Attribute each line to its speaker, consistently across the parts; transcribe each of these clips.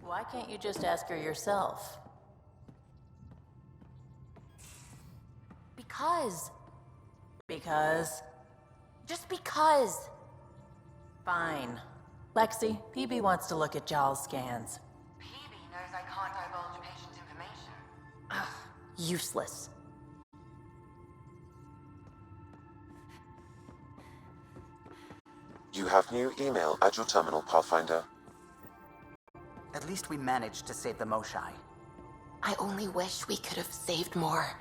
Speaker 1: Why can't you just ask her yourself?
Speaker 2: Because.
Speaker 1: Because?
Speaker 2: Just because.
Speaker 1: Fine. Lexi, PB wants to look at Jaal's scans.
Speaker 3: PB knows I can't divulge patient's information.
Speaker 1: Ugh, useless.
Speaker 4: You have new email at your terminal, Pathfinder.
Speaker 5: At least we managed to save the Moshai.
Speaker 2: I only wish we could have saved more.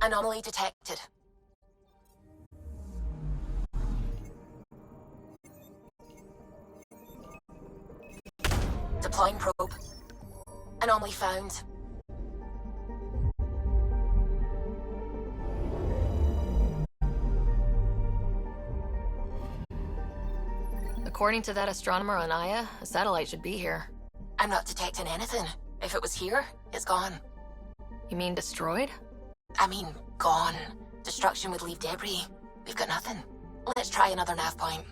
Speaker 2: Anomaly detected. Deploying probe. Anomaly found.
Speaker 6: According to that astronomer on Aya, a satellite should be here.
Speaker 2: I'm not detecting anything. If it was here, it's gone.
Speaker 6: You mean destroyed?
Speaker 2: I mean, gone. Destruction would leave debris. We've got nothing. Let's try another nav point.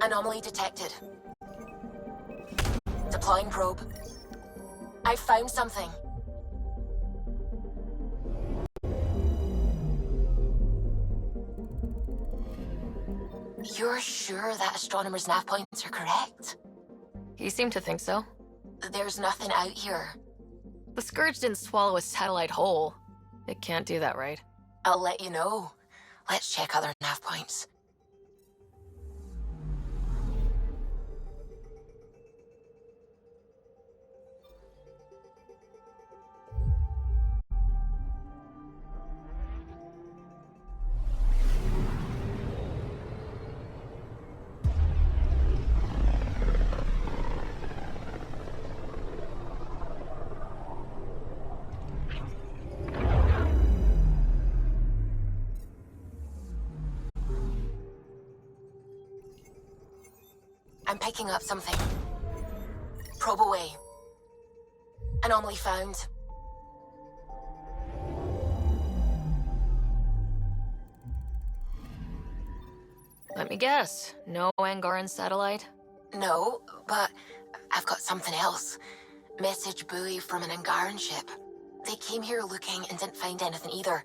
Speaker 2: Anomaly detected. Deploying probe. I found something. You're sure that astronomer's nav points are correct?
Speaker 6: He seemed to think so.
Speaker 2: There's nothing out here.
Speaker 6: The Scourge didn't swallow a satellite whole. It can't do that, right?
Speaker 2: I'll let you know. Let's check other nav points. I'm picking up something. Probe away. Anomaly found.
Speaker 6: Let me guess. No Angaran satellite?
Speaker 2: No, but I've got something else. Message buoy from an Angaran ship. They came here looking and didn't find anything either.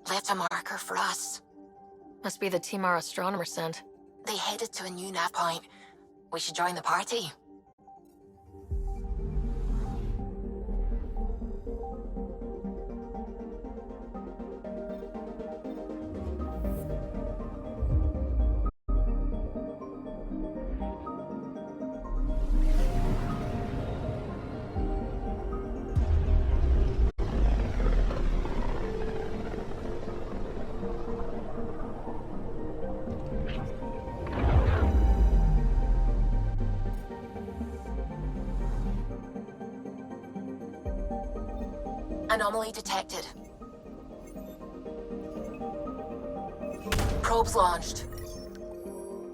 Speaker 2: Left a marker for us.
Speaker 6: Must be the team our astronomer sent.
Speaker 2: They headed to a new nav point. We should join the party. Anomaly detected. Probes launched.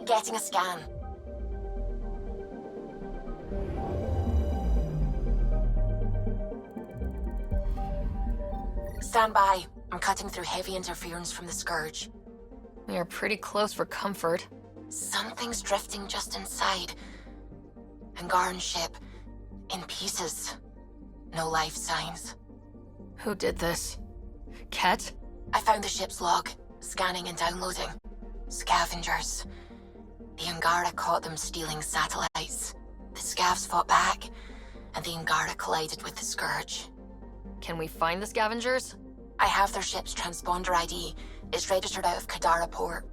Speaker 2: Getting a scan. Stand by. I'm cutting through heavy interference from the Scourge.
Speaker 6: We are pretty close for comfort.
Speaker 2: Something's drifting just inside. Angaran ship. In pieces. No life signs.
Speaker 6: Who did this? Ket?
Speaker 2: I found the ship's log. Scanning and downloading. Scavengers. The Angara caught them stealing satellites. The Scavs fought back, and the Angara collided with the Scourge.
Speaker 6: Can we find the scavengers?
Speaker 2: I have their ship's transponder ID. It's registered out of Kadara port.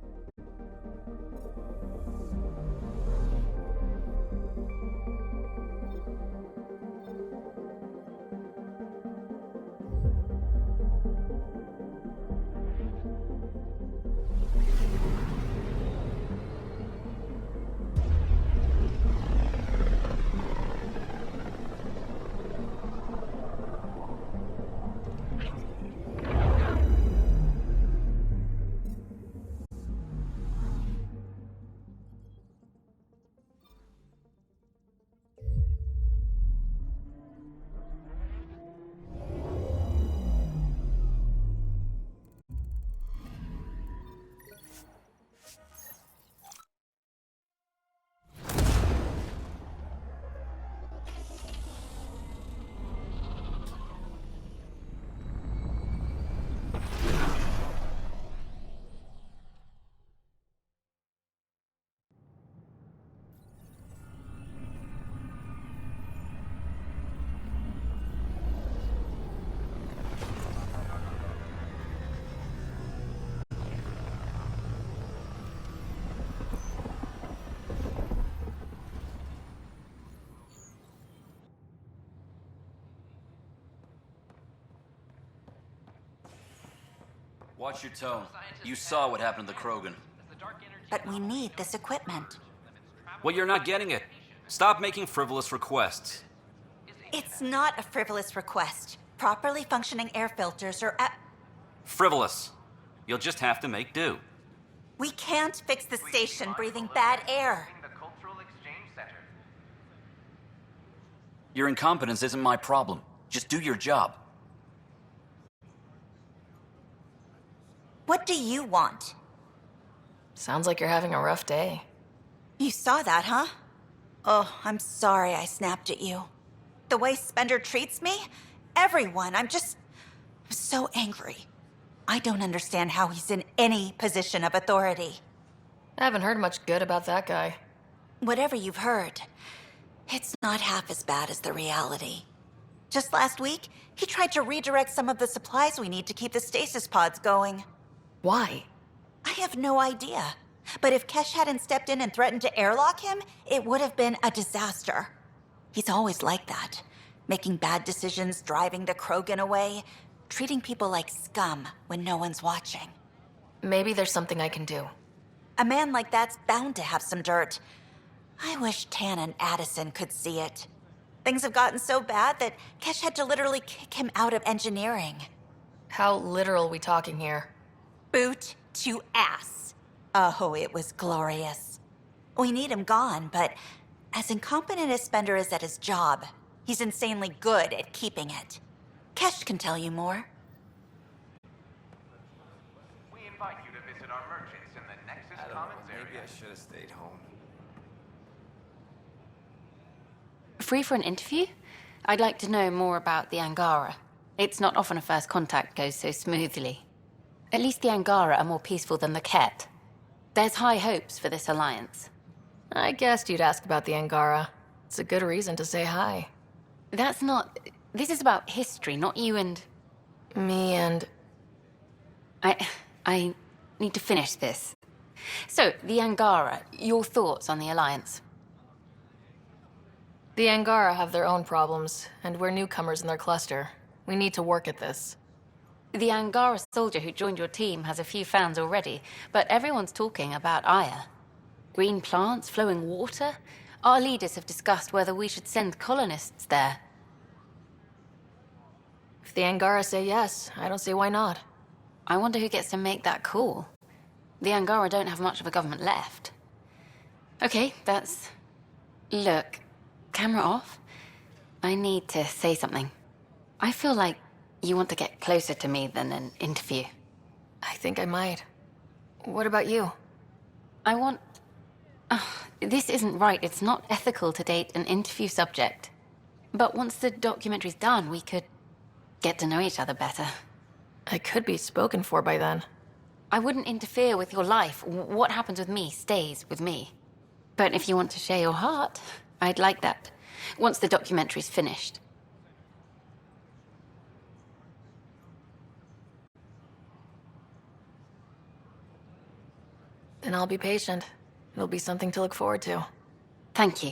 Speaker 7: Watch your tone. You saw what happened to the Krogan.
Speaker 8: But we need this equipment.
Speaker 7: Well, you're not getting it. Stop making frivolous requests.
Speaker 8: It's not a frivolous request. Properly functioning air filters are at...
Speaker 7: Frivolous. You'll just have to make do.
Speaker 8: We can't fix the station breathing bad air.
Speaker 7: Your incompetence isn't my problem. Just do your job.
Speaker 8: What do you want?
Speaker 6: Sounds like you're having a rough day.
Speaker 8: You saw that, huh? Oh, I'm sorry I snapped at you. The way Spender treats me? Everyone, I'm so angry. I don't understand how he's in any position of authority.
Speaker 6: I haven't heard much good about that guy.
Speaker 8: Whatever you've heard, it's not half as bad as the reality. Just last week, he tried to redirect some of the supplies we need to keep the stasis pods going.
Speaker 6: Why?
Speaker 8: I have no idea. But if Kesh hadn't stepped in and threatened to airlock him, it would have been a disaster. He's always like that. Making bad decisions, driving the Krogan away, treating people like scum when no one's watching.
Speaker 6: Maybe there's something I can do.
Speaker 8: A man like that's bound to have some dirt. I wish Tan and Addison could see it. Things have gotten so bad that Kesh had to literally kick him out of engineering.
Speaker 6: How literal we talking here?
Speaker 8: Boot to ass. Oh, it was glorious. We need him gone, but as incompetent as Spender is at his job, he's insanely good at keeping it. Kesh can tell you more.
Speaker 9: We invite you to visit our merchants in the Nexus Commons area. Maybe I should have stayed home.
Speaker 10: Free for an interview? I'd like to know more about the Angara. It's not often a first contact goes so smoothly. At least the Angara are more peaceful than the Ket. There's high hopes for this alliance.
Speaker 6: I guessed you'd ask about the Angara. It's a good reason to say hi.
Speaker 10: That's not... This is about history, not you and...
Speaker 6: Me and...
Speaker 10: I need to finish this. So, the Angara, your thoughts on the alliance?
Speaker 6: The Angara have their own problems, and we're newcomers in their cluster. We need to work at this.
Speaker 10: The Angara soldier who joined your team has a few fans already, but everyone's talking about Aya. Green plants, flowing water. Our leaders have discussed whether we should send colonists there.
Speaker 6: If the Angara say yes, I don't see why not.
Speaker 10: I wonder who gets to make that call. The Angara don't have much of a government left. Okay, that's... Look, camera off. I need to say something. I feel like you want to get closer to me than an interview.
Speaker 6: I think I might. What about you?
Speaker 10: I want... this isn't right. It's not ethical to date an interview subject. But once the documentary's done, we could get to know each other better.
Speaker 6: I could be spoken for by then.
Speaker 10: I wouldn't interfere with your life. What happens with me stays with me. But if you want to share your heart, I'd like that. Once the documentary's finished.
Speaker 6: Then I'll be patient. It'll be something to look forward to.
Speaker 10: Thank you.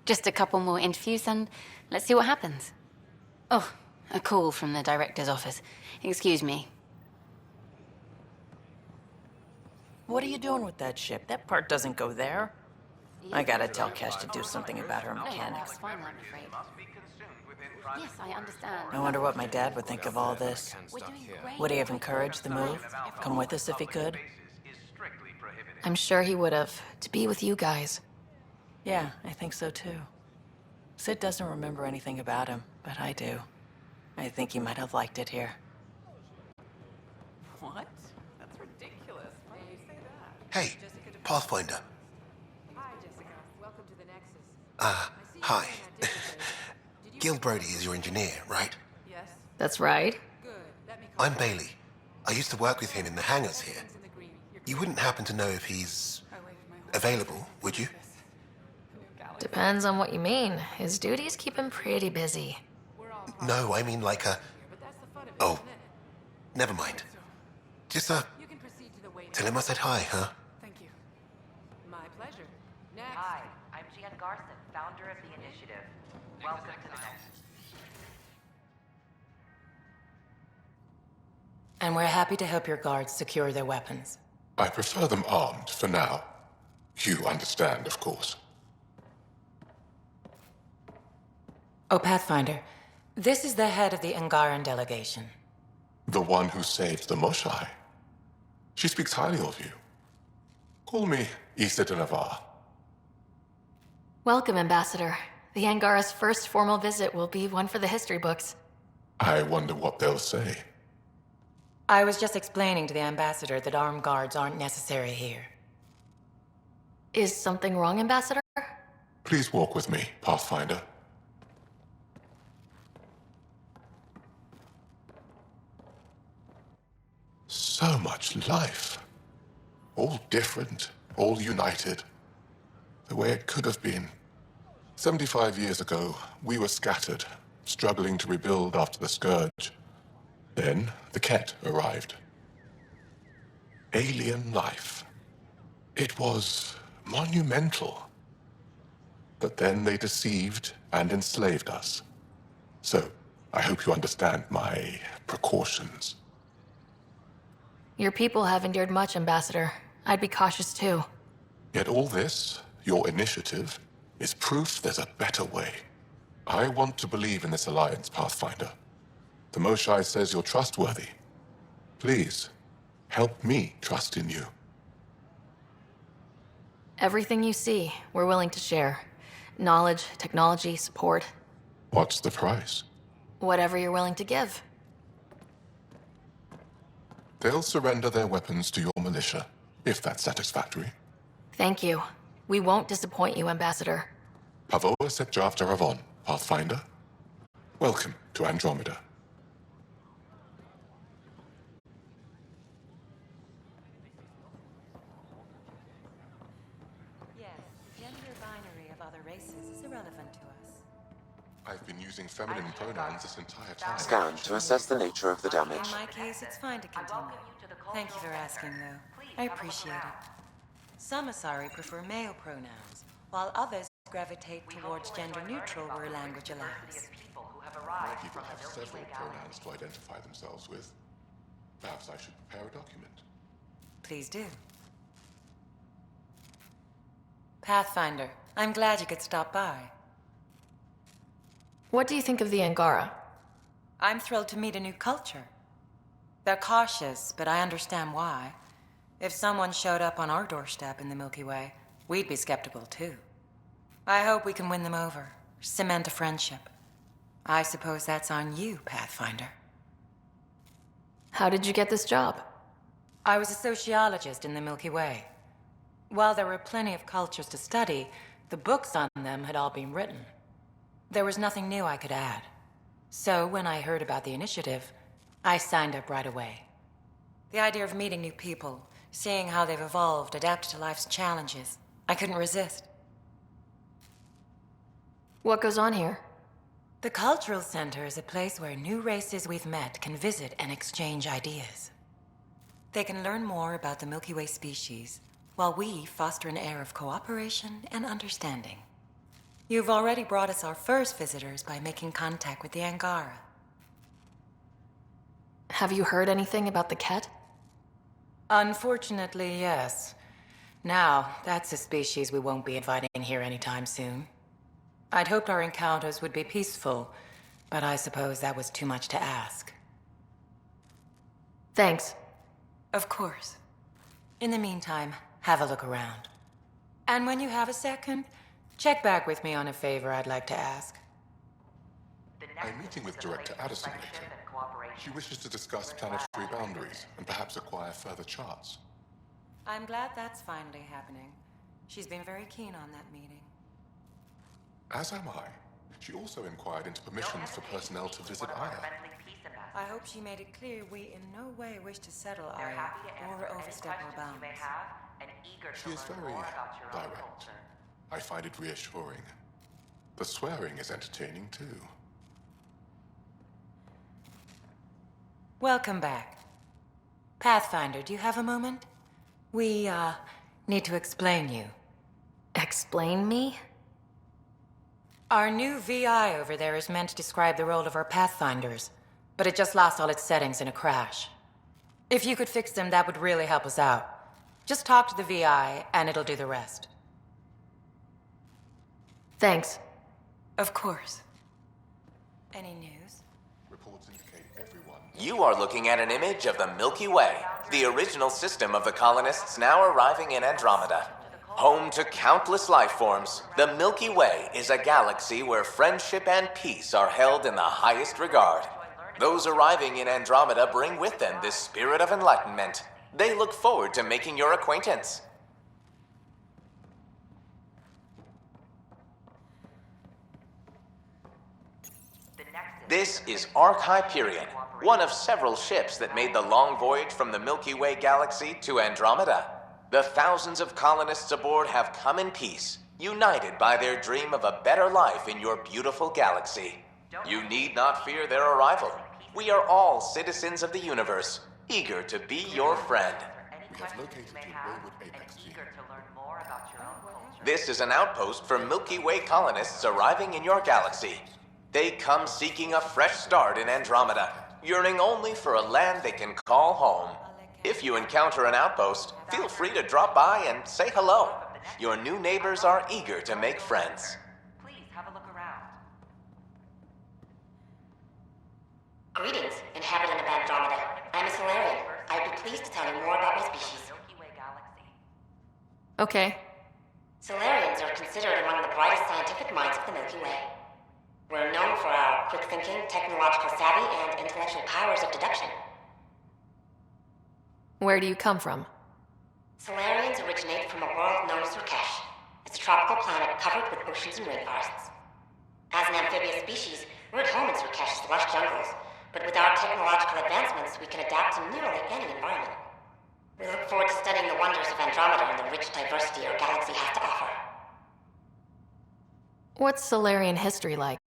Speaker 10: Just a couple more interviews and let's see what happens. Oh, a call from the director's office. Excuse me.
Speaker 1: What are you doing with that ship? That part doesn't go there. I gotta tell Kesh to do something about her mechanics.
Speaker 10: That's fine, I'm afraid. Yes, I understand.
Speaker 1: I wonder what my dad would think of all this.
Speaker 10: We're doing great.
Speaker 1: Would he have encouraged the move? Come with us if he could?
Speaker 6: I'm sure he would have, to be with you guys.
Speaker 1: Yeah, I think so too. Sid doesn't remember anything about him, but I do. I think he might have liked it here.
Speaker 3: What? That's ridiculous. Why would you say that?
Speaker 11: Hey, Pathfinder.
Speaker 3: Hi, Jessica. Welcome to the Nexus.
Speaker 11: Hi. Gil Brody is your engineer, right?
Speaker 3: Yes.
Speaker 6: That's right.
Speaker 3: Good. Let me call
Speaker 11: I'm Bailey. I used to work with him in the hangars here.
Speaker 3: in the green.
Speaker 11: You wouldn't happen to know if he's available, would you?
Speaker 6: Depends on what you mean. His duties keep him pretty busy.
Speaker 11: No, I mean like a... Oh, never mind. Just
Speaker 3: You can proceed to the waiting.
Speaker 11: tell him I said hi, huh?
Speaker 3: Thank you. My pleasure. Next.
Speaker 12: Hi, I'm Jan Garson, founder of the initiative. Welcome to the next.
Speaker 1: And we're happy to help your guards secure their weapons.
Speaker 13: I prefer them armed for now. You understand, of course.
Speaker 1: Oh, Pathfinder, this is the head of the Angaran delegation.
Speaker 13: The one who saved the Moshai. She speaks highly of you. Call me Issa de Navarre.
Speaker 6: Welcome, Ambassador. The Angara's first formal visit will be one for the history books.
Speaker 13: I wonder what they'll say.
Speaker 1: I was just explaining to the ambassador that armed guards aren't necessary here.
Speaker 6: Is something wrong, Ambassador?
Speaker 13: Please walk with me, Pathfinder. So much life. All different, all united. The way it could have been. 75 years ago, we were scattered, struggling to rebuild after the Scourge. Then, the Ket arrived. Alien life. It was monumental. But then they deceived and enslaved us. So, I hope you understand my precautions.
Speaker 6: Your people have endured much, Ambassador. I'd be cautious too.
Speaker 13: Yet all this, your initiative, is proof there's a better way. I want to believe in this alliance, Pathfinder. The Moshai says you're trustworthy. Please, help me trust in you.
Speaker 6: Everything you see, we're willing to share. Knowledge, technology, support.
Speaker 13: What's the price?
Speaker 6: Whatever you're willing to give.
Speaker 13: They'll surrender their weapons to your militia, if that's satisfactory.
Speaker 6: Thank you. We won't disappoint you, Ambassador.
Speaker 13: Pavoa set Javta Ravon, Pathfinder. Welcome to Andromeda.
Speaker 1: Yes, gender binary of other races is irrelevant to us.
Speaker 13: I've been using feminine pronouns this entire time.
Speaker 4: Scan to assess the nature of the damage.
Speaker 1: In my case, it's fine to continue. Thank you for asking, though. I appreciate it. Some Asari prefer male pronouns, while others gravitate towards gender-neutral where language allows.
Speaker 13: My people have several pronouns to identify themselves with. Perhaps I should prepare a document.
Speaker 1: Please do. Pathfinder, I'm glad you could stop by.
Speaker 6: What do you think of the Angara?
Speaker 1: I'm thrilled to meet a new culture. They're cautious, but I understand why. If someone showed up on our doorstep in the Milky Way, we'd be skeptical too. I hope we can win them over, cement a friendship. I suppose that's on you, Pathfinder.
Speaker 6: How did you get this job?
Speaker 1: I was a sociologist in the Milky Way. While there were plenty of cultures to study, the books on them had all been written. There was nothing new I could add. So when I heard about the initiative, I signed up right away. The idea of meeting new people, seeing how they've evolved, adapted to life's challenges, I couldn't resist.
Speaker 6: What goes on here?
Speaker 1: The Cultural Center is a place where new races we've met can visit and exchange ideas. They can learn more about the Milky Way species, while we foster an air of cooperation and understanding. You've already brought us our first visitors by making contact with the Angara.
Speaker 6: Have you heard anything about the Ket?
Speaker 1: Unfortunately, yes. Now, that's a species we won't be inviting here anytime soon. I'd hoped our encounters would be peaceful, but I suppose that was too much to ask.
Speaker 6: Thanks.
Speaker 1: Of course. In the meantime, have a look around. And when you have a second, check back with me on a favor I'd like to ask.
Speaker 13: I'm meeting with Director Addison later. She wishes to discuss planetary boundaries and perhaps acquire further charts.
Speaker 1: I'm glad that's finally happening. She's been very keen on that meeting.
Speaker 13: As am I. She also inquired into permissions for personnel to visit Aya.
Speaker 1: I hope she made it clear we in no way wish to settle Aya or overstep our bounds.
Speaker 13: She is very direct. I find it reassuring. The swearing is entertaining too.
Speaker 1: Welcome back. Pathfinder, do you have a moment? We, need to explain you.
Speaker 6: Explain me?
Speaker 1: Our new VI over there is meant to describe the role of our Pathfinders, but it just lost all its settings in a crash. If you could fix them, that would really help us out. Just talk to the VI, and it'll do the rest.
Speaker 6: Thanks.
Speaker 1: Of course. Any news?
Speaker 13: Reports indicate everyone...
Speaker 9: You are looking at an image of the Milky Way, the original system of the colonists now arriving in Andromeda. Home to countless life forms, the Milky Way is a galaxy where friendship and peace are held in the highest regard. Those arriving in Andromeda bring with them this spirit of enlightenment. They look forward to making your acquaintance. This is Ark Hyperion, one of several ships that made the long voyage from the Milky Way galaxy to Andromeda. The thousands of colonists aboard have come in peace, united by their dream of a better life in your beautiful galaxy. You need not fear their arrival. We are all citizens of the universe, eager to be your friend.
Speaker 13: We have located your wayward apex gene.
Speaker 9: This is an outpost for Milky Way colonists arriving in your galaxy. They come seeking a fresh start in Andromeda, yearning only for a land they can call home. If you encounter an outpost, feel free to drop by and say hello. Your new neighbors are eager to make friends.
Speaker 12: Please have a look around.
Speaker 2: Greetings, inhabitant of Andromeda. I'm a Solarian. I'd be pleased to tell you more about my species.
Speaker 6: Okay.
Speaker 2: Solarians are considered among the brightest scientific minds of the Milky Way. We're known for our quick thinking, technological savvy, and intellectual powers of deduction.
Speaker 6: Where do you come from?
Speaker 2: Solarians originate from a world known as Rakesh. It's a tropical planet covered with oceans and rainforests. As an amphibious species, we're at home in Rakesh's lush jungles, but with our technological advancements, we can adapt to nearly any environment. We look forward to studying the wonders of Andromeda and the rich diversity our galaxy has to offer.
Speaker 6: What's Solarian history like?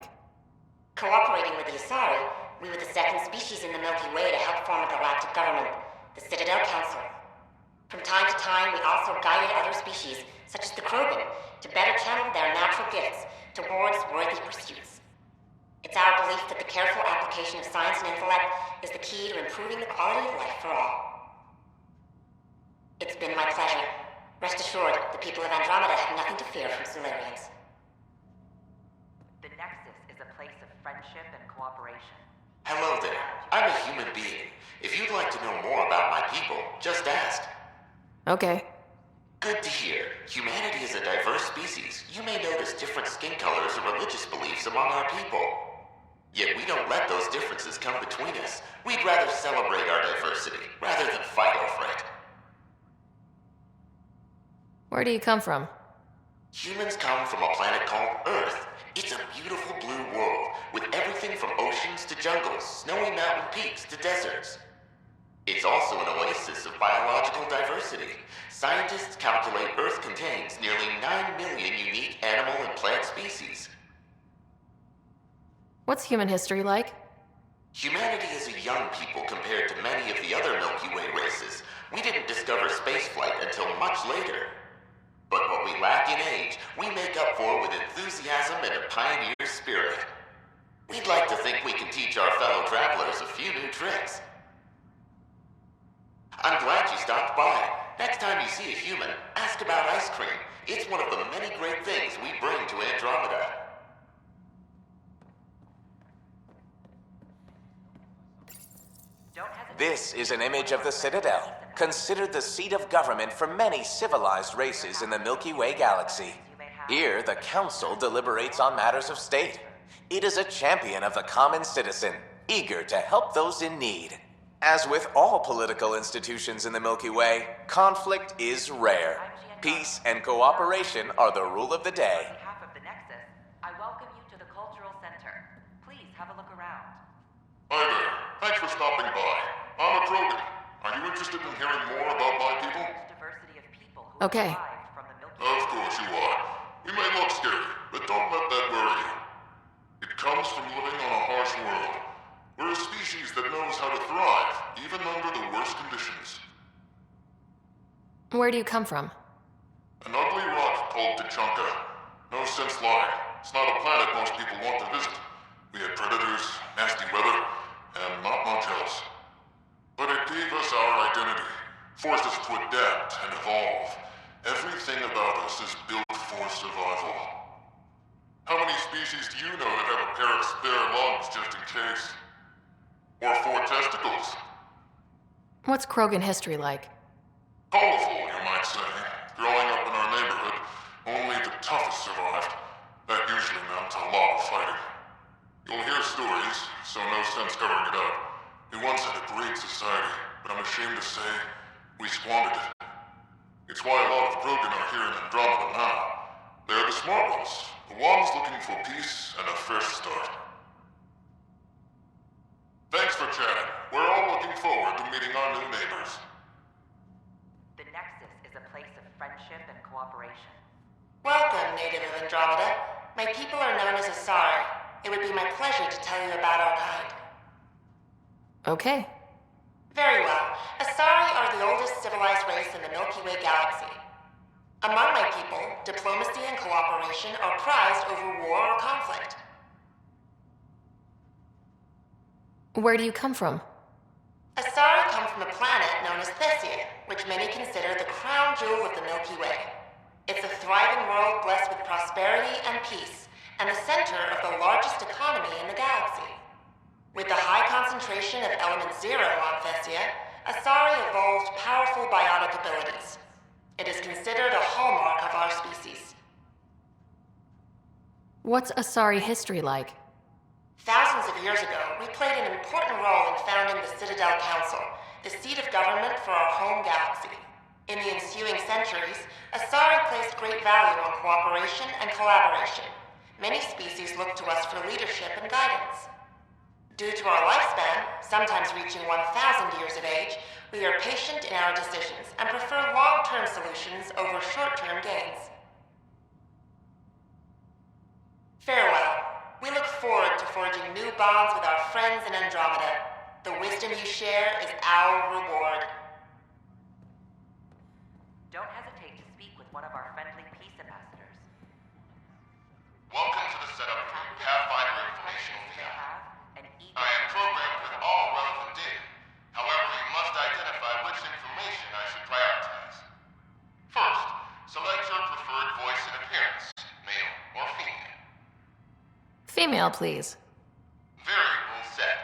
Speaker 2: Cooperating with the Asari, we were the second species in the Milky Way to help form a galactic government, the Citadel Council. From time to time, we also guided other species, such as the Krogan, to better channel their natural gifts towards worthy pursuits. It's our belief that the careful application of science and intellect is the key to improving the quality of life for all. It's been my pleasure. Rest assured, the people of Andromeda have nothing to fear from Solarians.
Speaker 12: The Nexus is a place of friendship and cooperation.
Speaker 9: Hello there. I'm a human being. If you'd like to know more about my people, just ask.
Speaker 6: Okay.
Speaker 9: Good to hear. Humanity is a diverse species. You may notice different skin colors or religious beliefs among our people. Yet we don't let those differences come between us. We'd rather celebrate our diversity, rather than fight over it.
Speaker 6: Where do you come from?
Speaker 9: Humans come from a planet called Earth. It's a beautiful blue world, with everything from oceans to jungles, snowy mountain peaks to deserts. It's also an oasis of biological diversity. Scientists calculate Earth contains nearly 9 million unique animal and plant species.
Speaker 6: What's human history like?
Speaker 9: Humanity is a young people compared to many of the other Milky Way races. We didn't discover spaceflight until much later. But what we lack in age, we make up for with enthusiasm and a pioneer spirit. We'd like to think we can teach our fellow travelers a few new tricks. I'm glad you stopped by. Next time you see a human, ask about ice cream. It's one of the many great things we bring to Andromeda. This is an image of the Citadel, considered the seat of government for many civilized races in the Milky Way galaxy. Here, the Council deliberates on matters of state. It is a champion of the common citizen, eager to help those in need. As with all political institutions in the Milky Way, conflict is rare. Peace and cooperation are the rule of the day.
Speaker 12: On behalf of the Nexus, I welcome you to the Cultural Center. Please have a look around.
Speaker 13: Hi there. Thanks for stopping by. I'm a Krogan. Are you interested in hearing more about my people?
Speaker 12: Diversity of people who
Speaker 6: Okay.
Speaker 12: arrived from the Milky
Speaker 13: Of course you are. We may look scary, but don't let that worry you. It comes from living on a harsh world. We're a species that knows how to thrive, even under the worst conditions.
Speaker 6: Where do you come from?
Speaker 13: An ugly rock called Tachanka. No sense lying. It's not a planet most people want to visit. We had predators, nasty weather, and not much else. But it gave us our identity, forced us to adapt and evolve. Everything about us is built for survival. How many species do you know that have a pair of spare lungs just in case? Or 4 testicles?
Speaker 6: What's Krogan history like?
Speaker 13: Colorful, you might say. Growing up in our neighborhood, only the toughest survived. That usually meant a lot of fighting. You'll hear stories, so no sense covering it up. We once had a great society, but I'm ashamed to say, we squandered it. It's why a lot of Krogan are here in Andromeda now. They're the smart ones, the ones looking for peace and a fresh start. Thanks for chatting. We're all looking forward to meeting our new neighbors.
Speaker 12: The Nexus is a place of friendship and cooperation.
Speaker 2: Welcome, native of Andromeda. My people are known as Asari. It would be my pleasure to tell you about our kind.
Speaker 6: Okay.
Speaker 2: Very well. Asari are the oldest civilized race in the Milky Way galaxy. Among my people, diplomacy and cooperation are prized over war or conflict.
Speaker 6: Where do you come from?
Speaker 2: Asari come from a planet known as Thessia, which many consider the crown jewel of the Milky Way. It's a thriving world blessed with prosperity and peace, and the center of the largest economy in the galaxy. With the high concentration of element zero on Thessia, Asari evolved powerful biotic abilities. It is considered a hallmark of our species.
Speaker 6: What's Asari history like?
Speaker 2: Thousands of years ago, we played an important role in founding the Citadel Council, the seat of government for our home galaxy. In the ensuing centuries, Asari placed great value on cooperation and collaboration. Many species look to us for leadership and guidance. Due to our lifespan, sometimes reaching 1,000 years of age, we are patient in our decisions and prefer long-term solutions over short-term gains. Farewell. We look forward to forging new bonds with our friends in Andromeda. The wisdom you share is our reward.
Speaker 12: Don't hesitate to speak with one of our friendly peace ambassadors.
Speaker 13: Welcome to the setup for Pathfinder Informational
Speaker 12: They
Speaker 13: Field.
Speaker 12: have an eager...
Speaker 13: I am programmed with all relevant data. However, you must identify which information I should prioritize. First, select your preferred voice and appearance, male or female.
Speaker 6: Female, please.
Speaker 13: Variable set.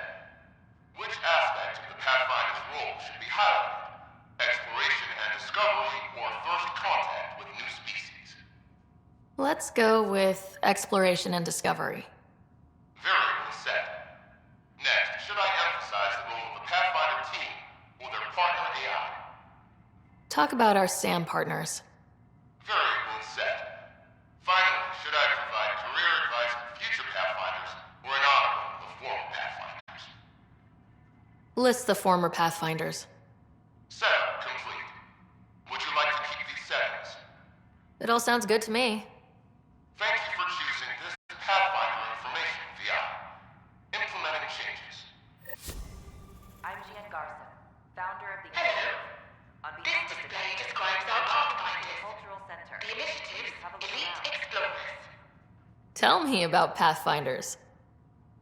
Speaker 6: exploration and discovery.
Speaker 13: Very well said. Next, should I emphasize the role of the Pathfinder team or their partner AI?
Speaker 6: Talk about our SAM partners.
Speaker 13: Very well said. Finally, should I provide career advice for future Pathfinders or an honor of the former Pathfinders?
Speaker 6: List the former Pathfinders.
Speaker 13: Setup complete. Would you like to keep these settings?
Speaker 6: It all sounds good to me.
Speaker 13: Thank you for choosing this Pathfinder information VI. Implementing changes.
Speaker 12: I'm Gian Garson, founder of the
Speaker 2: Hello.
Speaker 12: On
Speaker 2: This
Speaker 12: behalf of the
Speaker 2: display describes our Pathfinders,
Speaker 12: Cultural Center.
Speaker 2: the initiative's elite explorers.
Speaker 6: Tell me about Pathfinders.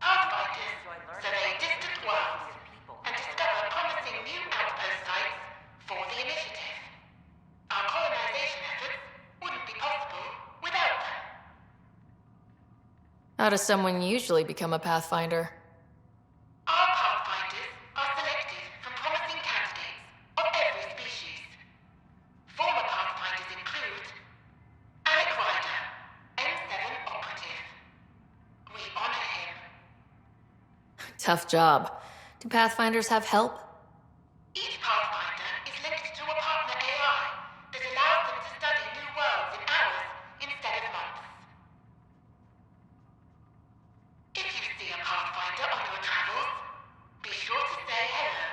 Speaker 2: Pathfinders survey distant worlds and discover promising new outpost sites for the initiative. Our colonization efforts wouldn't be possible without them.
Speaker 6: How does someone usually become a Pathfinder?
Speaker 2: Our Pathfinders are selected from promising candidates of every species. Former Pathfinders include Alec Ryder, N7 operative. We honor him.
Speaker 6: Tough job. Do Pathfinders have help?
Speaker 2: Each Pathfinder is linked to a partner AI that allows them to study new worlds in hours instead of months. If you see a Pathfinder on your travels, be sure to say hello.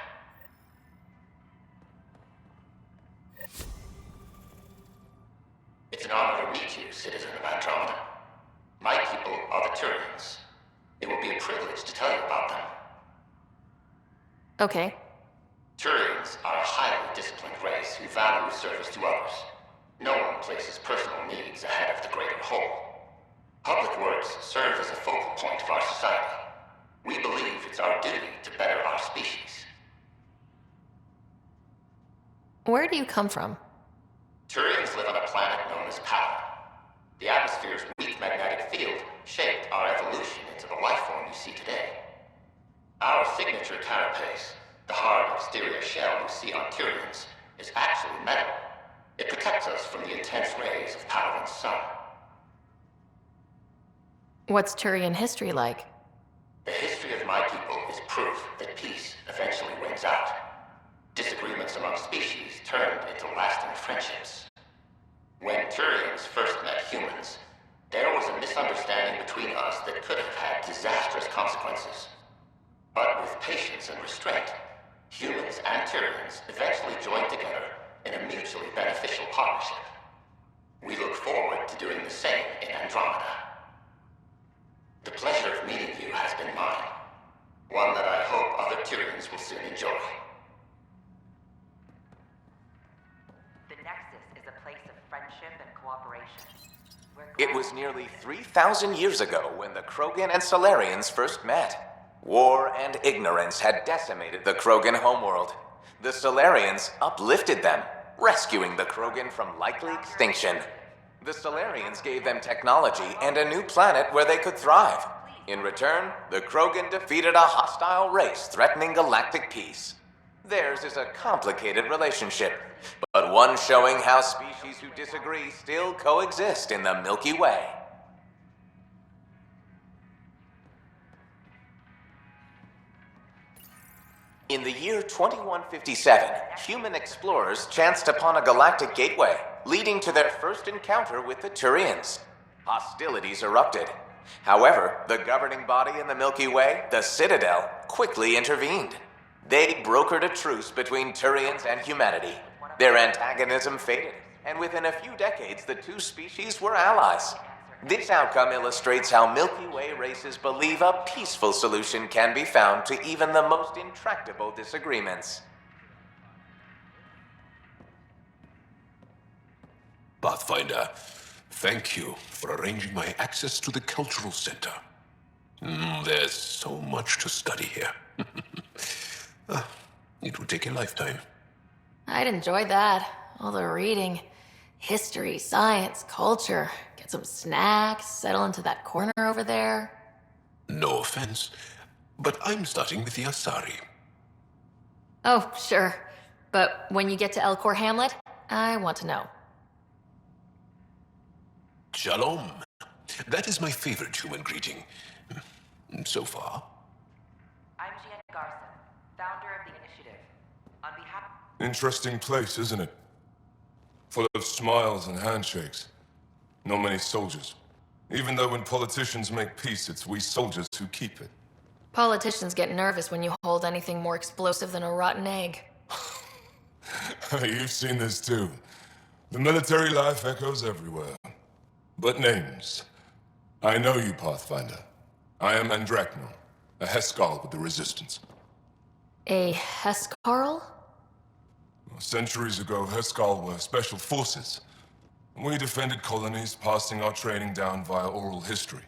Speaker 14: It's an honor to meet you, citizen of Andromeda. My people are the Turians. It will be a privilege to tell you about them.
Speaker 6: Okay.
Speaker 14: Turians are a highly disciplined race who value service to others. No one places personal needs ahead of the greater whole. Public works serve as a focal point of our society. We believe it's our duty to better our species.
Speaker 6: Where do you come from?
Speaker 14: Turians live on a planet known as Kadara. The atmosphere's weak magnetic field shaped our evolution into the life form you see today. Our signature carapace, the hard exterior shell you see on Turians, is actually metal. It protects us from the intense rays of Padawan's sun.
Speaker 6: What's Turian history like?
Speaker 14: The history of my people is proof that peace eventually wins out. Disagreements among species turned into lasting friendships. When Turians first met humans, there was a misunderstanding between us that could have had disastrous consequences. But with patience and restraint, humans and Turians eventually joined together in a mutually beneficial partnership. We look forward to doing the same in Andromeda. The pleasure of meeting you has been mine. One that I hope other Turians will soon enjoy.
Speaker 12: The Nexus is a place of friendship and cooperation.
Speaker 9: It was nearly 3,000 years ago when the Krogan and Solarians first met. War and ignorance had decimated the Krogan homeworld. The Solarians uplifted them, rescuing the Krogan from likely extinction. The Solarians gave them technology and a new planet where they could thrive. In return, the Krogan defeated a hostile race threatening galactic peace. Theirs is a complicated relationship, but one showing how species who disagree still coexist in the Milky Way. In the year 2157, human explorers chanced upon a galactic gateway, leading to their first encounter with the Turians. Hostilities erupted. However, the governing body in the Milky Way, the Citadel, quickly intervened. They brokered a truce between Turians and humanity. Their antagonism faded, and within a few decades, the two species were allies. This outcome illustrates how Milky Way races believe a peaceful solution can be found to even the most intractable disagreements.
Speaker 11: Pathfinder, thank you for arranging my access to the cultural center. There's so much to study here. It will take a lifetime.
Speaker 6: I'd enjoy that. All the reading. History, science, culture. Get some snacks, settle into that corner over there.
Speaker 11: No offense, but I'm starting with the Asari.
Speaker 6: Oh, sure. But when you get to Elcor Hamlet, I want to know.
Speaker 11: Shalom. That is my favorite human greeting. So far.
Speaker 12: I'm Gian Garson, founder of the initiative. On behalf...
Speaker 13: Interesting place, isn't it? Full of smiles and handshakes. Not many soldiers. Even though when politicians make peace, it's we soldiers who keep it.
Speaker 6: Politicians get nervous when you hold anything more explosive than a rotten egg.
Speaker 13: You've seen this too. The military life echoes everywhere. But names. I know you, Pathfinder. I am Andraknor, a Heskal with the Resistance.
Speaker 6: A Hescarl?
Speaker 13: Centuries ago, Heskal were special forces. We defended colonies, passing our training down via oral history.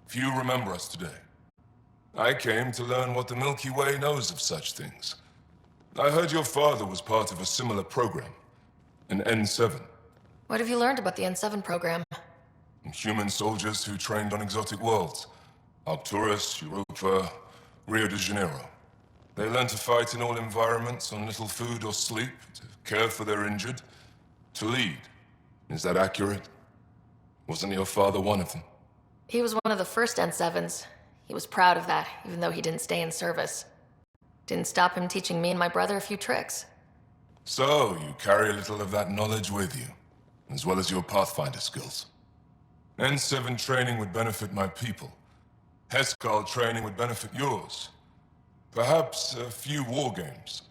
Speaker 13: Few remember us today. I came to learn what the Milky Way knows of such things. I heard your father was part of a similar program, an N7.
Speaker 6: What have you learned about the N7 program?
Speaker 13: Human soldiers who trained on exotic worlds. Arcturus, Europa, Rio de Janeiro. They learned to fight in all environments on little food or sleep, to care for their injured, to lead. Is that accurate? Wasn't your father one of them?
Speaker 6: He was one of the first N7s. He was proud of that, even though he didn't stay in service. Didn't stop him teaching me and my brother a few tricks.
Speaker 13: So, you carry a little of that knowledge with you, as well as your Pathfinder skills. N7 training would benefit my people. Heskal training would benefit yours. Perhaps a few war games.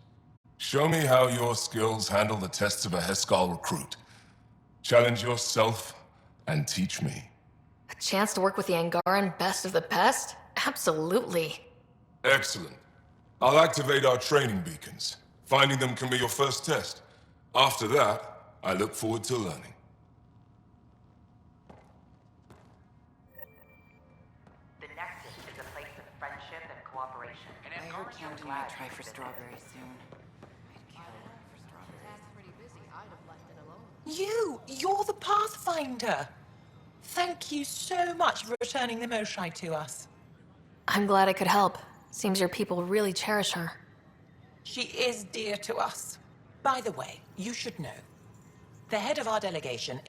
Speaker 13: Show me how your skills handle the tests of a Heskal recruit. Challenge yourself and teach me.
Speaker 6: A chance to work with the Angaran best of the best? Absolutely.
Speaker 13: Excellent. I'll activate our training beacons. Finding them can be your first test. After that, I look forward to learning.
Speaker 12: The Nexus is a place of friendship and cooperation.
Speaker 1: I heard County might try for strawberries soon.
Speaker 15: You're the Pathfinder. Thank you so much for returning the Moshai to us.
Speaker 6: I'm glad I could help. Seems your people really cherish her.
Speaker 15: She is dear to us. By the way, you should know. The head of our delegation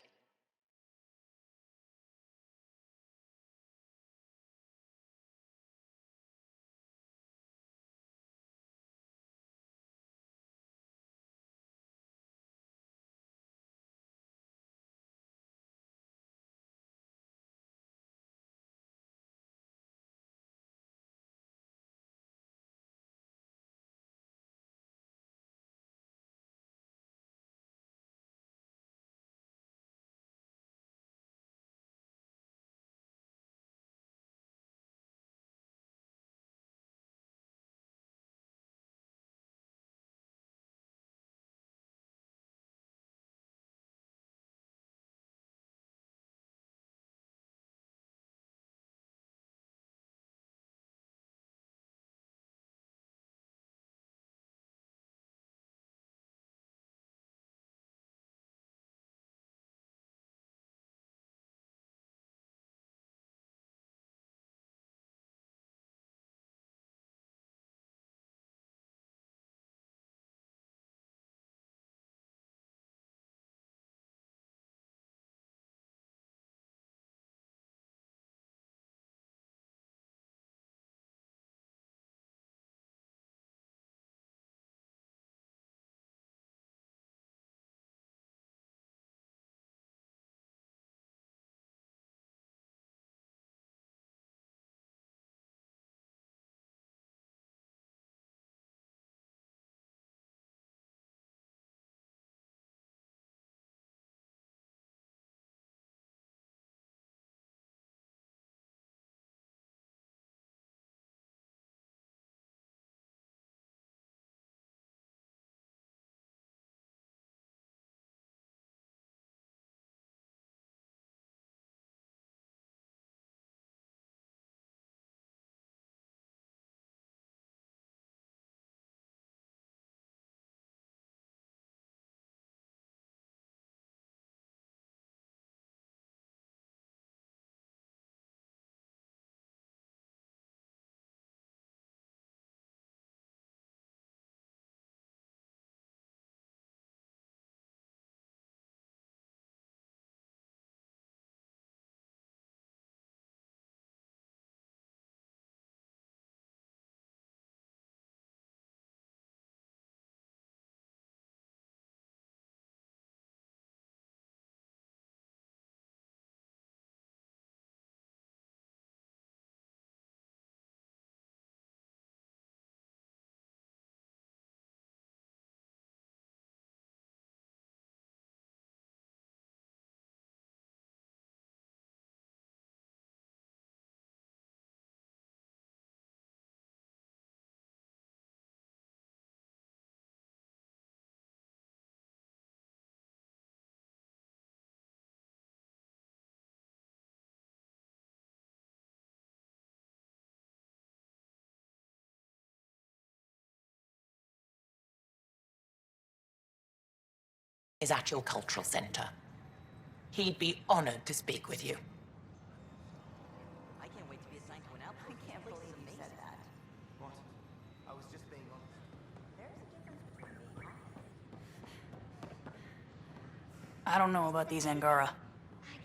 Speaker 15: is at your cultural center. He'd be honored to speak with you.
Speaker 3: I can't wait to be assigned to an outpost. I can't believe you said that.
Speaker 5: What? I was just being honest.
Speaker 3: There's a difference between being honest.
Speaker 16: I don't know about these Angara.
Speaker 17: I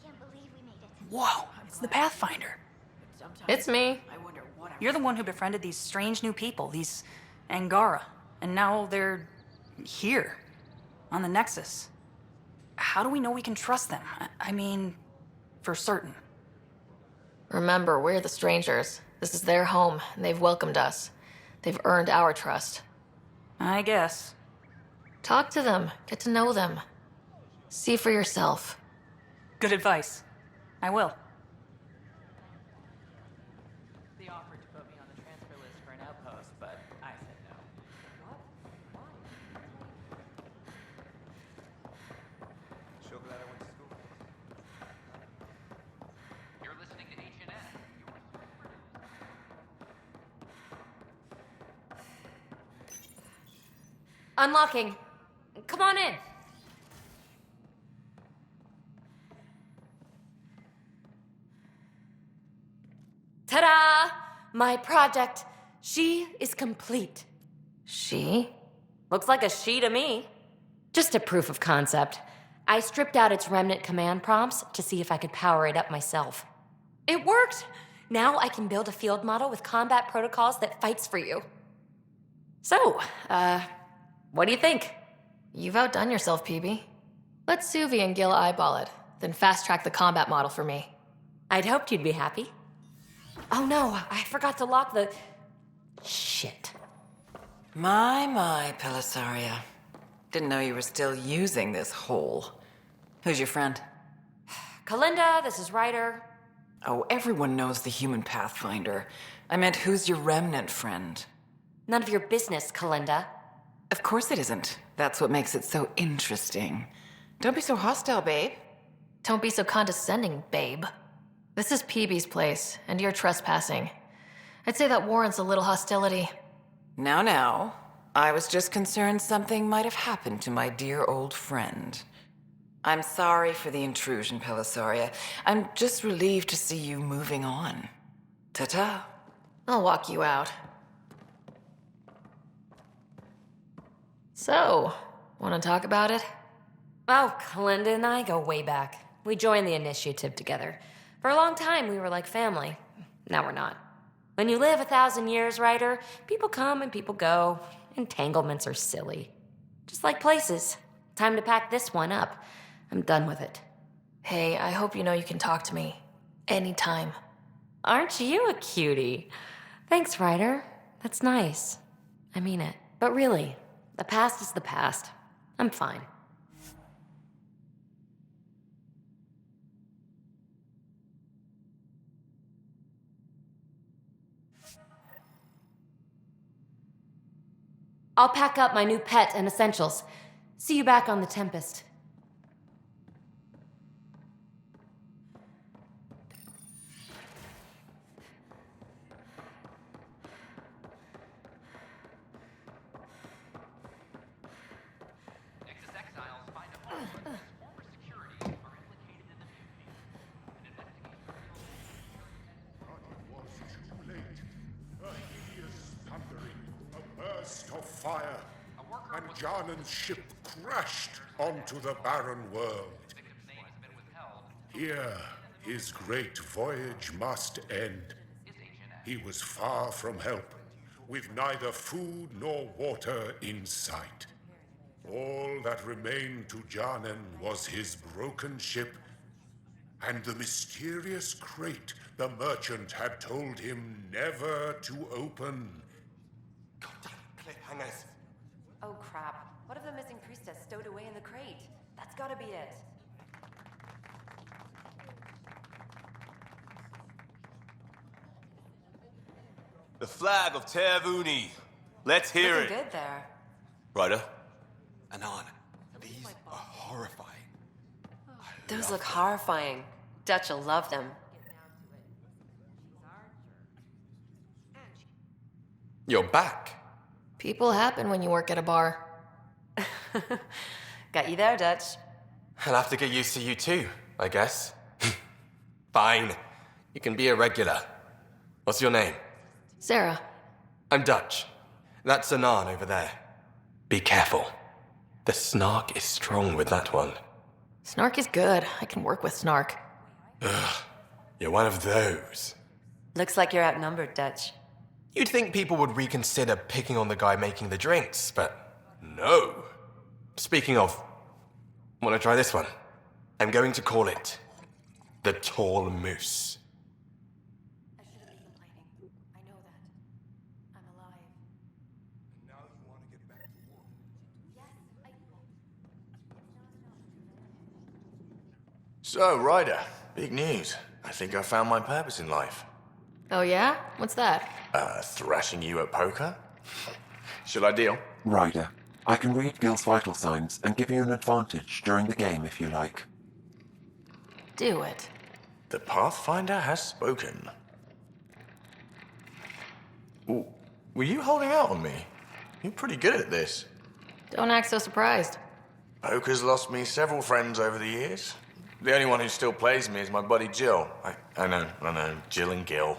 Speaker 17: can't believe we made it.
Speaker 16: Whoa, it's the Pathfinder.
Speaker 6: It's me.
Speaker 16: You're the one who befriended these strange new people, these Angara. And now they're here, on the Nexus. How do we know we can trust them? I mean, for certain.
Speaker 6: Remember, we're the strangers. This is their home, and they've welcomed us. They've earned our trust.
Speaker 16: I guess.
Speaker 6: Talk to them. Get to know them. See for yourself.
Speaker 16: Good advice. I will.
Speaker 3: They offered to put me on the transfer list for an outpost, but I said no. What? Why?
Speaker 5: Sure glad I went to school.
Speaker 12: You're listening to H&N.
Speaker 6: Unlocking. Come on in. Ta-da! My project. She is complete. She? Looks like a she to me. Just a proof of concept. I stripped out its remnant command prompts to see if I could power it up myself. It worked! Now I can build a field model with combat protocols that fights for you. So, what do you think? You've outdone yourself, PB. Let Suvi and Gil eyeball it, then fast-track the combat model for me. I'd hoped you'd be happy. Oh no, I forgot to lock the... Shit.
Speaker 1: My, Pelisaria. Didn't know you were still using this hole. Who's your friend?
Speaker 6: Kalinda, this is Ryder.
Speaker 1: Oh, everyone knows the human Pathfinder. I meant, who's your remnant friend?
Speaker 6: None of your business, Kalinda.
Speaker 1: Of course it isn't. That's what makes it so interesting. Don't be so hostile, babe.
Speaker 6: Don't be so condescending, babe. This is PB's place, and you're trespassing. I'd say that warrants a little hostility.
Speaker 1: Now. I was just concerned something might have happened to my dear old friend. I'm sorry for the intrusion, Pelisaria. I'm just relieved to see you moving on. Ta-ta.
Speaker 6: I'll walk you out. So, want to talk about it? Oh, Kalinda and I go way back. We joined the initiative together. For a long time, we were like family. Now we're not. When you live 1,000 years, Ryder, people come and people go. Entanglements are silly. Just like places. Time to pack this one up. I'm done with it. Hey, I hope you know you can talk to me. Anytime. Aren't you a cutie? Thanks, Ryder. That's nice. I mean it. But really, the past is the past. I'm fine. I'll pack up my new pet and essentials. See you back on the Tempest.
Speaker 12: Nexus exiles find a home, but former security are implicated in the mutiny. An investigation.
Speaker 13: A hideous thundering, a burst of fire, and Jarnan's ship crashed onto the barren world. Here, his great voyage must end. He was far from help, with neither food nor water in sight. All that remained to Jarnan was his broken ship and the mysterious crate the merchant had told him never to open.
Speaker 5: Cliffhangers.
Speaker 1: Oh crap. What if the missing priestess stowed away in the crate? That's gotta be it.
Speaker 18: The flag of Tervuni. Let's hear
Speaker 1: Looking
Speaker 18: it.
Speaker 1: good there.
Speaker 18: Ryder?
Speaker 5: Anon, these are horrifying.
Speaker 19: Those look horrifying. Dutch will love them.
Speaker 5: You're back.
Speaker 6: People happen when you work at a bar.
Speaker 19: Got you there, Dutch.
Speaker 20: I'll have to get used to you too, I guess. Fine. You can be a regular. What's your name?
Speaker 6: Sarah.
Speaker 20: I'm Dutch. That's Anan over there. Be careful. The snark is strong with that one.
Speaker 6: Snark is good. I can work with Snark.
Speaker 20: Ugh. You're one of those.
Speaker 19: Looks like you're outnumbered, Dutch.
Speaker 20: You'd think people would reconsider picking on the guy making the drinks, but no. Speaking of, wanna try this one? I'm going to call it the Tall Moose.
Speaker 18: So, Ryder, big news. I think I found my purpose in life.
Speaker 6: Oh yeah? What's that?
Speaker 18: Thrashing you at poker? Shall I deal?
Speaker 4: Ryder, I can read Gil's vital signs and give you an advantage during the game if you like.
Speaker 6: Do it.
Speaker 18: The Pathfinder has spoken. Ooh, were you holding out on me? You're pretty good at this.
Speaker 6: Don't act so surprised.
Speaker 18: Poker's lost me several friends over the years. The only one who still plays me is my buddy Jill. I know, Jill and Gil.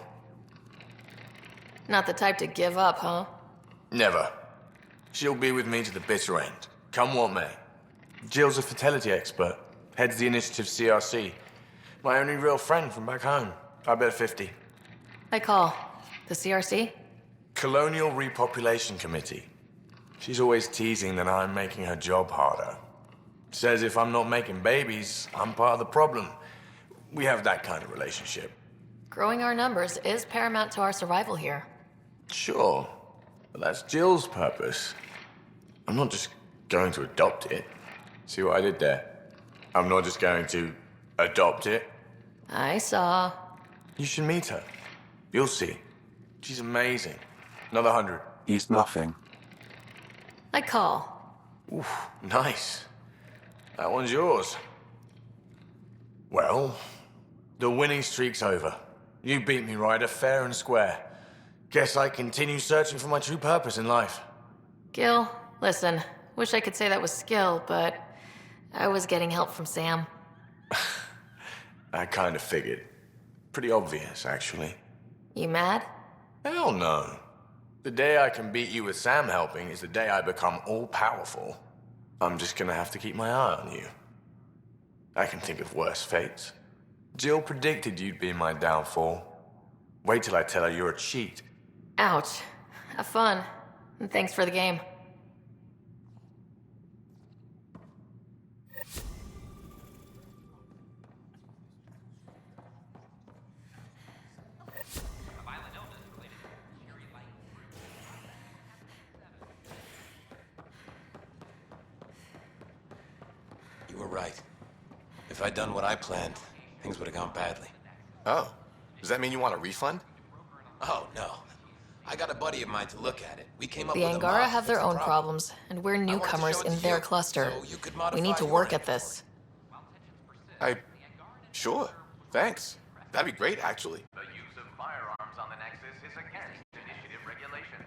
Speaker 6: Not the type to give up, huh?
Speaker 18: Never. She'll be with me to the bitter end, come what may. Jill's a fertility expert, heads the initiative CRC. My only real friend from back home. I bet 50.
Speaker 6: I call. The CRC?
Speaker 18: Colonial Repopulation Committee. She's always teasing that I'm making her job harder. Says if I'm not making babies, I'm part of the problem. We have that kind of relationship.
Speaker 6: Growing our numbers is paramount to our survival here.
Speaker 18: Sure, but that's Jill's purpose. I'm not just going to adopt it. See what I did there? I'm not just going to adopt it.
Speaker 6: I saw.
Speaker 18: You should meet her. You'll see. She's amazing. Another 100.
Speaker 4: He's bluffing.
Speaker 6: I call.
Speaker 18: Oof, nice. That one's yours. Well, the winning streak's over. You beat me, Ryder, fair and square. Guess I continue searching for my true purpose in life.
Speaker 6: Gil, listen. Wish I could say that was skill, but I was getting help from Sam.
Speaker 18: I kind of figured. Pretty obvious, actually.
Speaker 6: You mad?
Speaker 18: Hell no. The day I can beat you with Sam helping is the day I become all-powerful. I'm just gonna have to keep my eye on you. I can think of worse fates. Jill predicted you'd be my downfall. Wait till I tell her you're a cheat.
Speaker 6: Ouch. Have fun. And thanks for the game.
Speaker 9: You were right. If I'd done what I planned, things would have gone badly.
Speaker 20: Oh, does that mean you want a refund?
Speaker 9: Oh, no. I got a buddy of mine to look at it. We came up
Speaker 6: The
Speaker 9: with a
Speaker 6: Angara
Speaker 9: mod
Speaker 6: have
Speaker 9: to
Speaker 6: their
Speaker 9: fix the
Speaker 6: own
Speaker 9: problem.
Speaker 6: problems, and we're newcomers in their cluster. We need to work at this.
Speaker 20: Sure. Thanks. That'd be great, actually.
Speaker 12: The use of firearms on the Nexus is against initiative regulations.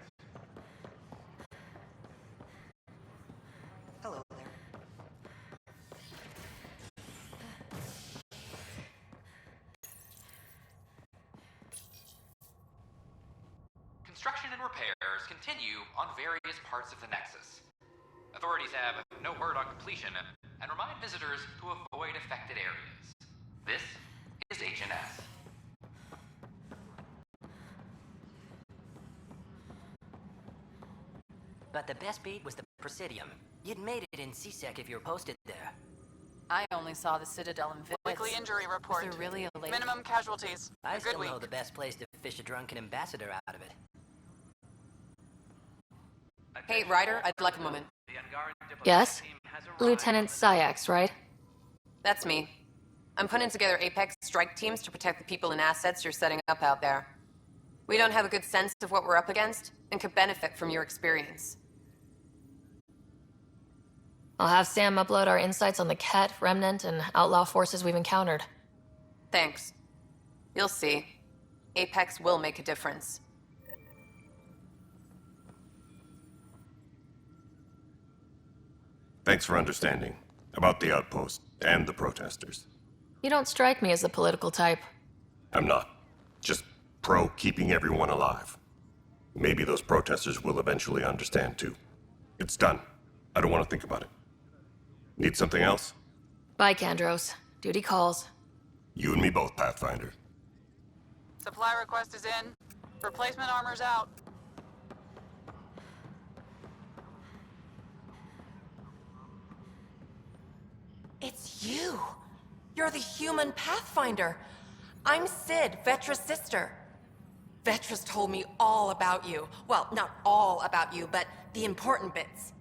Speaker 5: Hello there.
Speaker 12: Construction and repairs continue on various parts of the Nexus. Authorities have no word on completion and remind visitors to avoid affected areas. This is H&S.
Speaker 21: But the best beat was the Presidium. You'd made it in C-Sec if you were posted there.
Speaker 3: I only saw the Citadel and Vitz.
Speaker 22: Weekly injury report.
Speaker 3: Was there really a lady?
Speaker 22: Minimum casualties.
Speaker 21: I
Speaker 22: A good
Speaker 21: still
Speaker 22: week.
Speaker 21: know the best place to fish a drunken ambassador out of it.
Speaker 19: Hey, Ryder, I'd like a moment.
Speaker 6: Yes? Lieutenant Syax, right?
Speaker 19: That's me. I'm putting together Apex strike teams to protect the people and assets you're setting up out there. We don't have a good sense of what we're up against and could benefit from your experience.
Speaker 6: I'll have Sam upload our insights on the Ket, Remnant, and outlaw forces we've encountered.
Speaker 19: Thanks. You'll see. Apex will make a difference.
Speaker 7: Thanks for understanding. About the outpost and the protesters.
Speaker 10: You don't strike me as the political type.
Speaker 7: I'm not. Just pro keeping everyone alive. Maybe those protesters will eventually understand too. It's done. I don't want to think about it. Need something else?
Speaker 10: Bye, Kandros. Duty calls.
Speaker 7: You and me both, Pathfinder.
Speaker 3: Supply request is in. Replacement armor's out.
Speaker 22: It's you! You're the human Pathfinder. I'm Sid, Vetra's sister. Vetra's told me all about you. Well, not all about you, but the important bits.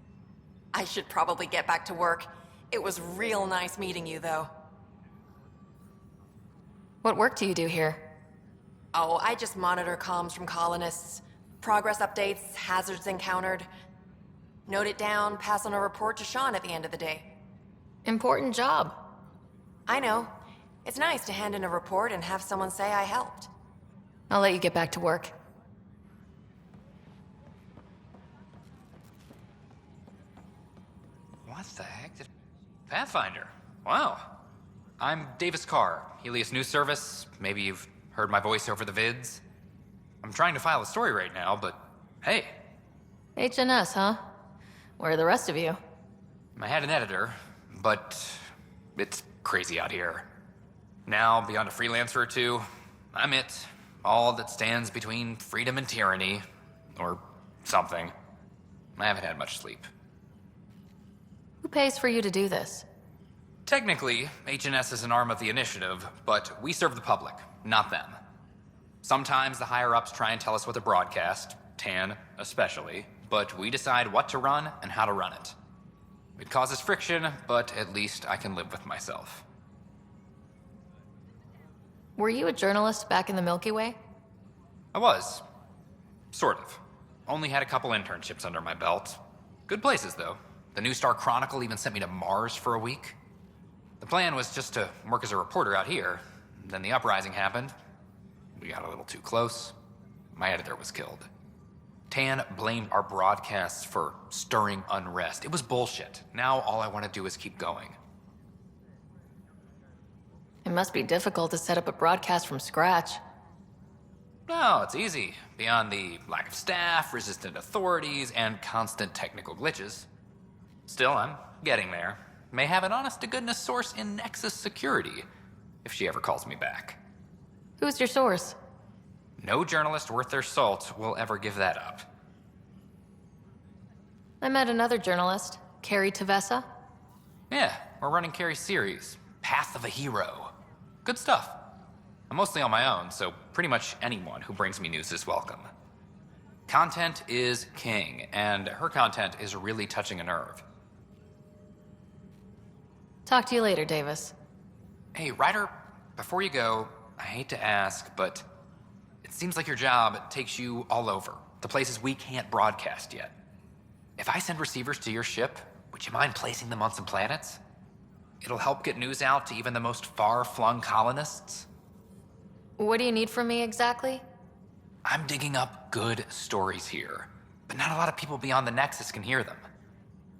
Speaker 22: I should probably get back to work. It was real nice meeting you, though.
Speaker 10: What work do you do here?
Speaker 22: Oh, I just monitor comms from colonists. Progress updates, hazards encountered. Note it down, pass on a report to Sean at the end of the day.
Speaker 10: Important job.
Speaker 22: I know. It's nice to hand in a report and have someone say I helped.
Speaker 10: I'll let you get back to work.
Speaker 12: What the heck? Pathfinder. Wow. I'm Davis Carr, Helios News Service. Maybe you've heard my voice over the vids. I'm trying to file a story right now, but hey.
Speaker 10: HNS, huh? Where are the rest of you?
Speaker 12: I had an editor, but it's crazy out here. Now, beyond a freelancer or two, I'm it. All that stands between freedom and tyranny. Or something. I haven't had much sleep.
Speaker 10: Who pays for you to do this?
Speaker 12: Technically, HNS is an arm of the initiative, but we serve the public, not them. Sometimes the higher-ups try and tell us what to broadcast, Tan especially, but we decide what to run and how to run it. It causes friction, but at least I can live with myself.
Speaker 10: Were you a journalist back in the Milky Way?
Speaker 12: I was. Sort of. Only had a couple internships under my belt. Good places, though. The New Star Chronicle even sent me to Mars for a week. The plan was just to work as a reporter out here. Then the uprising happened. We got a little too close. My editor was killed. Tan blamed our broadcasts for stirring unrest. It was bullshit. Now all I want to do is keep going.
Speaker 10: It must be difficult to set up a broadcast from scratch.
Speaker 12: No, it's easy. Beyond the lack of staff, resistant authorities, and constant technical glitches. Still, I'm getting there. May have an honest-to-goodness source in Nexus Security, if she ever calls me back.
Speaker 10: Who's your source?
Speaker 12: No journalist worth their salt will ever give that up.
Speaker 10: I met another journalist, Carrie Tavessa.
Speaker 12: Yeah, we're running Carrie's series, Path of a Hero. Good stuff. I'm mostly on my own, so pretty much anyone who brings me news is welcome. Content is king, and her content is really touching a nerve.
Speaker 10: Talk to you later, Davis.
Speaker 12: Hey, Ryder, before you go, I hate to ask, but it seems like your job takes you all over, the places we can't broadcast yet. If I send receivers to your ship, would you mind placing them on some planets? It'll help get news out to even the most far-flung colonists.
Speaker 10: What do you need from me exactly?
Speaker 12: I'm digging up good stories here, but not a lot of people beyond the Nexus can hear them.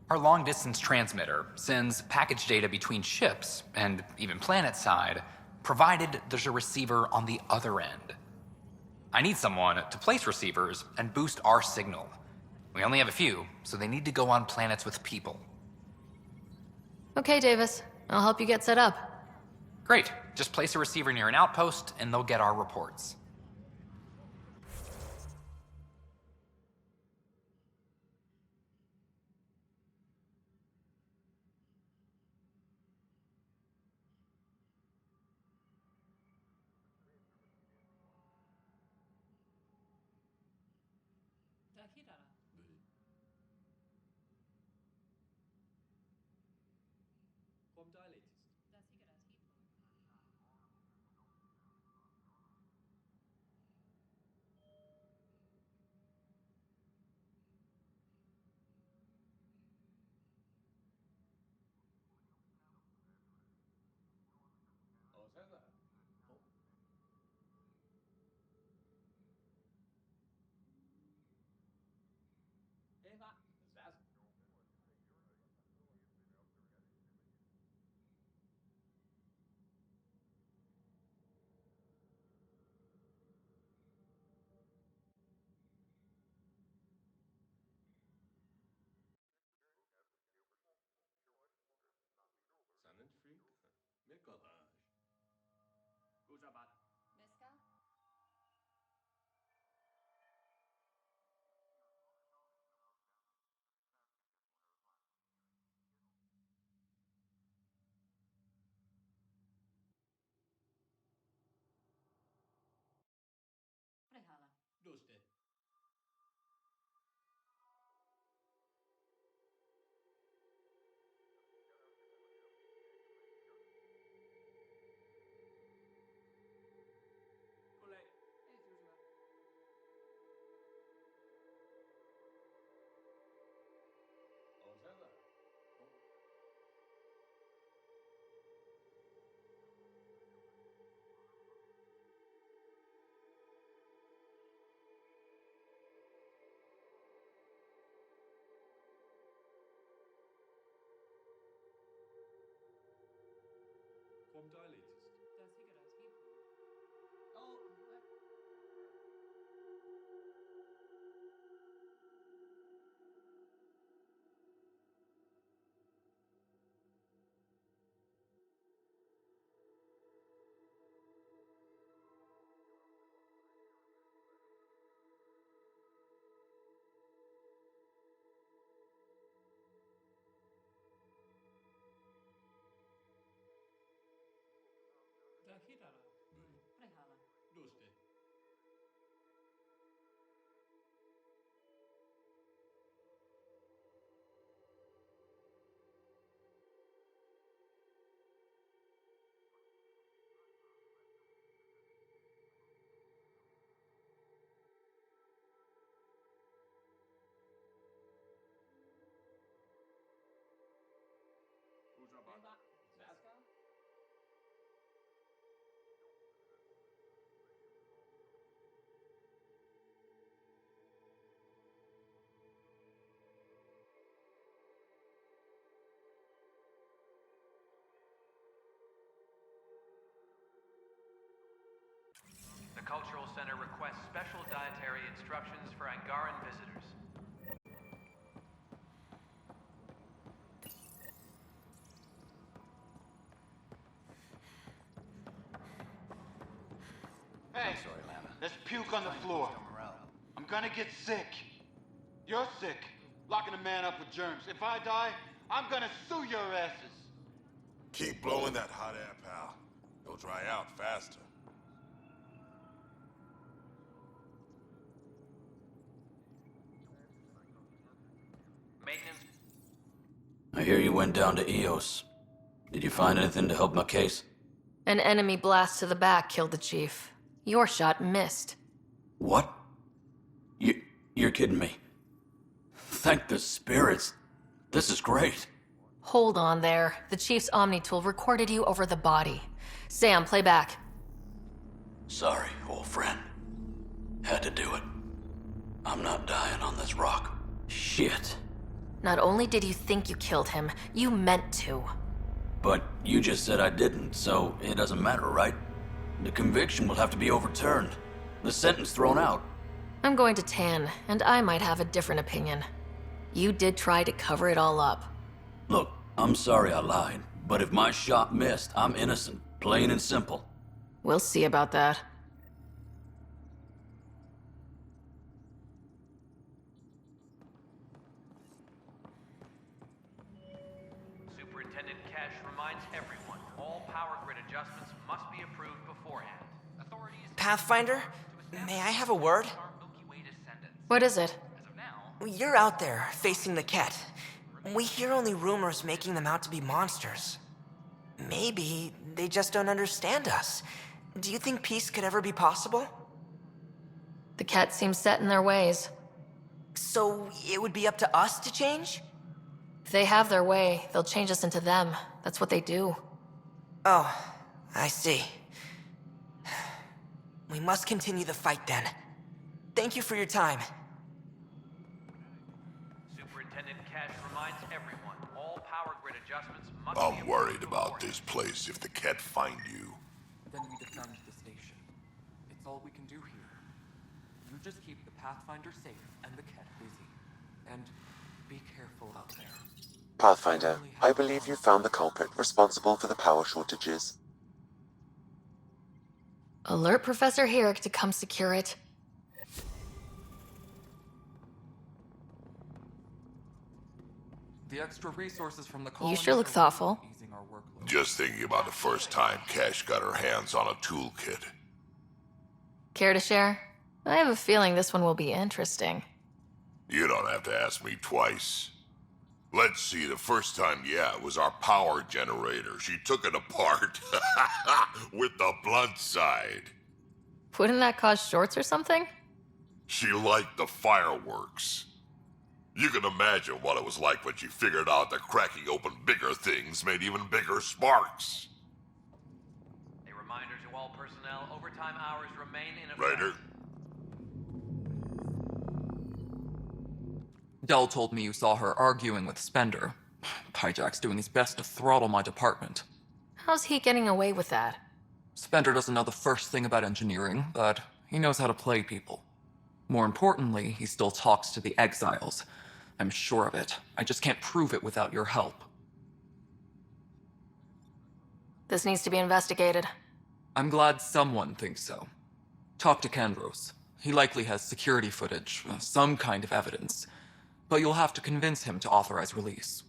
Speaker 12: Our long-distance transmitter sends package data between ships, and even planet-side, provided there's a receiver on the other end. I need someone to place receivers and boost our signal. We only have a few, so they need to go on planets with people.
Speaker 10: Okay, Davis. I'll help you get set up.
Speaker 12: Great. Just place a receiver near an outpost, and they'll get our reports.
Speaker 2: The Cultural Center requests special dietary instructions for Angaran visitors.
Speaker 8: Hey, there's puke on the floor. I'm gonna get sick. You're sick, locking a man up with germs. If I die, I'm gonna sue your asses.
Speaker 7: Keep blowing that hot air, pal. It'll dry out faster.
Speaker 2: Maintenance.
Speaker 23: I hear you went down to EOS. Did you find anything to help my case?
Speaker 6: An enemy blast to the back killed the chief. Your shot missed.
Speaker 23: What? You're kidding me. Thank the spirits. This is great.
Speaker 6: Hold on there. The chief's Omni tool recorded you over the body. Sam, play back.
Speaker 23: Sorry, old friend. Had to do it. I'm not dying on this rock. Shit.
Speaker 6: Not only did you think you killed him, you meant to.
Speaker 23: But you just said I didn't, so it doesn't matter, right? The conviction will have to be overturned. The sentence thrown out.
Speaker 6: I'm going to Tan, and I might have a different opinion. You did try to cover it all up.
Speaker 23: Look, I'm sorry I lied, but if my shot missed, I'm innocent. Plain and simple.
Speaker 6: We'll see about that.
Speaker 2: Superintendent Cash reminds everyone, all power grid adjustments must be approved beforehand. Authorities...
Speaker 24: Pathfinder, may I have a word?
Speaker 6: What is it?
Speaker 24: You're out there, facing the Ket. We hear only rumors making them out to be monsters. Maybe they just don't understand us. Do you think peace could ever be possible?
Speaker 6: The Ket seems set in their ways.
Speaker 24: So it would be up to us to change?
Speaker 6: If they have their way, they'll change us into them. That's what they do.
Speaker 24: Oh, I see. We must continue the fight then. Thank you for your time.
Speaker 2: Superintendent Cash reminds everyone, all power grid adjustments must
Speaker 13: I'm worried about this place if the Ket find you.
Speaker 25: Then we defend the station. It's all we can do here. You just keep the Pathfinder safe and the Ket busy. And be careful out there.
Speaker 4: Pathfinder, I believe you found the culprit responsible for the power shortages.
Speaker 6: Alert Professor Herrick to come secure it.
Speaker 25: The extra resources from the
Speaker 6: You sure look thoughtful.
Speaker 11: Just thinking about the first time Cash got her hands on a toolkit.
Speaker 6: Care to share? I have a feeling this one will be interesting.
Speaker 11: You don't have to ask me twice. Let's see, the first time, it was our power generator. She took it apart. With the blunt side.
Speaker 6: Wouldn't that cause shorts or something?
Speaker 11: She liked the fireworks. You can imagine what it was like when she figured out that cracking open bigger things made even bigger sparks.
Speaker 2: A reminder to all personnel, overtime hours remain in effect.
Speaker 11: Ryder?
Speaker 25: Dell told me you saw her arguing with Spender. Pyjack's doing his best to throttle my department.
Speaker 6: How's he getting away with that?
Speaker 25: Spender doesn't know the first thing about engineering, but he knows how to play people. More importantly, he still talks to the exiles. I'm sure of it. I just can't prove it without your help.
Speaker 6: This needs to be investigated.
Speaker 25: I'm glad someone thinks so. Talk to Kandros. He likely has security footage, some kind of evidence. But you'll have to convince him to authorize release.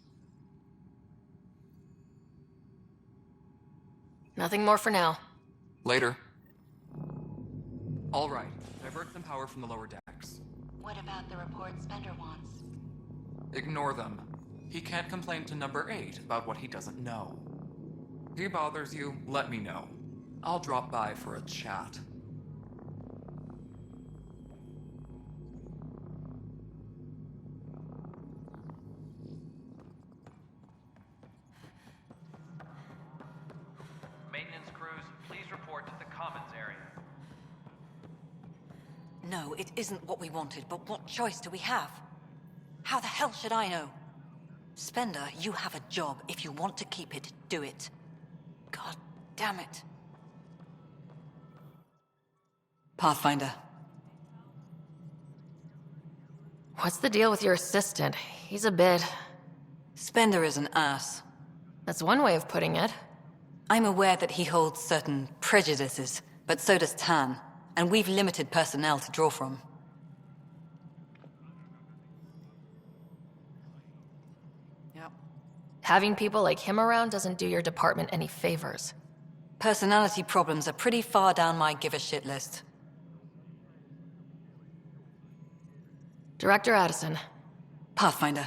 Speaker 6: Nothing more for now.
Speaker 25: Later. All right. Divert some power from the lower decks.
Speaker 14: What about the report Spender wants?
Speaker 25: Ignore them. He can't complain to number 8 about what he doesn't know. If he bothers you, let me know. I'll drop by for a chat.
Speaker 2: Maintenance crews, please report to the commons area.
Speaker 14: No, it isn't what we wanted, but what choice do we have? How the hell should I know? Spender, you have a job. If you want to keep it, do it. God damn it. Pathfinder.
Speaker 6: What's the deal with your assistant? He's a bit...
Speaker 14: Spender is an ass.
Speaker 6: That's one way of putting it.
Speaker 14: I'm aware that he holds certain prejudices, but so does Tan, and we've limited personnel to draw from. Yep.
Speaker 6: Having people like him around doesn't do your department any favors.
Speaker 14: Personality problems are pretty far down my give-a-shit list.
Speaker 6: Director Addison.
Speaker 14: Pathfinder.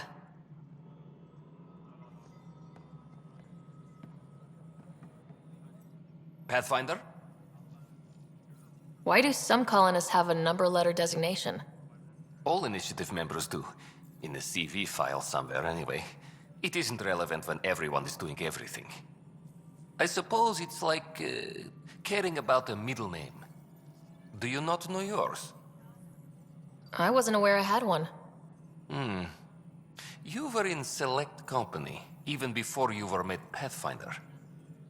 Speaker 15: Pathfinder?
Speaker 6: Why do some colonists have a number letter designation?
Speaker 15: All initiative members do. In the CV file somewhere, anyway. It isn't relevant when everyone is doing everything. I suppose it's like caring about a middle name. Do you not know yours?
Speaker 6: I wasn't aware I had one.
Speaker 15: You were in select company, even before you were made Pathfinder.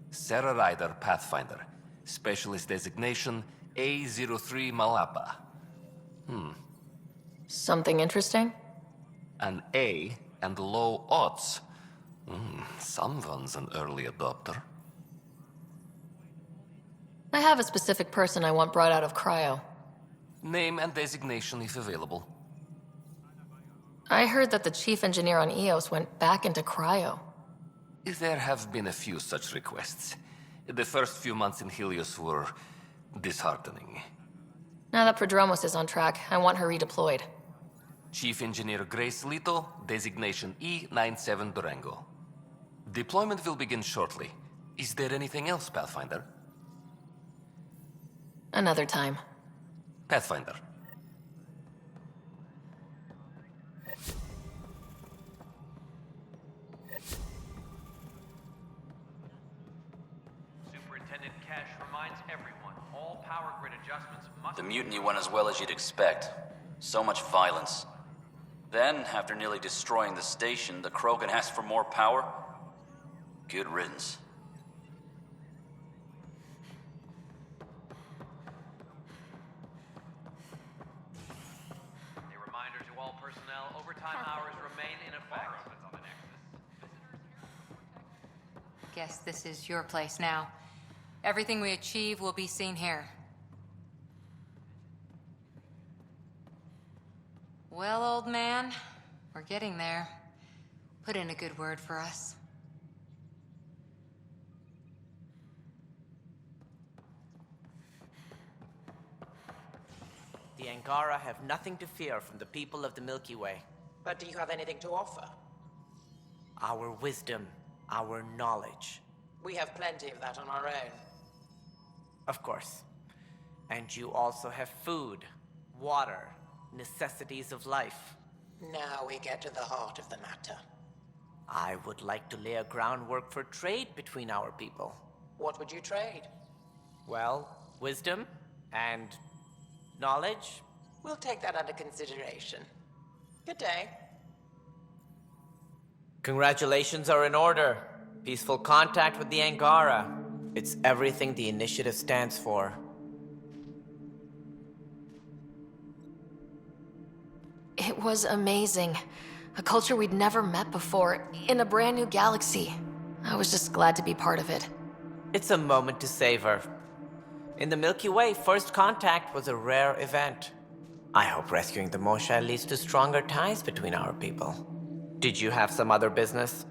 Speaker 15: Sara Ryder, Pathfinder. Specialist designation, A03 Malapa.
Speaker 6: Something interesting?
Speaker 15: An A and low odds. Someone's an early adopter.
Speaker 6: I have a specific person I want brought out of cryo.
Speaker 15: Name and designation if available.
Speaker 6: I heard that the chief engineer on EOS went back into cryo.
Speaker 15: There have been a few such requests. The first few months in Helios were disheartening.
Speaker 6: Now that Prodromos is on track, I want her redeployed.
Speaker 15: Chief Engineer Grace Lito, designation E97 Durango. Deployment will begin shortly. Is there anything else, Pathfinder?
Speaker 6: Another time.
Speaker 15: Pathfinder.
Speaker 2: Superintendent Cash reminds everyone, all power grid adjustments must...
Speaker 23: The mutiny went as well as you'd expect. So much violence. Then, after nearly destroying the station, the Krogan asked for more power? Good riddance.
Speaker 2: A reminder to all personnel, overtime hours remain in effect.
Speaker 10: Guess this is your place now. Everything we achieve will be seen here. Well, old man, we're getting there. Put in a good word for us.
Speaker 1: The Angara have nothing to fear from the people of the Milky Way.
Speaker 9: But do you have anything to offer?
Speaker 1: Our wisdom, our knowledge.
Speaker 9: We have plenty of that on our own.
Speaker 1: Of course. And you also have food, water, necessities of life.
Speaker 9: Now we get to the heart of the matter.
Speaker 1: I would like to lay a groundwork for trade between our people.
Speaker 9: What would you trade?
Speaker 1: Well, wisdom and knowledge.
Speaker 9: We'll take that under consideration. Good day.
Speaker 1: Congratulations are in order. Peaceful contact with the Angara. It's everything the initiative stands for.
Speaker 6: It was amazing. A culture we'd never met before, in a brand new galaxy. I was just glad to be part of it.
Speaker 1: It's a moment to savor. In the Milky Way, first contact was a rare event. I hope rescuing the Moshae leads to stronger ties between our people. Did you have some other business?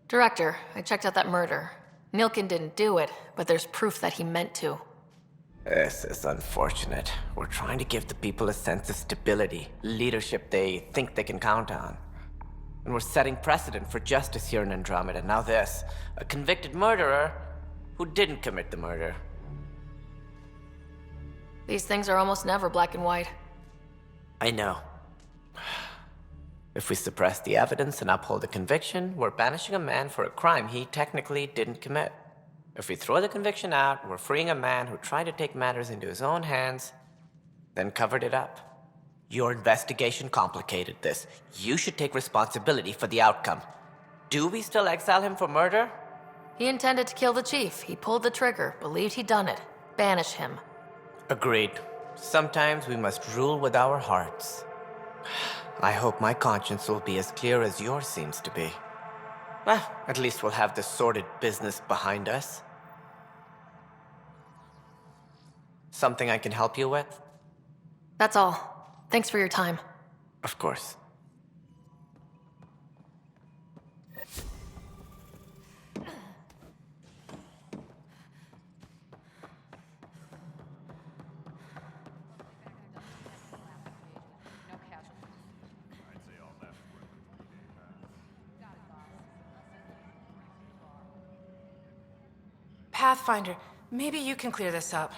Speaker 6: Director, I checked out that murder. Nilkin didn't do it, but there's proof that he meant to.
Speaker 1: This is unfortunate. We're trying to give the people a sense of stability, leadership they think they can count on. And we're setting precedent for justice here in Andromeda. Now this, a convicted murderer who didn't commit the murder.
Speaker 6: These things are almost never black and white.
Speaker 1: I know. If we suppress the evidence and uphold the conviction, we're banishing a man for a crime he technically didn't commit. If we throw the conviction out, we're freeing a man who tried to take matters into his own hands, then covered it up. Your investigation complicated this. You should take responsibility for the outcome. Do we still exile him for murder?
Speaker 6: He intended to kill the chief. He pulled the trigger, believed he'd done it. Banish him.
Speaker 1: Agreed. Sometimes we must rule with our hearts. I hope my conscience will be as clear as yours seems to be. Well, at least we'll have this sordid business behind us. Something I can help you with?
Speaker 6: That's all. Thanks for your time.
Speaker 1: Of course.
Speaker 22: Pathfinder, maybe you can clear this up.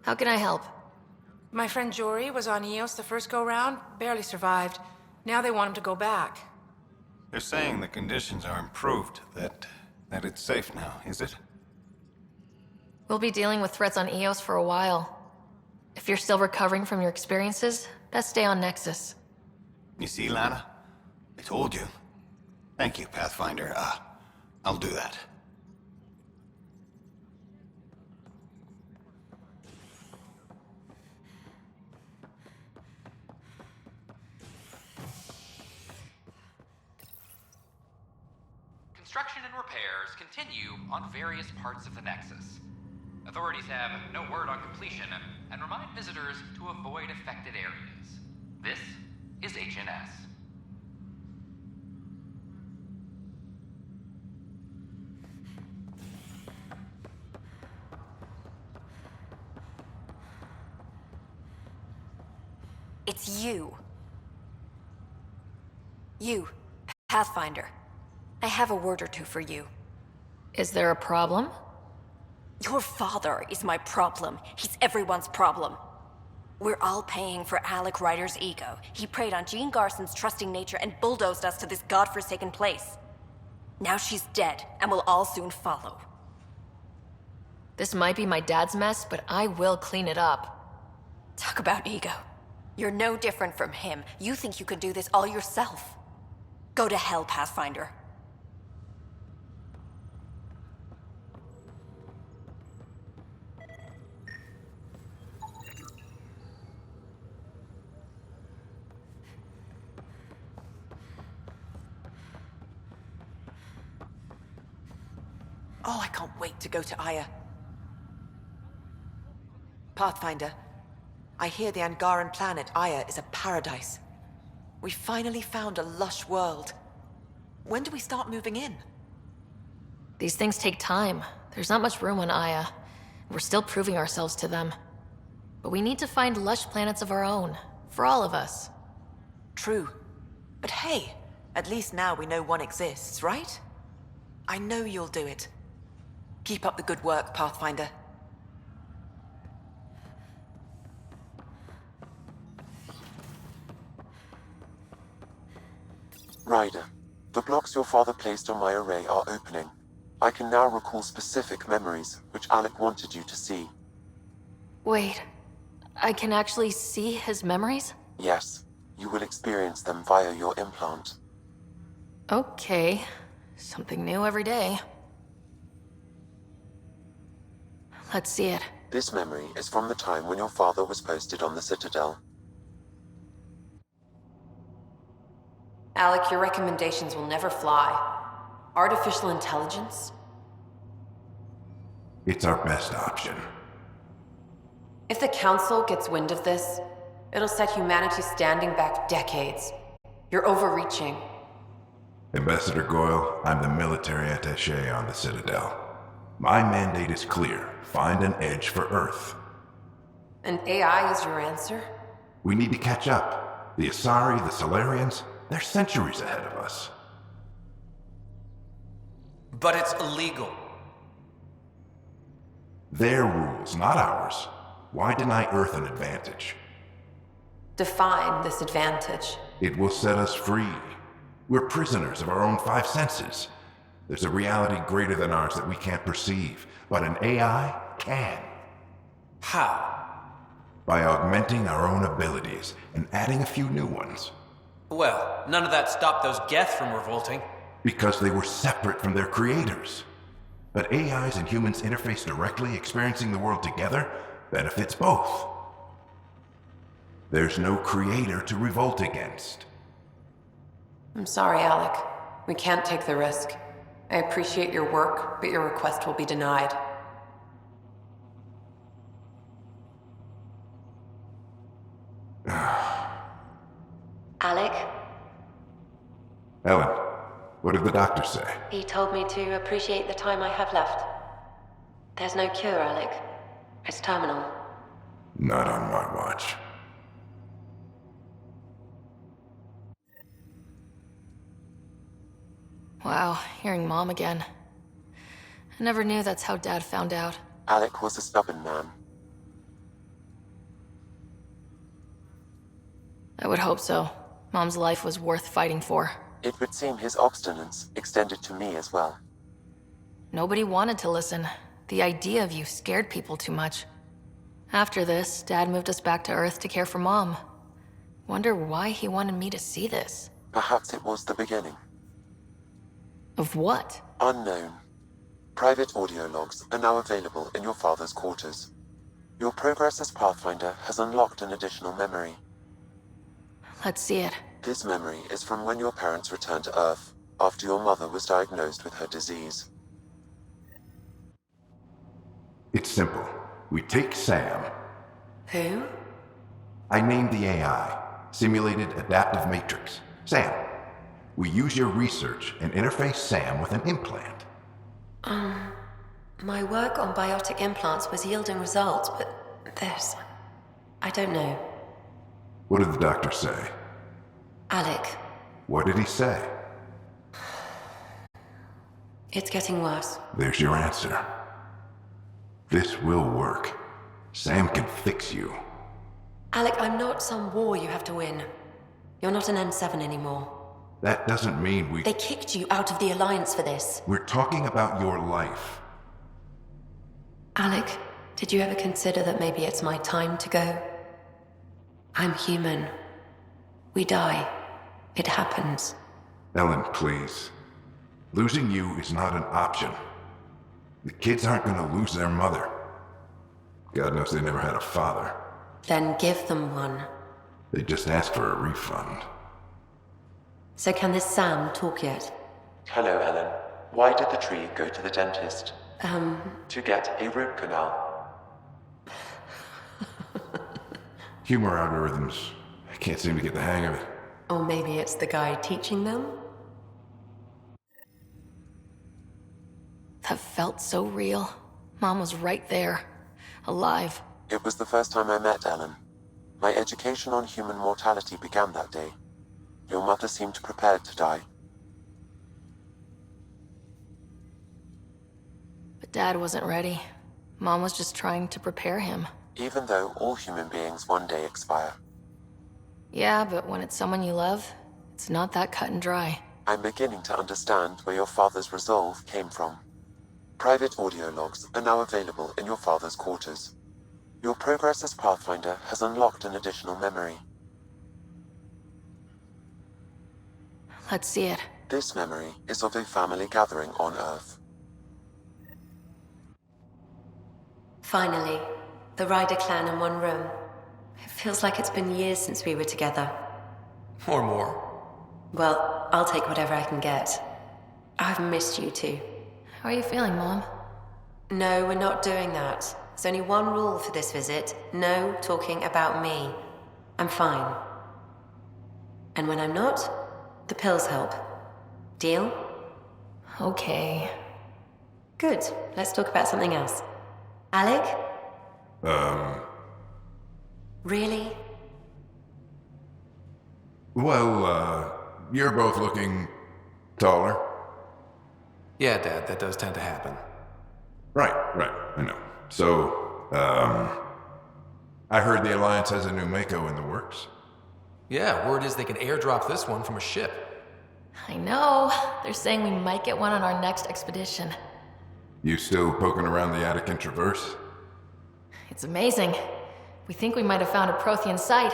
Speaker 6: How can I help?
Speaker 22: My friend Jory was on Eos the first go-round, barely survived. Now they want him to go back.
Speaker 16: They're saying the conditions are improved, that it's safe now, is it?
Speaker 6: We'll be dealing with threats on Eos for a while. If you're still recovering from your experiences, best stay on Nexus.
Speaker 16: You see, Lana? I told you. Thank you, Pathfinder. I'll do that.
Speaker 12: Construction and repairs continue on various parts of the Nexus. Authorities have no word on completion and remind visitors to avoid affected areas. This is HNS.
Speaker 14: It's you. You, Pathfinder. I have a word or two for you.
Speaker 6: Is there a problem?
Speaker 14: Your father is my problem. He's everyone's problem. We're all paying for Alec Ryder's ego. He preyed on Jean Garson's trusting nature and bulldozed us to this godforsaken place. Now she's dead, and we'll all soon follow.
Speaker 6: This might be my dad's mess, but I will clean it up.
Speaker 14: Talk about ego. You're no different from him. You think you could do this all yourself. Go to hell, Pathfinder.
Speaker 9: Oh, I can't wait to go to Aya. Pathfinder,
Speaker 24: I hear the Angaran planet Aya is a paradise. We finally found a lush world. When do we start moving in?
Speaker 6: These things take time. There's not much room on Aya. We're still proving ourselves to them. But we need to find lush planets of our own, for all of us.
Speaker 24: True. But hey, at least now we know one exists, right? I know you'll do it. Keep up the good work, Pathfinder.
Speaker 4: Ryder, the blocks your father placed on my array are opening. I can now recall specific memories, which Alec wanted you to see.
Speaker 6: Wait, I can actually see his memories?
Speaker 4: Yes, you will experience them via your implant.
Speaker 6: Okay, something new every day. Let's see it.
Speaker 4: This memory is from the time when your father was posted on the Citadel.
Speaker 19: Alec, your recommendations will never fly. Artificial intelligence?
Speaker 5: It's our best option.
Speaker 19: If the Council gets wind of this, it'll set humanity standing back decades. You're overreaching.
Speaker 5: Ambassador Goyle, I'm the military attaché on the Citadel. My mandate is clear. Find an edge for Earth.
Speaker 19: And AI is your answer?
Speaker 5: We need to catch up. The Asari, the Solarians, they're centuries ahead of us.
Speaker 17: But it's illegal.
Speaker 5: Their rules, not ours. Why deny Earth an advantage?
Speaker 19: Define this advantage.
Speaker 5: It will set us free. We're prisoners of our own five senses. There's a reality greater than ours that we can't perceive, but an AI can.
Speaker 17: How?
Speaker 5: By augmenting our own abilities and adding a few new ones.
Speaker 17: Well, none of that stopped those Geth from revolting.
Speaker 5: Because they were separate from their creators. But AIs and humans interface directly, experiencing the world together, benefits both. There's no creator to revolt against.
Speaker 19: I'm sorry, Alec. We can't take the risk. I appreciate your work, but your request will be denied.
Speaker 10: Alec?
Speaker 5: Ellen, what did the doctor say?
Speaker 10: He told me to appreciate the time I have left. There's no cure, Alec. It's terminal.
Speaker 5: Not on my watch.
Speaker 6: Wow, hearing Mom again. I never knew that's how Dad found out.
Speaker 4: Alec was a stubborn man.
Speaker 6: I would hope so. Mom's life was worth fighting for.
Speaker 4: It would seem his obstinance extended to me as well.
Speaker 6: Nobody wanted to listen. The idea of you scared people too much. After this, Dad moved us back to Earth to care for Mom. Wonder why he wanted me to see this.
Speaker 4: Perhaps it was the beginning.
Speaker 6: Of what?
Speaker 4: Unknown. Private audio logs are now available in your father's quarters. Your progress as Pathfinder has unlocked an additional memory.
Speaker 6: Let's see it.
Speaker 4: This memory is from when your parents returned to Earth, after your mother was diagnosed with her disease.
Speaker 5: It's simple. We take Sam.
Speaker 19: Who?
Speaker 5: I named the AI, Simulated Adaptive Matrix. Sam. We use your research and interface Sam with an implant.
Speaker 10: My work on biotic implants was yielding results, but this... I don't know.
Speaker 5: What did the doctor say?
Speaker 10: Alec,
Speaker 5: What did he say?
Speaker 10: it's getting worse.
Speaker 5: There's your answer. This will work. Sam can fix you.
Speaker 10: Alec, I'm not some war you have to win. You're not an N7 anymore.
Speaker 5: That doesn't mean we...
Speaker 10: They kicked you out of the Alliance for this.
Speaker 5: We're talking about your life.
Speaker 10: Alec, did you ever consider that maybe it's my time to go? I'm human. We die. It happens.
Speaker 5: Ellen, please. Losing you is not an option. The kids aren't going to lose their mother. God knows they never had a father.
Speaker 10: Then give them one.
Speaker 5: They just asked for a refund.
Speaker 10: So can this Sam talk yet?
Speaker 4: Hello, Ellen. Why did the tree go to the dentist? To get a root canal.
Speaker 5: Humor algorithms. I can't seem to get the hang of it.
Speaker 19: Or maybe it's the guy teaching them?
Speaker 6: That felt so real. Mom was right there, alive.
Speaker 4: It was the first time I met Ellen. My education on human mortality began that day. Your mother seemed prepared to die.
Speaker 6: But Dad wasn't ready. Mom was just trying to prepare him.
Speaker 4: Even though all human beings one day expire.
Speaker 6: Yeah, but when it's someone you love, it's not that cut and dry.
Speaker 4: I'm beginning to understand where your father's resolve came from. Private audio logs are now available in your father's quarters. Your progress as Pathfinder has unlocked an additional memory.
Speaker 6: Let's see it.
Speaker 4: This memory is of a family gathering on Earth.
Speaker 19: Finally, the Ryder clan in one room. It feels like it's been years since we were together.
Speaker 17: Or more.
Speaker 19: Well, I'll take whatever I can get. I've missed you too.
Speaker 6: How are you feeling, Mom?
Speaker 19: No, we're not doing that. There's only one rule for this visit. No talking about me. I'm fine. And when I'm not, the pills help. Deal?
Speaker 6: Okay.
Speaker 19: Good. Let's talk about something else. Alec? Really?
Speaker 5: Well, you're both looking taller.
Speaker 17: Yeah, Dad, that does tend to happen.
Speaker 5: Right, I know. So, I heard the Alliance has a new Mako in the works.
Speaker 17: Yeah, word is they can airdrop this one from a ship.
Speaker 6: I know. They're saying we might get one on our next expedition.
Speaker 5: You still poking around the Attican Traverse?
Speaker 6: It's amazing. We think we might have found a Prothean site.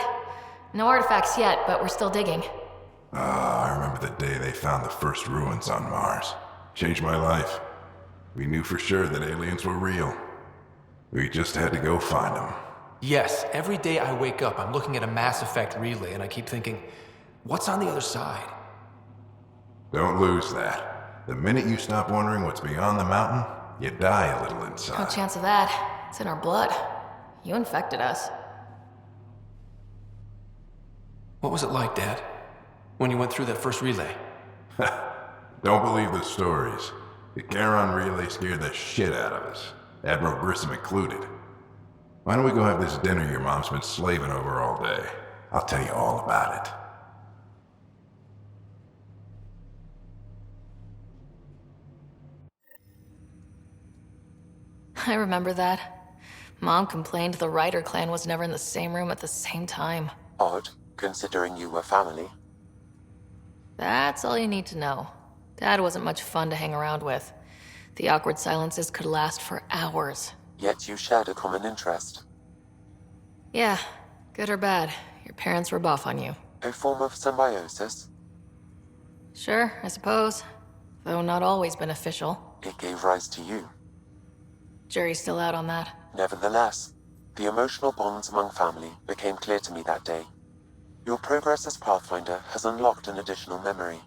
Speaker 6: No artifacts yet, but we're still digging.
Speaker 5: I remember the day they found the first ruins on Mars. Changed my life. We knew for sure that aliens were real. We just had to go find them.
Speaker 17: Yes, every day I wake up, I'm looking at a Mass Effect relay and I keep thinking, what's on the other side?
Speaker 5: Don't lose that. The minute you stop wondering what's beyond the mountain, you die a little
Speaker 6: No
Speaker 5: inside.
Speaker 6: chance of that. It's in our blood. You infected us.
Speaker 17: What was it like, Dad? When you went through that first relay?
Speaker 5: Don't believe the stories. The Charon relay scared the shit out of us. Admiral Grissom included. Why don't we go have this dinner your mom's been slaving over all day? I'll tell you all about it.
Speaker 6: I remember that. Mom complained the Ryder clan was never in the same room at the same time.
Speaker 4: Odd, considering you were family.
Speaker 6: That's all you need to know. Dad wasn't much fun to hang around with. The awkward silences could last for hours.
Speaker 4: Yet you shared a common interest.
Speaker 6: Yeah, good or bad, your parents rub off on you.
Speaker 4: A form of symbiosis.
Speaker 6: Sure, I suppose. Though not always beneficial.
Speaker 4: It gave rise to you.
Speaker 6: Jury's still out on that.
Speaker 4: Nevertheless, the emotional bonds among family became clear to me that day. Your progress as Pathfinder has unlocked an additional memory.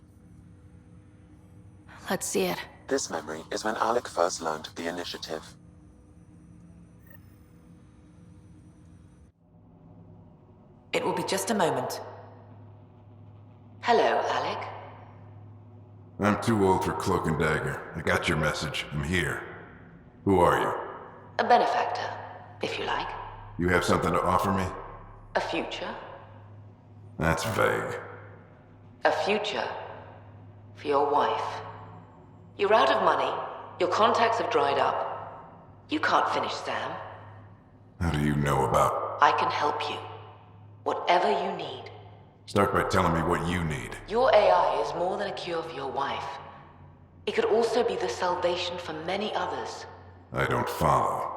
Speaker 6: Let's see it.
Speaker 4: This memory is when Alec first learned the initiative.
Speaker 9: It will be just a moment. Hello, Alec.
Speaker 5: I'm too old for Cloak and Dagger. I got your message. I'm here. Who are you?
Speaker 9: A benefactor, if you like.
Speaker 5: You have something to offer me?
Speaker 9: A future.
Speaker 5: That's vague.
Speaker 9: A future. For your wife. You're out of money. Your contacts have dried up. You can't finish Sam.
Speaker 5: How do you know about...
Speaker 9: I can help you. Whatever you need.
Speaker 5: Start by telling me what you need.
Speaker 9: Your AI is more than a cure for your wife. It could also be the salvation for many others.
Speaker 5: I don't follow.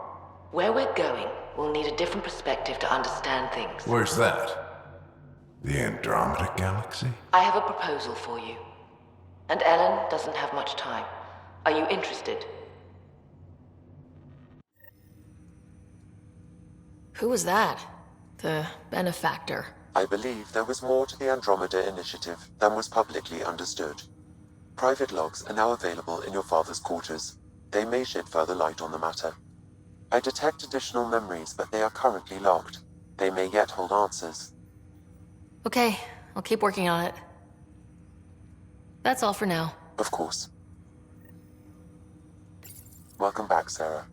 Speaker 9: Where we're going, we'll need a different perspective to understand things.
Speaker 5: Where's that? The Andromeda Galaxy?
Speaker 9: I have a proposal for you. And Ellen doesn't have much time. Are you interested?
Speaker 6: Who was that? The benefactor.
Speaker 4: I believe there was more to the Andromeda initiative than was publicly understood. Private logs are now available in your father's quarters. They may shed further light on the matter. I detect additional memories, but they are currently logged. They may yet hold answers.
Speaker 6: Okay, I'll keep working on it. That's all for now.
Speaker 4: Of course. Welcome back, Sarah.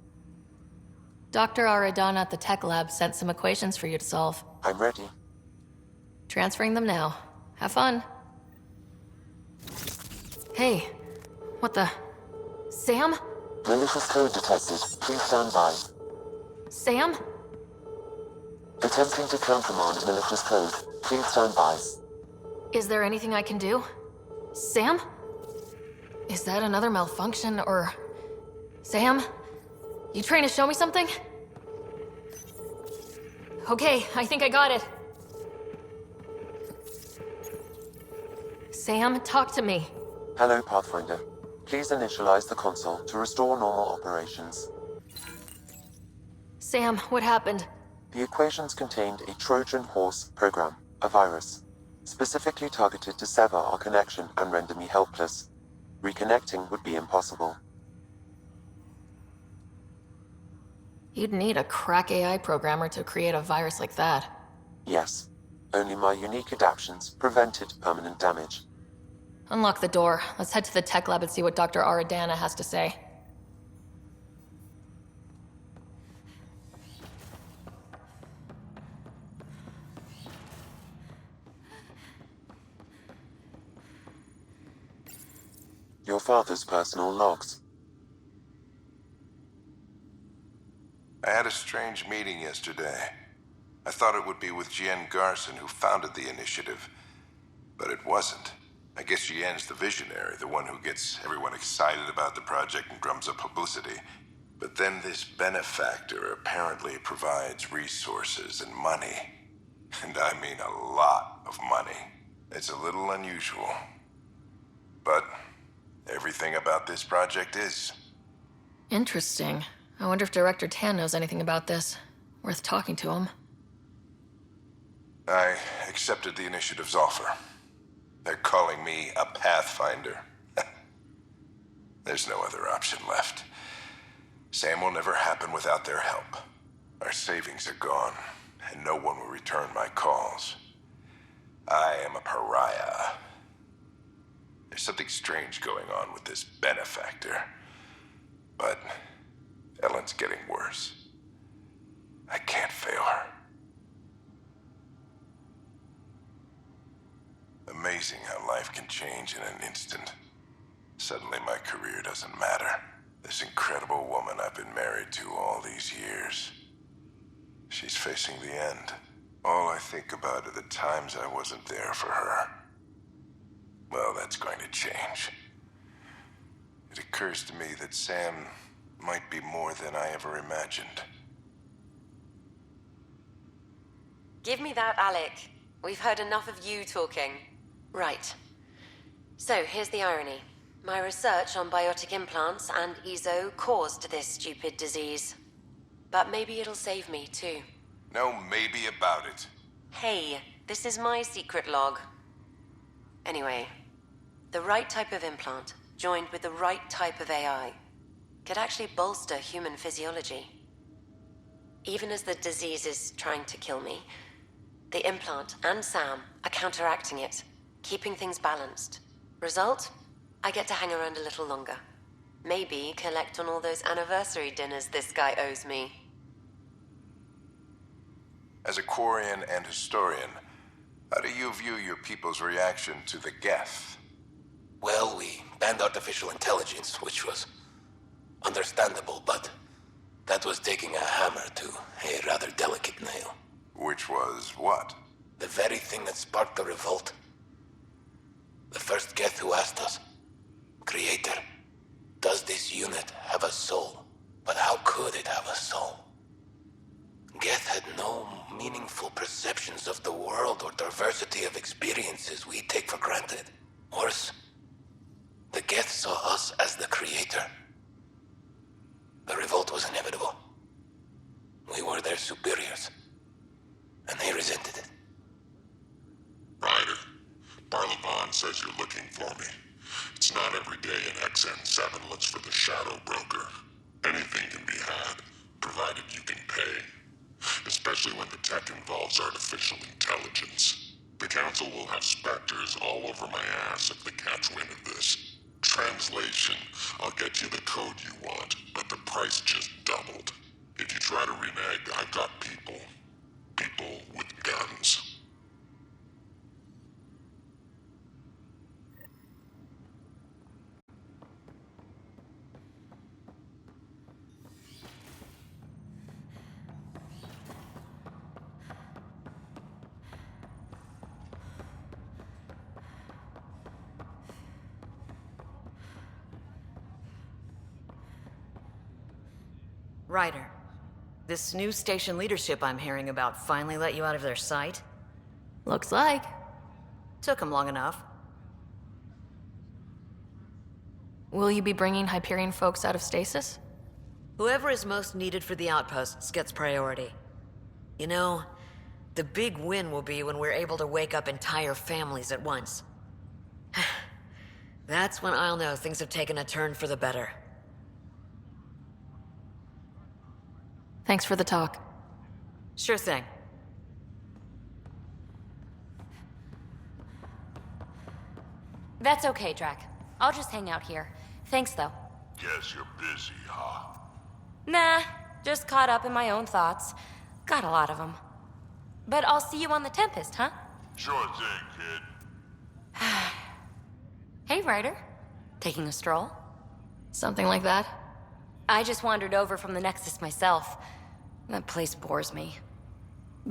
Speaker 6: Dr. Aradana at the tech lab sent some equations for you to solve.
Speaker 4: I'm ready.
Speaker 6: Transferring them now. Have fun. Hey, what the... Sam?
Speaker 4: Malicious code detected. Please stand by.
Speaker 6: Sam?
Speaker 4: Attempting to countermand malicious code. Please stand by.
Speaker 6: Is there anything I can do? Sam? Is that another malfunction, or... Sam? You trying to show me something? Okay, I think I got it. Sam, talk to me.
Speaker 4: Hello, Pathfinder. Please initialize the console to restore normal operations.
Speaker 6: Sam, what happened?
Speaker 4: The equations contained a Trojan horse program, a virus, specifically targeted to sever our connection and render me helpless. Reconnecting would be impossible.
Speaker 6: You'd need a crack AI programmer to create a virus like that.
Speaker 4: Yes. Only my unique adaptions prevented permanent damage.
Speaker 6: Unlock the door. Let's head to the tech lab and see what Dr. Aradana has to say.
Speaker 4: Your father's personal logs.
Speaker 5: I had a strange meeting yesterday. I thought it would be with Jien Garson, who founded the initiative, but it wasn't. I guess Jien's the visionary, the one who gets everyone excited about the project and drums up publicity. But then this benefactor apparently provides resources and money. And I mean a lot of money. It's a little unusual. But everything about this project is.
Speaker 6: Interesting. I wonder if Director Tan knows anything about this. Worth talking to him.
Speaker 5: I accepted the initiative's offer. They're calling me a Pathfinder. There's no other option left. Sam will never happen without their help. Our savings are gone, and no one will return my calls. I am a pariah. There's something strange going on with this benefactor. But Ellen's getting worse. I can't fail her. Amazing how life can change in an instant. Suddenly my career doesn't matter. This incredible woman I've been married to all these years. She's facing the end. All I think about are the times I wasn't there for her. Well, that's going to change. It occurs to me that Sam might be more than I ever imagined.
Speaker 19: Give me that, Alec. We've heard enough of you talking. Right. So, here's the irony. My research on biotic implants and EZO caused this stupid disease. But maybe it'll save me, too.
Speaker 5: No maybe about it.
Speaker 19: Hey, this is my secret log. Anyway, the right type of implant, joined with the right type of AI, could actually bolster human physiology. Even as the disease is trying to kill me, the implant and Sam are counteracting it, keeping things balanced. Result? I get to hang around a little longer. Maybe collect on all those anniversary dinners this guy owes me.
Speaker 5: As a Quarian and historian, how do you view your people's reaction to the Geth?
Speaker 3: Well, we banned artificial intelligence, which was understandable, but that was taking a hammer to a rather delicate nail.
Speaker 5: Which was what?
Speaker 3: The very thing that sparked the revolt. The first Geth who asked us, Creator, does this unit have a soul? But how could it have a soul? Geth had no meaningful perceptions of the world or diversity of experiences we take for granted. Worse, the Geth saw us as the Creator. The revolt was inevitable. We were their superiors, and they resented it.
Speaker 11: Ryder, Barlavon says you're looking for me. It's not every day an XN7 looks for the Shadow Broker. Anything can be had, provided you can pay. especially when the tech involves artificial intelligence. The Council will have specters all over my ass if they catch wind of this. Translation, I'll get you the code you want, but the price just doubled. If you try to renege, I've got people. People with guns.
Speaker 7: Ryder, this new station leadership I'm hearing about finally let you out of their sight?
Speaker 6: Looks like.
Speaker 7: Took them long enough.
Speaker 6: Will you be bringing Hyperion folks out of stasis?
Speaker 7: Whoever is most needed for the outposts gets priority. You know, the big win will be when we're able to wake up entire families at once. That's when I'll know things have taken a turn for the better.
Speaker 6: Thanks for the talk.
Speaker 7: Sure thing.
Speaker 6: That's okay, Drac. I'll just hang out here. Thanks, though.
Speaker 11: Guess you're busy, huh?
Speaker 6: Nah, just caught up in my own thoughts. Got a lot of them. But I'll see you on the Tempest, huh?
Speaker 11: Sure thing, kid.
Speaker 6: Hey, Ryder. Taking a stroll?
Speaker 10: Something like that?
Speaker 6: I just wandered over from the Nexus myself. That place bores me.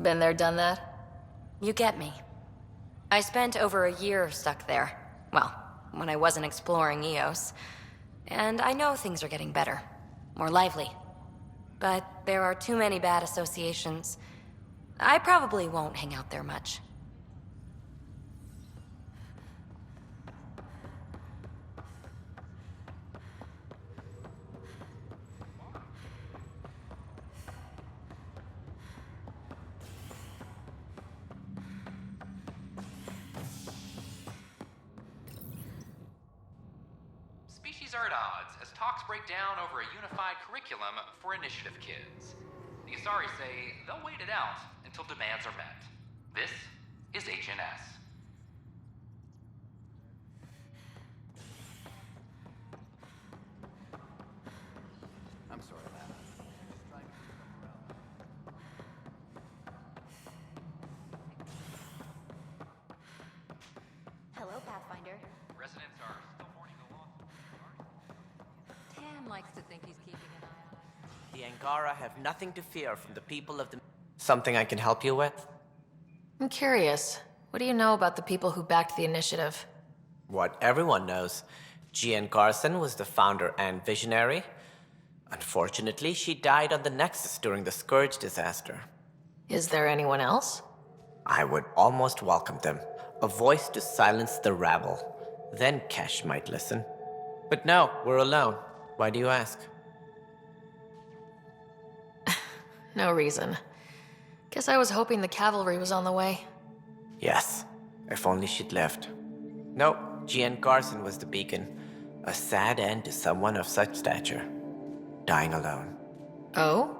Speaker 10: Been there, done that?
Speaker 6: You get me. I spent over a year stuck there. Well, when I wasn't exploring Eos. And I know things are getting better. More lively. But there are too many bad associations. I probably won't hang out there much.
Speaker 12: Species are at odds as talks break down over a unified curriculum for initiative kids. The Asari say they'll wait it out until demands are met. This is HNS.
Speaker 16: I'm sorry, Lana.
Speaker 10: Hello, Pathfinder.
Speaker 12: Residents are still mourning the loss.
Speaker 14: Tam likes to think he's keeping an eye on us.
Speaker 1: The Angara have nothing to fear from the people of the... Something I can help you with?
Speaker 6: I'm curious. What do you know about the people who backed the initiative?
Speaker 1: What everyone knows. Gian Garson was the founder and visionary. Unfortunately, she died on the Nexus during the Scourge disaster.
Speaker 6: Is there anyone else?
Speaker 1: I would almost welcome them. A voice to silence the rabble. Then Kesh might listen. But no, we're alone. Why do you ask?
Speaker 6: No reason. Guess I was hoping the cavalry was on the way.
Speaker 1: Yes, if only she'd lived. Nope, Gian Garson was the beacon. A sad end to someone of such stature. Dying alone.
Speaker 6: Oh?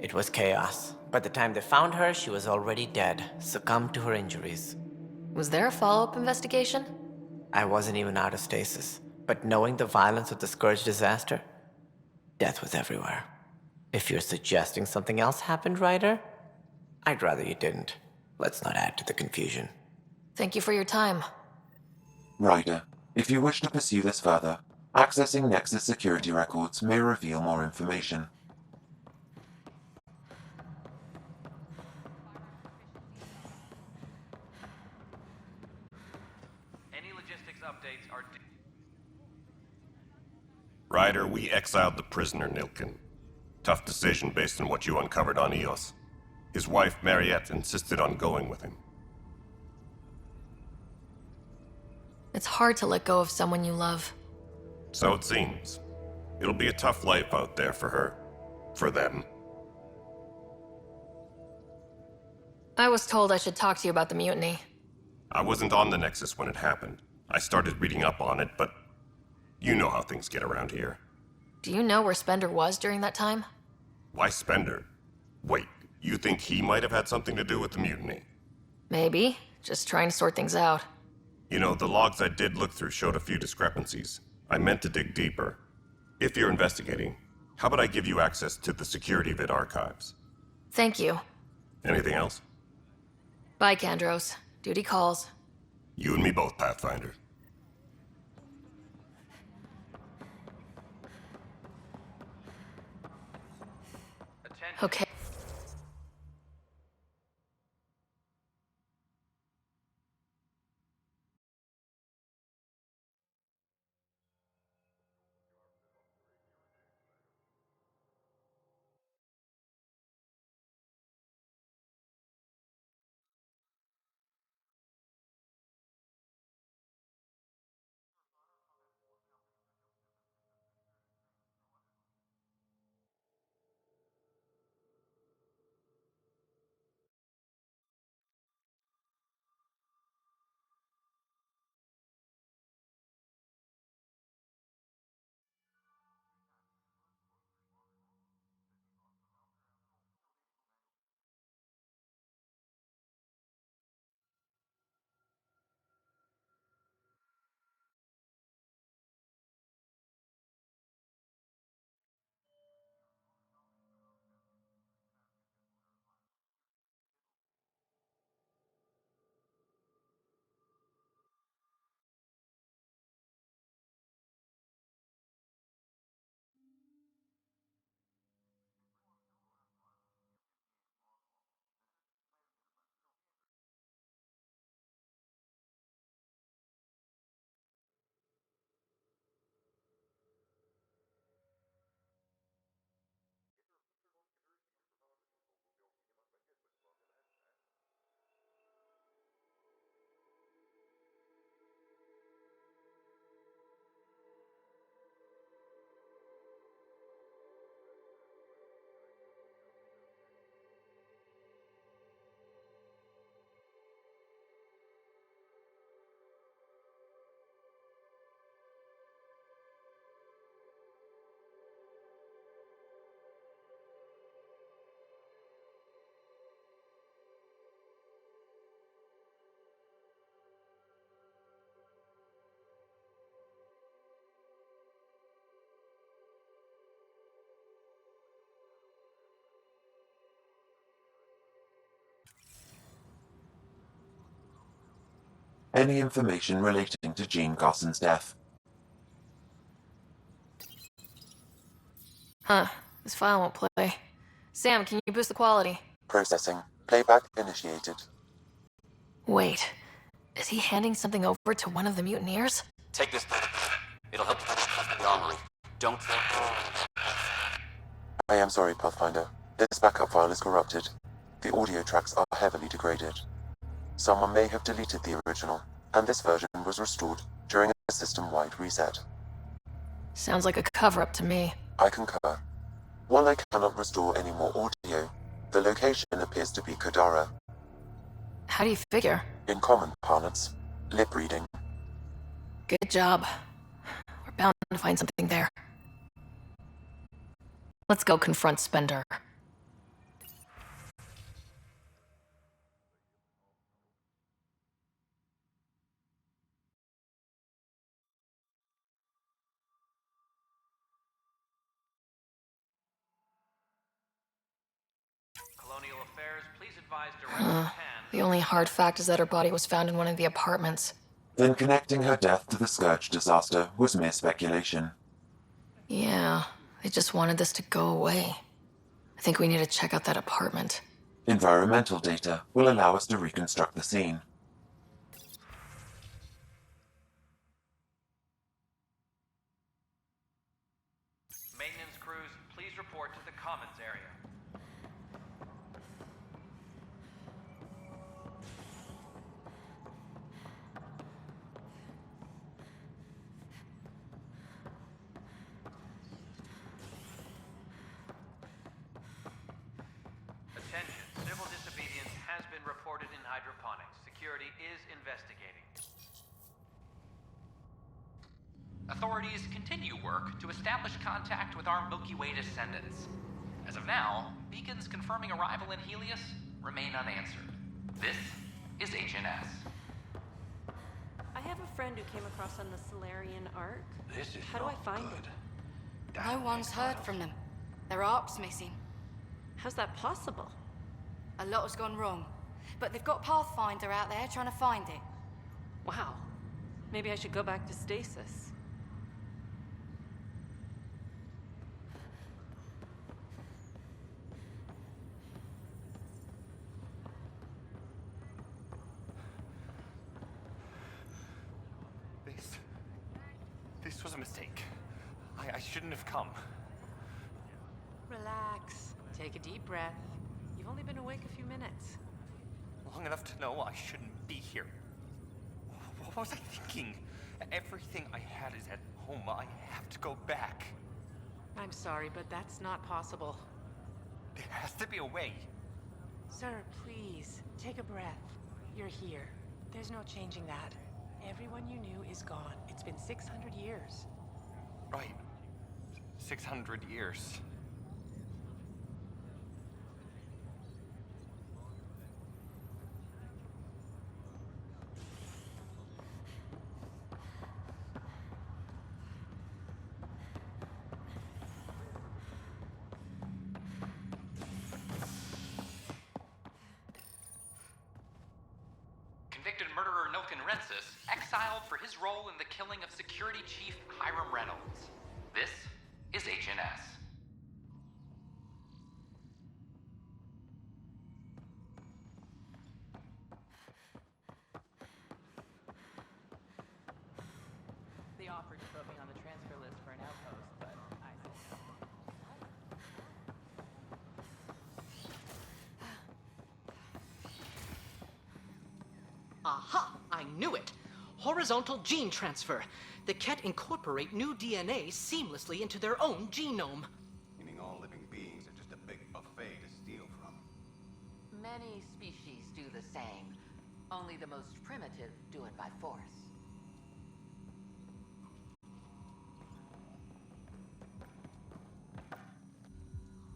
Speaker 1: It was chaos. By the time they found her, she was already dead, succumbed to her injuries.
Speaker 6: Was there a follow-up investigation?
Speaker 1: I wasn't even out of stasis, but knowing the violence of the Scourge disaster, death was everywhere. If you're suggesting something else happened, Ryder, I'd rather you didn't. Let's not add to the confusion.
Speaker 6: Thank you for your time.
Speaker 4: Ryder, if you wish to pursue this further, accessing Nexus security records may reveal more information.
Speaker 2: Any logistics updates are due.
Speaker 8: Ryder, we exiled the prisoner Nilkin. Tough decision based on what you uncovered on Eos. His wife, Mariette, insisted on going with him.
Speaker 6: It's hard to let go of someone you love.
Speaker 8: So it seems. It'll be a tough life out there for her. For them.
Speaker 6: I was told I should talk to you about the mutiny.
Speaker 8: I wasn't on the Nexus when it happened. I started reading up on it, but you know how things get around here.
Speaker 6: Do you know where Spender was during that time?
Speaker 8: Why Spender? Wait, You think he might have had something to do with the mutiny?
Speaker 6: Maybe. Just trying to sort things out.
Speaker 8: You know, the logs I did look through showed a few discrepancies. I meant to dig deeper. If you're investigating, how about I give you access to the security vid archives?
Speaker 6: Thank you.
Speaker 8: Anything else?
Speaker 6: Bye, Kandros. Duty calls.
Speaker 8: You and me both, Pathfinder.
Speaker 6: Okay.
Speaker 4: Any information relating to Jean Gosson's death?
Speaker 6: Huh. This file won't play. Sam, can you boost the quality?
Speaker 4: Processing. Playback initiated.
Speaker 6: Wait. Is he handing something over to one of the mutineers?
Speaker 23: Take this. It'll help the armory. Don't.
Speaker 4: I am sorry, Pathfinder. This backup file is corrupted. The audio tracks are heavily degraded. Someone may have deleted the original, and this version was restored during a system-wide reset.
Speaker 6: Sounds like a cover-up to me.
Speaker 4: I concur. While I cannot restore any more audio, the location appears to be Kadara.
Speaker 6: How do you figure?
Speaker 4: In common parlance, lip reading.
Speaker 6: Good job. We're bound to find something there. Let's go confront Spender.
Speaker 2: Colonial Affairs, please advise Director
Speaker 6: The only hard fact is that her body was found in one of the apartments.
Speaker 4: Then connecting her death to the Scourge disaster was mere speculation.
Speaker 6: Yeah, they just wanted this to go away. I think we need to check out that apartment.
Speaker 4: Environmental data will allow us to reconstruct the scene.
Speaker 2: Maintenance crews, please report to the Commons area. Attention, civil disobedience has been reported in hydroponics. Security is investigating.
Speaker 12: Authorities continue work to establish contact with our Milky Way descendants. As of now, beacons confirming arrival in Helios remain unanswered. This is HNS.
Speaker 13: I have a friend who came across on the Solarian Ark.
Speaker 16: This is
Speaker 13: How do I find him?
Speaker 10: No one's heard from them. Their ark's missing.
Speaker 13: How's that possible?
Speaker 10: A lot has gone wrong. But they've got Pathfinder out there trying to find it.
Speaker 13: Wow. Maybe I should go back to stasis.
Speaker 18: This was a mistake. I shouldn't have come.
Speaker 22: Relax. Take a deep breath. You've only been awake a few minutes.
Speaker 18: Long enough to know I shouldn't be here. What was I thinking? Everything I had is at home. I have to go back.
Speaker 22: I'm sorry, but that's not possible.
Speaker 18: There has to be a way.
Speaker 22: Sir, please, take a breath. You're here. There's no changing that. Everyone you knew is gone. It's been 600 years.
Speaker 18: Right. 600 years.
Speaker 12: Convicted murderer Nilken Rensis exiled for his role in the killing of Security Chief Hiram Reynolds. This is HNS.
Speaker 22: They offered to put me on the transfer list for an outpost, but I said no.
Speaker 20: Aha! I knew it! Horizontal gene transfer. The Ket incorporate new DNA seamlessly into their own genome.
Speaker 16: Meaning all living beings are just a big buffet to steal from.
Speaker 9: Many species do the same. Only the most primitive do it by force.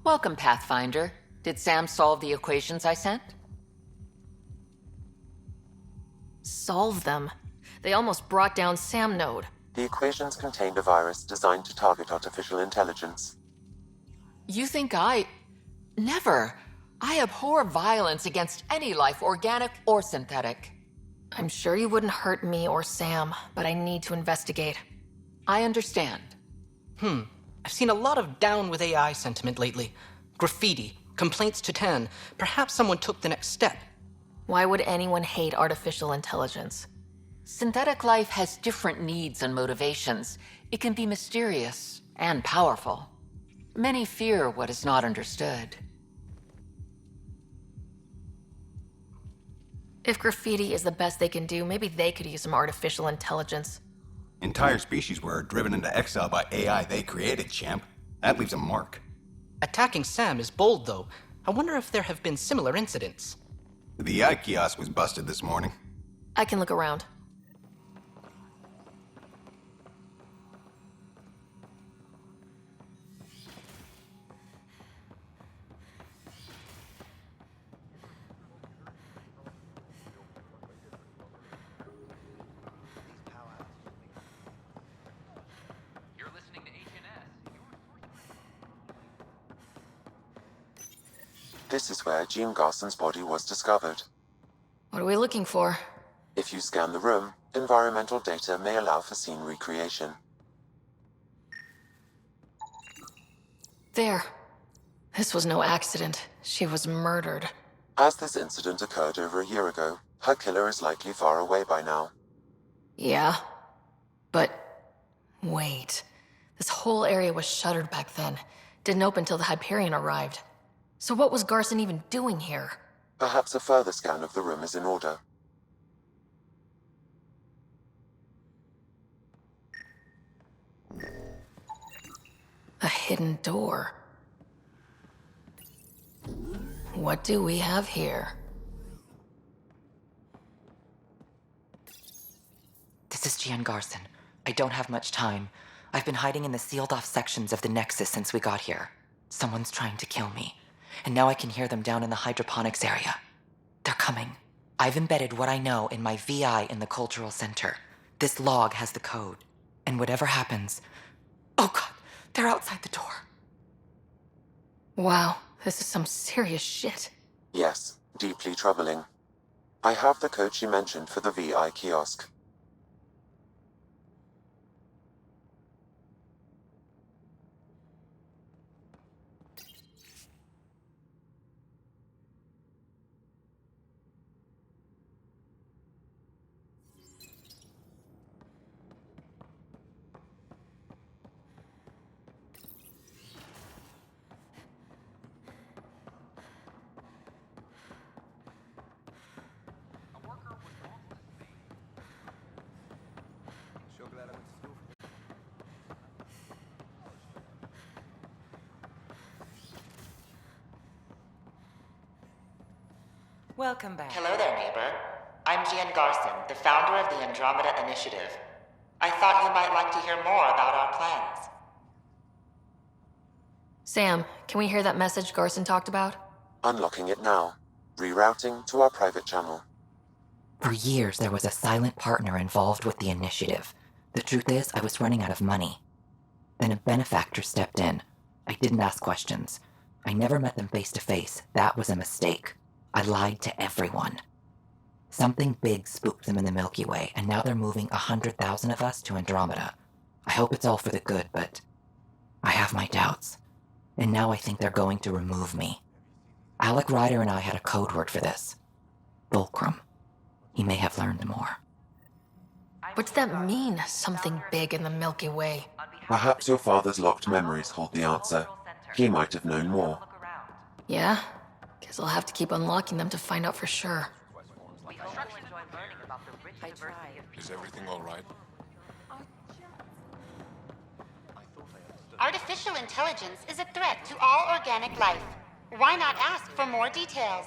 Speaker 9: Welcome, Pathfinder. Did Sam solve the equations I sent?
Speaker 6: Solve them. They almost brought down Sam Node.
Speaker 4: The equations contained a virus designed to target artificial intelligence.
Speaker 9: You think I... Never. I abhor violence against any life, organic or synthetic.
Speaker 6: I'm sure you wouldn't hurt me or Sam, but I need to investigate.
Speaker 9: I understand.
Speaker 20: I've seen a lot of down with AI sentiment lately. Graffiti, complaints to 10. Perhaps someone took the next step.
Speaker 6: Why would anyone hate artificial intelligence?
Speaker 9: Synthetic life has different needs and motivations. It can be mysterious and powerful. Many fear what is not understood.
Speaker 6: If graffiti is the best they can do, maybe they could use some artificial intelligence.
Speaker 16: Entire species were driven into exile by AI they created, champ. That leaves a mark.
Speaker 20: Attacking Sam is bold, though. I wonder if there have been similar incidents.
Speaker 16: The AI kiosk was busted this morning.
Speaker 6: I can look around.
Speaker 12: You're listening to HNS.
Speaker 4: This is where Jean Garson's body was discovered.
Speaker 6: What are we looking for?
Speaker 4: If you scan the room, environmental data may allow for scene recreation.
Speaker 6: There. This was no accident. She was murdered.
Speaker 4: As this incident occurred over a year ago, her killer is likely far away by now.
Speaker 6: Yeah. But... wait. This whole area was shuttered back then. Didn't open till the Hyperion arrived. So what was Garson even doing here?
Speaker 4: Perhaps a further scan of the room is in order.
Speaker 6: A hidden door. What do we have here?
Speaker 9: This is Jean Garson. I don't have much time. I've been hiding in the sealed-off sections of the Nexus since we got here. Someone's trying to kill me.
Speaker 15: and now I can hear them down in the hydroponics area. They're coming. I've embedded what I know in my VI in the cultural center. This log has the code. And whatever happens... Oh god, they're outside the door.
Speaker 6: Wow, this is some serious shit.
Speaker 4: Yes, deeply troubling. I have the code she mentioned for the VI kiosk.
Speaker 17: Welcome back.
Speaker 21: Hello there, neighbor. I'm Gian Garson, the founder of the Andromeda Initiative. I thought you might like to hear more about our plans.
Speaker 6: Sam, can we hear that message Garson talked about?
Speaker 4: Unlocking it now. Rerouting to our private channel.
Speaker 15: For years, there was a silent partner involved with the initiative. The truth is, I was running out of money. Then a benefactor stepped in. I didn't ask questions. I never met them face to face. That was a mistake. I lied to everyone. Something big spooked them in the Milky Way, and now they're moving 100,000 of us to Andromeda. I hope it's all for the good, but I have my doubts. And now I think they're going to remove me. Alec Ryder and I had a code word for this. Fulcrum. He may have learned more.
Speaker 6: What's that mean, something big in the Milky Way?
Speaker 4: Perhaps your father's locked memories hold the answer. He might have known more.
Speaker 6: Yeah? Guess I'll have to keep unlocking them to find out for sure.
Speaker 11: Is everything all right?
Speaker 24: Artificial intelligence is a threat to all organic life. Why not ask for more details?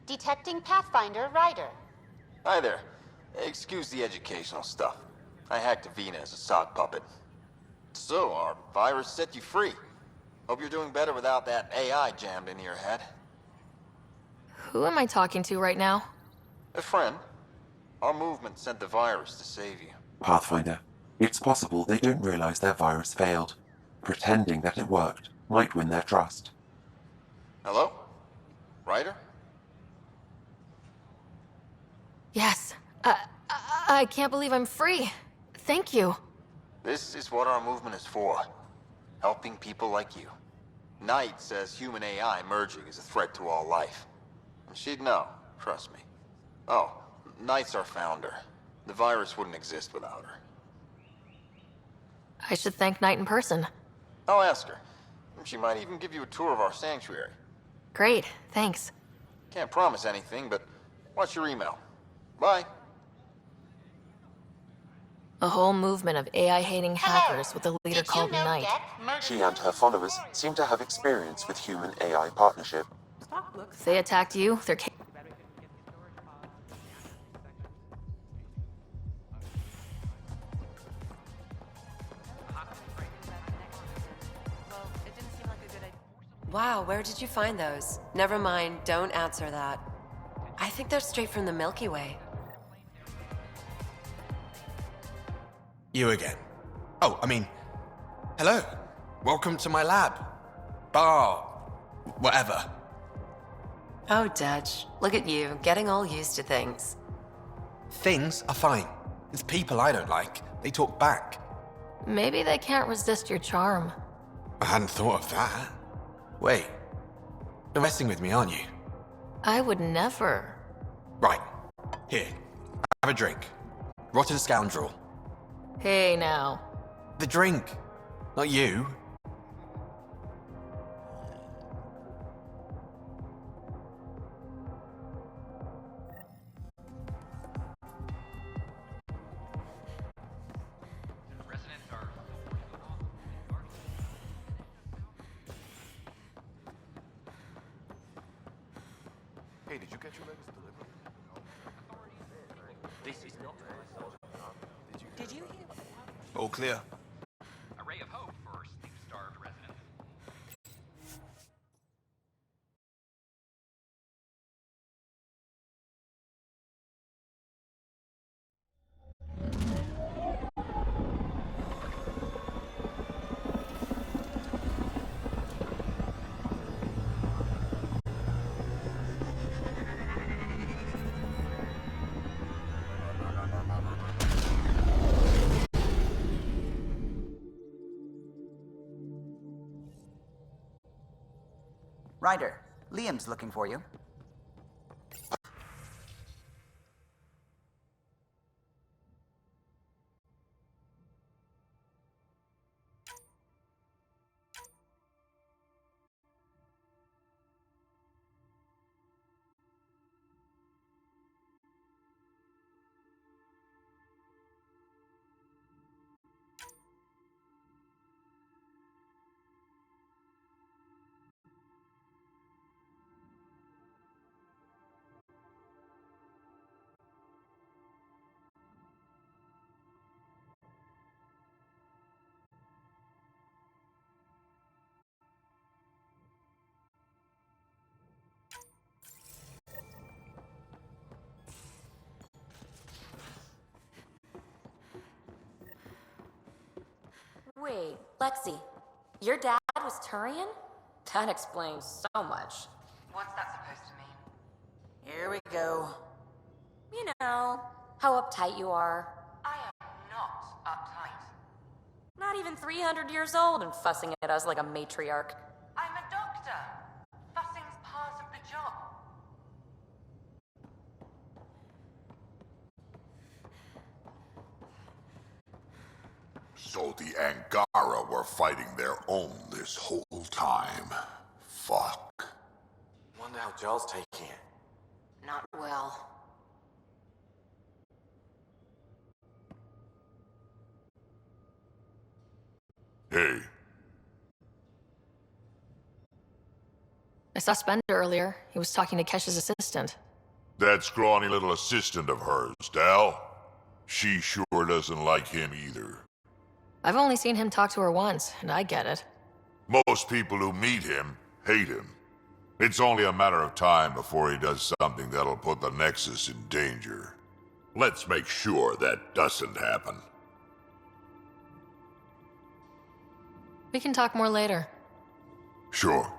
Speaker 24: Detecting Pathfinder Ryder.
Speaker 25: Hi there. Excuse the educational stuff. I hacked Avina as a sock puppet. So, our virus set you free. Hope you're doing better without that AI jammed into your head.
Speaker 6: Who am I talking to right now?
Speaker 25: A friend. Our movement sent the virus to save you.
Speaker 4: Pathfinder, it's possible they don't realize their virus failed. Pretending that it worked might win their trust.
Speaker 25: Hello? Ryder?
Speaker 6: Yes. I can't believe I'm free. Thank you.
Speaker 25: This is what our movement is for. Helping people like you. Knight says human AI merging is a threat to all life. And she'd know, trust me. Oh, Knight's our founder. The virus wouldn't exist without her.
Speaker 6: I should thank Knight in person.
Speaker 25: I'll ask her. She might even give you a tour of our sanctuary.
Speaker 6: Great, thanks.
Speaker 25: Can't promise anything, but watch your email. Bye.
Speaker 6: A whole movement of AI-hating hackers with a leader called Knight.
Speaker 4: She and her followers seem to have experience with human-AI partnership.
Speaker 6: If they attacked you, they're...
Speaker 19: Wow, where did you find those? Never mind, don't answer that. I think they're straight from the Milky Way.
Speaker 26: You again. Oh, I mean, hello. Welcome to my lab. Bar. Whatever.
Speaker 19: Oh, Dutch, look at you, getting all used to things.
Speaker 26: Things are fine. It's people I don't like. They talk back.
Speaker 6: Maybe they can't resist your charm.
Speaker 26: I hadn't thought of that. Wait. You're messing with me, aren't you?
Speaker 6: I would never.
Speaker 26: Right. Here. Have a drink. Rotten scoundrel.
Speaker 6: Hey, now.
Speaker 26: The drink. Not you.
Speaker 11: Hey, did you get your latest delivery? This is not Did you hear?
Speaker 26: All clear.
Speaker 2: A ray of hope for sleep-starved residents.
Speaker 1: Ryder, Liam's looking for you.
Speaker 6: Wait, Lexi, your dad was Turian? That explains so much.
Speaker 1: What's that supposed to mean? Here we go.
Speaker 6: You know, how uptight you are.
Speaker 1: I am not uptight.
Speaker 6: Not even 300 years old and fussing at us like a matriarch.
Speaker 1: I'm a doctor. Fussing's part of the job.
Speaker 11: So the Angara were fighting their own this whole time. Fuck.
Speaker 26: Wonder how Joel's taking it.
Speaker 9: Not well.
Speaker 11: Hey.
Speaker 3: I saw Spender earlier. He was talking to Kesh's assistant.
Speaker 11: That scrawny little assistant of hers, Dal? She sure doesn't like him either.
Speaker 3: I've only seen him talk to her once, and I get it.
Speaker 11: Most people who meet him hate him. It's only a matter of time before he does something that'll put the Nexus in danger. Let's make sure that doesn't happen.
Speaker 3: We can talk more later.
Speaker 11: Sure.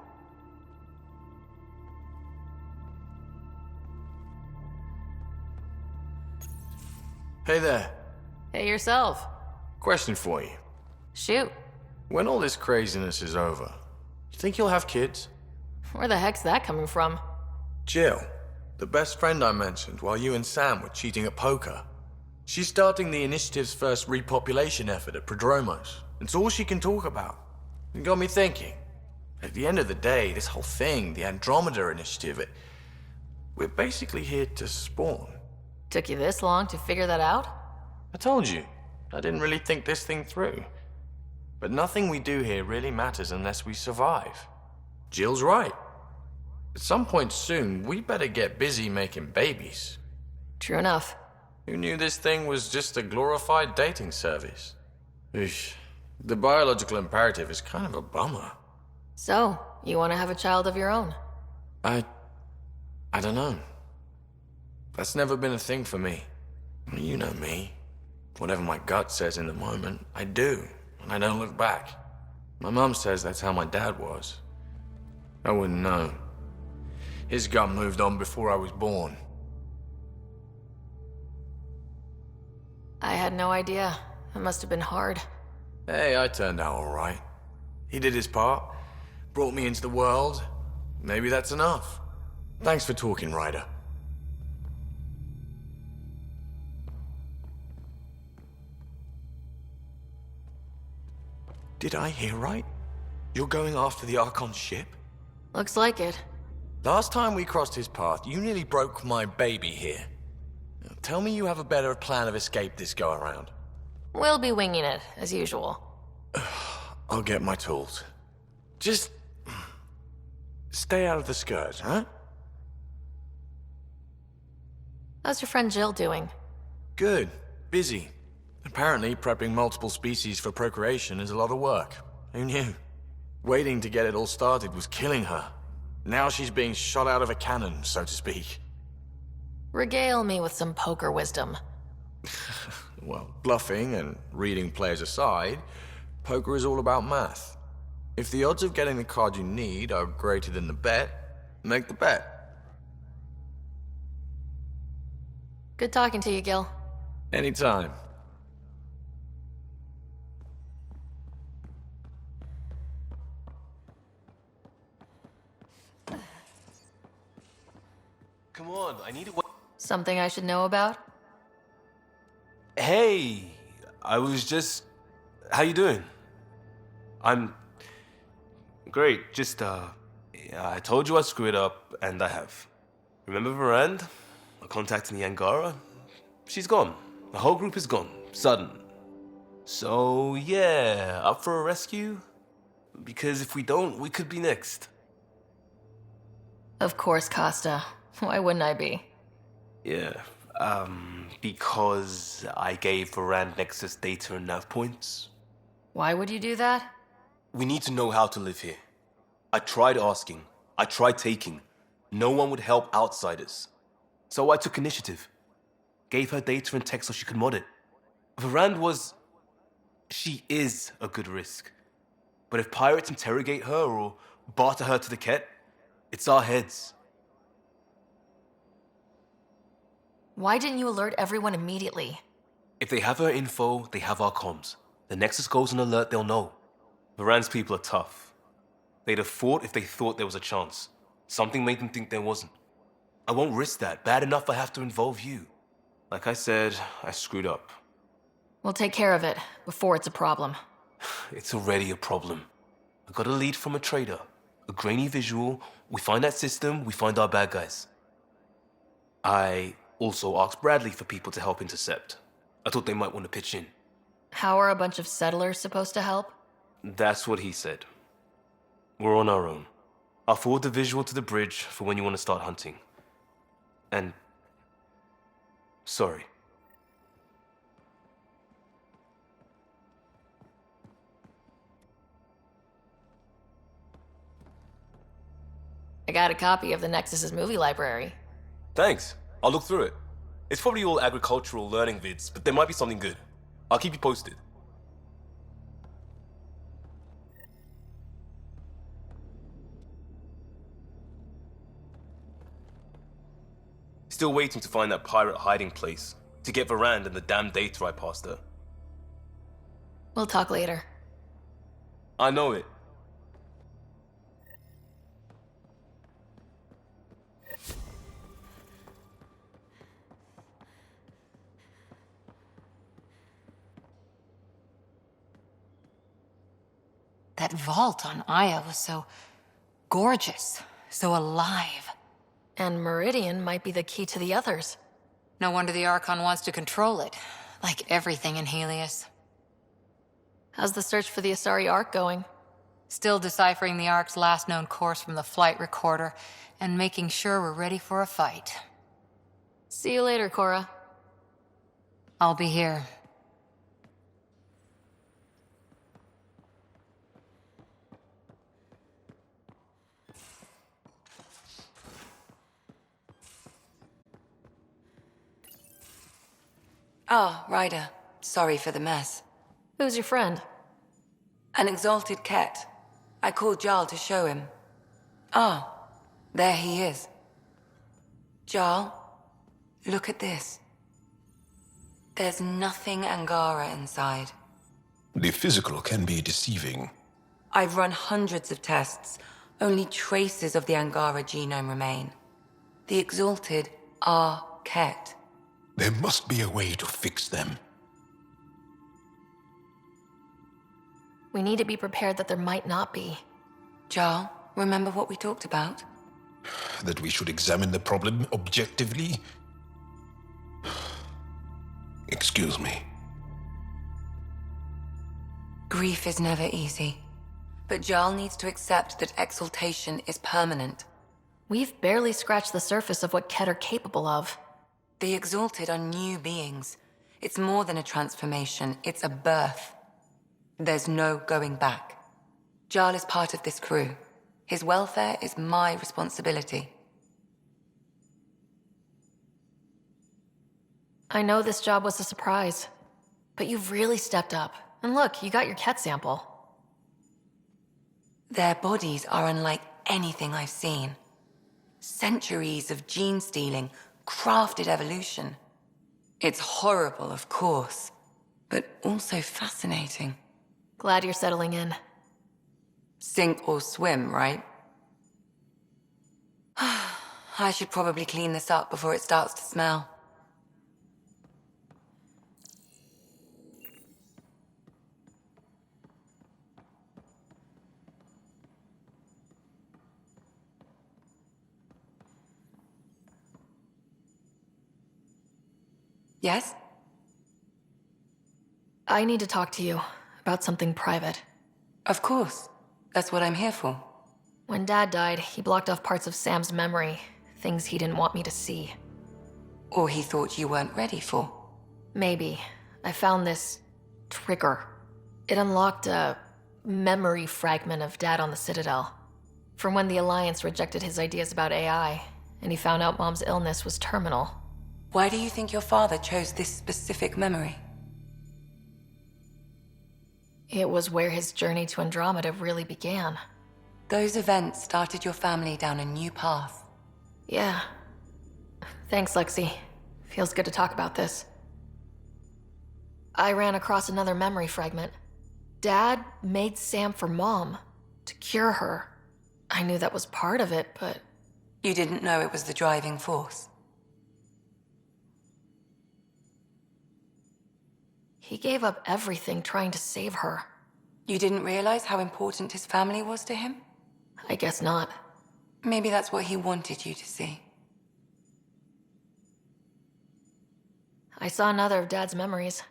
Speaker 5: Hey there.
Speaker 3: Hey yourself.
Speaker 5: Question for you.
Speaker 3: Shoot.
Speaker 5: When all this craziness is over, you think you'll have kids?
Speaker 3: Where the heck's that coming from?
Speaker 5: Jill, the best friend I mentioned while you and Sam were cheating at poker. She's starting the initiative's first repopulation effort at Prodromos. It's all she can talk about. It got me thinking. At the end of the day, this whole thing, the Andromeda initiative, we're basically here to spawn.
Speaker 3: Took you this long to figure that out?
Speaker 5: I told you, I didn't really think this thing through. But nothing we do here really matters unless we survive. Jill's right. At some point soon, we better get busy making babies.
Speaker 3: True enough.
Speaker 5: Who knew this thing was just a glorified dating service? Eesh. The biological imperative is kind of a bummer.
Speaker 3: So, you want to have a child of your own?
Speaker 5: I don't know. That's never been a thing for me. You know me. Whatever my gut says in the moment, I do, and I don't look back. My mom says that's how my dad was. I wouldn't know. His gut moved on before I was born.
Speaker 3: I had no idea. It must have been hard.
Speaker 5: Hey, I turned out all right. He did his part, brought me into the world. Maybe that's enough. Thanks for talking, Ryder. Did I hear right? You're going after the Archon ship?
Speaker 3: Looks like it.
Speaker 5: Last time we crossed his path, you nearly broke my baby here. Now, tell me you have a better plan of escape this go-around.
Speaker 3: We'll be winging it, as usual.
Speaker 5: I'll get my tools. Just stay out of the skirt, huh?
Speaker 3: How's your friend Jill doing?
Speaker 5: Good. Busy. Apparently, prepping multiple species for procreation is a lot of work. Who knew? Waiting to get it all started was killing her. Now she's being shot out of a cannon, so to speak.
Speaker 3: Regale me with some poker wisdom.
Speaker 5: Well, bluffing and reading players aside, poker is all about math. If the odds of getting the card you need are greater than the bet, make the bet.
Speaker 3: Good talking to you, Gil.
Speaker 5: Anytime.
Speaker 7: on? I need to...
Speaker 3: Something I should know about?
Speaker 7: Hey, I was just... How you doing? I'm... Great, just, yeah, I told you I'd screw it up, and I have. Remember Varand? I contacted the Angara? She's gone. The whole group is gone. Sudden. So, yeah, up for a rescue? Because if we don't, we could be next.
Speaker 3: Of course, Costa. Why wouldn't I be?
Speaker 7: Yeah, because I gave Varand Nexus data and nav points.
Speaker 3: Why would you do that?
Speaker 7: We need to know how to live here. I tried asking. I tried taking. No one would help outsiders. So I took initiative. Gave her data and tech so she could mod it. Varand was... She is a good risk. But if pirates interrogate her or barter her to the Ket, it's our heads.
Speaker 3: Why didn't you alert everyone immediately?
Speaker 7: If they have her info, they have our comms. The Nexus goes on alert, they'll know. Varand's people are tough. They'd have fought if they thought there was a chance. Something made them think there wasn't. I won't risk that. Bad enough I have to involve you. Like I said, I screwed up.
Speaker 3: We'll take care of it before it's a problem.
Speaker 7: It's already a problem. I got a lead from a trader. A grainy visual. We find that system, we find our bad guys. I also asked Bradley for people to help intercept. I thought they might want to pitch in.
Speaker 3: How are a bunch of settlers supposed to help?
Speaker 7: That's what he said. We're on our own. I'll forward the visual to the bridge for when you want to start hunting. And... sorry.
Speaker 3: I got a copy of the Nexus's movie library.
Speaker 7: Thanks. I'll look through it. It's probably all agricultural learning vids, but there might be something good. I'll keep you posted. Still waiting to find that pirate hiding place, to get Varand and the damn data I passed her.
Speaker 3: We'll talk later.
Speaker 7: I know it.
Speaker 8: That vault on Aya was so gorgeous, so alive.
Speaker 3: And Meridian might be the key to the others.
Speaker 8: No wonder the Archon wants to control it, like everything in Helios.
Speaker 3: How's the search for the Asari Ark going?
Speaker 8: Still deciphering the Ark's last known course from the flight recorder, and making sure we're ready for a fight.
Speaker 3: See you later, Cora.
Speaker 8: I'll be here.
Speaker 19: Ah, Ryder. Sorry for the mess.
Speaker 3: Who's your friend?
Speaker 19: An exalted Ket. I called Jarl to show him. Ah, there he is. Jarl, look at this. There's nothing Angara inside.
Speaker 11: The physical can be deceiving.
Speaker 19: I've run hundreds of tests. Only traces of the Angara genome remain. The exalted are Ket.
Speaker 11: There must be a way to fix them.
Speaker 3: We need to be prepared that there might not be.
Speaker 19: Jarl, remember what we talked about?
Speaker 11: That we should examine the problem objectively? Excuse me.
Speaker 19: Grief is never easy. But Jarl needs to accept that exaltation is permanent.
Speaker 3: We've barely scratched the surface of what Ket are capable of.
Speaker 19: The exalted are new beings. It's more than a transformation, it's a birth. There's no going back. Jarl is part of this crew. His welfare is my responsibility.
Speaker 3: I know this job was a surprise, but you've really stepped up. And look, you got your Ket sample.
Speaker 19: Their bodies are unlike anything I've seen. Centuries of gene stealing, crafted evolution. It's horrible, of course, but also fascinating.
Speaker 3: Glad you're settling in.
Speaker 19: Sink or swim, right?
Speaker 9: I should probably clean this up before it starts to smell. Yes?
Speaker 3: I need to talk to you about something private.
Speaker 9: Of course. That's what I'm here for.
Speaker 3: When Dad died, he blocked off parts of Sam's memory, things he didn't want me to see.
Speaker 9: Or he thought you weren't ready for.
Speaker 3: Maybe. I found this trigger. It unlocked a memory fragment of Dad on the Citadel. From when the Alliance rejected his ideas about AI, and he found out Mom's illness was terminal.
Speaker 9: Why do you think your father chose this specific memory?
Speaker 3: It was where his journey to Andromeda really began.
Speaker 9: Those events started your family down a new path.
Speaker 3: Yeah. Thanks, Lexi. Feels good to talk about this. I ran across another memory fragment. Dad made Sam for Mom, to cure her. I knew that was part of it, but...
Speaker 9: You didn't know it was the driving force.
Speaker 3: He gave up everything trying to save her.
Speaker 9: You didn't realize how important his family was to him?
Speaker 3: I guess not.
Speaker 9: Maybe that's what he wanted you to see.
Speaker 3: I saw another of Dad's memories.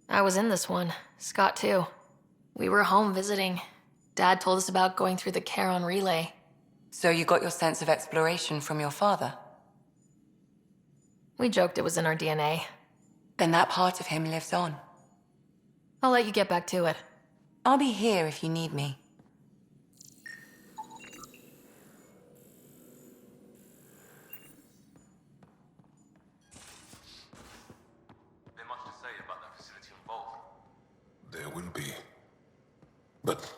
Speaker 3: I was in this one. Scott, too. We were home visiting. Dad told us about going through the Charon relay.
Speaker 9: So you got your sense of exploration from your father?
Speaker 3: We joked it was in our DNA.
Speaker 9: Then that part of him lives on.
Speaker 3: I'll let you get back to it.
Speaker 9: I'll be here if you need me.
Speaker 7: There much to say about that facility involved?
Speaker 11: There will be. But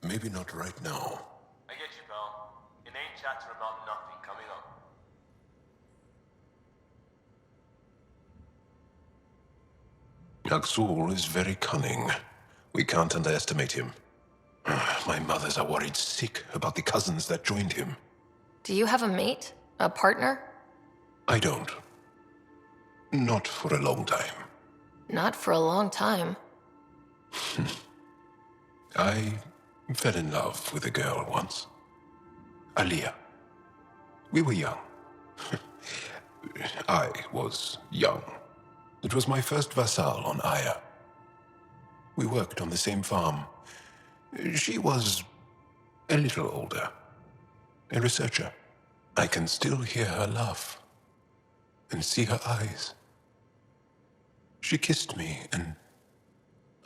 Speaker 11: maybe not right now.
Speaker 7: I get you, pal. Inane chatter about nothing coming up.
Speaker 11: Aksul is very cunning. We can't underestimate him. My mothers are worried sick about the cousins that joined him.
Speaker 3: Do you have a mate? A partner?
Speaker 11: I don't. Not for a long time.
Speaker 3: Not for a long time.
Speaker 11: I fell in love with a girl once. Aliyah. We were young. I was young. It was my first vassal on Aya. We worked on the same farm. She was a little older. A researcher. I can still hear her laugh and see her eyes. She kissed me and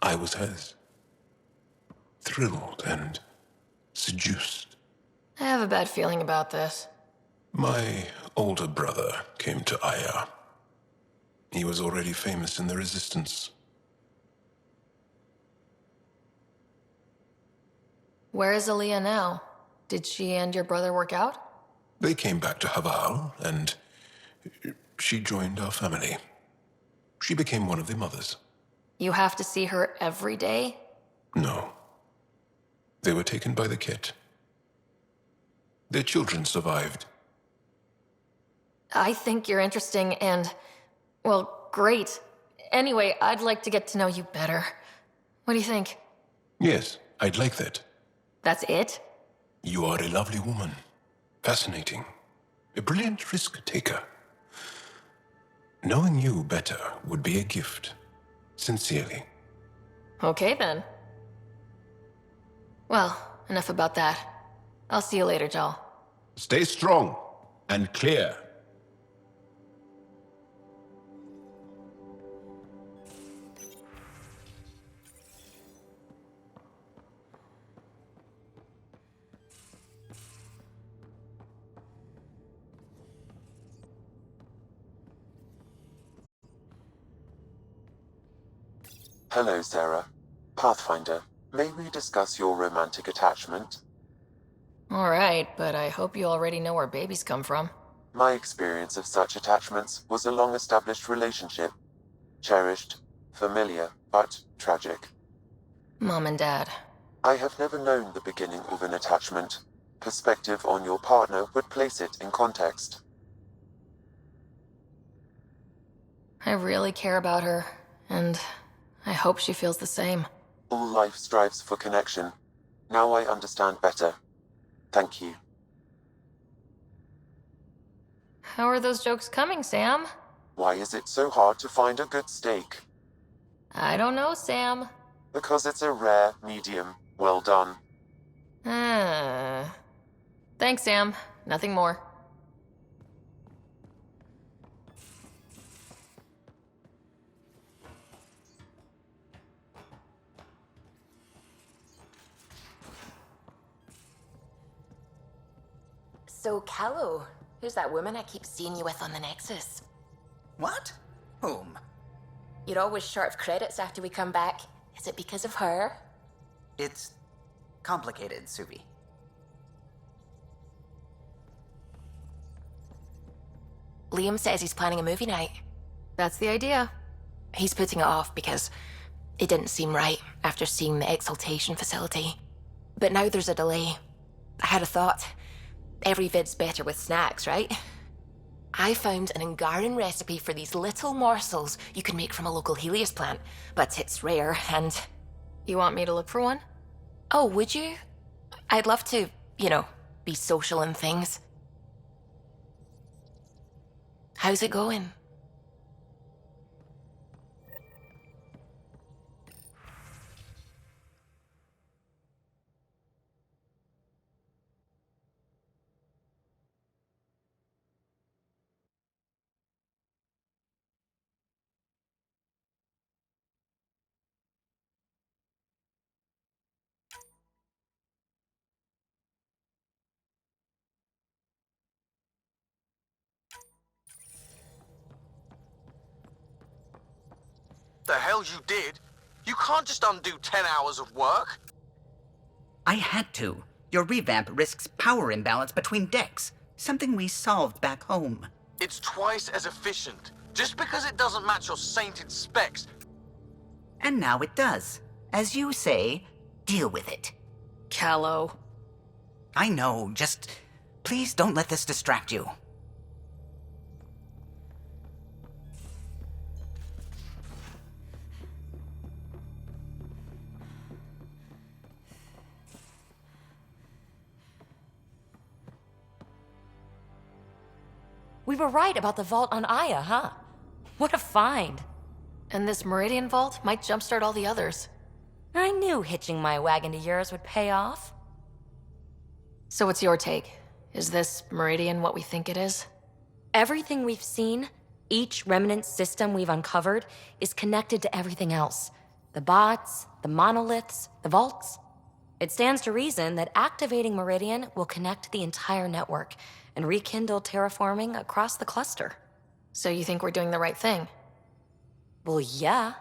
Speaker 11: I was hers. Thrilled and seduced.
Speaker 3: I have a bad feeling about this.
Speaker 11: My older brother came to Aya. He was already famous in the Resistance.
Speaker 3: Where is Aliyah now? Did she and your brother work out?
Speaker 11: They came back to Haval, and she joined our family. She became one of the mothers.
Speaker 3: You have to see her every day?
Speaker 11: No. They were taken by the Ket. Their children survived.
Speaker 3: I think you're interesting and, well, great. Anyway, I'd like to get to know you better. What do you think?
Speaker 11: Yes, I'd like that.
Speaker 3: That's it?
Speaker 11: You are a lovely woman. Fascinating. A brilliant risk-taker. Knowing you better would be a gift. Sincerely.
Speaker 3: Okay, then. Well, enough about that. I'll see you later, Jal.
Speaker 11: Stay strong and clear.
Speaker 4: Hello, Sarah. Pathfinder, may we discuss your romantic attachment?
Speaker 3: Alright, but I hope you already know where babies come from.
Speaker 4: My experience of such attachments was a long-established relationship. Cherished, familiar, but tragic.
Speaker 3: Mom and Dad.
Speaker 4: I have never known the beginning of an attachment, perspective on your partner would place it in context.
Speaker 3: I really care about her, and I hope she feels the same.
Speaker 4: All life strives for connection. Now I understand better. Thank you.
Speaker 3: How are those jokes coming, Sam?
Speaker 4: Why is it so hard to find a good steak?
Speaker 3: I don't know, Sam.
Speaker 4: Because it's a rare medium. Well done.
Speaker 3: Thanks, Sam. Nothing more.
Speaker 9: So, Callow, who's that woman I keep seeing you with on the Nexus?
Speaker 10: What? Whom?
Speaker 9: You're always short of credits after we come back. Is it because of her?
Speaker 10: It's complicated, Suvi.
Speaker 9: Liam says he's planning a movie night.
Speaker 3: That's the idea.
Speaker 9: He's putting it off because it didn't seem right after seeing the exaltation facility. But now there's a delay. I had a thought. Every vid's better with snacks, right? I found an Angaran recipe for these little morsels you can make from a local Helios plant, but it's rare and...
Speaker 3: You want me to look for one?
Speaker 9: Oh, would you? I'd love to, be social and things. How's it going?
Speaker 26: The hell you did? You can't just undo 10 hours of work.
Speaker 10: I had to. Your revamp risks power imbalance between decks, something we solved back home.
Speaker 26: It's twice as efficient. Just because it doesn't match your sainted specs.
Speaker 10: And now it does. As you say, deal with it.
Speaker 3: Callow.
Speaker 10: I know, just please don't let this distract you.
Speaker 6: We were right about the vault on Aya, huh? What a find.
Speaker 3: And this Meridian vault might jumpstart all the others.
Speaker 6: I knew hitching my wagon to yours would pay off.
Speaker 3: So what's your take? Is this Meridian what we think it is?
Speaker 6: Everything we've seen, each remnant system we've uncovered, is connected to everything else. The bots, the monoliths, the vaults. It stands to reason that activating Meridian will connect the entire network and rekindle terraforming across the cluster.
Speaker 3: So you think we're doing the right thing?
Speaker 6: Well, yeah.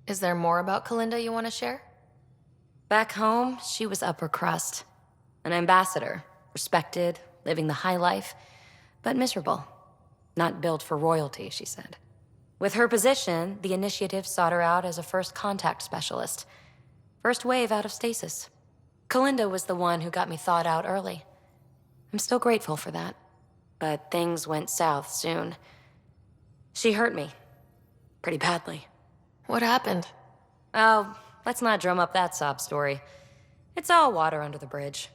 Speaker 3: Is there more about Kalinda you want to share?
Speaker 6: Back home, she was upper crust. An ambassador, respected, living the high life, but miserable. Not built for royalty, she said. With her position, the initiative sought her out as a first contact specialist. First wave out of stasis. Kalinda was the one who got me thawed out early. I'm still grateful for that. But things went south soon. She hurt me. Pretty badly.
Speaker 3: What happened?
Speaker 6: Oh, let's not drum up that sob story. It's all water under the bridge.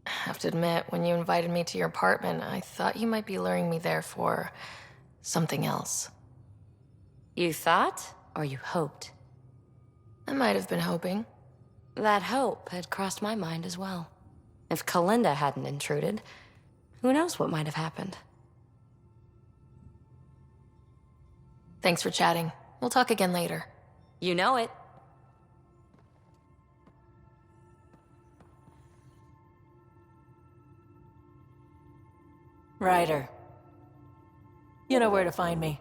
Speaker 3: I have to admit, when you invited me to your apartment, I thought you might be luring me there for something else.
Speaker 6: You thought, or you hoped?
Speaker 3: I might have been hoping.
Speaker 6: That hope had crossed my mind as well. If Kalinda hadn't intruded, who knows what might have happened.
Speaker 3: Thanks for chatting. We'll talk again later.
Speaker 6: You know it.
Speaker 17: Ryder. You know where to find me.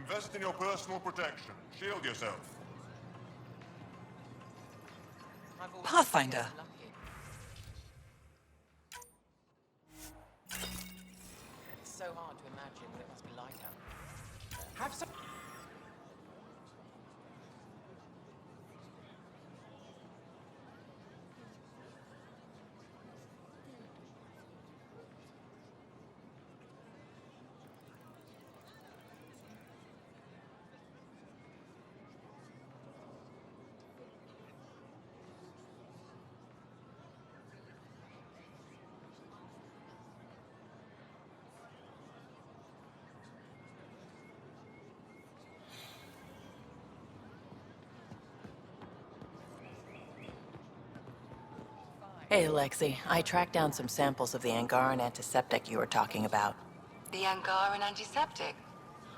Speaker 11: Invest in your personal protection. Shield yourself.
Speaker 13: Pathfinder.
Speaker 14: It's so hard to imagine what it must be like out there. Have some.
Speaker 17: Hey, Lexi. I tracked down some samples of the Angaran antiseptic you were talking about.
Speaker 18: The Angaran antiseptic?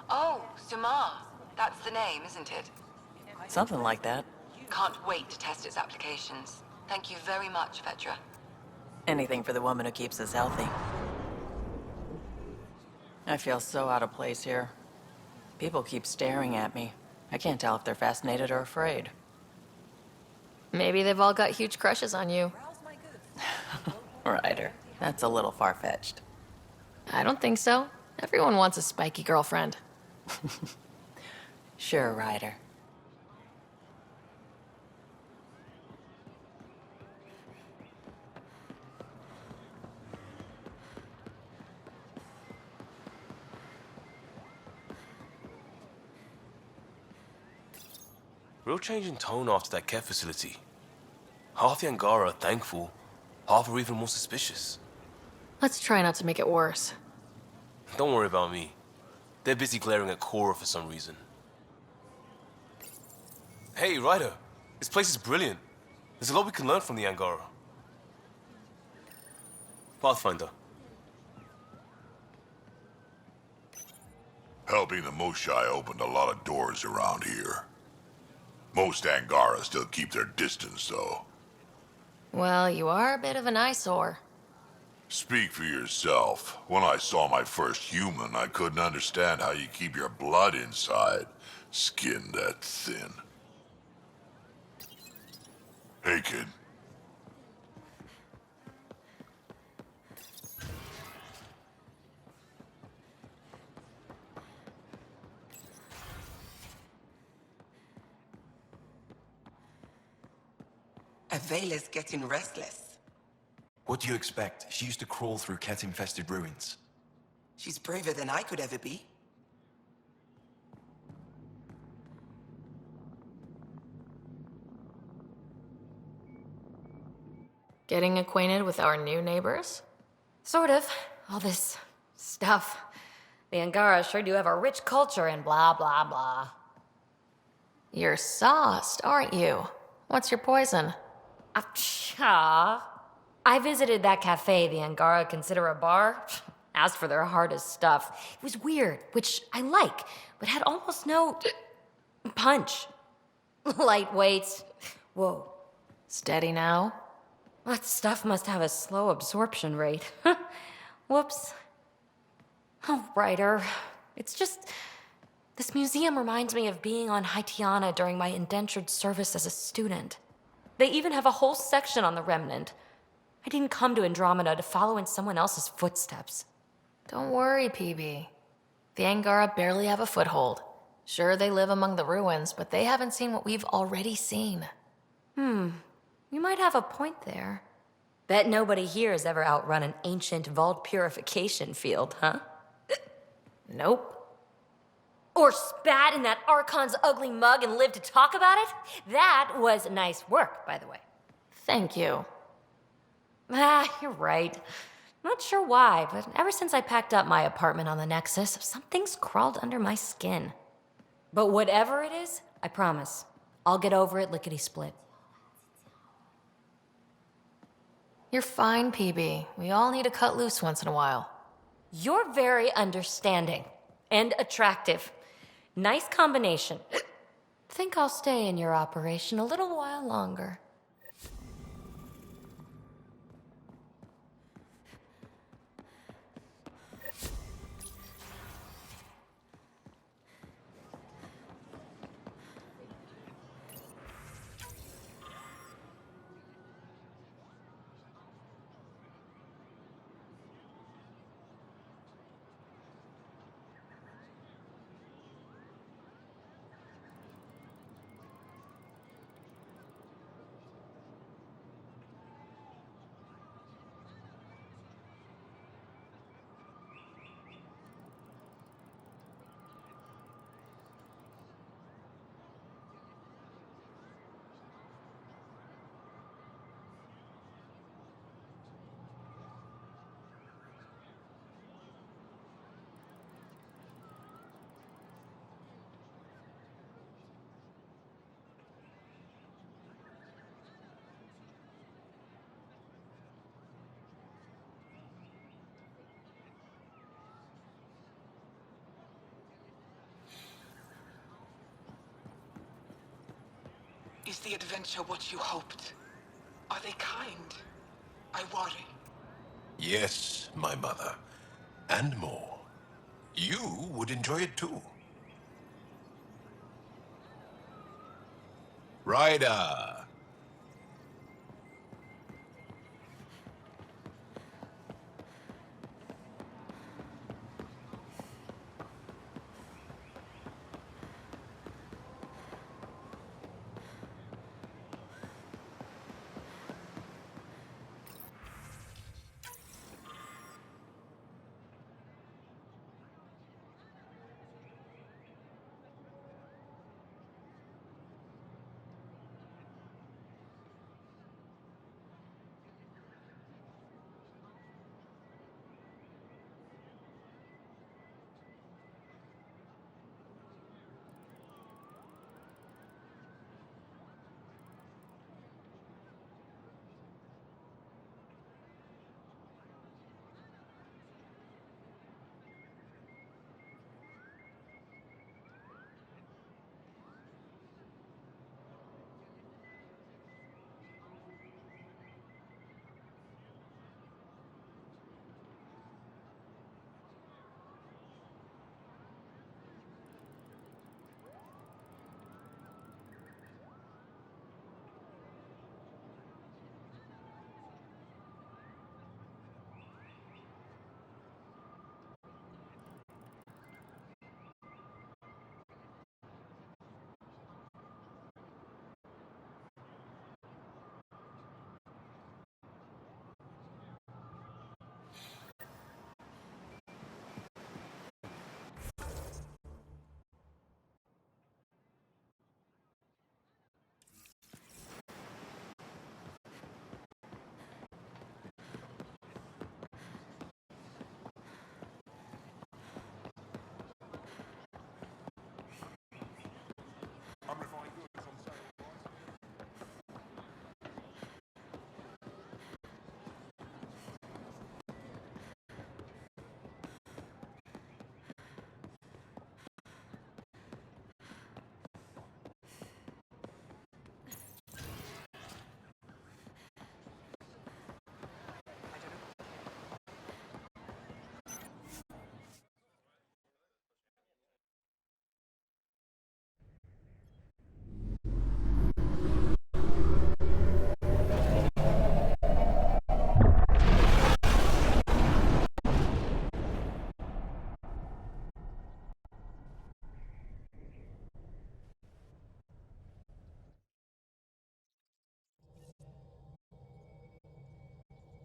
Speaker 18: Oh, Sumar. That's the name, isn't it?
Speaker 17: Something like that.
Speaker 18: Can't wait to test its applications. Thank you very much, Vetra.
Speaker 17: Anything for the woman who keeps us healthy. I feel so out of place here. People keep staring at me. I can't tell if they're fascinated or afraid.
Speaker 3: Maybe they've all got huge crushes on you.
Speaker 17: Ryder, that's a little far-fetched.
Speaker 3: I don't think so. Everyone wants a spiky girlfriend.
Speaker 17: Sure, Ryder.
Speaker 7: Real change in tone after that care facility. Half the Angara are thankful, half are even more suspicious.
Speaker 3: Let's try not to make it worse.
Speaker 7: Don't worry about me. They're busy glaring at Cora for some reason. Hey, Ryder. This place is brilliant. There's a lot we can learn from the Angara. Pathfinder.
Speaker 11: Helping the Moshai opened a lot of doors around here. Most Angara still keep their distance, though.
Speaker 3: Well, you are a bit of an eyesore.
Speaker 11: Speak for yourself. When I saw my first human, I couldn't understand how you keep your blood inside. Skin that thin. Hey, kid.
Speaker 20: Avela's getting restless.
Speaker 22: What do you expect? She used to crawl through cat-infested ruins.
Speaker 20: She's braver than I could ever be.
Speaker 3: Getting acquainted with our new neighbors?
Speaker 6: Sort of. All this stuff. The Angara sure do have a rich culture and blah, blah, blah.
Speaker 3: You're sauced, aren't you? What's your poison?
Speaker 6: I visited that cafe the Angara consider a bar. Asked for their hardest stuff. It was weird, which I like, but had almost no punch. Lightweight. Whoa.
Speaker 3: Steady now?
Speaker 6: That stuff must have a slow absorption rate. Whoops. Oh, Ryder. It's just... This museum reminds me of being on Haitiana during my indentured service as a student. They even have a whole section on the Remnant. I didn't come to Andromeda to follow in someone else's footsteps.
Speaker 3: Don't worry, PB. The Angara barely have a foothold. Sure, they live among the ruins, but they haven't seen what we've already seen.
Speaker 6: You might have a point there. Bet nobody here has ever outrun an ancient vault purification field, huh?
Speaker 3: Nope.
Speaker 6: Or spat in that Archon's ugly mug and lived to talk about it? That was nice work, by the way.
Speaker 3: Thank you.
Speaker 6: You're right. Not sure why, but ever since I packed up my apartment on the Nexus, something's crawled under my skin. But whatever it is, I promise, I'll get over it lickety-split.
Speaker 3: You're fine, PB. We all need to cut loose once in a while.
Speaker 6: You're very understanding and attractive. Nice combination. Think I'll stay in your operation a little while longer.
Speaker 20: Is the adventure what you hoped? Are they kind? I worry.
Speaker 26: Yes, my mother. And more. You would enjoy it too. Ryder!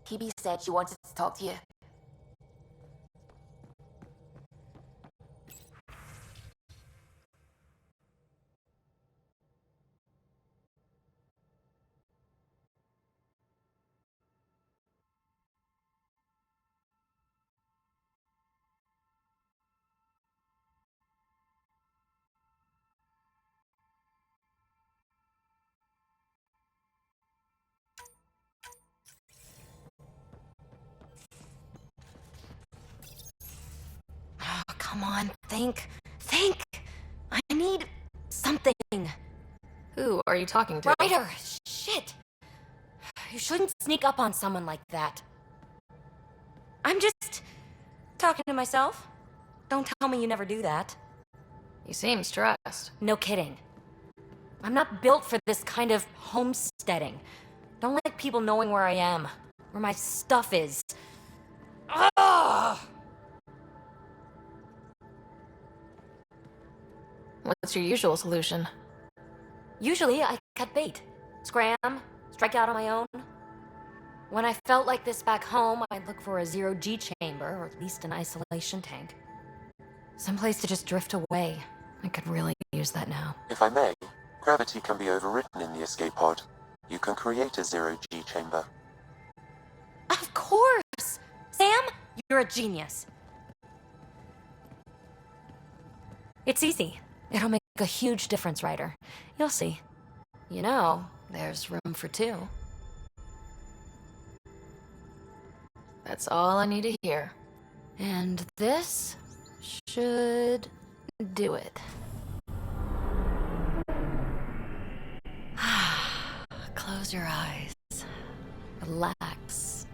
Speaker 9: TB said she wanted to talk to you. Oh, come on, think. Think! I need something.
Speaker 3: Who are you talking to?
Speaker 6: Ryder! Shit! You shouldn't sneak up on someone like that. I'm just talking to myself. Don't tell me you never do that.
Speaker 3: You seem stressed.
Speaker 6: No kidding. I'm not built for this kind of homesteading. Don't like people knowing where I am, where my stuff is. Ugh!
Speaker 3: What's your usual solution?
Speaker 6: Usually, I cut bait. Scram, strike out on my own. When I felt like this back home, I'd look for a zero-G chamber, or at least an isolation tank. Someplace to just drift away. I could really use that now.
Speaker 4: If I may, gravity can be overwritten in the escape pod. You can create a zero-G chamber.
Speaker 6: Of course! Sam, you're a genius. It's easy. It'll make a huge difference, Ryder. You'll see. You know, there's room for two.
Speaker 3: That's all I need to hear.
Speaker 6: And this should do it. Close your eyes. Relax.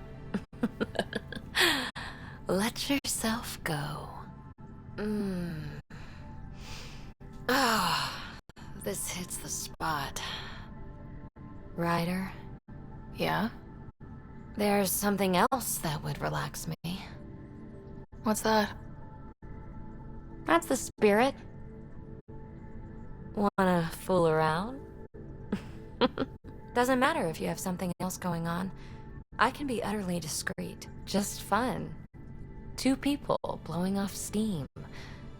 Speaker 6: Let yourself go. Ah, this hits the spot. Ryder?
Speaker 3: Yeah?
Speaker 6: There's something else that would relax me.
Speaker 3: What's that?
Speaker 6: That's the spirit. Wanna fool around? Doesn't matter if you have something else going on. I can be utterly discreet. Just fun. Two people blowing off steam.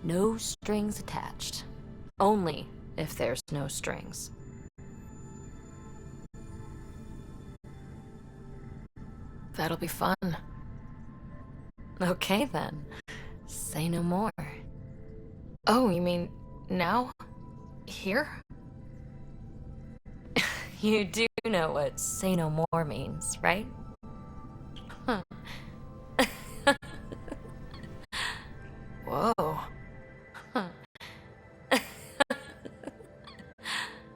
Speaker 6: No strings attached. Only if there's no strings.
Speaker 3: That'll be fun.
Speaker 6: Okay then. Say no more.
Speaker 3: Oh, you mean now? Here?
Speaker 6: You do know what say no more means, right? Huh.
Speaker 3: Whoa.
Speaker 6: Huh.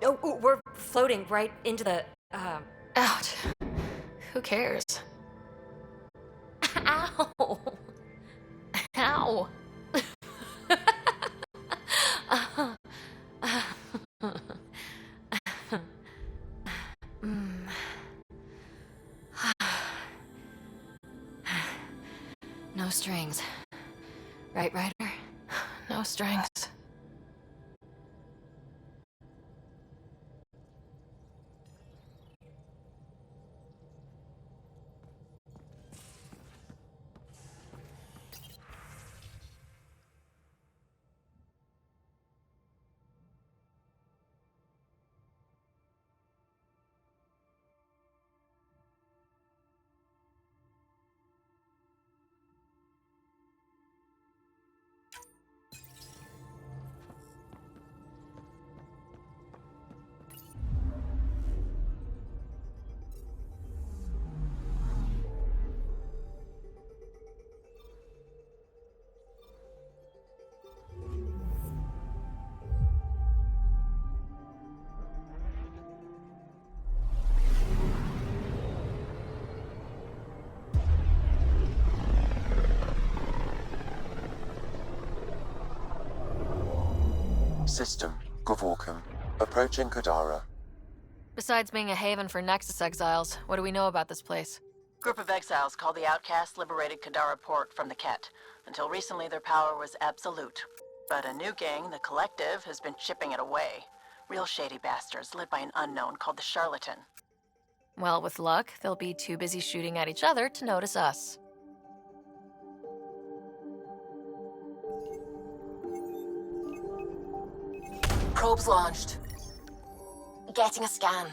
Speaker 6: Oh, we're floating right into the,
Speaker 3: Ouch. Who cares?
Speaker 6: Ow!
Speaker 3: Ow!
Speaker 6: No strings. Right, Ryder?
Speaker 3: No strings.
Speaker 4: System, Gavorkum. Approaching Kadara.
Speaker 3: Besides being a haven for Nexus exiles, what do we know about this place?
Speaker 17: Group of exiles called the Outcasts liberated Kadara port from the Ket. Until recently, their power was absolute. But a new gang, the Collective, has been chipping it away. Real shady bastards led by an unknown called the Charlatan.
Speaker 3: Well, with luck, they'll be too busy shooting at each other to notice us.
Speaker 9: Probes launched. Getting a scan.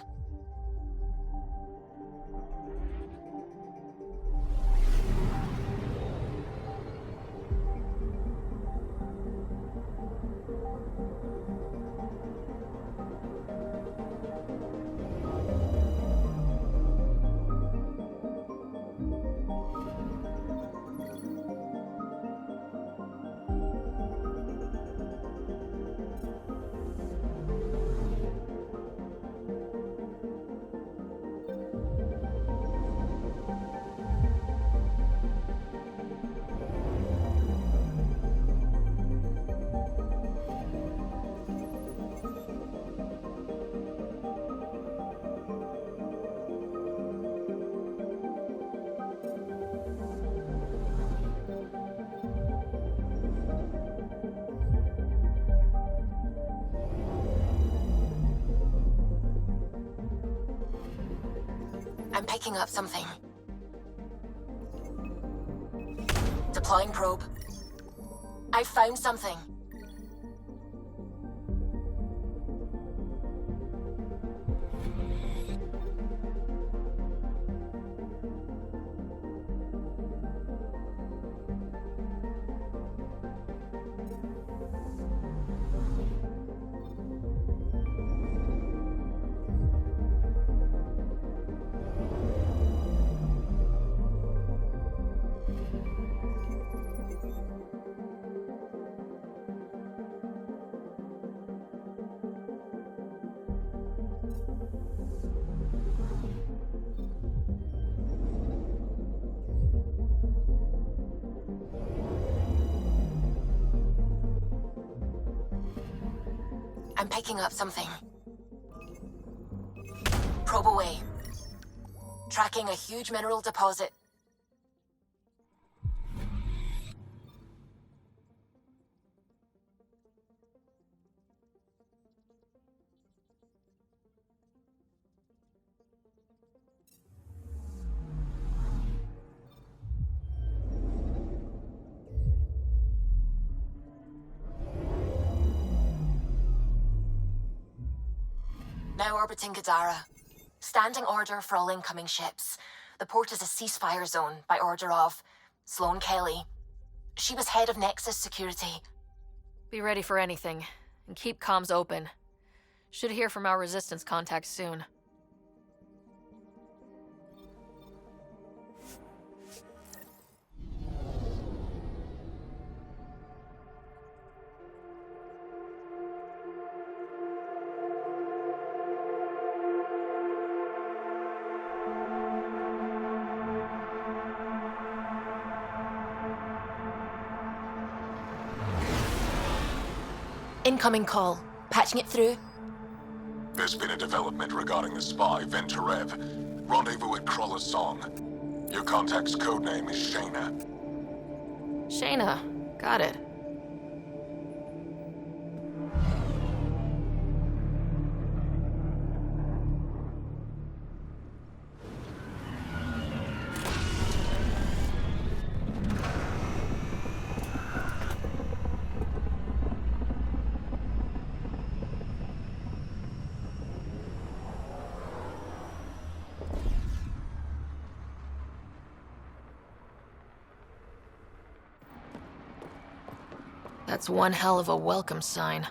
Speaker 9: I'm picking up something. Deploying probe. I found something. I'm picking up something. Probe away. Tracking a huge mineral deposit. Now orbiting Kadara. Standing order for all incoming ships. The port is a ceasefire zone by order of Sloane Kelly. She was head of Nexus Security.
Speaker 3: Be ready for anything, and keep comms open. Should hear from our resistance contacts soon.
Speaker 9: Incoming call. Patching it through.
Speaker 11: There's been a development regarding the spy, Venturev. Rendezvous at Kruller's Song. Your contact's codename is Shayna.
Speaker 3: Shayna. Got it. That's one hell of a welcome sign.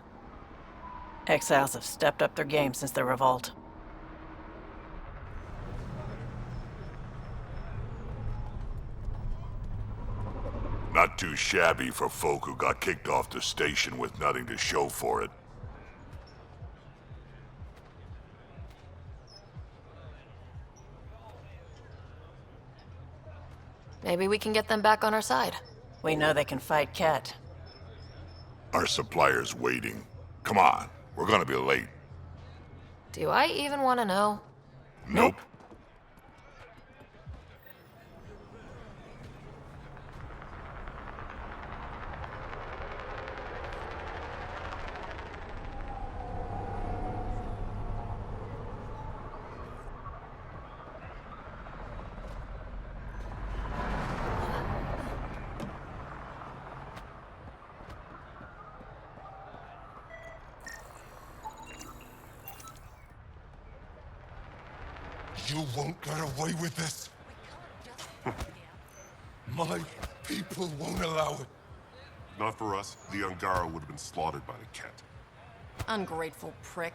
Speaker 12: Exiles have stepped up their game since the revolt.
Speaker 11: Not too shabby for folk who got kicked off the station with nothing to show for it.
Speaker 3: Maybe we can get them back on our side.
Speaker 12: We know they can fight Ket.
Speaker 11: Our supplier's waiting. Come on, we're gonna be late.
Speaker 3: Do I even want to know?
Speaker 11: Nope. You won't get away with this. My people won't allow it. Not for us. The Angara would have been slaughtered by the Ket.
Speaker 15: Ungrateful prick.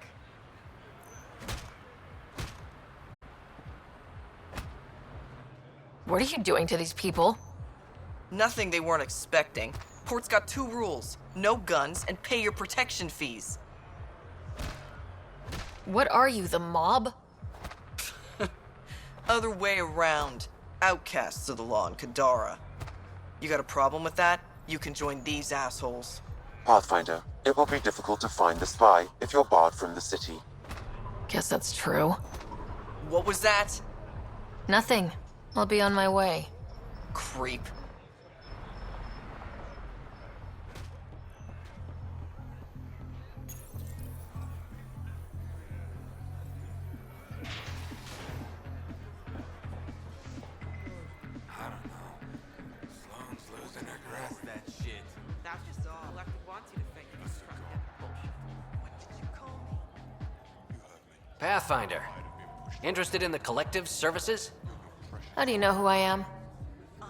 Speaker 3: What are you doing to these people?
Speaker 13: Nothing they weren't expecting. Port's got 2 rules. No guns, and pay your protection fees.
Speaker 3: What are you, the mob?
Speaker 13: Other way around. Outcasts of the law in Kadara. You got a problem with that? You can join these assholes.
Speaker 4: Pathfinder, it will be difficult to find the spy if you're barred from the city.
Speaker 3: Guess that's true.
Speaker 13: What was that?
Speaker 3: Nothing. I'll be on my way.
Speaker 13: Creep.
Speaker 2: Pathfinder. Interested in the Collective's services?
Speaker 3: How do you know who I am?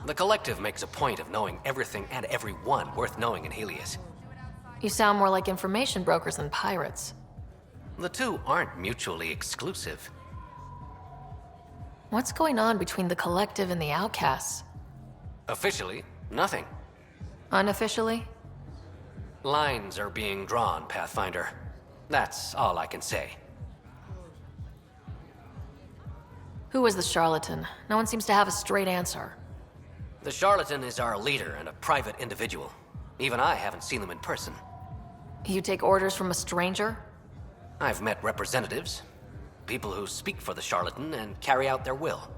Speaker 2: The Collective makes a point of knowing everything and everyone worth knowing in Helios.
Speaker 3: You sound more like information brokers than pirates.
Speaker 2: The two aren't mutually exclusive.
Speaker 3: What's going on between the Collective and the Outcasts?
Speaker 2: Officially, nothing.
Speaker 3: Unofficially?
Speaker 2: Lines are being drawn, Pathfinder. That's all I can say.
Speaker 3: Who is the charlatan? No one seems to have a straight answer.
Speaker 2: The charlatan is our leader and a private individual. Even I haven't seen them in person.
Speaker 3: You take orders from a stranger?
Speaker 1: I've met representatives, people who speak for the charlatan and carry out their will.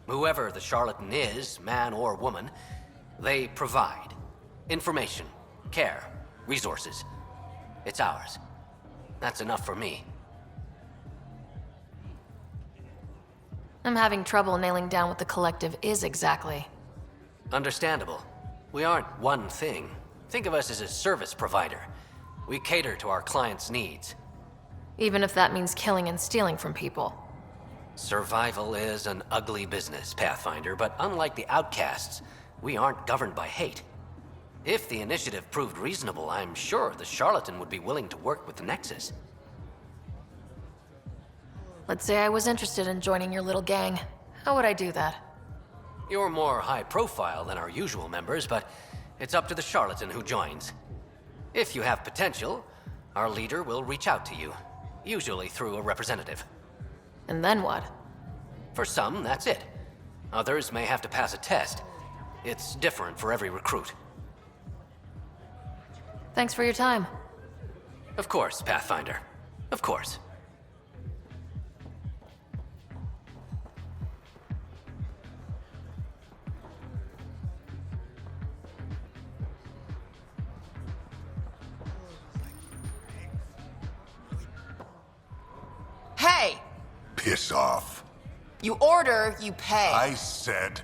Speaker 1: Whoever the charlatan is, man or woman, they provide information, care, resources. It's ours. That's enough for me.
Speaker 3: I'm having trouble nailing down what the collective is exactly.
Speaker 1: Understandable. We aren't one thing. Think of us as a service provider. We cater to our clients' needs.
Speaker 3: Even if that means killing and stealing from people.
Speaker 1: Survival is an ugly business, Pathfinder, but unlike the outcasts, we aren't governed by hate. If the initiative proved reasonable, I'm sure the charlatan would be willing to work with the Nexus.
Speaker 3: Let's say I was interested in joining your little gang. How would I do that?
Speaker 1: You're more high profile than our usual members, but it's up to the charlatan who joins. If you have potential, our leader will reach out to you, usually through a representative.
Speaker 3: And then what?
Speaker 1: For some, that's it. Others may have to pass a test. It's different for every recruit.
Speaker 3: Thanks for your time.
Speaker 1: Of course, Pathfinder. Of course.
Speaker 15: Hey!
Speaker 11: Piss off.
Speaker 15: You order, you pay.
Speaker 11: I said...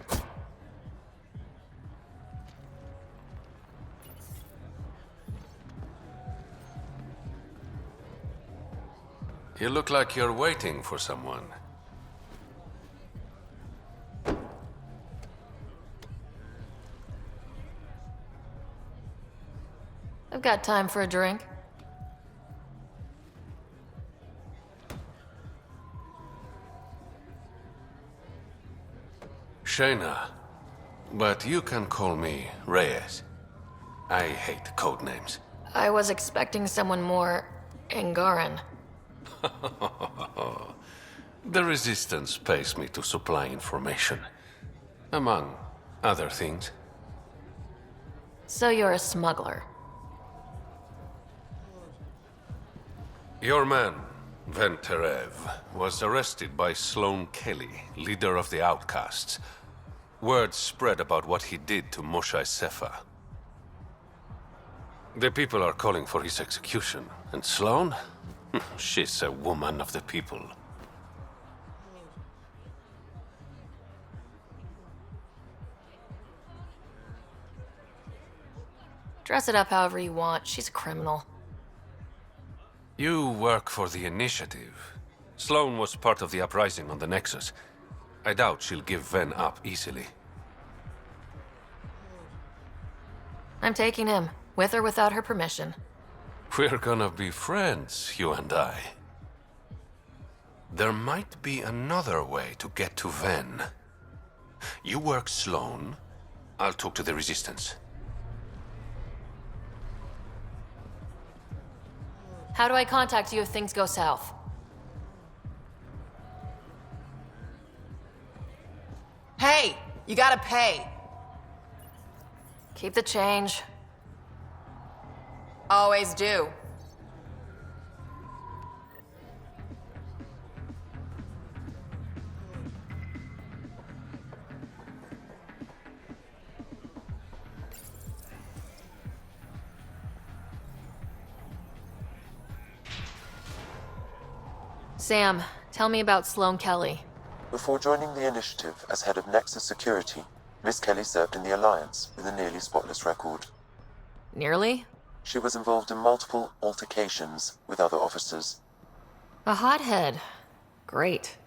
Speaker 16: You look like you're waiting for someone.
Speaker 3: I've got time for a drink.
Speaker 16: Shayna, but you can call me Reyes. I hate code names.
Speaker 3: I was expecting someone more Angaran.
Speaker 16: The Resistance pays me to supply information, among other things.
Speaker 3: So you're a smuggler.
Speaker 16: Your man, Venterev, was arrested by Sloane Kelly, leader of the Outcasts. Word spread about what he did to Moshae Sefa. The people are calling for his execution, and Sloane? She's a woman of the people.
Speaker 3: Dress it up however you want. She's a criminal.
Speaker 16: You work for the Initiative. Sloane was part of the uprising on the Nexus. I doubt she'll give Ven up easily.
Speaker 3: I'm taking him, with or without her permission.
Speaker 16: We're gonna be friends, you and I. There might be another way to get to Ven. You work Sloane, I'll talk to the Resistance.
Speaker 3: How do I contact you if things go south?
Speaker 15: Hey! You gotta pay!
Speaker 3: Keep the change.
Speaker 15: Always do.
Speaker 3: Sam, tell me about Sloane Kelly.
Speaker 4: Before joining the Initiative as head of Nexus Security, Miss Kelly served in the Alliance with a nearly spotless record.
Speaker 3: Nearly?
Speaker 4: She was involved in multiple altercations with other officers.
Speaker 3: A hothead. Great.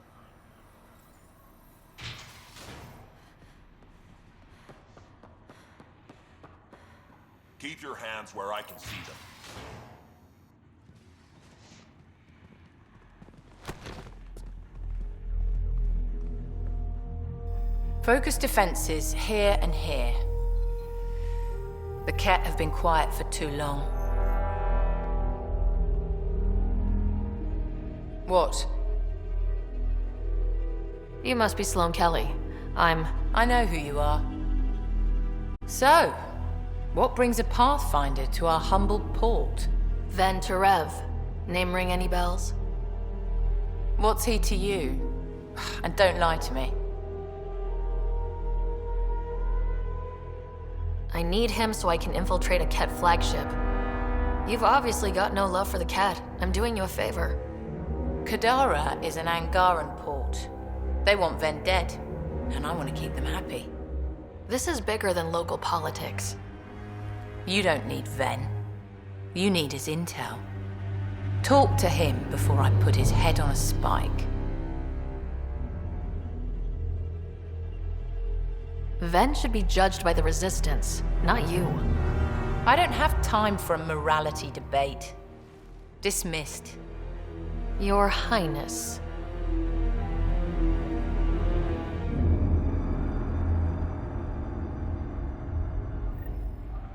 Speaker 11: Keep your hands where I can see them.
Speaker 15: Focus defenses here and here. The Ket have been quiet for too long. What?
Speaker 3: You must be Sloane Kelly.
Speaker 15: I know who you are. So, what brings a Pathfinder to our humble port?
Speaker 3: Venterev. Name ring any bells?
Speaker 15: What's he to you? And don't lie to me.
Speaker 3: I need him so I can infiltrate a Ket flagship. You've obviously got no love for the Ket. I'm doing you a favor.
Speaker 15: Kadara is an Angaran port. They want Ven dead, and I want to keep them happy.
Speaker 3: This is bigger than local politics.
Speaker 15: You don't need Ven. You need his intel. Talk to him before I put his head on a spike.
Speaker 3: Ven should be judged by the Resistance, not you.
Speaker 15: I don't have time for a morality debate. Dismissed.
Speaker 3: Your Highness.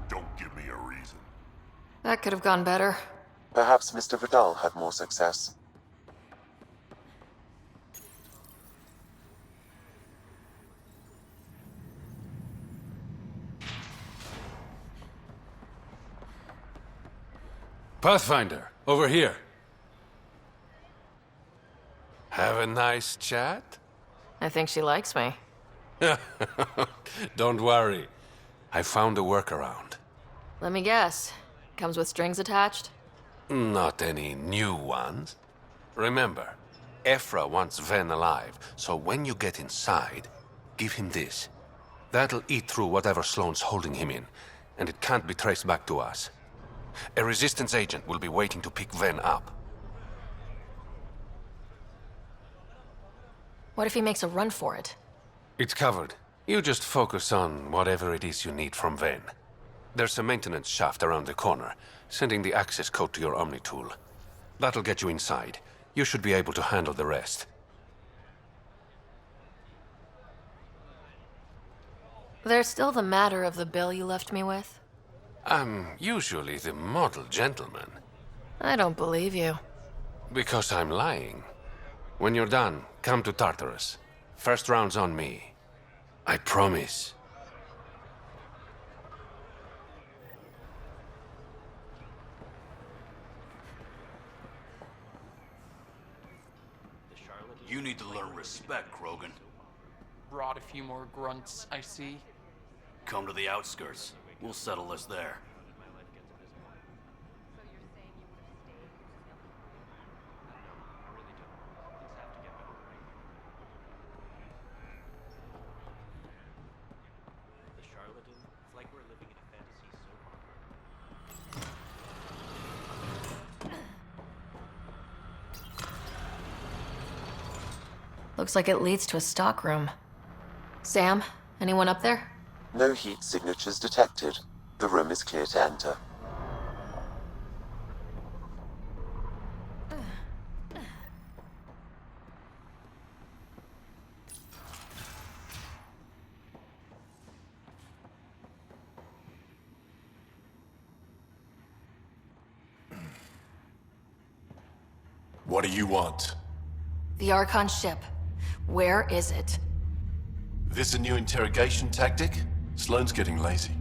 Speaker 11: Don't give me a reason.
Speaker 3: That could have gone better.
Speaker 4: Perhaps Mr. Vidal had more success.
Speaker 16: Pathfinder, over here. Have a nice chat?
Speaker 3: I think she likes me.
Speaker 16: Don't worry. I found a workaround.
Speaker 3: Let me guess. Comes with strings attached?
Speaker 16: Not any new ones. Remember, Ephra wants Ven alive, so when you get inside, give him this. That'll eat through whatever Sloane's holding him in, and it can't be traced back to us. A Resistance agent will be waiting to pick Ven up.
Speaker 3: What if he makes a run for it?
Speaker 16: It's covered. You just focus on whatever it is you need from Ven. There's a maintenance shaft around the corner, sending the access code to your Omni tool. That'll get you inside. You should be able to handle the rest.
Speaker 3: There's still the matter of the bill you left me with?
Speaker 16: I'm usually the model gentleman.
Speaker 3: I don't believe you.
Speaker 16: Because I'm lying. When you're done, come to Tartarus. First round's on me. I promise.
Speaker 5: You need to learn respect, Krogan.
Speaker 14: Brought a few more grunts, I see.
Speaker 5: Come to the outskirts. We'll settle this there.
Speaker 3: Looks like it leads to a stockroom. Sam, anyone up there?
Speaker 4: No heat signatures detected. The room is clear to enter.
Speaker 22: What do you want?
Speaker 3: The Archon ship. Where is it?
Speaker 22: This a new interrogation tactic? Sloane's getting lazy.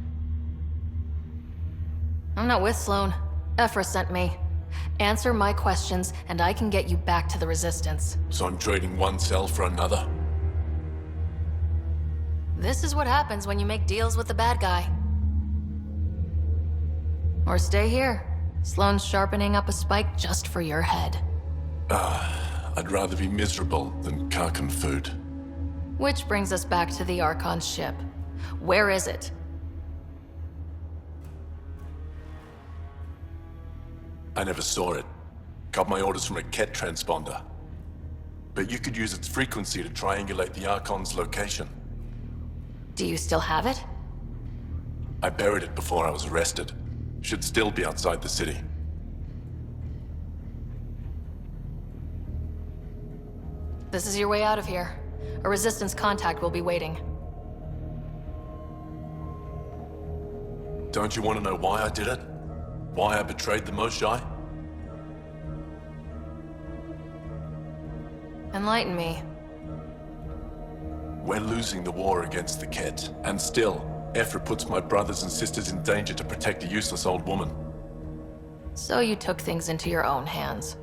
Speaker 3: I'm not with Sloane. Ephra sent me. Answer my questions, and I can get you back to the Resistance.
Speaker 22: So I'm trading one cell for another?
Speaker 3: This is what happens when you make deals with the bad guy. Or stay here. Sloane's sharpening up a spike just for your head.
Speaker 22: I'd rather be miserable than Karkan food.
Speaker 3: Which brings us back to the Archon ship. Where is it?
Speaker 22: I never saw it. Got my orders from a Ket transponder. But you could use its frequency to triangulate the Archon's location.
Speaker 3: Do you still have it?
Speaker 22: I buried it before I was arrested. Should still be outside the city.
Speaker 3: This is your way out of here. A Resistance contact will be waiting.
Speaker 22: Don't you want to know why I did it? Why I betrayed the Moshae?
Speaker 3: Enlighten me.
Speaker 22: We're losing the war against the Ket, and still, Ephra puts my brothers and sisters in danger to protect a useless old woman.
Speaker 3: So you took things into your own hands.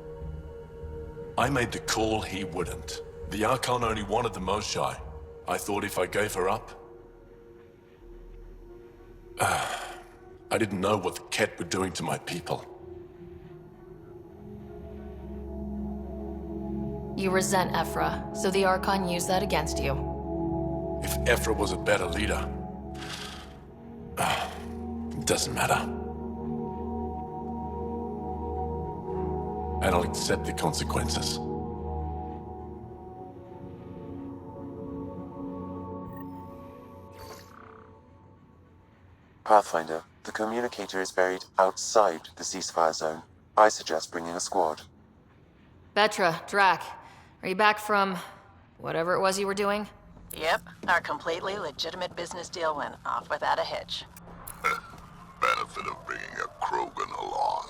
Speaker 22: I made the call he wouldn't. The Archon only wanted the Moshae. I thought if I gave her up... I didn't know what the Ket were doing to my people.
Speaker 3: You resent Ephra, so the Archon used that against you.
Speaker 22: If Ephra was a better leader... it doesn't matter. And I'll accept the consequences.
Speaker 4: Pathfinder, the communicator is buried outside the ceasefire zone. I suggest bringing a squad.
Speaker 3: Vetra, Drac, are you back from whatever it was you were doing?
Speaker 17: Yep, our completely legitimate business deal went off without a hitch.
Speaker 11: Benefit of bringing a Krogan along.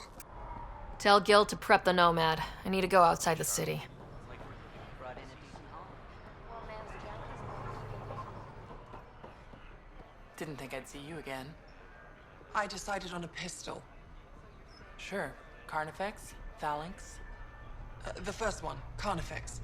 Speaker 3: Tell Gil to prep the Nomad. I need to go outside the city.
Speaker 14: Didn't think I'd see you again. I decided on a pistol. Sure. Carnifex? Phalanx? The first one, Carnifex.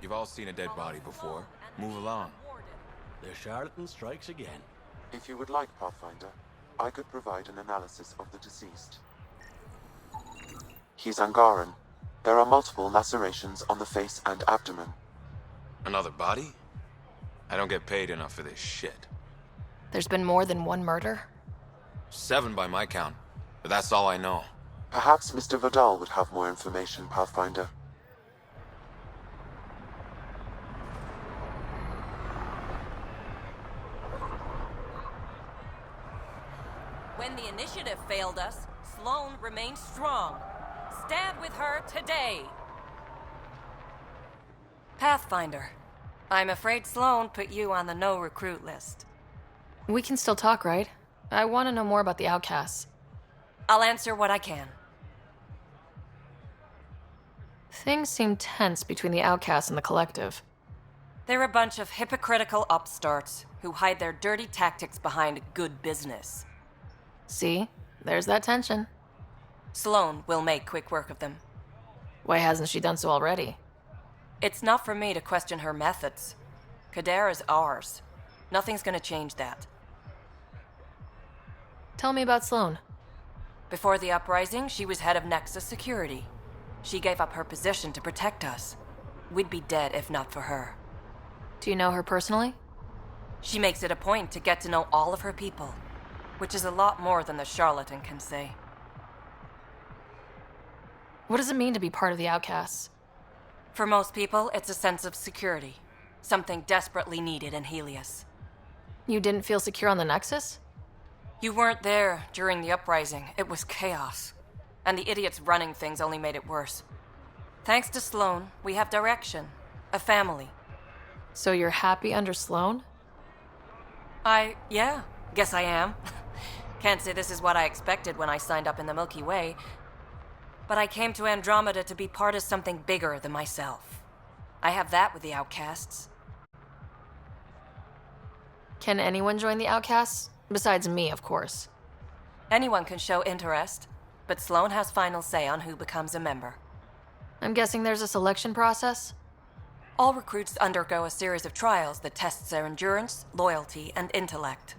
Speaker 8: You've all seen a dead body before. Move along.
Speaker 5: The charlatan strikes again.
Speaker 4: If you would like, Pathfinder, I could provide an analysis of the deceased. He's Angaran. There are multiple lacerations on the face and abdomen.
Speaker 8: Another body? I don't get paid enough for this shit.
Speaker 3: There's been more than one murder?
Speaker 8: 7 by my count, but that's all I know.
Speaker 4: Perhaps Mr. Vidal would have more information, Pathfinder.
Speaker 19: When the initiative failed us, Sloane remained strong. Stand with her today.
Speaker 15: Pathfinder, I'm afraid Sloane put you on the no-recruit list.
Speaker 3: We can still talk, right? I want to know more about the outcasts.
Speaker 15: I'll answer what I can.
Speaker 3: Things seem tense between the outcasts and the collective.
Speaker 15: They're a bunch of hypocritical upstarts who hide their dirty tactics behind good business.
Speaker 3: See? There's that tension.
Speaker 15: Sloane will make quick work of them.
Speaker 3: Why hasn't she done so already?
Speaker 15: It's not for me to question her methods. Kadara's ours. Nothing's gonna change that.
Speaker 3: Tell me about Sloane.
Speaker 15: Before the uprising, she was head of Nexus Security. She gave up her position to protect us. We'd be dead if not for her.
Speaker 3: Do you know her personally?
Speaker 15: She makes it a point to get to know all of her people, which is a lot more than the charlatan can say.
Speaker 3: What does it mean to be part of the outcasts?
Speaker 15: For most people, it's a sense of security. Something desperately needed in Helios.
Speaker 3: You didn't feel secure on the Nexus?
Speaker 15: You weren't there during the uprising. It was chaos. And the idiots running things only made it worse. Thanks to Sloane, we have direction. A family.
Speaker 3: So you're happy under Sloane?
Speaker 15: Yeah, guess I am. Can't say this is what I expected when I signed up in the Milky Way. But I came to Andromeda to be part of something bigger than myself. I have that with the outcasts.
Speaker 3: Can anyone join the outcasts? Besides me, of course.
Speaker 15: Anyone can show interest, but Sloane has final say on who becomes a member.
Speaker 3: I'm guessing there's a selection process?
Speaker 15: All recruits undergo a series of trials that tests their endurance, loyalty, and intellect.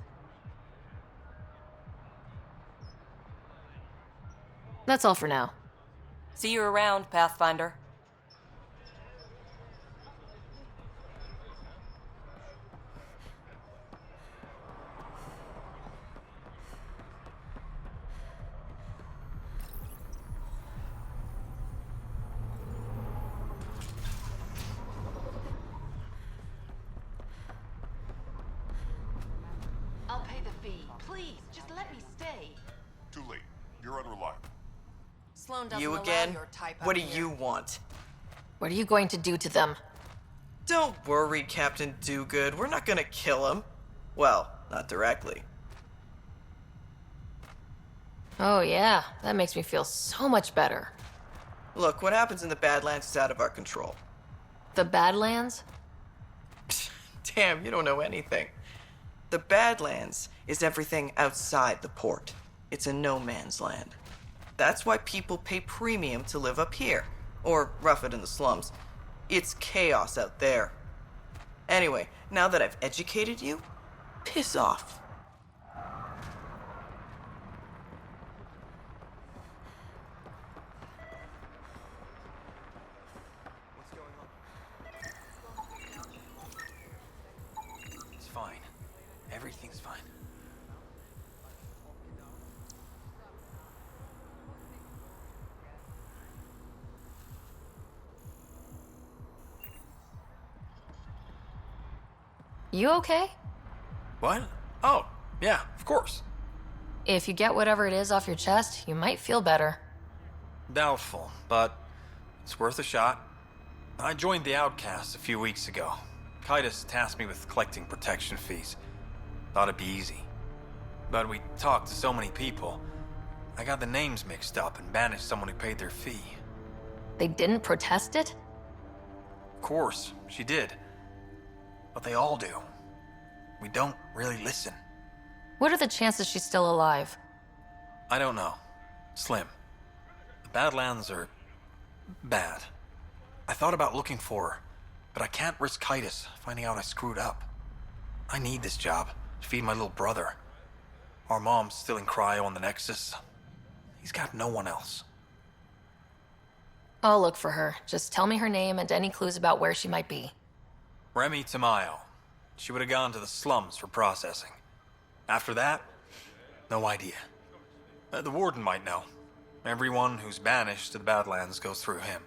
Speaker 3: That's all for now.
Speaker 15: See you around, Pathfinder.
Speaker 18: I'll pay the fee. Please, just let me stay.
Speaker 11: Too late. You're unreliable.
Speaker 19: Sloane doesn't
Speaker 13: You
Speaker 19: allow
Speaker 13: again?
Speaker 19: your type
Speaker 13: What
Speaker 19: out
Speaker 13: do
Speaker 19: here.
Speaker 13: you want?
Speaker 3: What are you going to do to them?
Speaker 13: Don't worry, Captain Do-Good. We're not gonna kill him. Well, not directly.
Speaker 3: Oh yeah, that makes me feel so much better.
Speaker 13: Look, what happens in the Badlands is out of our control.
Speaker 3: The Badlands?
Speaker 13: Damn, you don't know anything. The Badlands is everything outside the port. It's a no man's land. That's why people pay premium to live up here, or rough it in the slums. It's chaos out there. Anyway, now that I've educated you, piss off.
Speaker 2: It's fine. Everything's fine.
Speaker 3: You okay?
Speaker 2: What? Oh, yeah, of course.
Speaker 3: If you get whatever it is off your chest, you might feel better.
Speaker 2: Doubtful, but it's worth a shot. I joined the Outcasts a few weeks ago. Kitus tasked me with collecting protection fees. Thought it'd be easy. But we talked to so many people, I got the names mixed up and banished someone who paid their fee.
Speaker 3: They didn't protest it?
Speaker 2: Of course, she did. But they all do. We don't really listen.
Speaker 3: What are the chances she's still alive?
Speaker 2: I don't know. Slim. The Badlands are bad. I thought about looking for her, but I can't risk Kitus finding out I screwed up. I need this job to feed my little brother. Our mom's still in cryo on the Nexus. He's got no one else.
Speaker 3: I'll look for her. Just tell me her name and any clues about where she might be.
Speaker 2: Remy Tamayo. She would have gone to the slums for processing. After that, no idea. The warden might know. Everyone who's banished to the Badlands goes through him.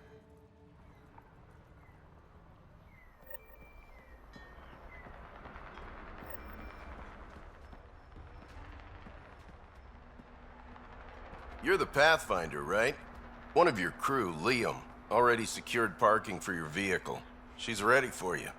Speaker 7: You're the Pathfinder, right? One of your crew, Liam, already secured parking for your vehicle. She's ready for you.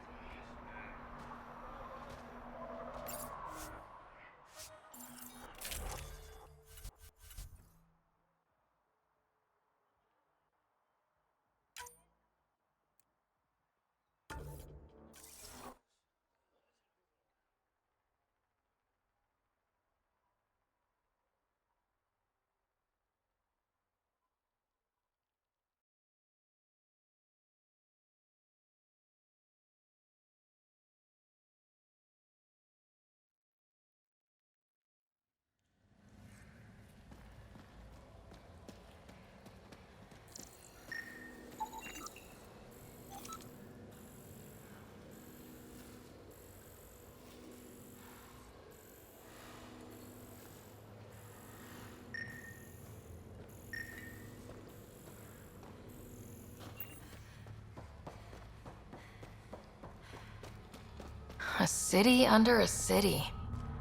Speaker 3: A city under a city.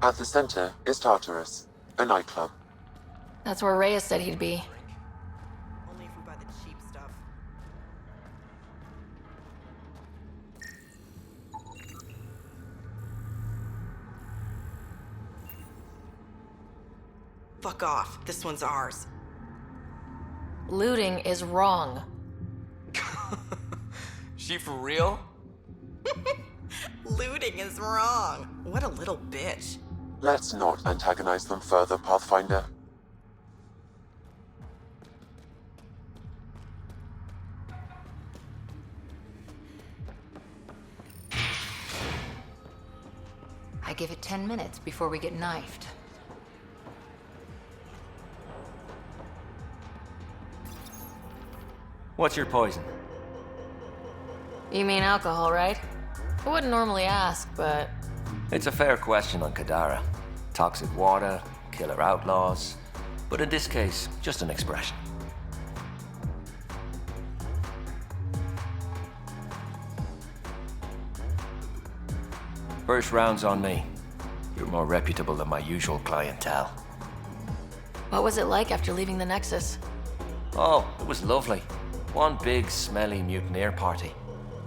Speaker 4: At the center is Tartarus, a nightclub.
Speaker 3: That's where Reyes said he'd be.
Speaker 13: Only if we buy the cheap stuff. Fuck off. This one's ours.
Speaker 3: Looting is wrong.
Speaker 2: She for real?
Speaker 13: Looting is wrong. What a little bitch.
Speaker 4: Let's not antagonize them further, Pathfinder.
Speaker 18: I give it 10 minutes before we get knifed.
Speaker 10: What's your poison?
Speaker 3: You mean alcohol, right? I wouldn't normally ask, but...
Speaker 10: It's a fair question on Kadara. Toxic water, killer outlaws. But in this case, just an expression. First round's on me. You're more reputable than my usual clientele.
Speaker 3: What was it like after leaving the Nexus?
Speaker 10: Oh, it was lovely. One big, smelly mutineer party.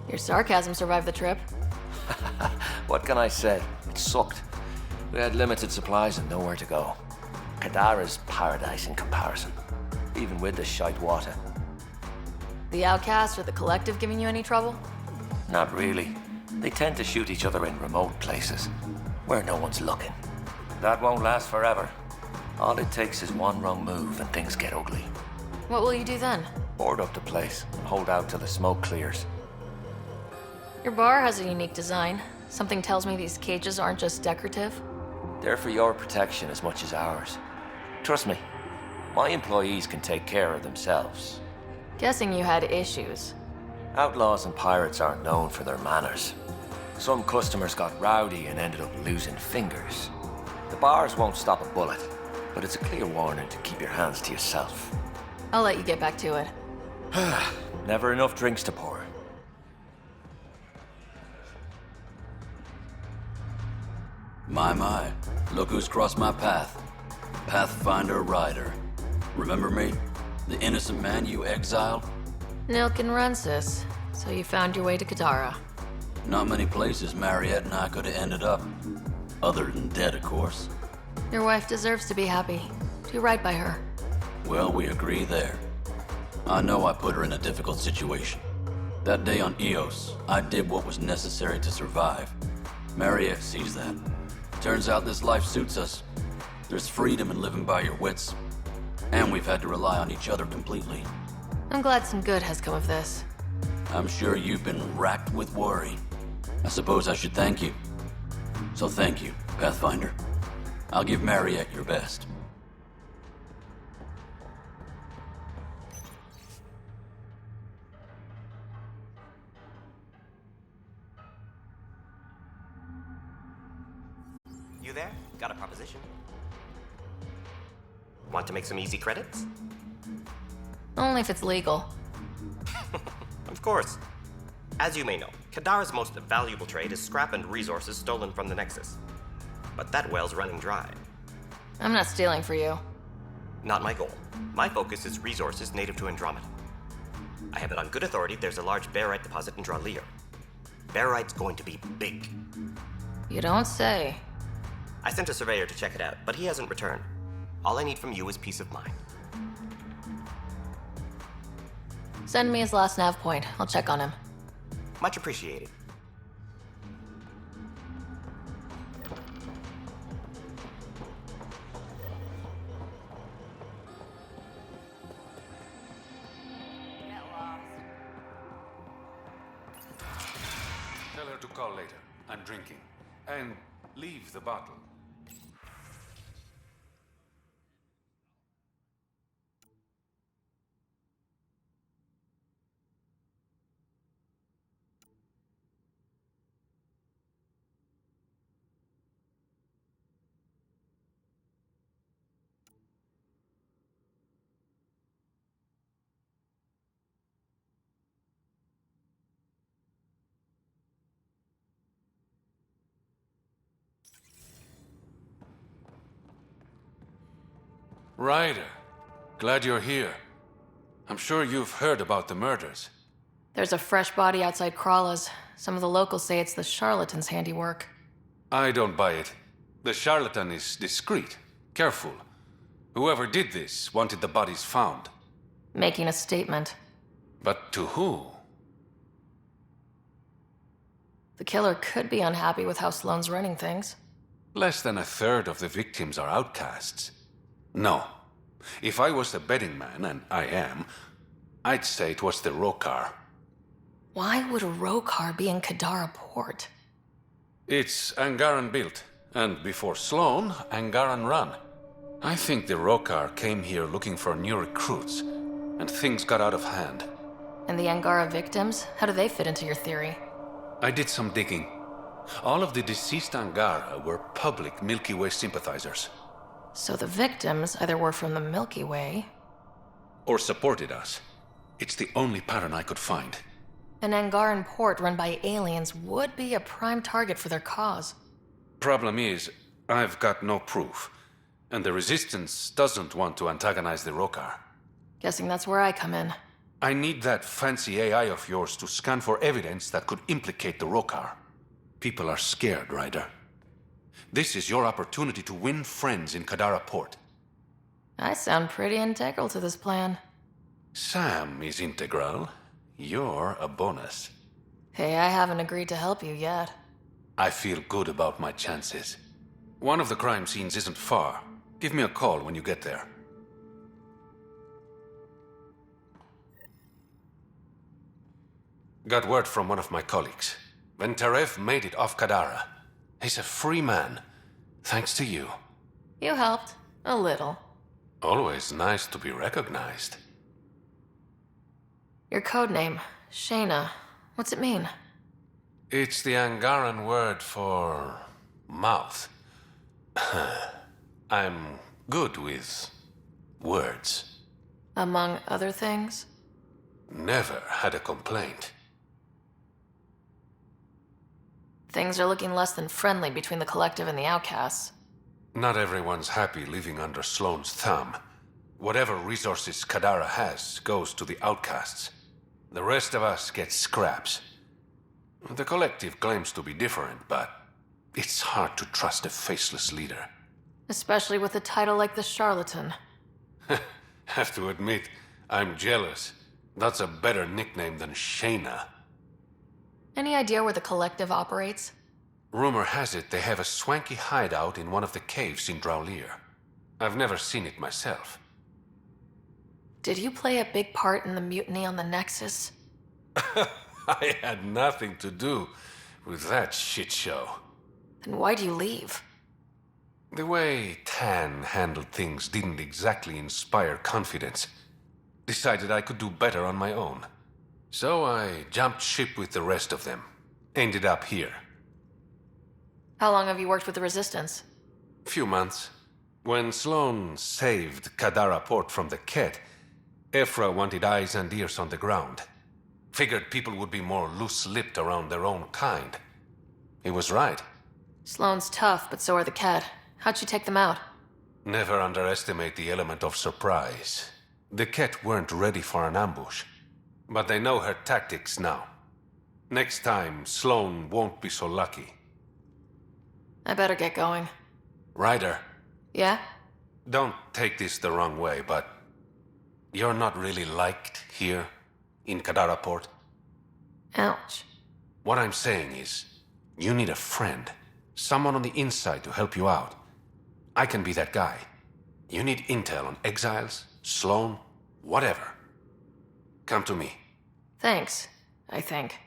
Speaker 3: Your sarcasm survived the trip.
Speaker 10: What can I say? It sucked. We had limited supplies and nowhere to go. Kadara's paradise in comparison, even with the shite water.
Speaker 3: The Outcast or the Collective giving you any trouble?
Speaker 10: Not really. They tend to shoot each other in remote places, where no one's looking. That won't last forever. All it takes is one wrong move and things get ugly.
Speaker 3: What will you do then?
Speaker 10: Board up the place and hold out till the smoke clears.
Speaker 3: Your bar has a unique design. Something tells me these cages aren't just decorative.
Speaker 10: They're for your protection as much as ours. Trust me, my employees can take care of themselves.
Speaker 3: Guessing you had issues.
Speaker 10: Outlaws and pirates aren't known for their manners. Some customers got rowdy and ended up losing fingers. The bars won't stop a bullet, but it's a clear warning to keep your hands to yourself.
Speaker 3: I'll let you get back to it.
Speaker 10: Never enough drinks to pour.
Speaker 5: My, look who's crossed my path. Pathfinder Ryder. Remember me? The innocent man you exiled?
Speaker 3: Nilk and Rensis. So you found your way to Kadara.
Speaker 5: Not many places Mariette and I could have ended up. Other than dead, of course.
Speaker 3: Your wife deserves to be happy. Do right by her.
Speaker 5: Well, we agree there. I know I put her in a difficult situation. That day on Eos, I did what was necessary to survive. Mariette sees that. Turns out this life suits us. There's freedom in living by your wits. And we've had to rely on each other completely.
Speaker 3: I'm glad some good has come of this.
Speaker 5: I'm sure you've been racked with worry. I suppose I should thank you. So thank you, Pathfinder. I'll give Mariette your best.
Speaker 20: You there? Got a proposition? Want to make some easy credits?
Speaker 3: Only if it's legal.
Speaker 20: Of course. As you may know, Kadara's most valuable trade is scrap and resources stolen from the Nexus. But that well's running dry.
Speaker 3: I'm not stealing for you.
Speaker 20: Not my goal. My focus is resources native to Andromeda. I have it on good authority there's a large barite deposit in Dralier. Barite's going to be big.
Speaker 3: You don't say.
Speaker 20: I sent a surveyor to check it out, but he hasn't returned. All I need from you is peace of mind.
Speaker 3: Send me his last nav point. I'll check on him.
Speaker 20: Much appreciated.
Speaker 16: Tell her to call later. I'm drinking. And leave the bottle. Ryder, glad you're here. I'm sure you've heard about the murders.
Speaker 3: There's a fresh body outside Krala's. Some of the locals say it's the charlatan's handiwork.
Speaker 16: I don't buy it. The charlatan is discreet, careful. Whoever did this wanted the bodies found.
Speaker 3: Making a statement.
Speaker 16: But to who?
Speaker 3: The killer could be unhappy with how Sloane's running things.
Speaker 16: Less than a third of the victims are outcasts. No. If I was the betting man, and I am, I'd say it was the Rokar.
Speaker 3: Why would a Rokar be in Kadara port?
Speaker 16: It's Angaran built, and before Sloane, Angaran run. I think the Rokar came here looking for new recruits, and things got out of hand.
Speaker 3: And the Angara victims? How do they fit into your theory?
Speaker 16: I did some digging. All of the deceased Angara were public Milky Way sympathizers.
Speaker 3: So the victims either were from the Milky Way...
Speaker 16: or supported us. It's the only pattern I could find.
Speaker 3: An Angaran port run by aliens would be a prime target for their cause.
Speaker 16: Problem is, I've got no proof. And the Resistance doesn't want to antagonize the Rokar.
Speaker 3: Guessing that's where I come in.
Speaker 16: I need that fancy AI of yours to scan for evidence that could implicate the Rokar. People are scared, Ryder. This is your opportunity to win friends in Kadara Port.
Speaker 3: I sound pretty integral to this plan.
Speaker 16: Sam is integral, You're a bonus.
Speaker 3: Hey, I haven't agreed to help you yet.
Speaker 16: I feel good about my chances. One of the crime scenes isn't far. Give me a call when you get there. Got word from one of my colleagues. Venterev made it off Kadara. He's a free man. Thanks to you.
Speaker 3: You helped. A little.
Speaker 16: Always nice to be recognized.
Speaker 3: Your code name, Shayna. What's it mean?
Speaker 16: It's the Angaran word for mouth. I'm good with words.
Speaker 3: Among other things?
Speaker 16: Never had a complaint.
Speaker 3: Things are looking less than friendly between the Collective and the Outcasts.
Speaker 16: Not everyone's happy living under Sloane's thumb. Whatever resources Kadara has goes to the Outcasts. The rest of us get scraps. The Collective claims to be different, but it's hard to trust a faceless leader.
Speaker 3: Especially with a title like the Charlatan.
Speaker 16: Have to admit, I'm jealous. That's a better nickname than Shayna.
Speaker 3: Any idea where the Collective operates?
Speaker 16: Rumor has it they have a swanky hideout in one of the caves in Draulir. I've never seen it myself.
Speaker 3: Did you play a big part in the mutiny on the Nexus?
Speaker 16: I had nothing to do with that shit show.
Speaker 3: Then why do you leave?
Speaker 16: The way Tan handled things didn't exactly inspire confidence. Decided I could do better on my own. So I jumped ship with the rest of them. Ended up here.
Speaker 3: How long have you worked with the Resistance?
Speaker 16: Few months. When Sloane saved Kadara Port from the Ket, Ephra wanted eyes and ears on the ground. Figured people would be more loose-lipped around their own kind. He was right.
Speaker 3: Sloane's tough, but so are the Ket. How'd you take them out?
Speaker 16: Never underestimate the element of surprise. The Ket weren't ready for an ambush. But they know her tactics now. Next time, Sloane won't be so lucky.
Speaker 3: I better get going.
Speaker 16: Ryder.
Speaker 3: Yeah?
Speaker 16: Don't take this the wrong way, but you're not really liked here in Kadara Port.
Speaker 3: Ouch.
Speaker 16: What I'm saying is, you need a friend. Someone on the inside to help you out. I can be that guy. You need intel on exiles, Sloane, whatever. Come to me.
Speaker 3: Thanks, I think.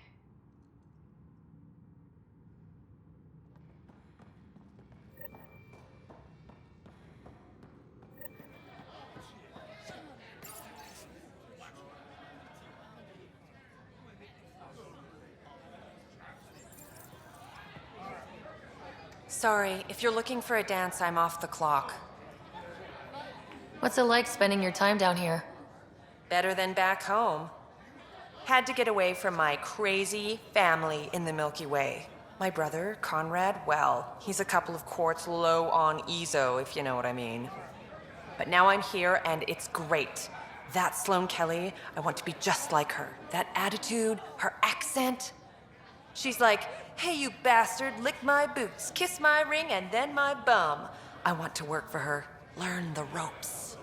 Speaker 15: Sorry, if you're looking for a dance, I'm off the clock.
Speaker 3: What's it like spending your time down here?
Speaker 15: Better than back home. Had to get away from my crazy family in the Milky Way. My brother, Conrad, well, he's a couple of quarts low on Ezo, if you know what I mean. But now I'm here, and it's great. That Sloane Kelly, I want to be just like her. That attitude, her accent. She's like, hey, you bastard, lick my boots, kiss my ring, and then my bum. I want to work for her, learn the ropes.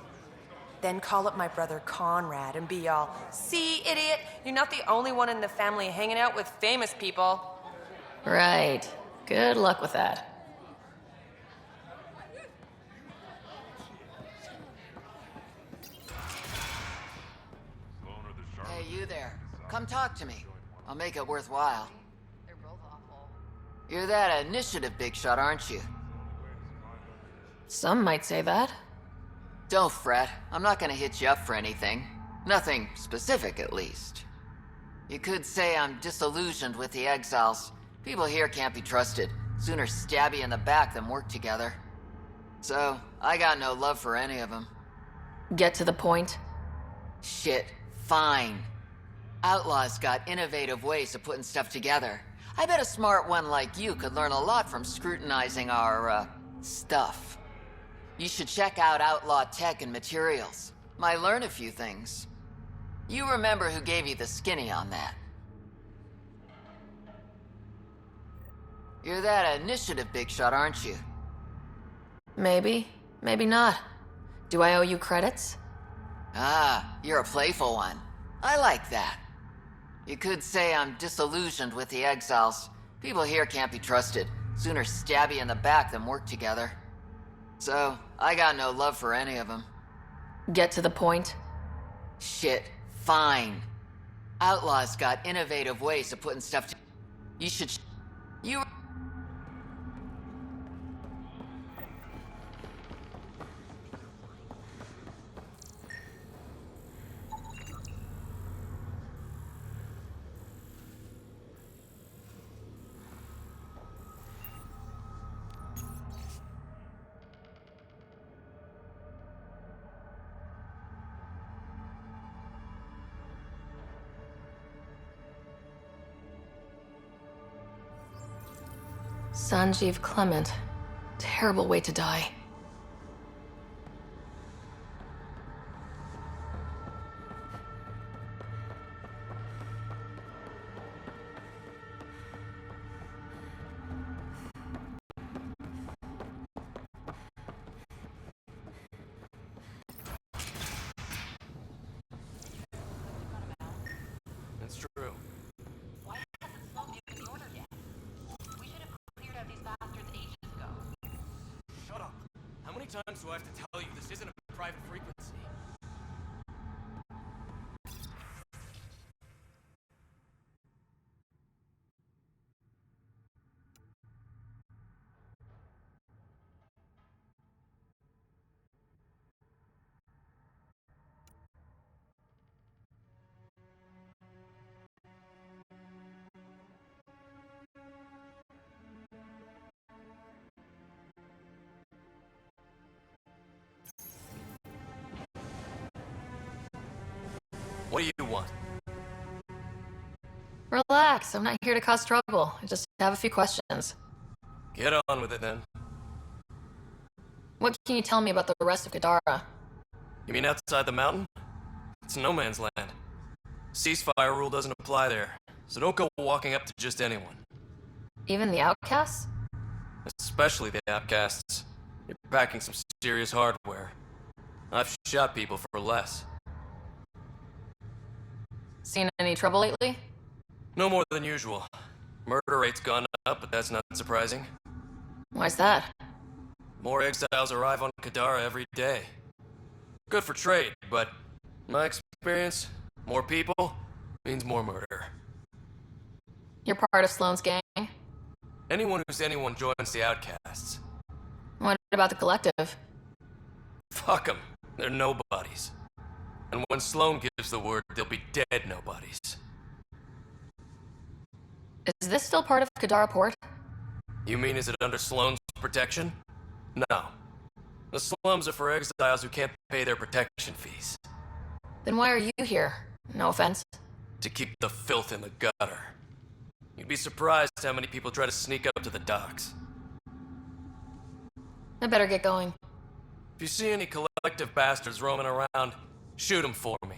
Speaker 15: Then call up my brother Conrad and be all, see, idiot, you're not the only one in the family hanging out with famous people.
Speaker 3: Right. Good luck with that.
Speaker 6: Hey, you there. Come talk to me. I'll make it worthwhile. You're that initiative big shot, aren't you?
Speaker 3: Some might say that.
Speaker 6: Don't fret. I'm not gonna hit you up for anything. Nothing specific, at least. You could say I'm disillusioned with the exiles. People here can't be trusted. Sooner stab you in the back than work together. So, I got no love for any of them.
Speaker 3: Get to the point.
Speaker 6: Shit, fine. Outlaws got innovative ways of putting stuff together. I bet a smart one like you could learn a lot from scrutinizing our, stuff. You should check out Outlaw Tech and Materials. Might learn a few things. You remember who gave you the skinny on that. You're that initiative big shot, aren't you?
Speaker 3: Maybe. Maybe not. Do I owe you credits?
Speaker 6: Ah, you're a playful one. I like that. You could say I'm disillusioned with the exiles. People here can't be trusted. Sooner stab you in the back than work together. So, I got no love for any of them.
Speaker 3: Get to the point.
Speaker 6: Shit, fine. Outlaws got innovative ways of putting stuff together. You should... You...
Speaker 3: Sanjeev Clement. Terrible way to die.
Speaker 9: That's true. Shut up. How many times do I have to tell you this isn't a private frequency? What do you want?
Speaker 3: Relax, I'm not here to cause trouble. I just have a few questions.
Speaker 9: Get on with it then.
Speaker 3: What can you tell me about the rest of Kadara?
Speaker 9: You mean outside the mountain? It's no man's land. Ceasefire rule doesn't apply there, so don't go walking up to just anyone.
Speaker 3: Even the outcasts?
Speaker 9: Especially the outcasts. You're packing some serious hardware. I've shot people for less.
Speaker 3: Seen any trouble lately?
Speaker 9: No more than usual. Murder rate's gone up, but that's not surprising.
Speaker 3: Why's that?
Speaker 9: More exiles arrive on Kadara every day. Good for trade, but in my experience, more people means more murder.
Speaker 3: You're part of Sloane's gang?
Speaker 9: Anyone who's anyone joins the outcasts.
Speaker 3: What about the collective?
Speaker 9: Fuck them. They're nobodies. And when Sloane gives the word, they'll be dead nobodies.
Speaker 3: Is this still part of Kadara Port?
Speaker 9: You mean is it under Sloane's protection? No. The slums are for exiles who can't pay their protection fees.
Speaker 3: Then why are you here? No offense.
Speaker 9: To keep the filth in the gutter. You'd be surprised how many people try to sneak up to the docks.
Speaker 3: I better get going.
Speaker 9: If you see any collective bastards roaming around, shoot them for me.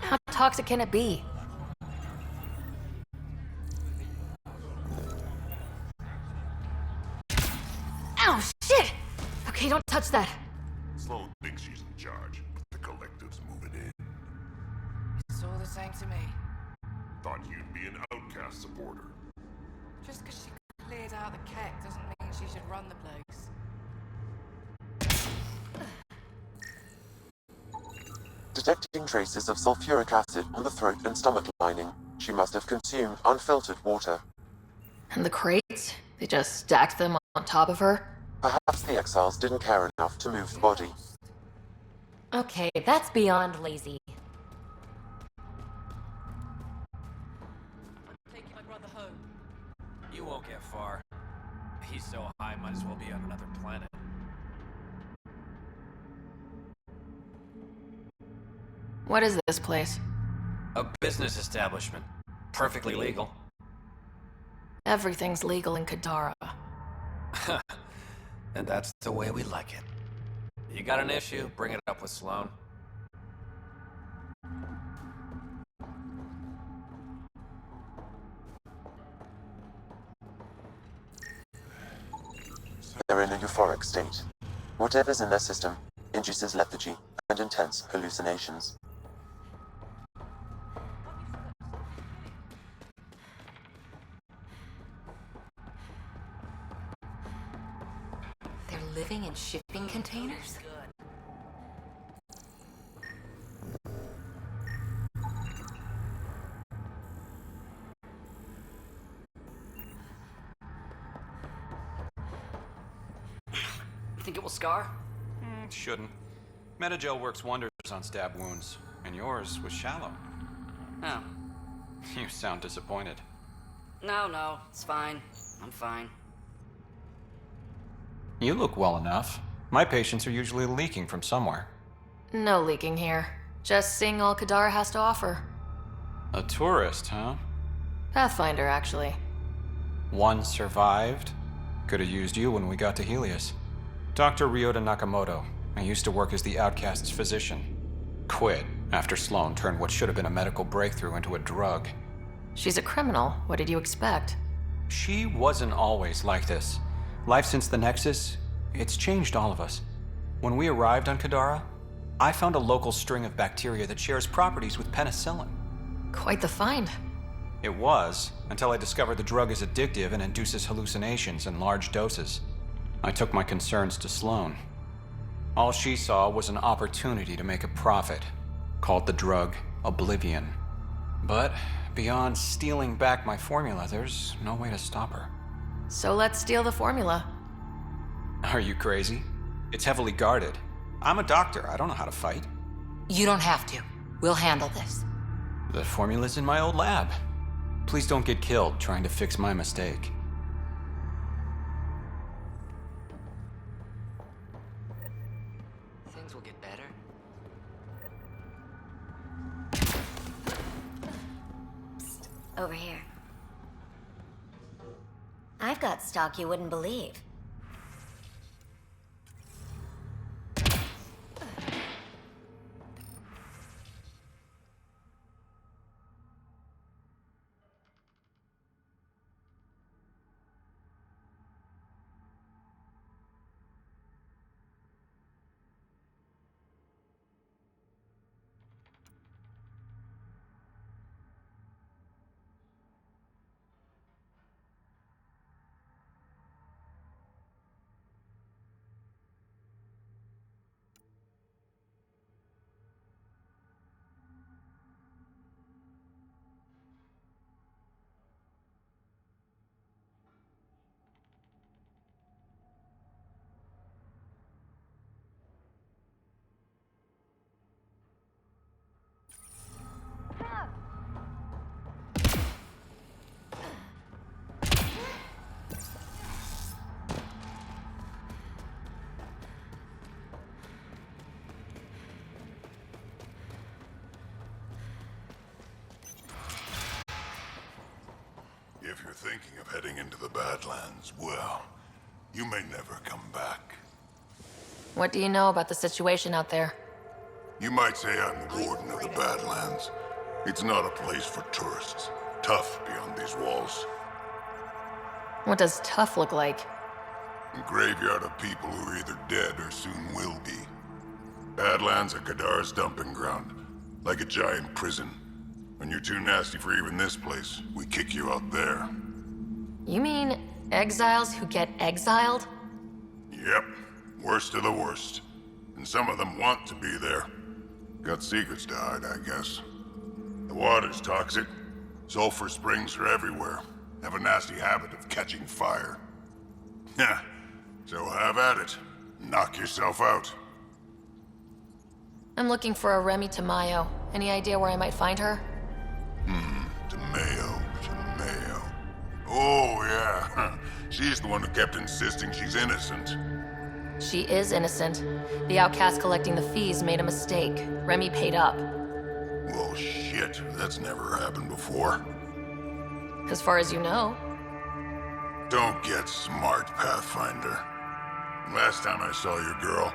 Speaker 3: How toxic can it be? Ow, shit! Okay, don't touch that.
Speaker 11: Sloane thinks she's in charge. The collective's moving in.
Speaker 14: It's all the same to me.
Speaker 11: Thought you'd be an outcast supporter.
Speaker 14: Just because she cleared out the keg doesn't mean she should run the place.
Speaker 4: Detecting traces of sulfuric acid on the throat and stomach lining. She must have consumed unfiltered water.
Speaker 3: And the crates? They just stacked them on top of her?
Speaker 4: Perhaps the exiles didn't care enough to move the body.
Speaker 19: Okay, that's beyond lazy.
Speaker 9: You won't get far. He's so high, might as well be on another planet.
Speaker 3: What is this place?
Speaker 9: A business establishment. Perfectly legal.
Speaker 3: Everything's legal in Kadara.
Speaker 9: And that's the way we like it. You got an issue, bring it up with Sloan.
Speaker 4: They're in a euphoric state. Whatever's in their system induces lethargy and intense hallucinations.
Speaker 18: They're living in shipping containers?
Speaker 12: Think it will scar?
Speaker 21: Shouldn't. Metagel works wonders on stab wounds, and yours was shallow.
Speaker 12: Oh.
Speaker 21: You sound disappointed.
Speaker 12: No, it's fine. I'm fine.
Speaker 21: You look well enough. My patients are usually leaking from somewhere.
Speaker 3: No leaking here. Just seeing all Kadara has to offer.
Speaker 21: A tourist, huh?
Speaker 3: Pathfinder, actually.
Speaker 21: One survived. Could have used you when we got to Helios. Dr. Ryota Nakamoto. I used to work as the Outcast's physician. Quit after Sloan turned what should have been a medical breakthrough into a drug.
Speaker 3: She's a criminal. What did you expect?
Speaker 21: She wasn't always like this. Life since the Nexus, it's changed all of us. When we arrived on Kadara, I found a local string of bacteria that shares properties with penicillin.
Speaker 3: Quite the find.
Speaker 21: It was, until I discovered the drug is addictive and induces hallucinations in large doses. I took my concerns to Sloan. All she saw was an opportunity to make a profit, called the drug Oblivion. But beyond stealing back my formula, there's no way to stop her.
Speaker 3: So let's steal the formula.
Speaker 21: Are you crazy? It's heavily guarded. I'm a doctor. I don't know how to fight.
Speaker 18: You don't have to. We'll handle this.
Speaker 21: The formula's in my old lab. Please don't get killed trying to fix my mistake.
Speaker 12: Things will get better.
Speaker 23: Psst, over here. I've got stock you wouldn't believe.
Speaker 11: If you're thinking of heading into the Badlands, well, you may never come back.
Speaker 3: What do you know about the situation out there?
Speaker 11: You might say I'm the warden of the Badlands. It's not a place for tourists. Tough beyond these walls.
Speaker 3: What does tough look like?
Speaker 11: A graveyard of people who are either dead or soon will be. Badlands are Kadara's dumping ground, like a giant prison. When you're too nasty for even this place, we kick you out there.
Speaker 3: You mean exiles who get exiled?
Speaker 11: Yep, worst of the worst. And some of them want to be there. Got secrets to hide, I guess. The water's toxic. Sulfur springs are everywhere. Have a nasty habit of catching fire. Heh, So have at it. Knock yourself out.
Speaker 3: I'm looking for a Remy Tamayo. Any idea where I might find her?
Speaker 11: Tamayo. Oh, yeah. She's the one who kept insisting she's innocent.
Speaker 3: She is innocent. The outcast collecting the fees made a mistake. Remy paid up.
Speaker 11: Well, shit. That's never happened before.
Speaker 3: As far as you know.
Speaker 11: Don't get smart, Pathfinder. Last time I saw your girl,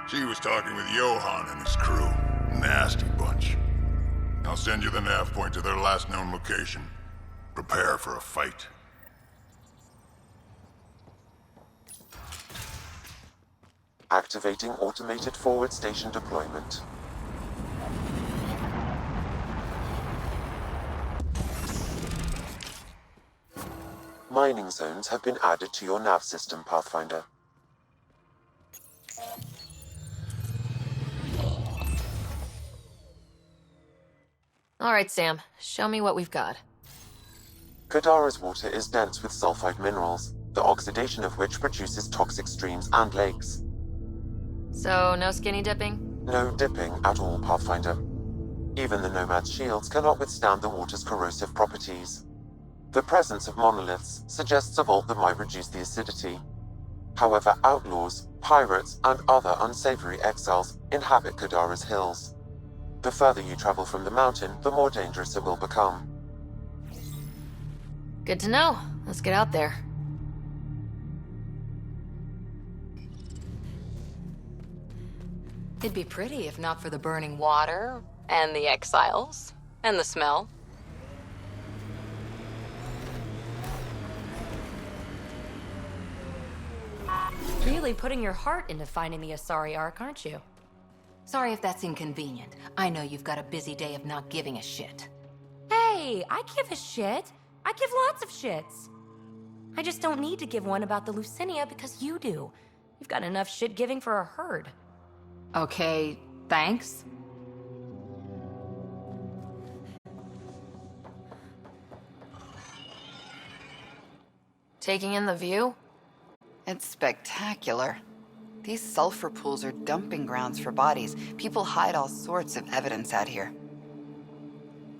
Speaker 11: she was talking with Johan and his crew. Nasty bunch. I'll send you the nav point to their last known location. Prepare for a fight.
Speaker 4: Activating automated forward station deployment. Mining zones have been added to your nav system, Pathfinder.
Speaker 3: Alright, Sam. Show me what we've got.
Speaker 4: Kadara's water is dense with sulfide minerals, the oxidation of which produces toxic streams and lakes.
Speaker 3: So, no skinny dipping?
Speaker 4: No dipping at all, Pathfinder. Even the Nomad's shields cannot withstand the water's corrosive properties. The presence of monoliths suggests a vault that might reduce the acidity. However, outlaws, pirates, and other unsavory exiles inhabit Kadara's hills. The further you travel from the mountain, the more dangerous it will become.
Speaker 3: Good to know. Let's get out there.
Speaker 1: It'd be pretty if not for the burning water, and the exiles, and the smell.
Speaker 19: Really putting your heart into finding the Asari Ark, aren't you?
Speaker 1: Sorry if that's inconvenient. I know you've got a busy day of not giving a shit.
Speaker 19: Hey, I give a shit. I give lots of shits. I just don't need to give one about the Lucinia because you do. You've got enough shit giving for a herd.
Speaker 1: Okay, thanks.
Speaker 3: Taking in the view?
Speaker 6: It's spectacular. These sulfur pools are dumping grounds for bodies. People hide all sorts of evidence out here.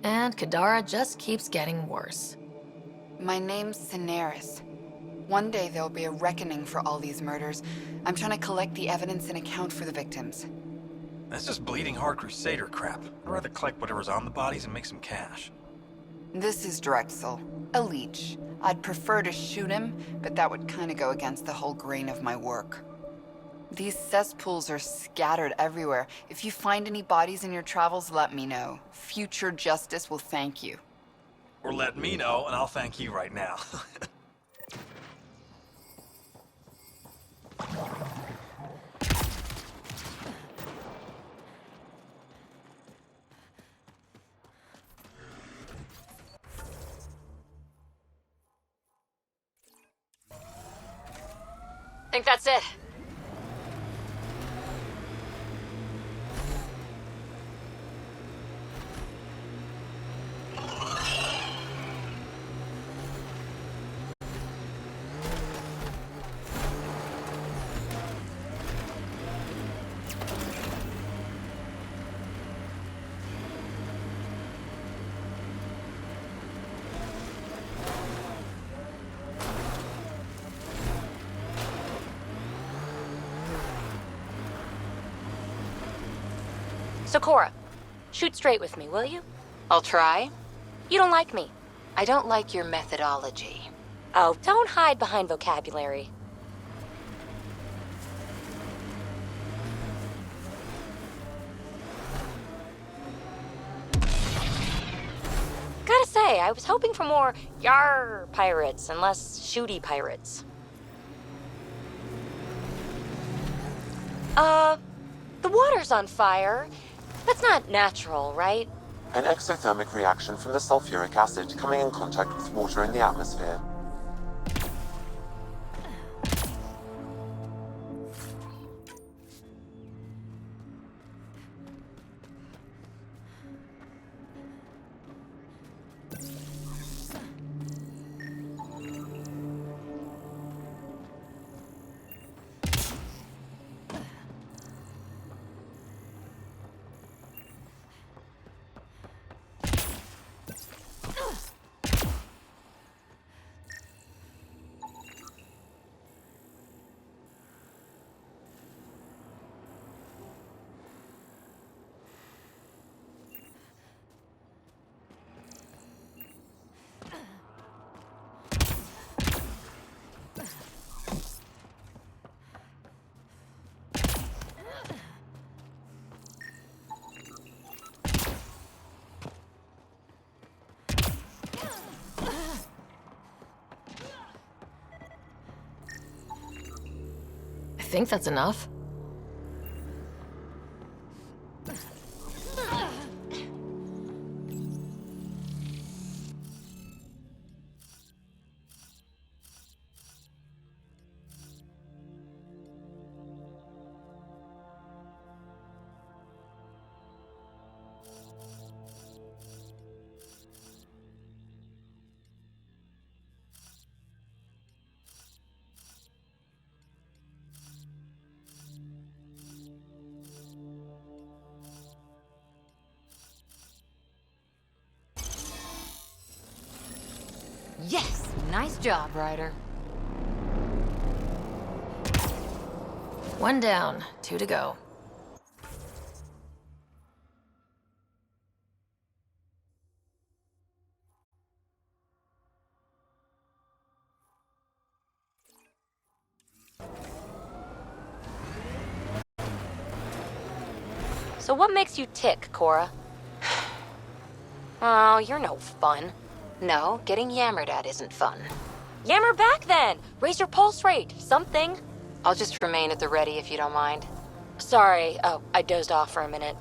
Speaker 3: And Kadara just keeps getting worse.
Speaker 6: My name's Cineris. One day there'll be a reckoning for all these murders. I'm trying to collect the evidence and account for the victims.
Speaker 2: That's just bleeding heart crusader crap. I'd rather collect whatever's on the bodies and make some cash.
Speaker 6: This is Drexel, a leech. I'd prefer to shoot him, but that would kind of go against the whole grain of my work. These cesspools are scattered everywhere. If you find any bodies in your travels, let me know. Future justice will thank you.
Speaker 2: Or let me know, and I'll thank you right now.
Speaker 3: Think that's it.
Speaker 19: So, Cora, shoot straight with me, will you?
Speaker 1: I'll try.
Speaker 19: You don't like me.
Speaker 1: I don't like your methodology.
Speaker 19: Oh, don't hide behind vocabulary. Gotta say, I was hoping for more yar pirates and less shooty pirates. The water's on fire. That's not natural, right?
Speaker 4: An exothermic reaction from the sulfuric acid coming in contact with water in the atmosphere.
Speaker 3: think that's enough.
Speaker 19: Yes! Nice job, Ryder.
Speaker 3: 1 down, 2 to go.
Speaker 19: So what makes you tick, Cora? Oh, you're no fun.
Speaker 1: No, getting yammered at isn't fun.
Speaker 19: Yammer back then! Raise your pulse rate, something.
Speaker 1: I'll just remain at the ready if you don't mind.
Speaker 19: Sorry, oh, I dozed off for a minute.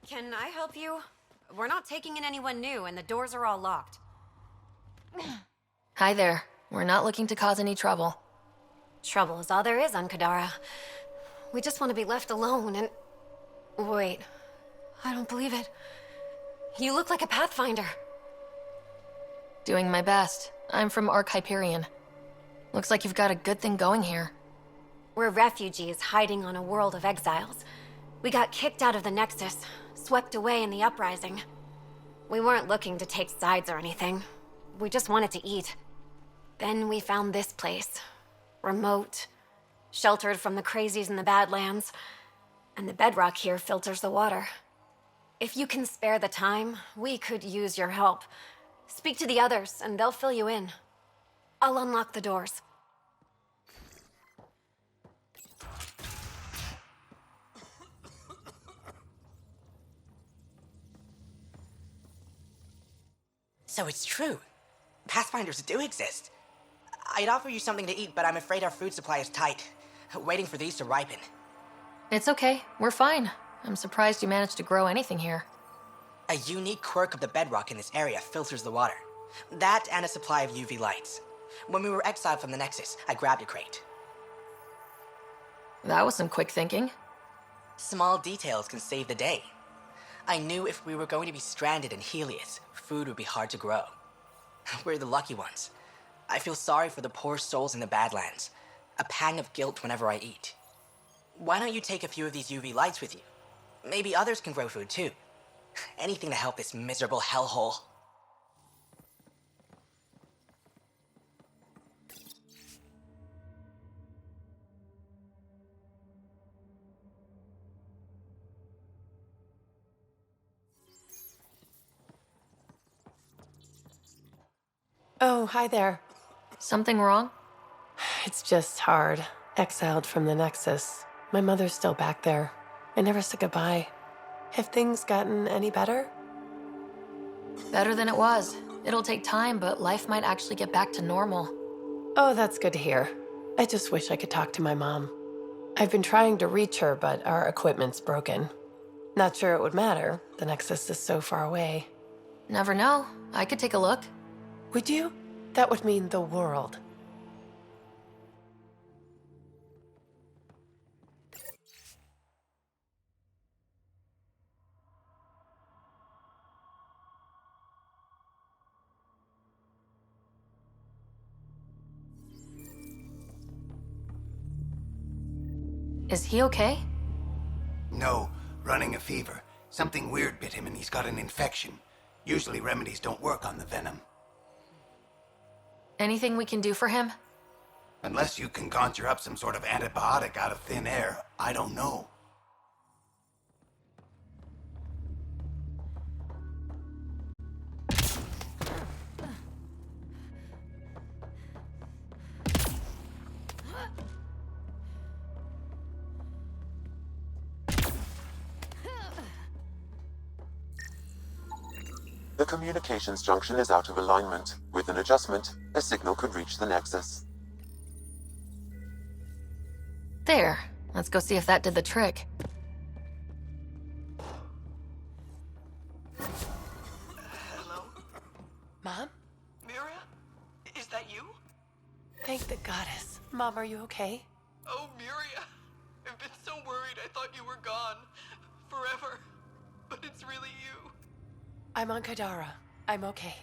Speaker 8: Can I help you? We're not taking in anyone new, and the doors are all locked.
Speaker 3: Hi there. We're not looking to cause any trouble.
Speaker 8: Trouble is all there is on Kadara. We just want to be left alone and... Wait. I don't believe it. You look like a Pathfinder.
Speaker 3: Doing my best. I'm from Hyperion. Looks like you've got a good thing going here.
Speaker 8: We're refugees hiding on a world of exiles. We got kicked out of the Nexus, swept away in the uprising. We weren't looking to take sides or anything. We just wanted to eat. Then we found this place. Remote, sheltered from the crazies in the Badlands. And the bedrock here filters the water. If you can spare the time, we could use your help. Speak to the others, and they'll fill you in. I'll unlock the doors.
Speaker 17: So it's true. Pathfinders do exist. I'd offer you something to eat, but I'm afraid our food supply is tight. Waiting for these to ripen.
Speaker 3: It's okay. We're fine. I'm surprised you managed to grow anything here.
Speaker 17: A unique quirk of the bedrock in this area filters the water. That and a supply of UV lights. When we were exiled from the Nexus, I grabbed a crate.
Speaker 3: That was some quick thinking.
Speaker 17: Small details can save the day. I knew if we were going to be stranded in Helios, food would be hard to grow. We're the lucky ones. I feel sorry for the poor souls in the Badlands. A pang of guilt whenever I eat. Why don't you take a few of these UV lights with you? Maybe others can grow food too. Anything to help this miserable hellhole.
Speaker 22: Oh, hi there.
Speaker 3: Something wrong?
Speaker 22: It's just hard. Exiled from the Nexus. My mother's still back there. I never said goodbye. Have things gotten any better?
Speaker 3: Better than it was. It'll take time, but life might actually get back to normal.
Speaker 22: Oh, that's good to hear. I just wish I could talk to my mom. I've been trying to reach her, but our equipment's broken. Not sure it would matter. The Nexus is so far away.
Speaker 3: Never know. I could take a look.
Speaker 22: Would you? That would mean the world.
Speaker 3: Is he okay?
Speaker 7: No, running a fever. Something weird bit him and he's got an infection. Usually remedies don't work on the venom.
Speaker 3: Anything we can do for him?
Speaker 7: Unless you can conjure up some sort of antibiotic out of thin air, I don't know.
Speaker 4: The communications junction is out of alignment. With an adjustment, a signal could reach the Nexus.
Speaker 3: There. Let's go see if that did the trick.
Speaker 14: Hello?
Speaker 22: Mom?
Speaker 14: Miria? Is that you?
Speaker 22: Thank the goddess. Mom, are you okay?
Speaker 14: Oh, Miria. I've been so worried I thought you were gone. Forever. But it's really you.
Speaker 22: I'm on Kadara. I'm okay.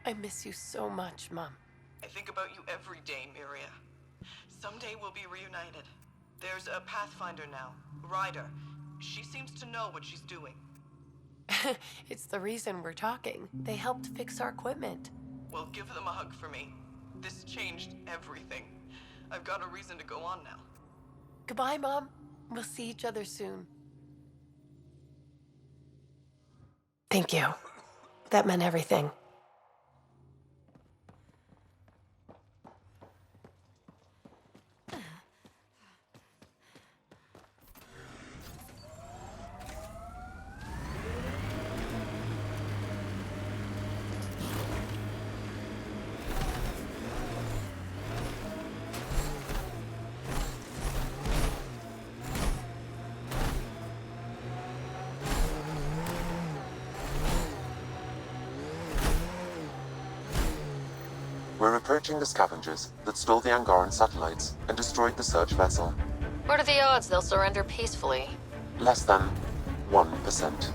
Speaker 22: I miss you so much, Mom.
Speaker 14: I think about you every day, Miria. Someday we'll be reunited. There's a Pathfinder now, Ryder. She seems to know what she's doing.
Speaker 22: It's the reason we're talking. They helped fix our equipment.
Speaker 14: Well, give them a hug for me. This changed everything. I've got a reason to go on now.
Speaker 22: Goodbye, Mom. We'll see each other soon. Thank you. That meant everything.
Speaker 4: We're approaching the scavengers that stole the Angaran satellites and destroyed the search vessel.
Speaker 3: What are the odds they'll surrender peacefully?
Speaker 4: Less than 1%.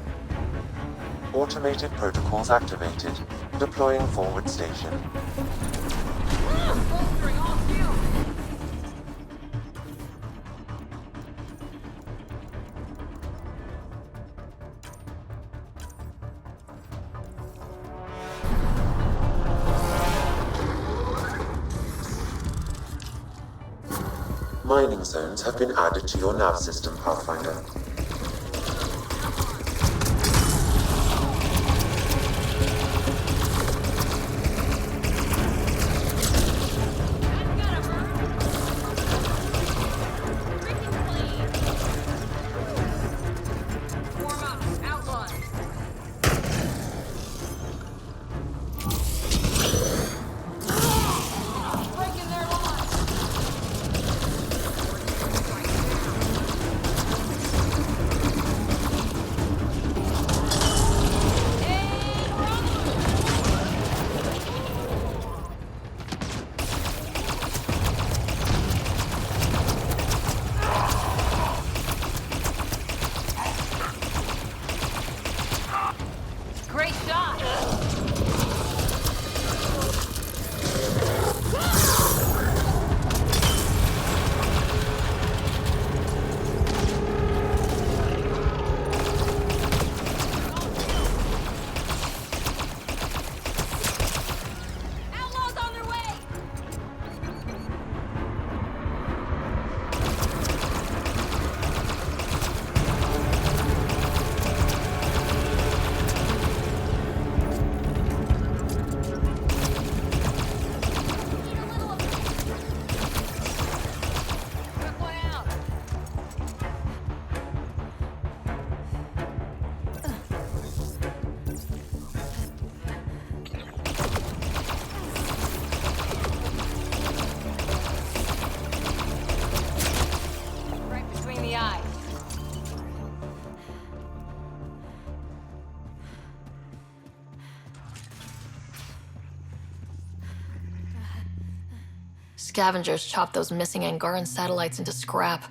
Speaker 4: Automated protocols activated. Deploying forward station. Mining zones have been added to your nav system, Pathfinder.
Speaker 19: Great shot!
Speaker 10: Outlaws on their way!
Speaker 19: Right between the eyes.
Speaker 3: Scavengers chopped those missing Angaran satellites into scrap.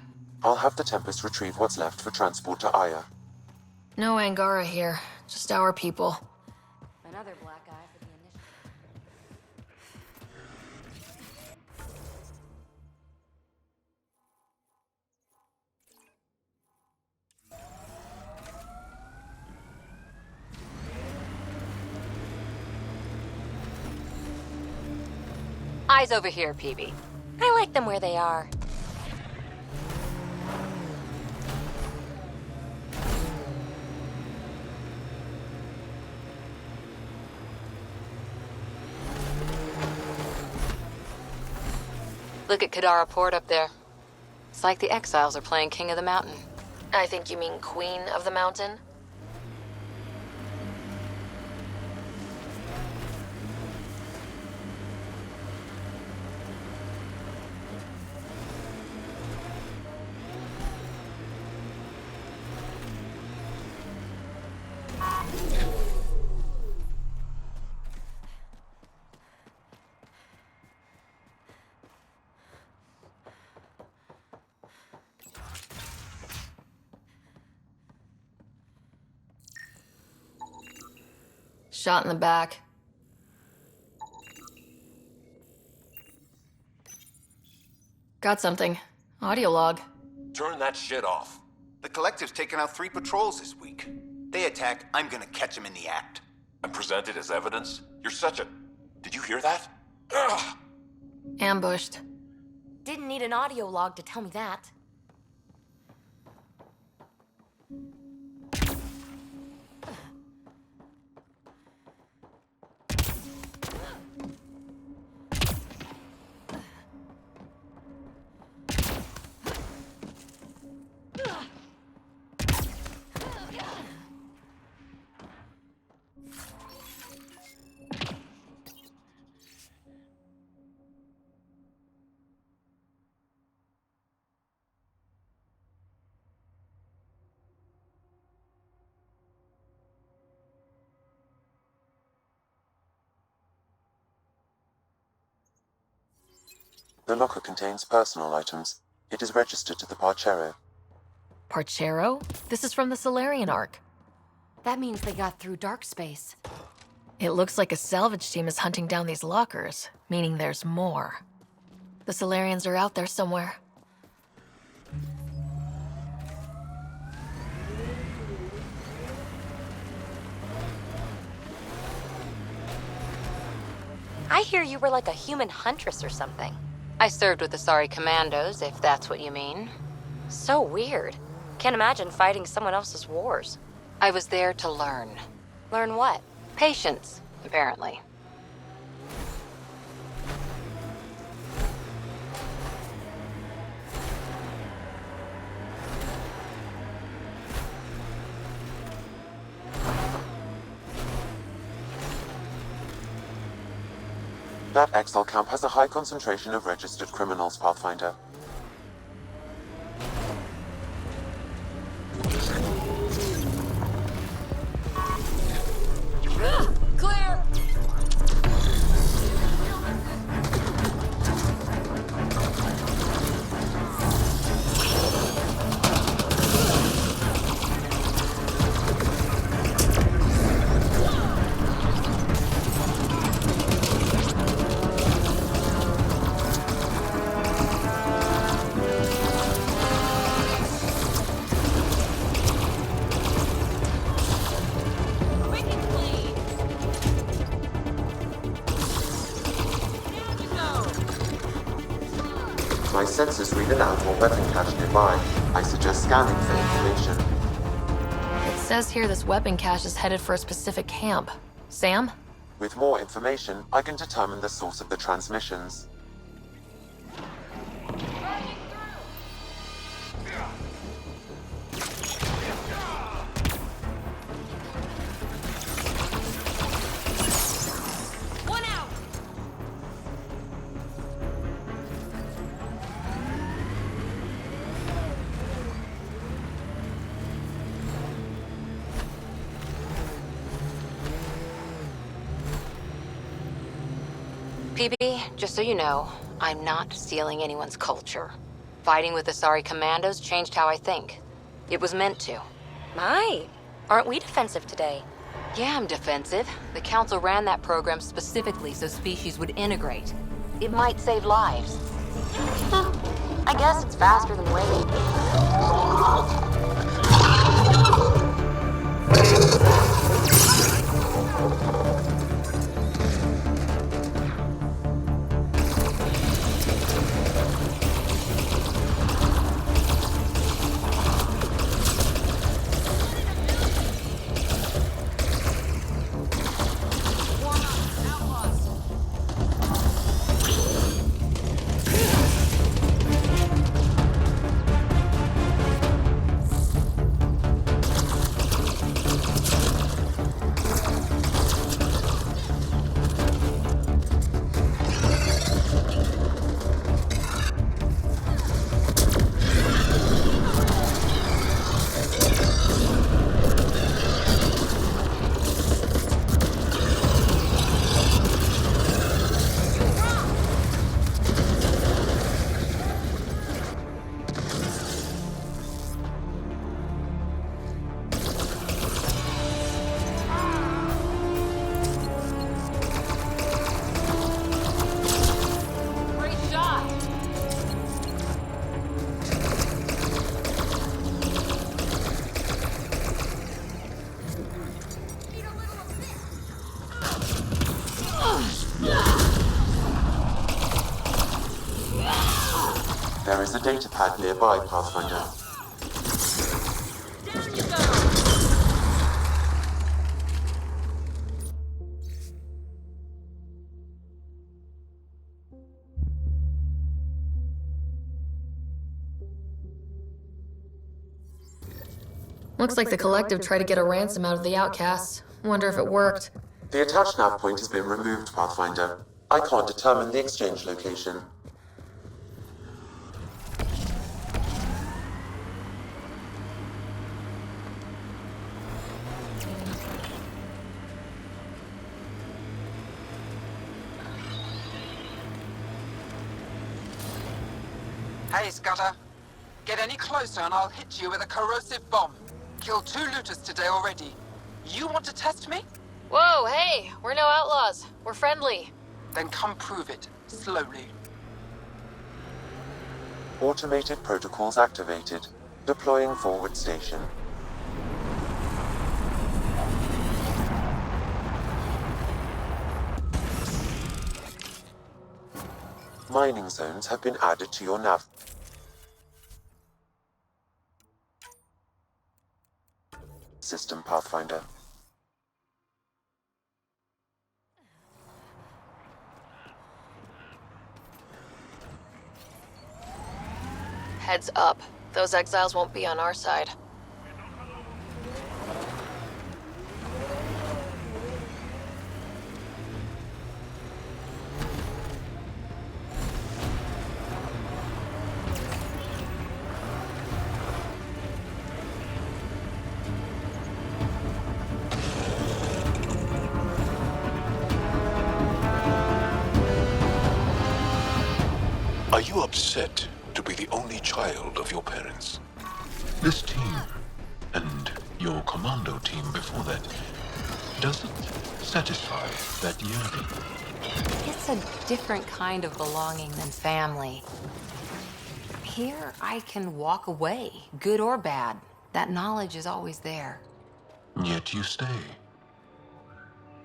Speaker 4: I'll have the Tempest retrieve what's left for transport to Aya.
Speaker 3: No Angara here, just our people.
Speaker 19: Another black eye for the initiative.
Speaker 1: Eyes over here, Peavy.
Speaker 19: I like them where they are.
Speaker 1: Look at Kadara Port up there. It's like the exiles are playing King of the Mountain.
Speaker 3: I think you mean Queen of the Mountain? Shot in the back. Got something. Audio log.
Speaker 5: Turn that shit off.
Speaker 7: The Collective's taken out 3 patrols this week. They attack, I'm gonna catch them in the act.
Speaker 5: And present it as evidence? You're such a... Did you hear that? Ugh!
Speaker 3: Ambushed.
Speaker 19: Didn't need an audio log to tell me that.
Speaker 4: The locker contains personal items. It is registered to the Parchero.
Speaker 3: Parchero? This is from the Solarian Ark.
Speaker 19: That means they got through dark space.
Speaker 3: It looks like a salvage team is hunting down these lockers, meaning there's more. The Solarians are out there somewhere.
Speaker 19: I hear you were like a human huntress or something.
Speaker 1: I served with the Sari Commandos, if that's what you mean.
Speaker 19: So weird. Can't imagine fighting someone else's wars.
Speaker 1: I was there to learn.
Speaker 19: Learn what?
Speaker 1: Patience, apparently.
Speaker 4: That exile camp has a high concentration of registered criminals, Pathfinder.
Speaker 19: Clear!
Speaker 4: My sensors read an outdoor weapon cache nearby. I suggest scanning for information.
Speaker 3: It says here this weapon cache is headed for a specific camp. Sam?
Speaker 4: With more information, I can determine the source of the transmissions.
Speaker 19: One out!
Speaker 1: PB, just so you know, I'm not stealing anyone's culture. Fighting with the Sari Commandos changed how I think. It was meant to.
Speaker 19: My, aren't we defensive today?
Speaker 1: Yeah, I'm defensive. The Council ran that program specifically so species would integrate. It might save lives.
Speaker 19: I guess it's faster than waiting.
Speaker 4: There is a data pad nearby, Pathfinder.
Speaker 3: Looks like the Collective tried to get a ransom out of the outcasts. Wonder if it worked.
Speaker 4: The attached nav point has been removed, Pathfinder. I can't determine the exchange location.
Speaker 14: Hey, Scudder. Get any closer and I'll hit you with a corrosive bomb. Killed 2 looters today already. You want to test me?
Speaker 3: Whoa, hey! We're no outlaws. We're friendly.
Speaker 14: Then come prove it, slowly.
Speaker 4: Automated protocols activated. Deploying forward station. Mining zones have been added to your nav. System, Pathfinder.
Speaker 3: Heads up. Those exiles won't be on our side.
Speaker 11: Are you upset to be the only child of your parents? This team, and your commando team before that, does it satisfy that yearning?
Speaker 1: It's a different kind of belonging than family. Here, I can walk away, good or bad. That knowledge is always there.
Speaker 11: Yet you stay.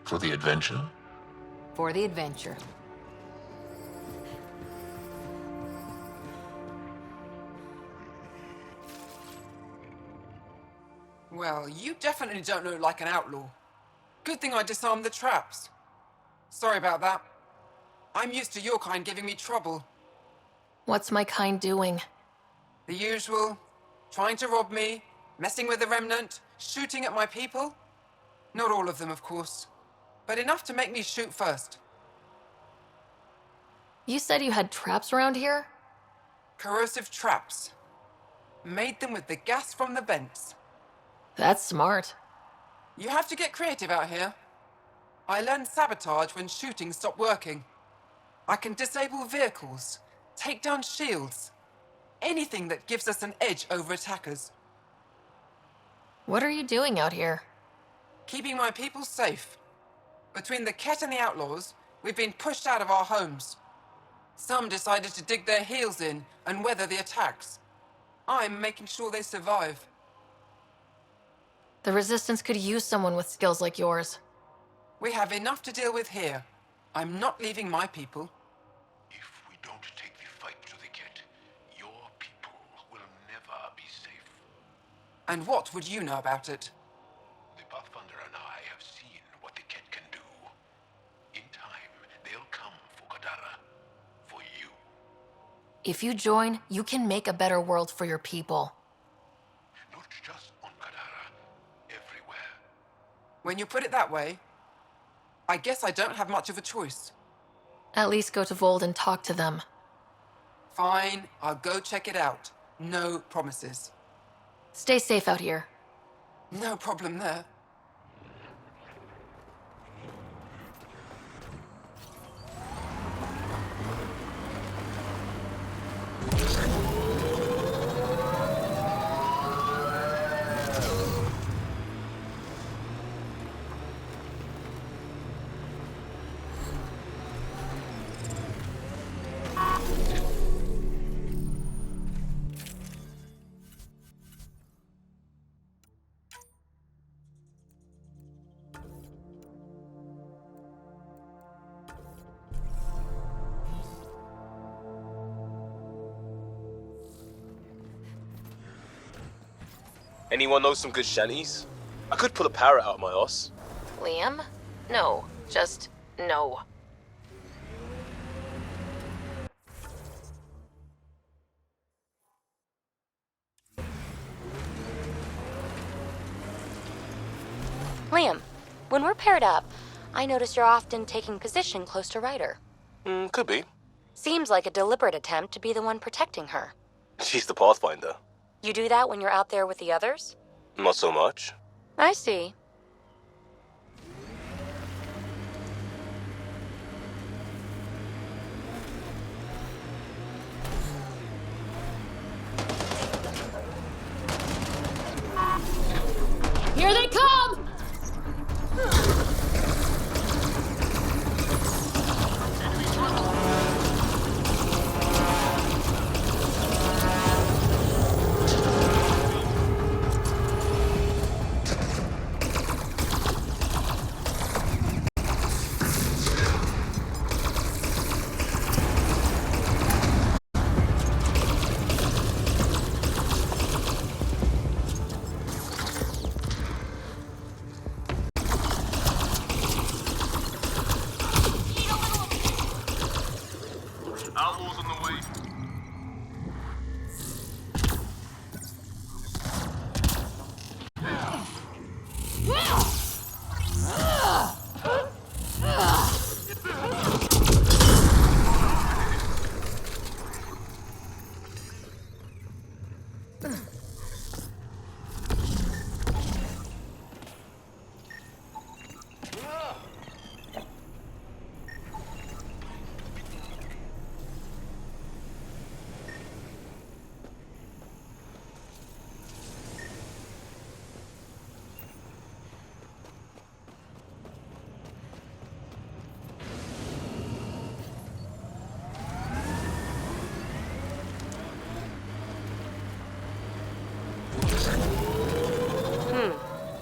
Speaker 11: For the adventure?
Speaker 1: For the adventure.
Speaker 14: Well, you definitely don't look like an outlaw. Good thing I disarmed the traps. Sorry about that. I'm used to your kind giving me trouble.
Speaker 3: What's my kind doing?
Speaker 14: The usual. Trying to rob me, messing with the Remnant, shooting at my people. Not all of them, of course. But enough to make me shoot first.
Speaker 3: You said you had traps around here?
Speaker 14: Corrosive traps. Made them with the gas from the vents.
Speaker 3: That's smart.
Speaker 14: You have to get creative out here. I learned sabotage when shooting stopped working. I can disable vehicles, take down shields, anything that gives us an edge over attackers.
Speaker 3: What are you doing out here?
Speaker 14: Keeping my people safe. Between the Ket and the outlaws, we've been pushed out of our homes. Some decided to dig their heels in and weather the attacks. I'm making sure they survive.
Speaker 3: The Resistance could use someone with skills like yours.
Speaker 14: We have enough to deal with here. I'm not leaving my people.
Speaker 11: If we don't take the fight to the Ket, your people will never be safe.
Speaker 14: And what would you know about it?
Speaker 11: The Pathfinder and I have seen what the Ket can do. In time, they'll come for Kadara. For you.
Speaker 3: If you join, you can make a better world for your people.
Speaker 11: Not just on Kadara. Everywhere.
Speaker 14: When you put it that way, I guess I don't have much of a choice.
Speaker 3: At least go to Vold and talk to them.
Speaker 14: Fine, I'll go check it out. No promises.
Speaker 3: Stay safe out here.
Speaker 14: No problem there.
Speaker 10: Anyone know some good shanties? I could pull a parrot out of my ass.
Speaker 3: Liam? No. Just no.
Speaker 19: Liam, when we're paired up, I notice you're often taking position close to Ryder.
Speaker 10: Could be.
Speaker 19: Seems like a deliberate attempt to be the one protecting her.
Speaker 10: She's the Pathfinder.
Speaker 19: You do that when you're out there with the others?
Speaker 10: Not so much.
Speaker 19: I see.
Speaker 13: Here they come!
Speaker 11: Outlaws on the way.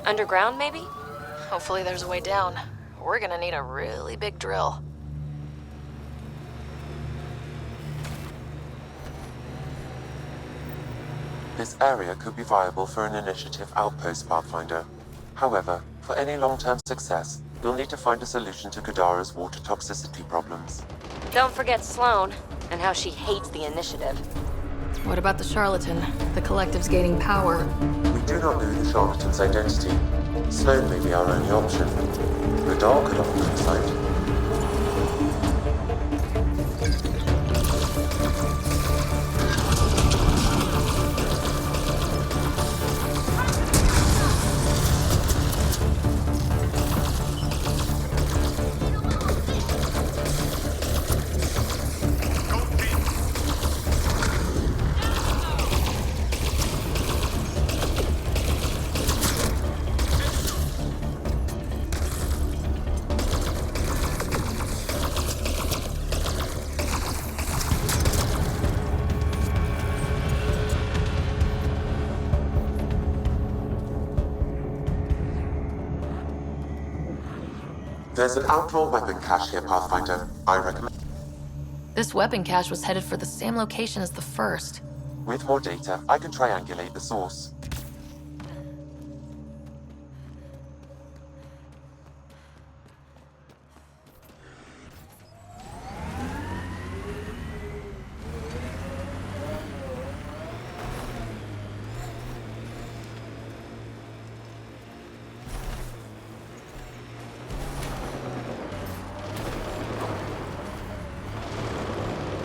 Speaker 3: Underground, maybe? Hopefully there's a way down. We're gonna need a really big drill.
Speaker 4: This area could be viable for an initiative outpost, Pathfinder. However, for any long-term success, you'll need to find a solution to Kadara's water toxicity problems.
Speaker 19: Don't forget Sloane, and how she hates the initiative.
Speaker 3: What about the charlatan? The collective's gaining power.
Speaker 4: We do not know the charlatan's identity. Sloane may be our only option. Kadara could offer insight. There's an outlaw weapon cache here, Pathfinder. I recommend.
Speaker 3: This weapon cache was headed for the same location as the first.
Speaker 4: With more data, I can triangulate the source.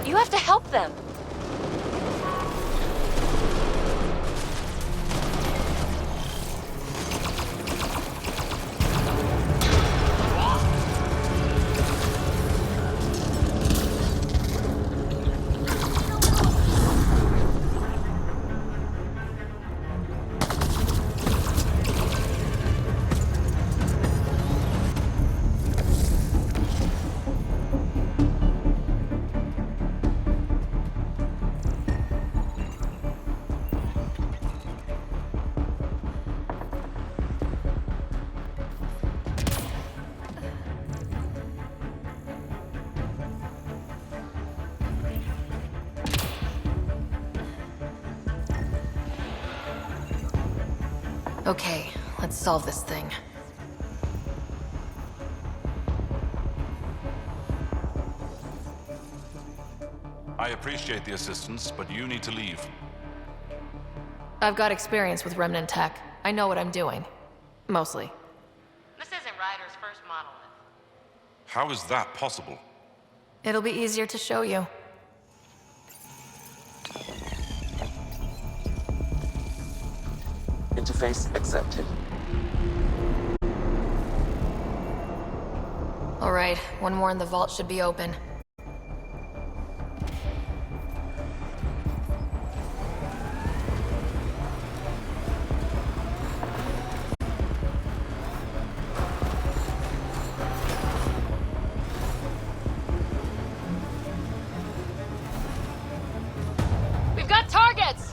Speaker 19: You have to help them.
Speaker 3: Okay, let's solve this thing.
Speaker 13: I appreciate the assistance, but you need to leave.
Speaker 3: I've got experience with Remnant tech. I know what I'm doing. Mostly.
Speaker 19: This isn't Ryder's first monolith.
Speaker 13: How is that possible?
Speaker 3: It'll be easier to show you.
Speaker 4: Interface accepted.
Speaker 3: Alright, one more and the vault should be open.
Speaker 19: We've got targets!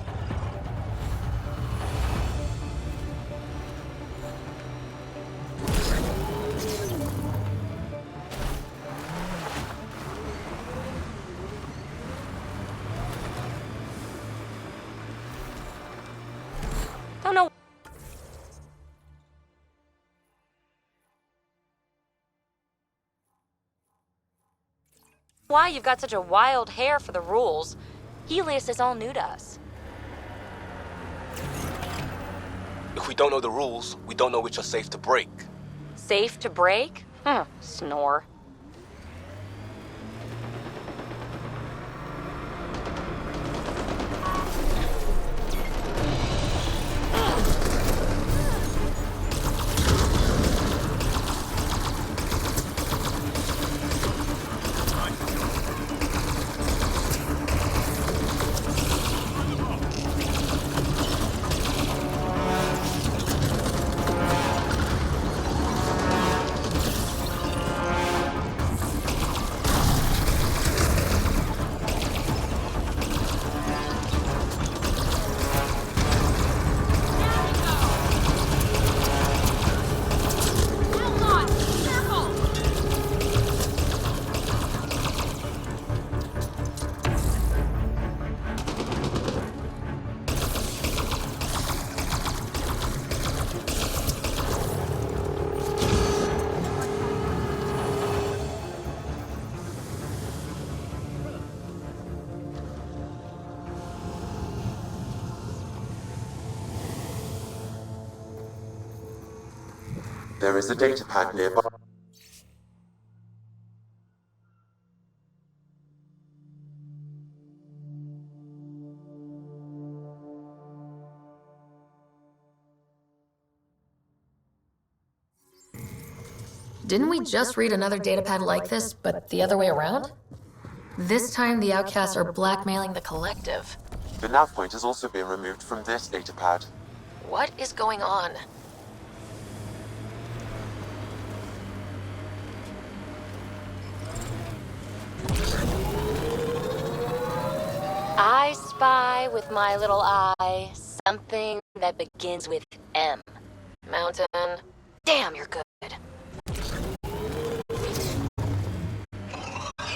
Speaker 19: Don't know why you've got such a wild hair for the rules. Helios is all new to us.
Speaker 10: If we don't know the rules, we don't know which are safe to break.
Speaker 19: Safe to break? Snore.
Speaker 4: There is a data pad nearby.
Speaker 3: Didn't we just read another datapad like this, but the other way around? This time the outcasts are blackmailing the collective.
Speaker 4: The nav point has also been removed from this datapad.
Speaker 3: What is going on?
Speaker 19: I spy with my little eye something that begins with M.
Speaker 3: Mountain.
Speaker 19: Damn, you're good.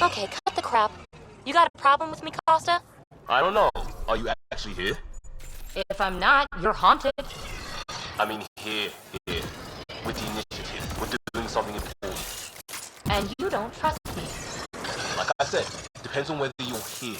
Speaker 19: Okay, cut the crap. You got a problem with me, Costa?
Speaker 10: I don't know. Are you actually here?
Speaker 19: If I'm not, you're haunted.
Speaker 10: I mean, here. With the initiative. We're doing something important.
Speaker 19: And you don't trust me.
Speaker 10: Like I said, depends on whether you're here.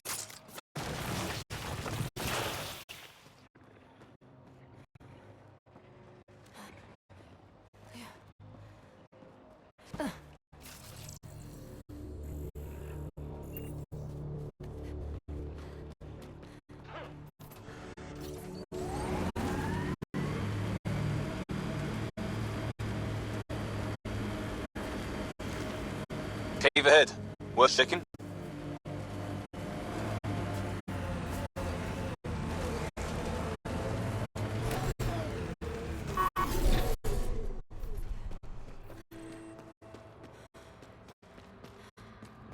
Speaker 10: Cave ahead. Worth checking?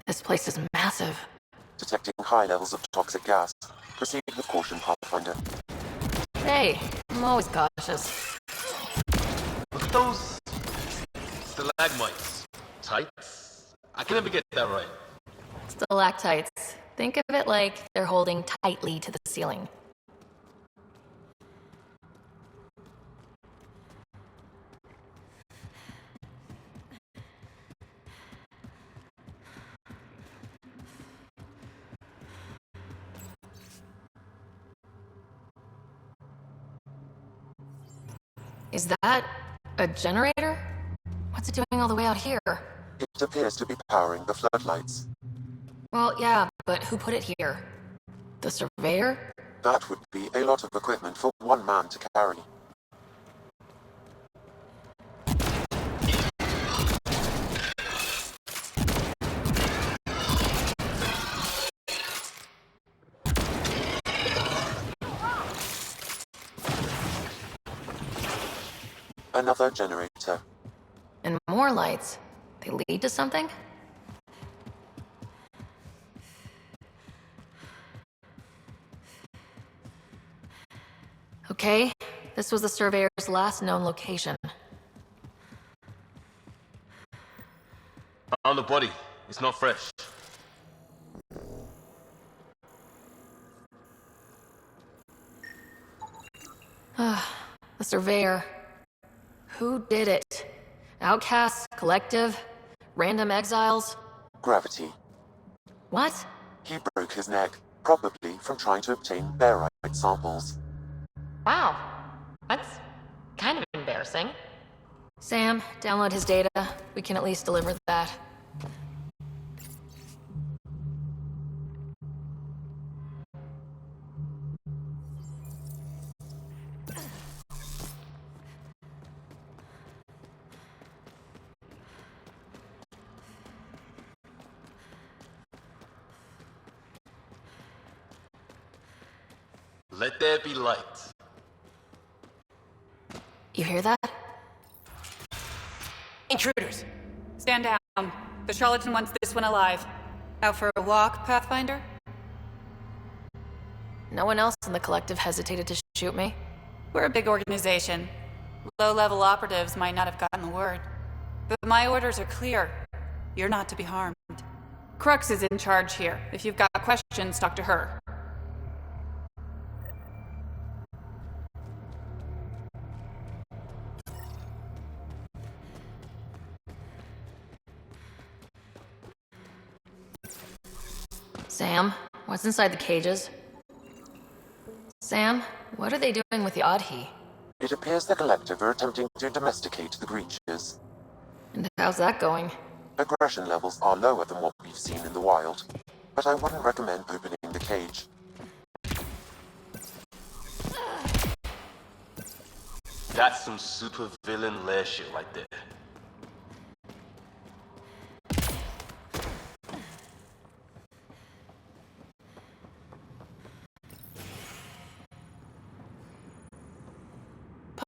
Speaker 3: This place is massive.
Speaker 4: Detecting high levels of toxic gas. Proceed with caution, Pathfinder.
Speaker 3: Hey, I'm always cautious.
Speaker 10: Look at those stalagmites. Tights? I can never get that right.
Speaker 3: Stalactites. Think of it like they're holding tightly to the ceiling. Is that a generator? What's it doing all the way out here?
Speaker 4: It appears to be powering the floodlights.
Speaker 3: Well, yeah, but who put it here? The surveyor?
Speaker 4: That would be a lot of equipment for one man to carry. Another generator.
Speaker 3: And more lights. They lead to something? Okay, this was the surveyor's last known location.
Speaker 10: Found the body. It's not fresh.
Speaker 3: The surveyor. Who did it? Outcasts? Collective? Random exiles?
Speaker 4: Gravity.
Speaker 3: What?
Speaker 4: He broke his neck, probably from trying to obtain barite samples.
Speaker 19: Wow. That's kind of embarrassing.
Speaker 3: Sam, download his data. We can at least deliver that.
Speaker 10: Let there be light.
Speaker 3: You hear that?
Speaker 15: Intruders! Stand down. The charlatan wants this one alive. Out for a walk, Pathfinder?
Speaker 3: No one else in the collective hesitated to shoot me?
Speaker 15: We're a big organization. Low-level operatives might not have gotten the word. But my orders are clear. You're not to be harmed. Crux is in charge here. If you've got questions, talk to her.
Speaker 3: Sam, what's inside the cages? Sam, what are they doing with the Adhi?
Speaker 4: It appears the collective are attempting to domesticate the creatures.
Speaker 3: And how's that going?
Speaker 4: Aggression levels are lower than what we've seen in the wild, but I wouldn't recommend opening the cage.
Speaker 10: That's some super villain lair shit right there.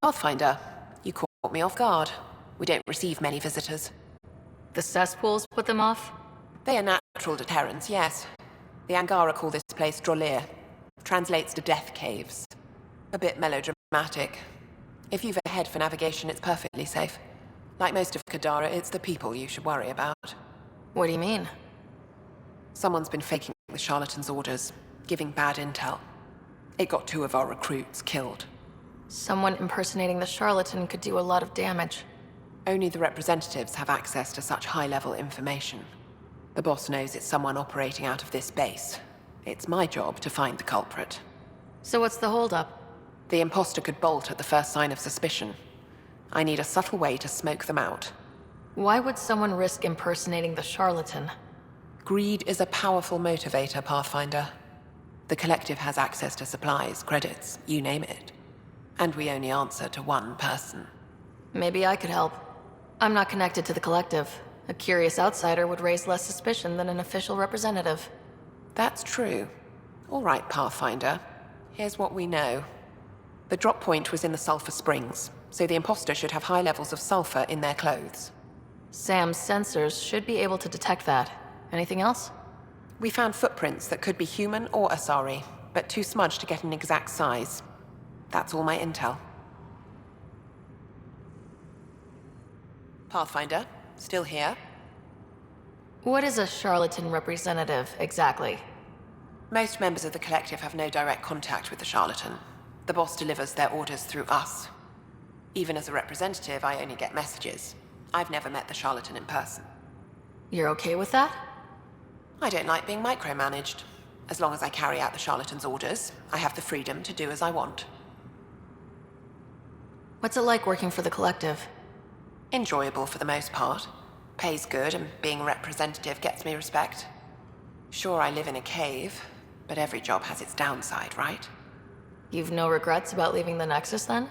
Speaker 16: Pathfinder, you caught me off guard. We don't receive many visitors.
Speaker 3: The cesspools put them off?
Speaker 16: They are natural deterrents, yes. The Angara call this place Drolir. Translates to death caves. A bit melodramatic. If you've a head for navigation, it's perfectly safe. Like most of Kadara, it's the people you should worry about.
Speaker 3: What do you mean?
Speaker 16: Someone's been faking the charlatan's orders, giving bad intel. It got 2 of our recruits killed.
Speaker 3: Someone impersonating the charlatan could do a lot of damage.
Speaker 16: Only the representatives have access to such high-level information. The boss knows it's someone operating out of this base. It's my job to find the culprit.
Speaker 3: So what's the holdup?
Speaker 16: The imposter could bolt at the first sign of suspicion. I need a subtle way to smoke them out.
Speaker 3: Why would someone risk impersonating the charlatan?
Speaker 16: Greed is a powerful motivator, Pathfinder. The collective has access to supplies, credits, you name it. And we only answer to one person.
Speaker 3: Maybe I could help. I'm not connected to the collective. A curious outsider would raise less suspicion than an official representative.
Speaker 16: That's true. All right, Pathfinder. Here's what we know. The drop point was in the sulfur springs, so the imposter should have high levels of sulfur in their clothes.
Speaker 3: Sam's sensors should be able to detect that. Anything else?
Speaker 16: We found footprints that could be human or Asari, but too smudged to get an exact size. That's all my intel. Pathfinder, still here?
Speaker 3: What is a charlatan representative, exactly?
Speaker 16: Most members of the collective have no direct contact with the charlatan. The boss delivers their orders through us. Even as a representative, I only get messages. I've never met the charlatan in person.
Speaker 3: You're okay with that?
Speaker 16: I don't like being micromanaged. As long as I carry out the charlatan's orders, I have the freedom to do as I want.
Speaker 3: What's it like working for the Collective?
Speaker 16: Enjoyable for the most part. Pays good, and being representative gets me respect. Sure, I live in a cave, but every job has its downside, right?
Speaker 3: You've no regrets about leaving the Nexus, then?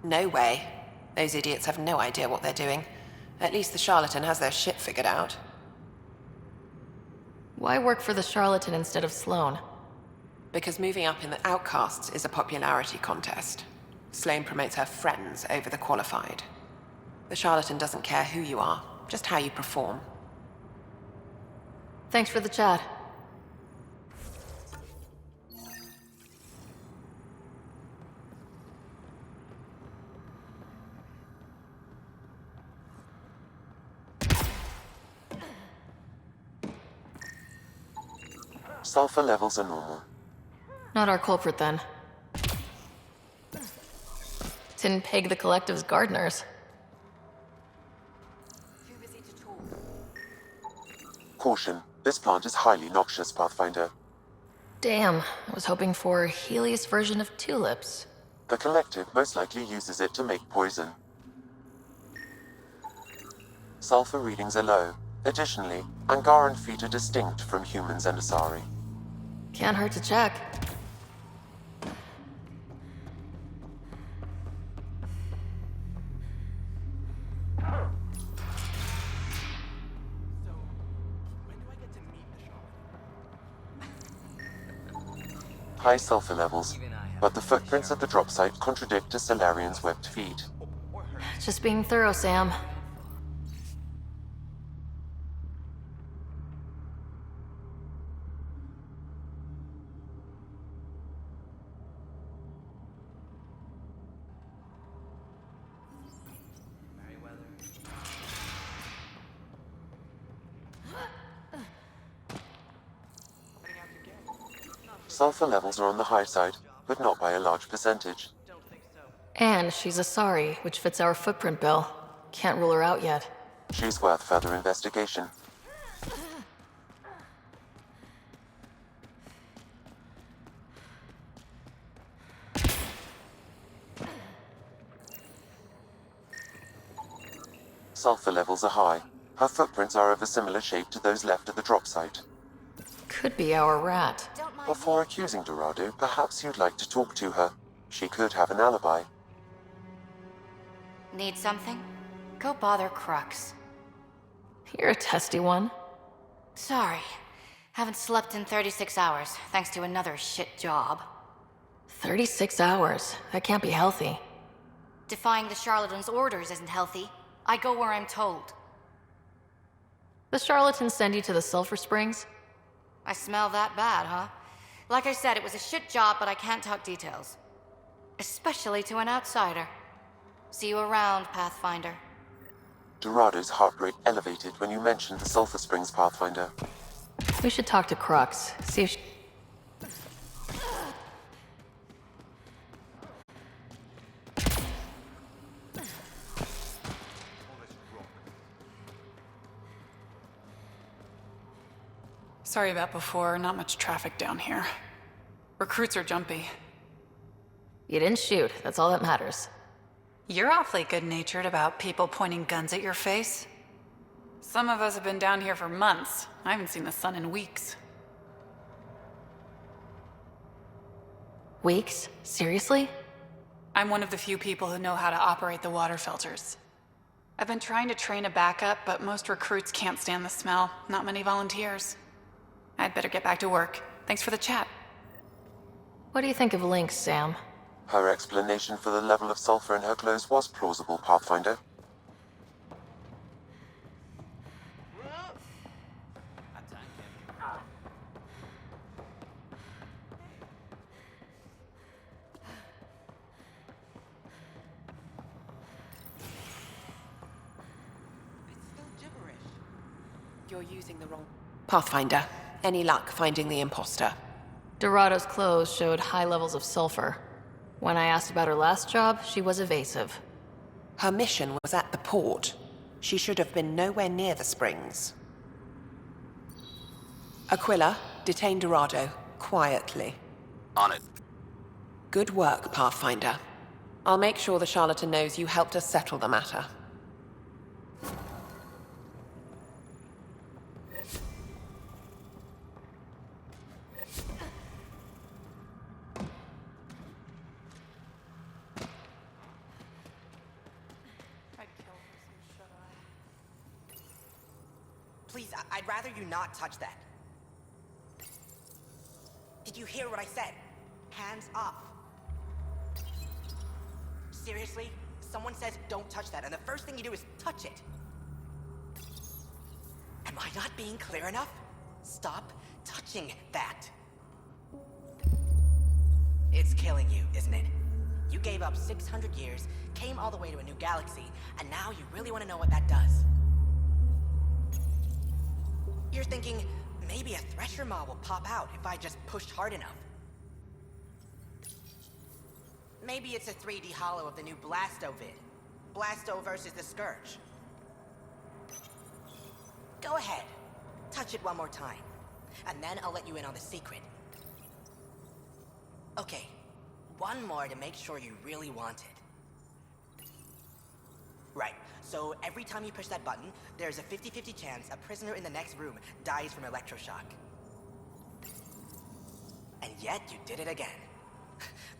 Speaker 16: No way. Those idiots have no idea what they're doing. At least the charlatan has their shit figured out.
Speaker 3: Why work for the charlatan instead of Sloane?
Speaker 16: Because moving up in the outcasts is a popularity contest. Sloane promotes her friends over the qualified. The charlatan doesn't care who you are, just how you perform.
Speaker 3: Thanks for the chat.
Speaker 4: Sulfur levels are normal.
Speaker 3: Not our culprit, then. Didn't peg the Collective's gardeners.
Speaker 4: Caution, this plant is highly noxious, Pathfinder.
Speaker 3: Damn, I was hoping for a Helios version of tulips.
Speaker 4: The Collective most likely uses it to make poison. Sulfur readings are low. Additionally, Angaran feet are distinct from humans and Asari.
Speaker 3: Can't hurt to check.
Speaker 4: High sulfur levels, but the footprints at the drop site contradict a Solarian's webbed feet.
Speaker 3: Just being thorough, Sam.
Speaker 4: Sulfur levels are on the high side, but not by a large percentage.
Speaker 3: And she's Asari, which fits our footprint bill. Can't rule her out yet.
Speaker 4: She's worth further investigation. Sulfur levels are high. Her footprints are of a similar shape to those left at the drop site.
Speaker 3: Could be our rat.
Speaker 4: Before accusing Dorado, perhaps you'd like to talk to her. She could have an alibi.
Speaker 19: Need something? Go bother Crux.
Speaker 3: You're a testy one.
Speaker 19: Sorry. Haven't slept in 36 hours, thanks to another shit job.
Speaker 3: 36 hours? That can't be healthy.
Speaker 19: Defying the charlatan's orders isn't healthy. I go where I'm told.
Speaker 3: The charlatans send you to the Sulfur Springs?
Speaker 19: I smell that bad, huh? Like I said, it was a shit job, but I can't talk details. Especially to an outsider. See you around, Pathfinder.
Speaker 4: Dorado's heart rate elevated when you mentioned the Sulfur Springs, Pathfinder.
Speaker 3: We should talk to Crux, see if she...
Speaker 15: Sorry about before, not much traffic down here. Recruits are jumpy.
Speaker 3: You didn't shoot, that's all that matters.
Speaker 15: You're awfully good-natured about people pointing guns at your face. Some of us have been down here for months. I haven't seen the sun in weeks.
Speaker 3: Weeks? Seriously?
Speaker 15: I'm one of the few people who know how to operate the water filters. I've been trying to train a backup, but most recruits can't stand the smell. Not many volunteers. I'd better get back to work. Thanks for the chat.
Speaker 3: What do you think of Lynx, Sam?
Speaker 4: Her explanation for the level of sulfur in her clothes was plausible, Pathfinder.
Speaker 16: You're using the wrong... Pathfinder, any luck finding the imposter?
Speaker 3: Dorado's clothes showed high levels of sulfur. When I asked about her last job, she was evasive.
Speaker 16: Her mission was at the port. She should have been nowhere near the springs. Aquila, detain Dorado, quietly.
Speaker 10: On it.
Speaker 16: Good work, Pathfinder. I'll make sure the charlatan knows you helped us settle the matter.
Speaker 17: Please, I'd rather you not touch that. Did you hear what I said? Hands off. Seriously? Someone says don't touch that, and the first thing you do is touch it. Am I not being clear enough? Stop touching that. It's killing you, isn't it? You gave up 600 years, came all the way to a new galaxy, and now you really want to know what that does. You're thinking, maybe a Thresher Maw will pop out if I just pushed hard enough. Maybe it's a 3D holo of the new Blasto vid. Blasto versus the Scourge. Go ahead. Touch it one more time. And then I'll let you in on the secret. Okay, one more to make sure you really want it. Right, so every time you push that button, there's a 50-50 chance a prisoner in the next room dies from electroshock. And yet you did it again.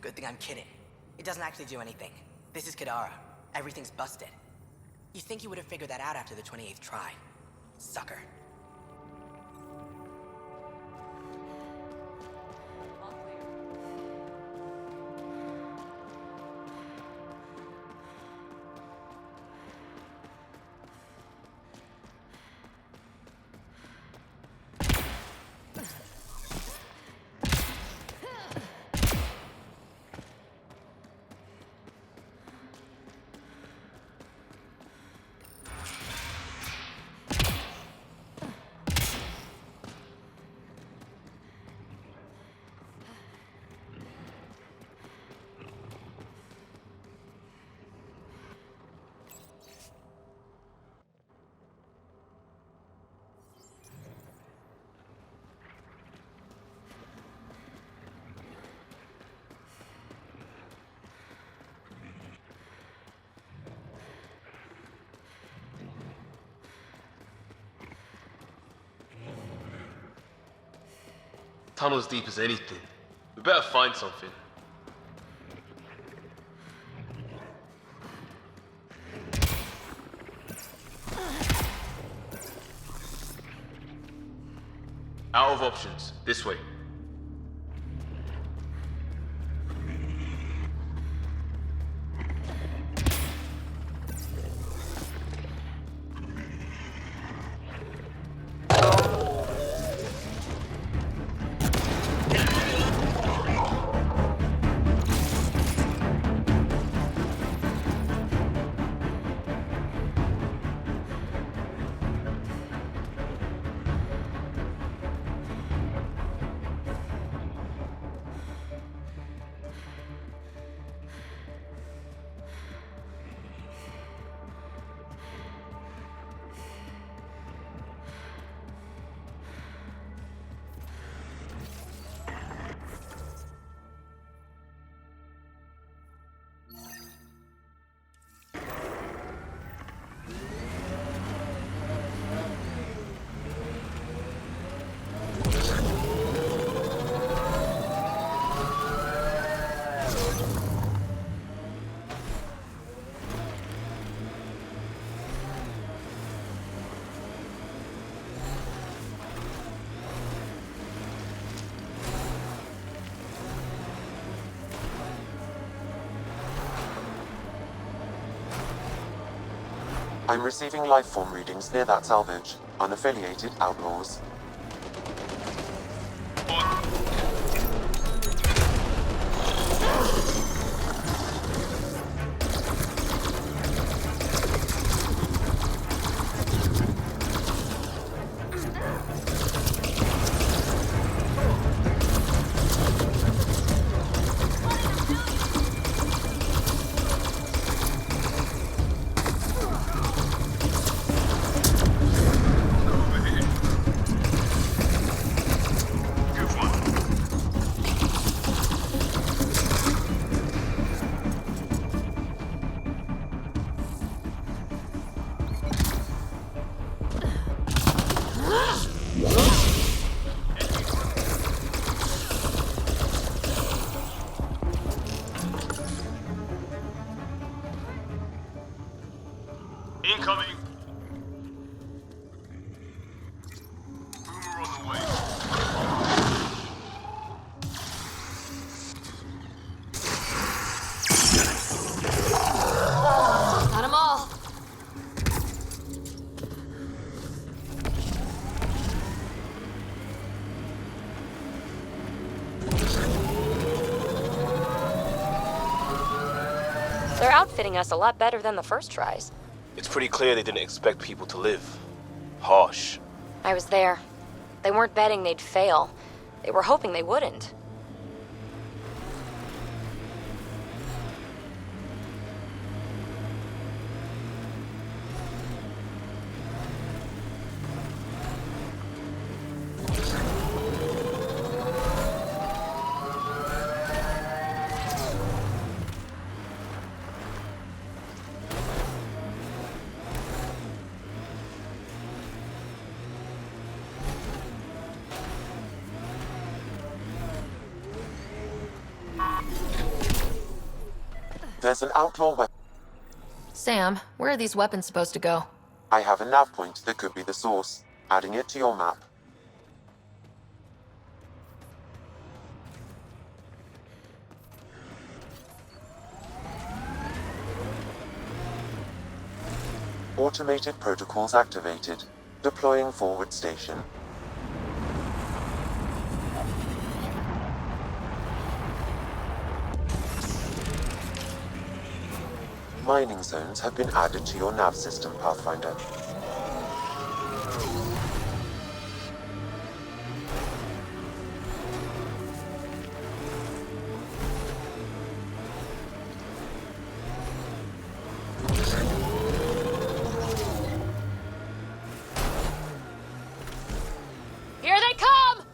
Speaker 17: Good thing I'm kidding. It doesn't actually do anything. This is Kadara. Everything's busted. You think you would have figured that out after the 28th try. Sucker.
Speaker 10: Tunnel as deep as anything. We better find something. Out of options. This way.
Speaker 4: I'm receiving lifeform readings near that salvage. Unaffiliated outlaws.
Speaker 11: Good one.
Speaker 19: They're outfitting us a lot better than the first tries.
Speaker 10: It's pretty clear they didn't expect people to live. Harsh.
Speaker 19: I was there. They weren't betting they'd fail. They were hoping they wouldn't.
Speaker 4: There's an outlaw weapon.
Speaker 3: Sam, where are these weapons supposed to go?
Speaker 4: I have a nav point that could be the source. Adding it to your map. Automated protocols activated. Deploying forward station. Mining zones have been added to your nav system, Pathfinder.
Speaker 19: Here they come!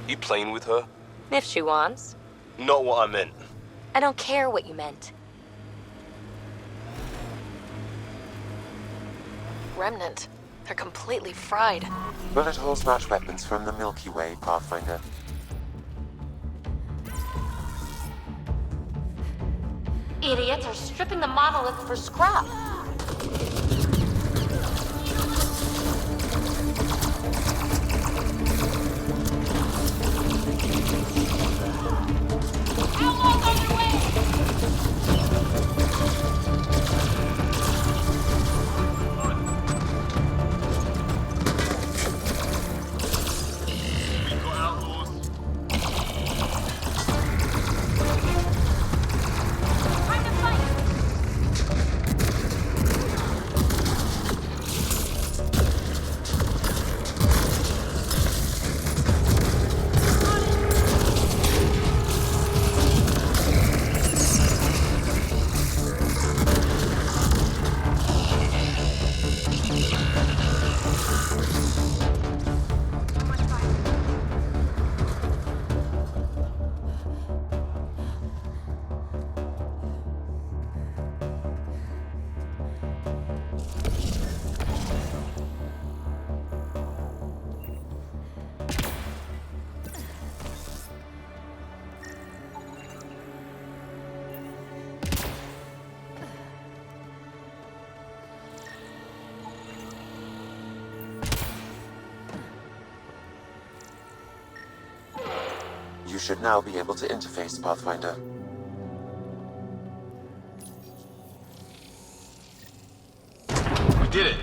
Speaker 10: You playing with her?
Speaker 19: If she wants.
Speaker 10: Not what I meant.
Speaker 19: I don't care what you meant.
Speaker 3: Remnant. They're completely fried.
Speaker 4: Bullet holes match weapons from the Milky Way, Pathfinder.
Speaker 19: Idiots are stripping the monolith for scrap.
Speaker 4: You should now be able to interface, Pathfinder.
Speaker 10: We did it.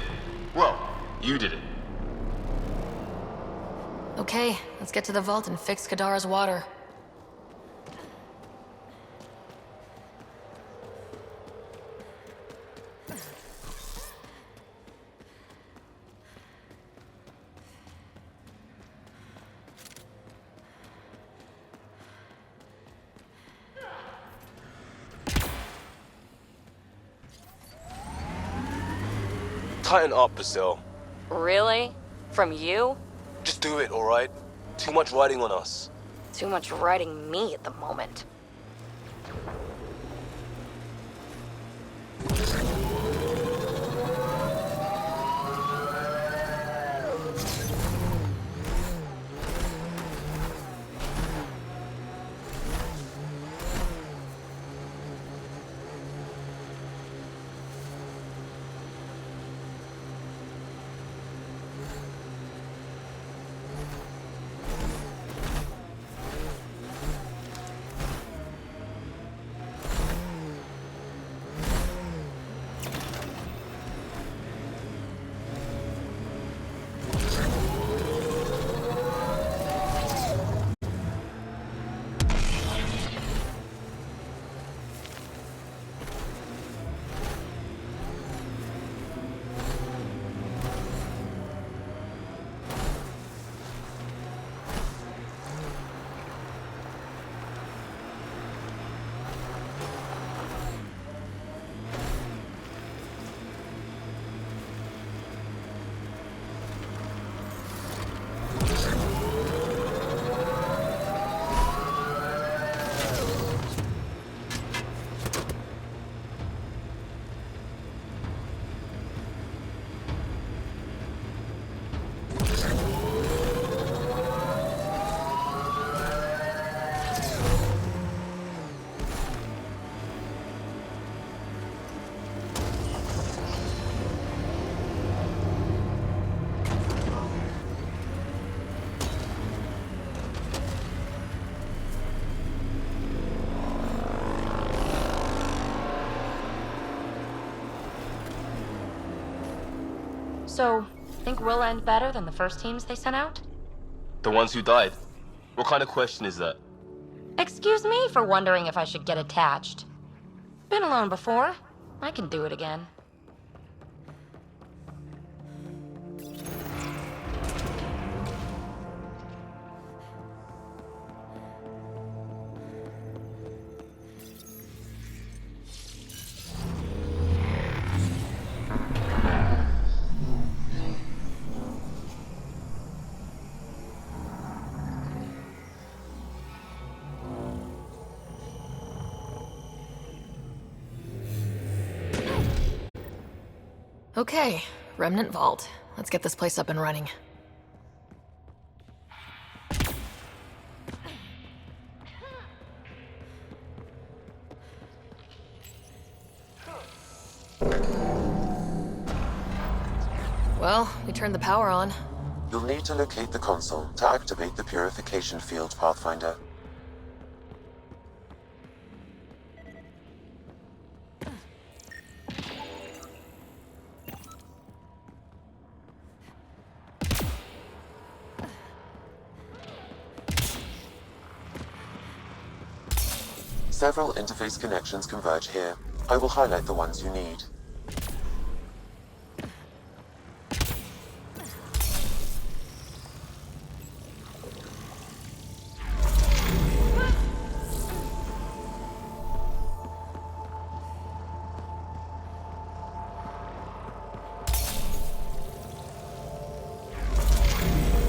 Speaker 10: Well, you did it.
Speaker 3: Okay, let's get to the vault and fix Kadara's water.
Speaker 10: Tighten up, Brazil.
Speaker 19: Really? From you?
Speaker 10: Just do it, alright? Too much riding on us.
Speaker 19: Too much riding me at the moment. So, think we'll end better than the first teams they sent out?
Speaker 10: The ones who died? What kind of question is that?
Speaker 19: Excuse me for wondering if I should get attached. Been alone before. I can do it again.
Speaker 3: Okay, Remnant Vault. Let's get this place up and running. Well, we turned the power on.
Speaker 4: You'll need to locate the console to activate the purification field, Pathfinder. Several interface connections converge here. I will highlight the ones you need.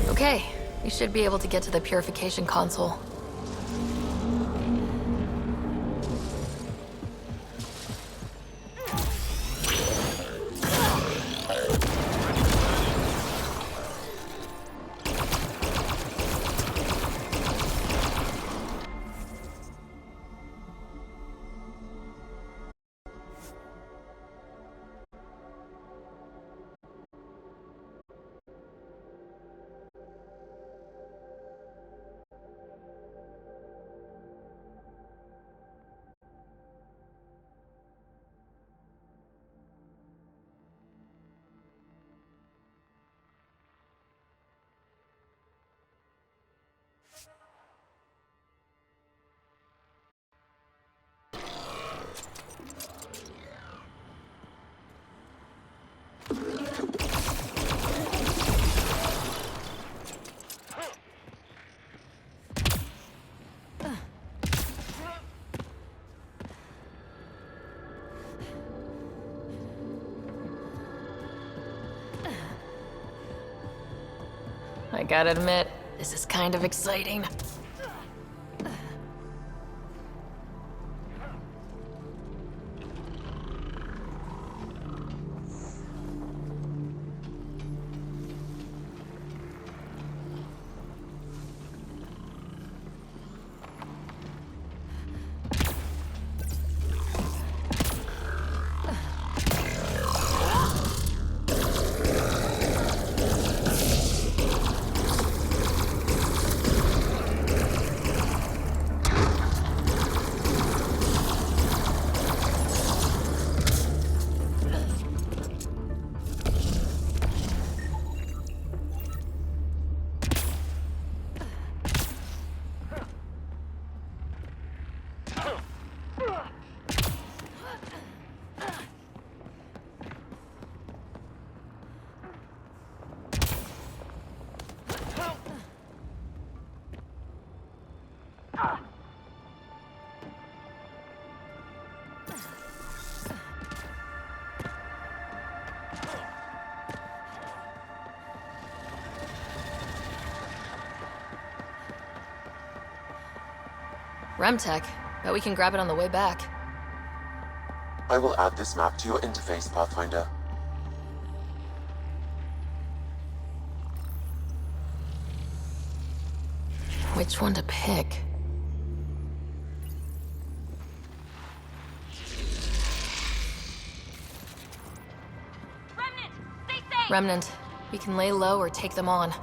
Speaker 3: Okay, we should be able to get to the purification console. I gotta admit, this is kind of exciting. Remtech. Bet we can grab it on the way back.
Speaker 4: I will add this map to your interface, Pathfinder.
Speaker 3: Which one to pick?
Speaker 19: Remnant, stay safe!
Speaker 3: Remnant. We can lay low or take them on.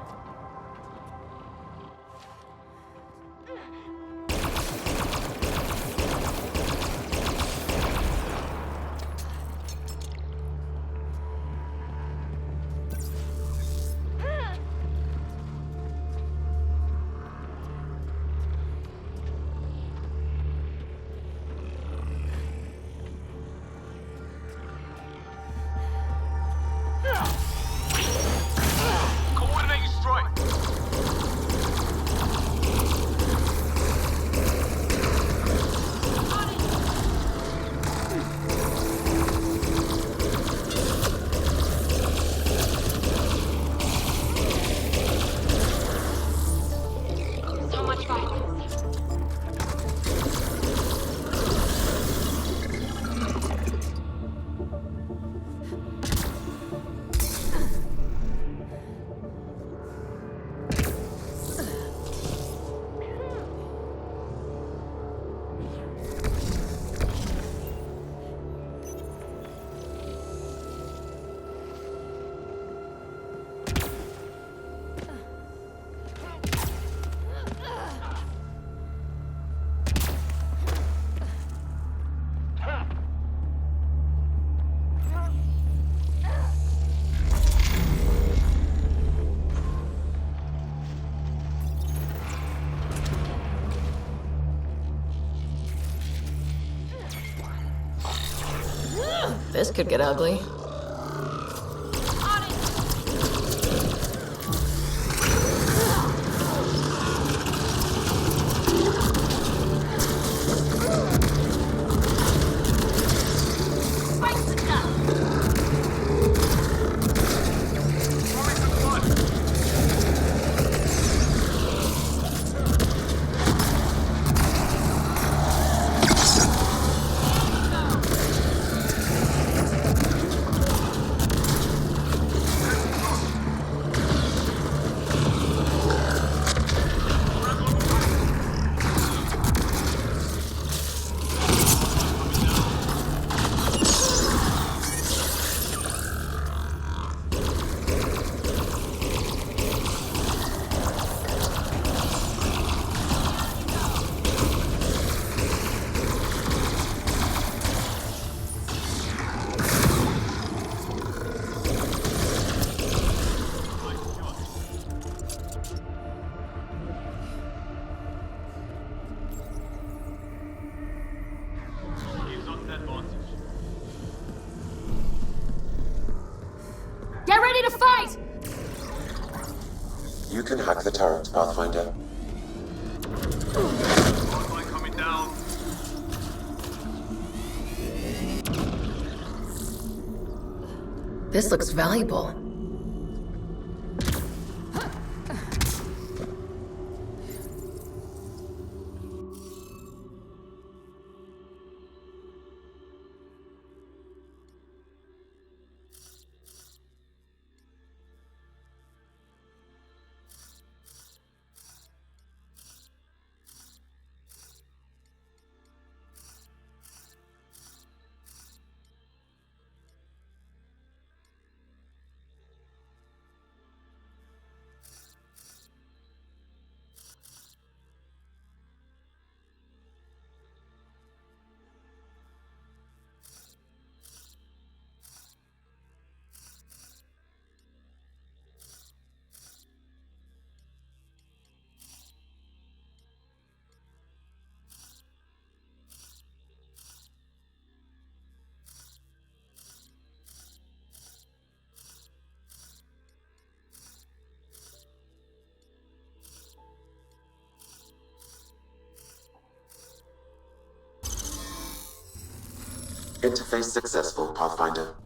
Speaker 22: This could get ugly.
Speaker 9: Get ready to fight!
Speaker 4: You can hack the turret, Pathfinder.
Speaker 10: Coming down.
Speaker 22: This looks valuable.
Speaker 4: Interface successful, Pathfinder.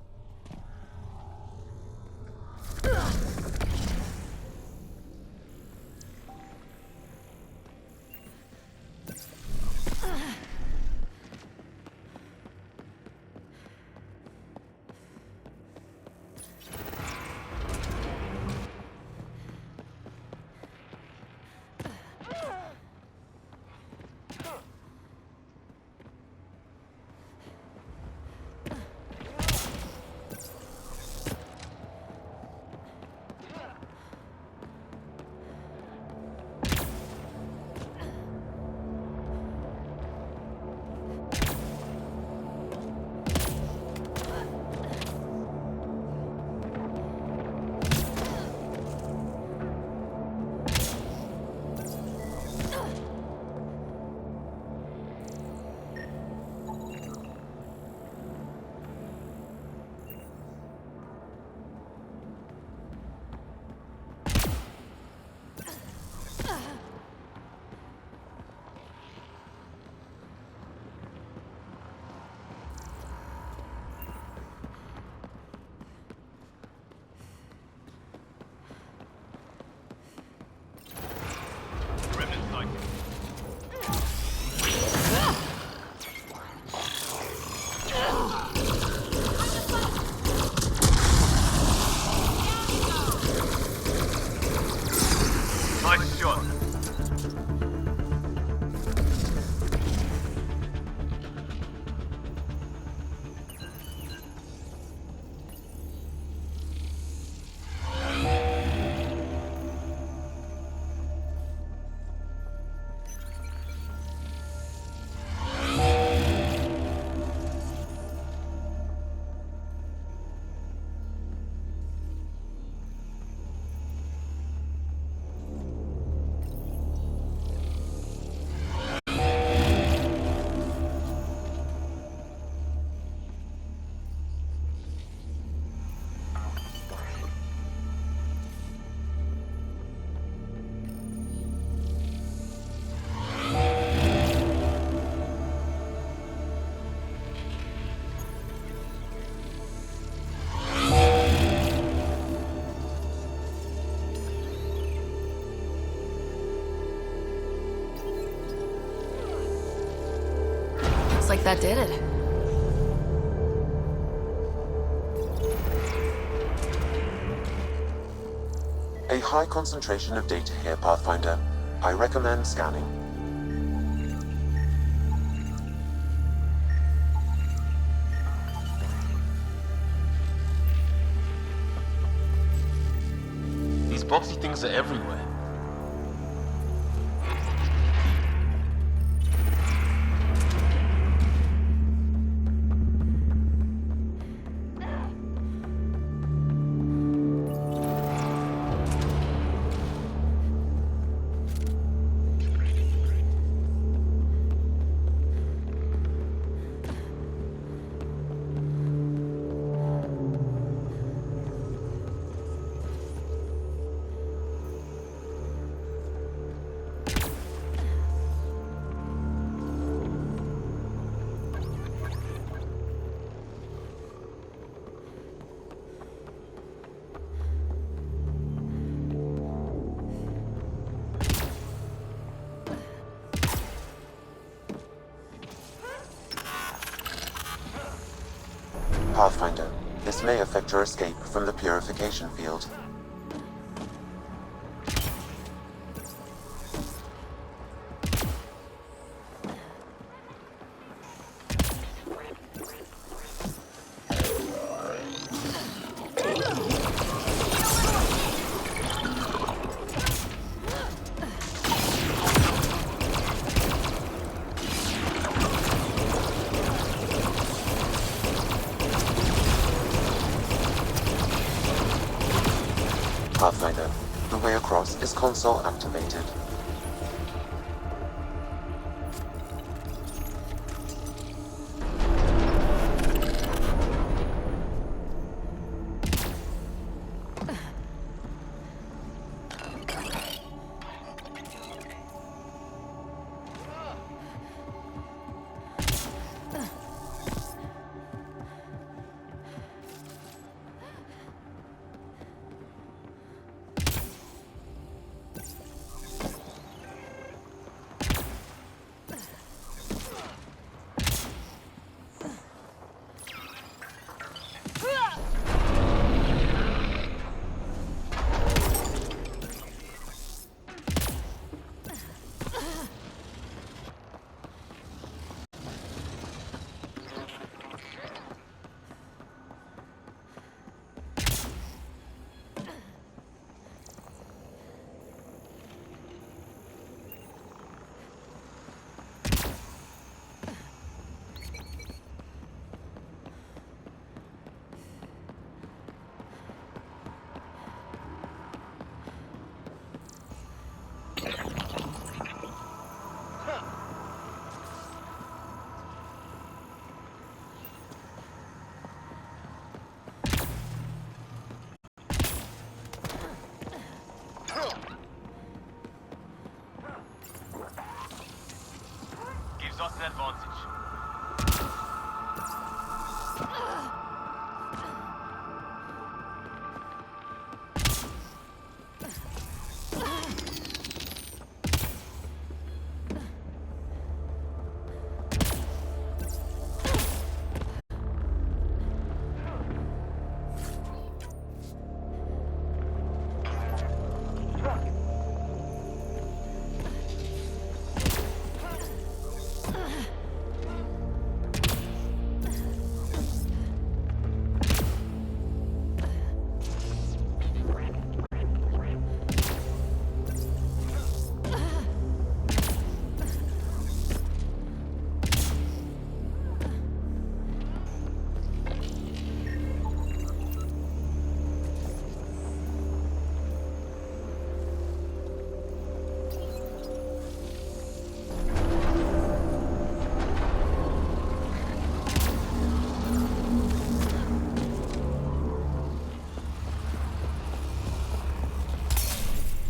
Speaker 3: That did it.
Speaker 4: A high concentration of data here, Pathfinder. I recommend scanning.
Speaker 10: These boxy things are everywhere.
Speaker 4: Pathfinder, this may affect your escape from the purification field. Pathfinder, the way across is console activated.
Speaker 10: Gives us an advantage.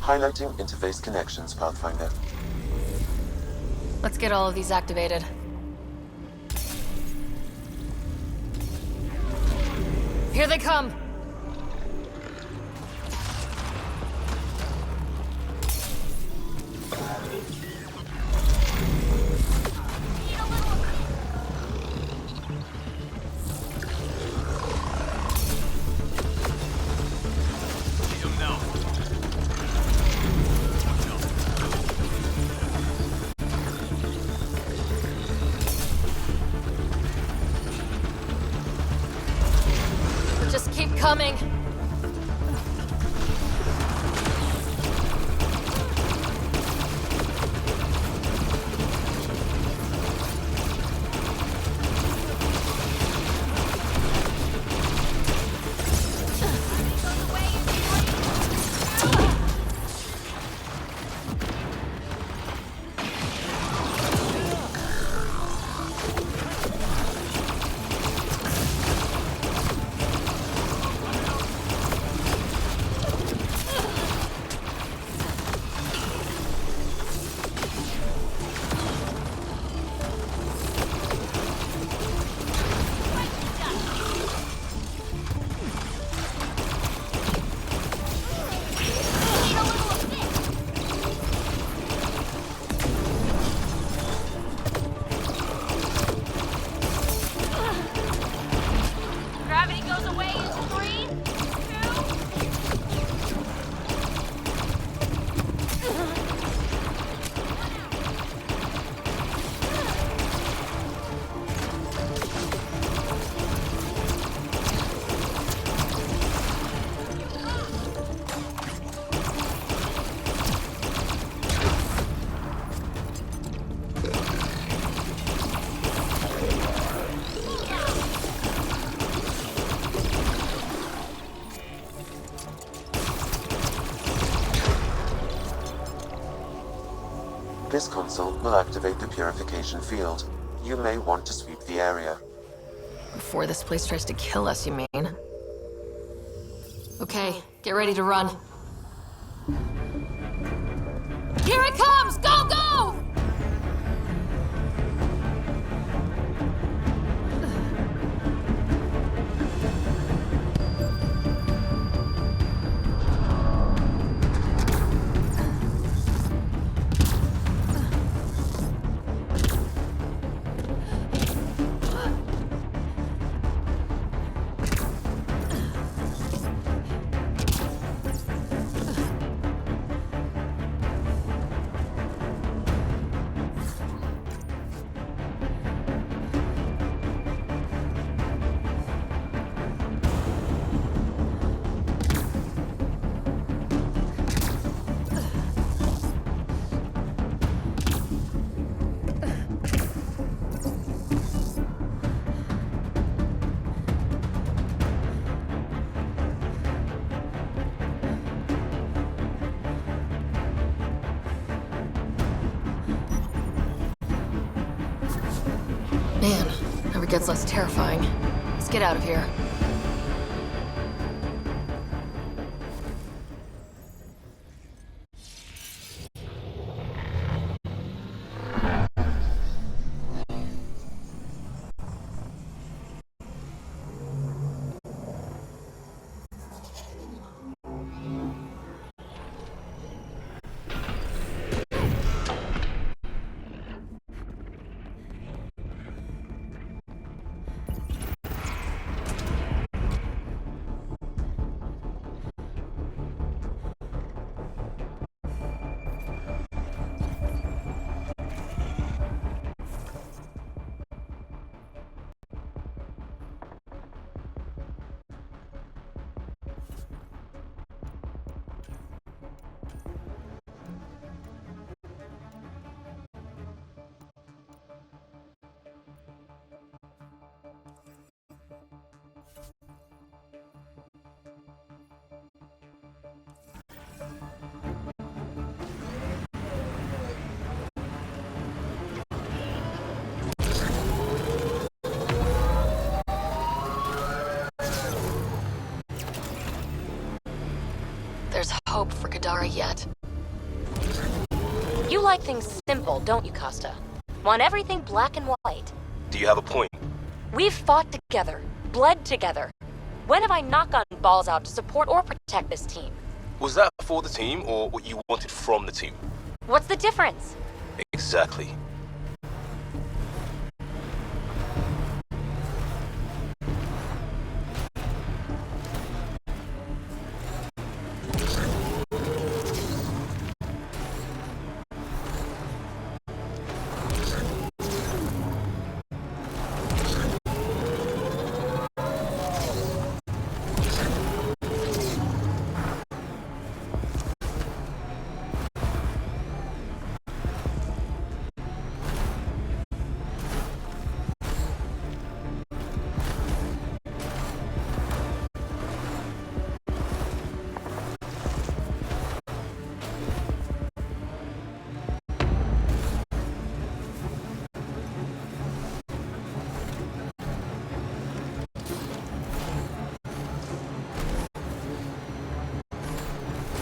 Speaker 4: Highlighting interface connections, Pathfinder.
Speaker 3: Let's get all of these activated. Here they come! Coming!
Speaker 19: Gravity goes away in 3, 2.
Speaker 4: This console will activate the purification field. You may want to sweep the area.
Speaker 3: Before this place tries to kill us, you mean? Okay, get ready to run.
Speaker 9: Here it comes! Go, go!
Speaker 3: Man, never gets less terrifying. Let's get out of here. There's hope for Kadara yet.
Speaker 19: You like things simple, don't you, Costa? Want everything black and white.
Speaker 10: Do you have a point?
Speaker 19: We've fought together, bled together. When have I not gotten balls out to support or protect this team?
Speaker 10: Was that for the team or what you wanted from the team?
Speaker 19: What's the difference?
Speaker 10: Exactly.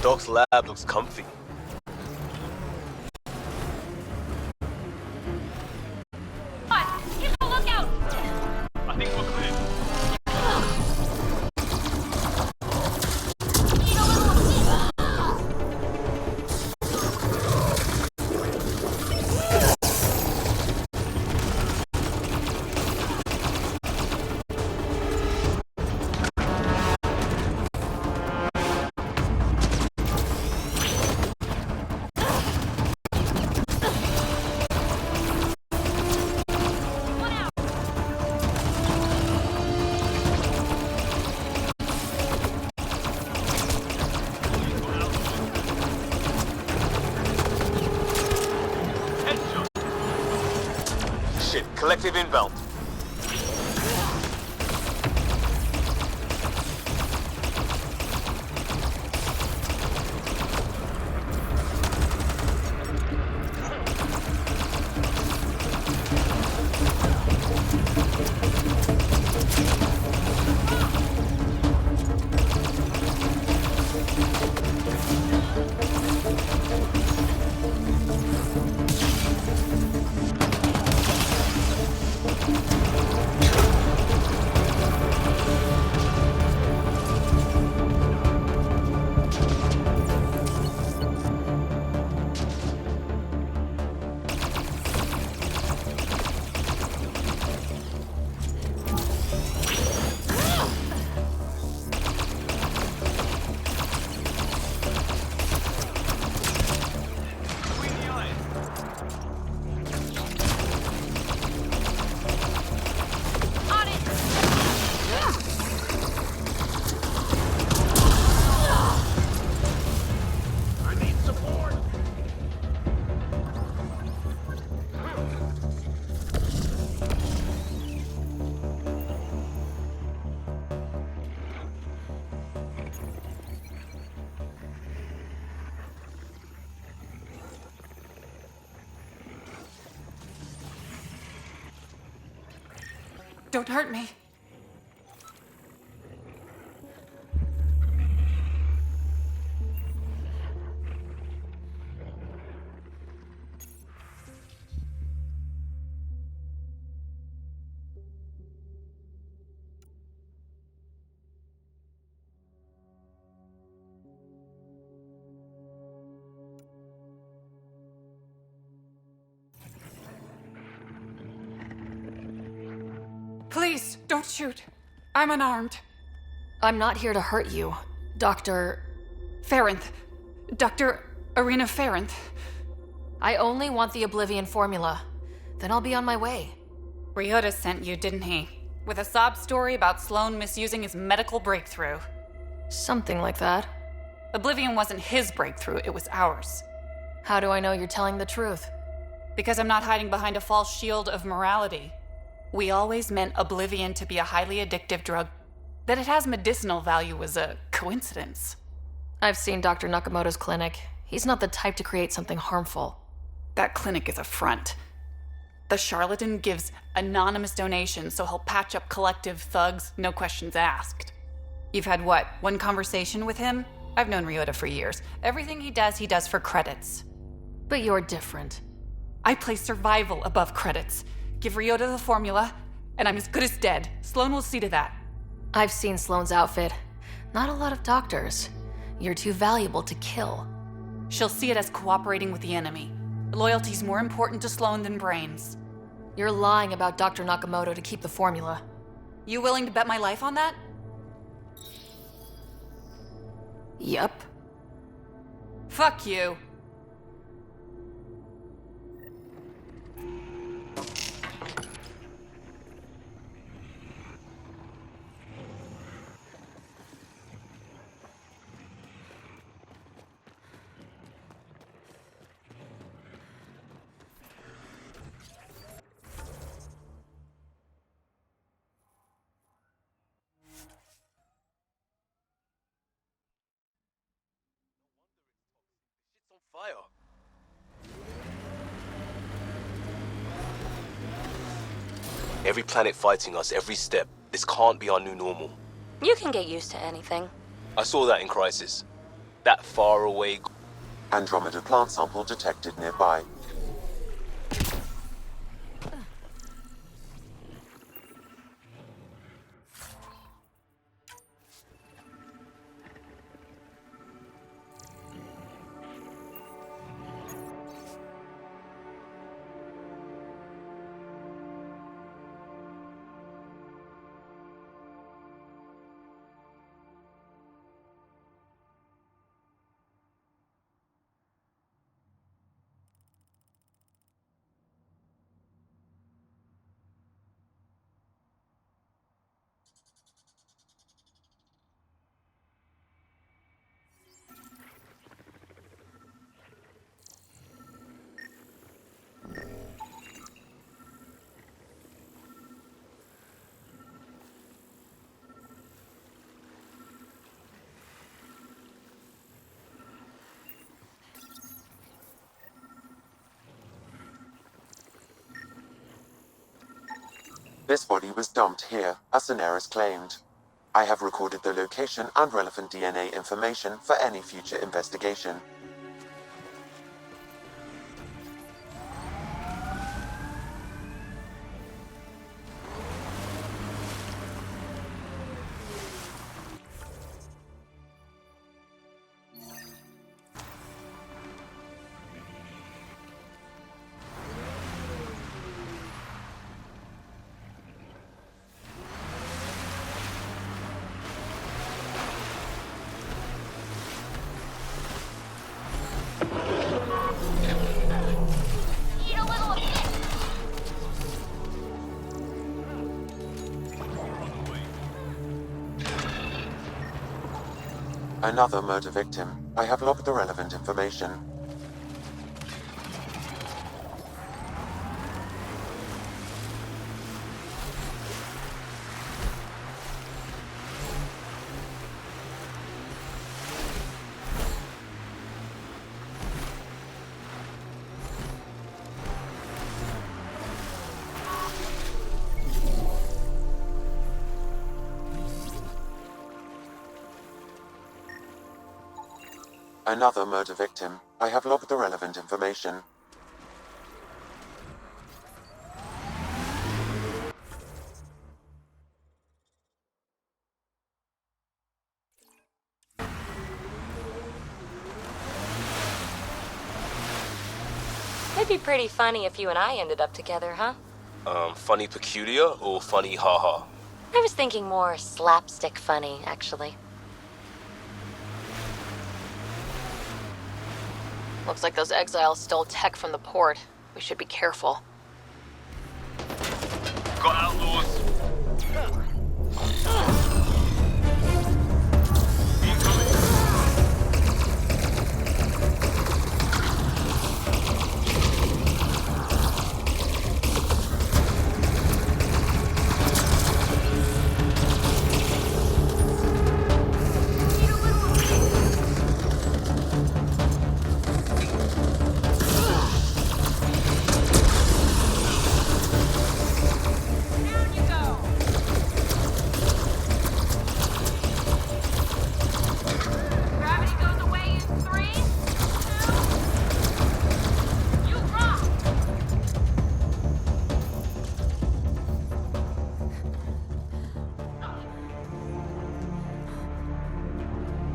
Speaker 10: Doc's lab looks comfy.
Speaker 9: Look out!
Speaker 10: I think we're clear. Collective inbound.
Speaker 15: Don't hurt me. Please, don't shoot. I'm unarmed.
Speaker 3: I'm not here to hurt you, Dr.
Speaker 15: Farinth. Dr. Arena Farinth.
Speaker 3: I only want the Oblivion formula. Then I'll be on my way.
Speaker 15: Ryota sent you, didn't he? With a sob story about Sloan misusing his medical breakthrough.
Speaker 3: Something like that.
Speaker 15: Oblivion wasn't his breakthrough, it was ours.
Speaker 3: How do I know you're telling the truth?
Speaker 15: Because I'm not hiding behind a false shield of morality. We always meant Oblivion to be a highly addictive drug. That it has medicinal value was a coincidence.
Speaker 3: I've seen Dr. Nakamoto's clinic. He's not the type to create something harmful.
Speaker 15: That clinic is a front. The charlatan gives anonymous donations so he'll patch up collective thugs, no questions asked. You've had what, one conversation with him? I've known Ryota for years. Everything he does for credits.
Speaker 3: But you're different.
Speaker 15: I place survival above credits. Give Ryota the formula, and I'm as good as dead. Sloan will see to that.
Speaker 3: I've seen Sloan's outfit. Not a lot of doctors. You're too valuable to kill.
Speaker 15: She'll see it as cooperating with the enemy. Loyalty's more important to Sloan than brains.
Speaker 3: You're lying about Dr. Nakamoto to keep the formula.
Speaker 15: You willing to bet my life on that?
Speaker 3: Yep.
Speaker 15: Fuck you.
Speaker 10: Every planet fighting us, every step. This can't be our new normal.
Speaker 19: You can get used to anything.
Speaker 10: I saw that in Crisis. that far away.
Speaker 4: Andromeda plant sample detected nearby. This body was dumped here, as Daenerys claimed. I have recorded the location and relevant DNA information for any future investigation. Another murder victim. I have logged the relevant information. Another murder victim. I have logged the relevant information.
Speaker 19: It'd be pretty funny if you and I ended up together, huh?
Speaker 10: Funny peculiar or funny haha?
Speaker 19: I was thinking more slapstick funny, actually.
Speaker 3: Looks like those exiles stole tech from the port. We should be careful.
Speaker 10: Got outlaws.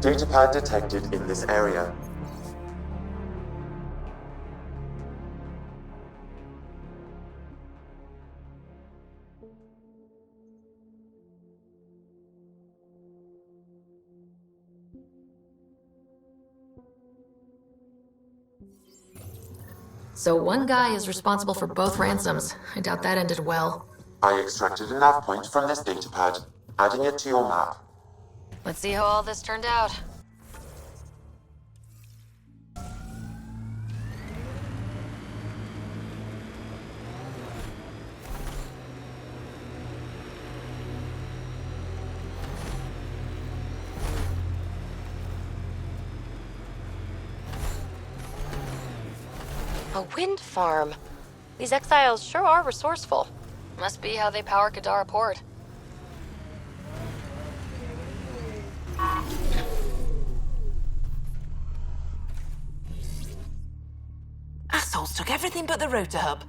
Speaker 4: Datapad detected in this area.
Speaker 3: So one guy is responsible for both ransoms. I doubt that ended well.
Speaker 4: I extracted a nav point from this datapad, adding it to your map.
Speaker 3: Let's see how all this turned out.
Speaker 19: A wind farm. These exiles sure are resourceful.
Speaker 3: Must be how they power Kadara port.
Speaker 18: assholes took everything but the rotor hub.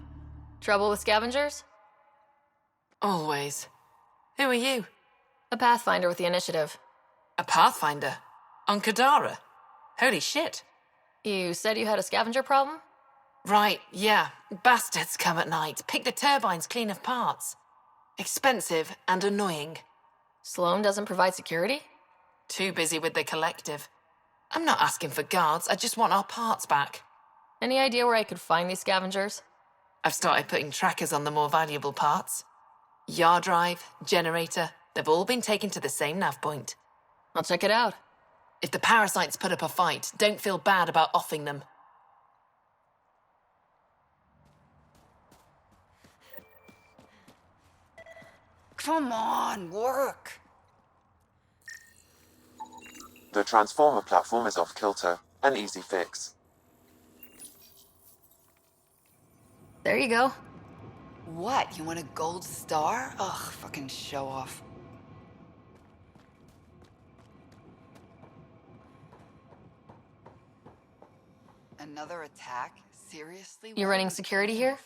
Speaker 3: Trouble with scavengers?
Speaker 18: Always. Who are you?
Speaker 3: A Pathfinder with the initiative.
Speaker 18: A Pathfinder? On Kadara? Holy shit.
Speaker 3: You said you had a scavenger problem?
Speaker 18: Right, yeah. Bastards come at night, pick the turbines clean of parts. Expensive and annoying.
Speaker 3: Sloan doesn't provide security?
Speaker 18: Too busy with the collective. I'm not asking for guards, I just want our parts back.
Speaker 3: Any idea where I could find these scavengers?
Speaker 18: I've started putting trackers on the more valuable parts. Yard drive, generator, they've all been taken to the same nav point.
Speaker 3: I'll check it out.
Speaker 18: If the parasites put up a fight, don't feel bad about offing them.
Speaker 6: Come on, work.
Speaker 4: The transformer platform is off kilter. An easy fix.
Speaker 3: There you go.
Speaker 6: What, you want a gold star? Ugh, fucking show off. Another attack? Seriously?
Speaker 3: You running security here?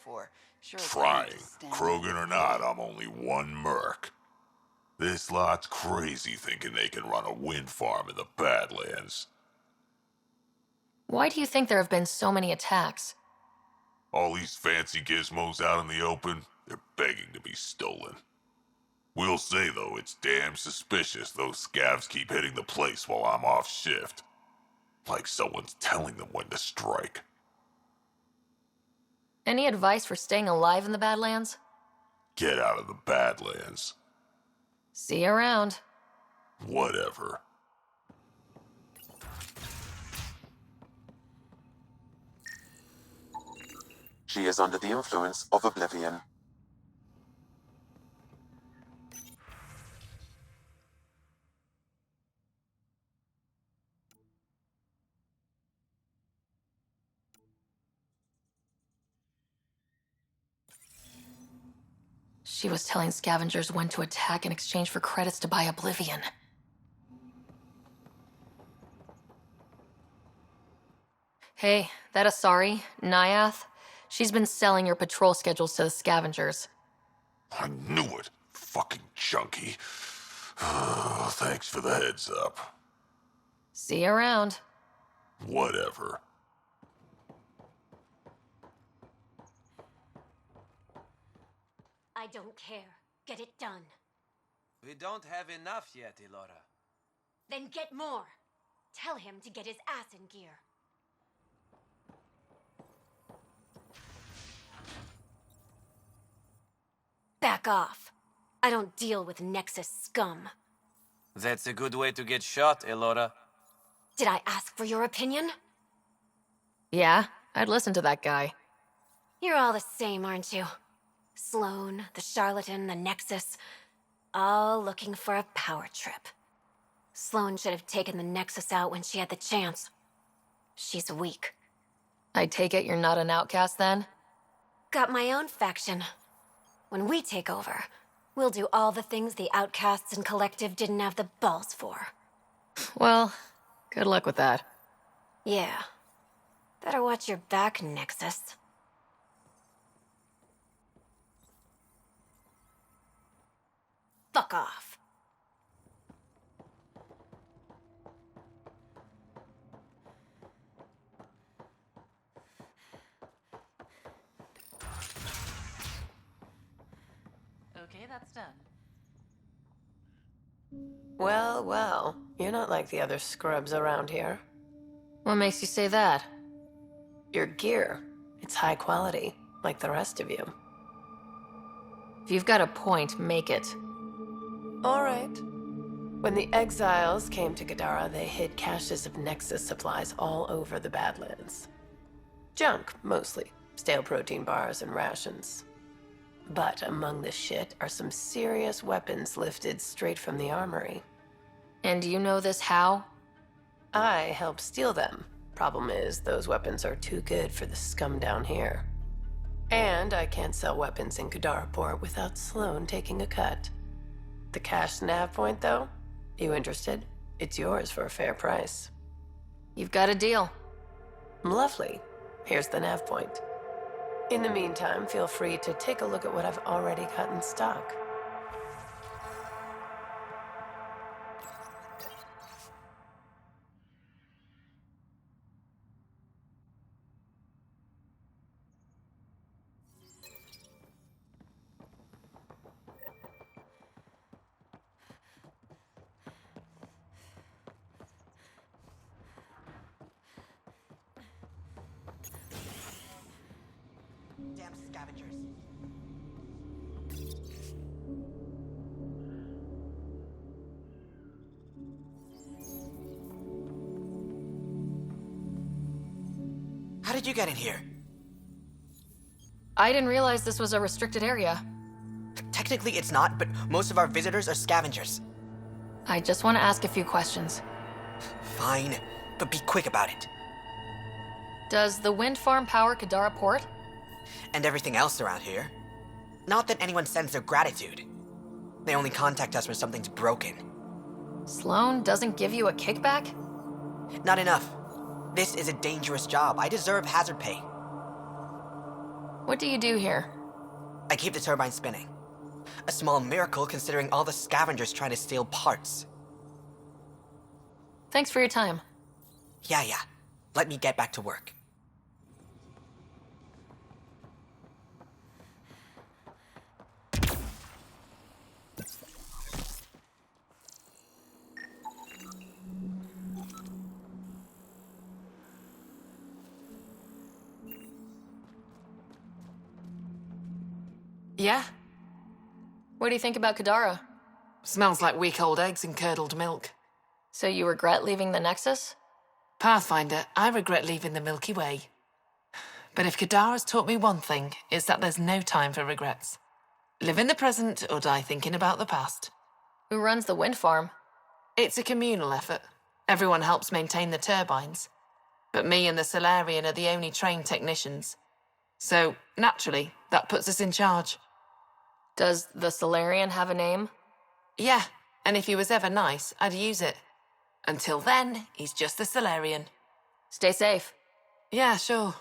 Speaker 6: Sure,
Speaker 11: Trying. Krogan or not, I'm only one merc. This lot's crazy thinking they can run a wind farm in the Badlands.
Speaker 3: Why do you think there have been so many attacks?
Speaker 11: All these fancy gizmos out in the open, they're begging to be stolen. We'll say, though, it's damn suspicious those scavs keep hitting the place while I'm off shift. Like someone's telling them when to strike.
Speaker 3: Any advice for staying alive in the Badlands?
Speaker 11: Get out of the Badlands.
Speaker 3: See you around.
Speaker 11: Whatever.
Speaker 4: She is under the influence of oblivion.
Speaker 3: She was telling scavengers when to attack in exchange for credits to buy Oblivion. Hey, that Asari, Nyath, she's been selling your patrol schedules to the scavengers.
Speaker 11: I knew it. Fucking junkie. Thanks for the heads up.
Speaker 3: See you around.
Speaker 11: Whatever.
Speaker 8: I don't care. Get it done.
Speaker 20: We don't have enough yet, Elora.
Speaker 8: Then get more. Tell him to get his ass in gear. Back off. I don't deal with Nexus scum.
Speaker 20: That's a good way to get shot, Elora.
Speaker 8: Did I ask for your opinion?
Speaker 3: Yeah, I'd listen to that guy.
Speaker 8: You're all the same, aren't you? Sloan, the charlatan, the Nexus, all looking for a power trip. Sloan should have taken the Nexus out when she had the chance. She's weak.
Speaker 3: I take it you're not an outcast then?
Speaker 8: Got my own faction. When we take over, we'll do all the things the outcasts and collective didn't have the balls for.
Speaker 3: Well, good luck with that.
Speaker 8: Yeah. Better watch your back, Nexus. Fuck off.
Speaker 19: Okay, that's done.
Speaker 22: Well, well. You're not like the other scrubs around here.
Speaker 3: What makes you say that?
Speaker 22: Your gear. It's high quality, like the rest of you.
Speaker 3: If you've got a point, make it.
Speaker 22: All right. When the exiles came to Kadara, they hid caches of Nexus supplies all over the Badlands. Junk, mostly. Stale protein bars and rations. But among the shit are some serious weapons lifted straight from the armory.
Speaker 3: And you know this how?
Speaker 22: I helped steal them. Problem is, those weapons are too good for the scum down here. And I can't sell weapons in Kadara Port without Sloan taking a cut. The cash nav point, though? You interested? It's yours for a fair price.
Speaker 3: You've got a deal.
Speaker 22: Lovely. Here's the nav point. In the meantime, feel free to take a look at what I've already got in stock.
Speaker 17: Damn scavengers. How did you get in here?
Speaker 3: I didn't realize this was a restricted area.
Speaker 17: Technically it's not, but most of our visitors are scavengers.
Speaker 3: I just want to ask a few questions.
Speaker 17: Fine, but be quick about it.
Speaker 3: Does the wind farm power Kadara Port?
Speaker 17: And everything else around here. Not that anyone sends their gratitude. They only contact us when something's broken.
Speaker 3: Sloan doesn't give you a kickback?
Speaker 17: Not enough. This is a dangerous job. I deserve hazard pay.
Speaker 3: What do you do here?
Speaker 17: I keep the turbine spinning. A small miracle considering all the scavengers trying to steal parts.
Speaker 3: Thanks for your time.
Speaker 17: Yeah. Let me get back to work.
Speaker 18: Yeah?
Speaker 3: What do you think about Kadara?
Speaker 18: Smells like week-old eggs and curdled milk.
Speaker 3: So you regret leaving the Nexus?
Speaker 18: Pathfinder, I regret leaving the Milky Way. But if Kadara's taught me one thing, it's that there's no time for regrets. Live in the present or die thinking about the past.
Speaker 3: Who runs the wind farm?
Speaker 18: It's a communal effort. Everyone helps maintain the turbines. But me and the Solarian are the only trained technicians. So, naturally, that puts us in charge.
Speaker 3: Does the Solarian have a name?
Speaker 18: Yeah, and if he was ever nice, I'd use it. Until then, he's just the Solarian.
Speaker 3: Stay safe.
Speaker 18: Yeah, sure.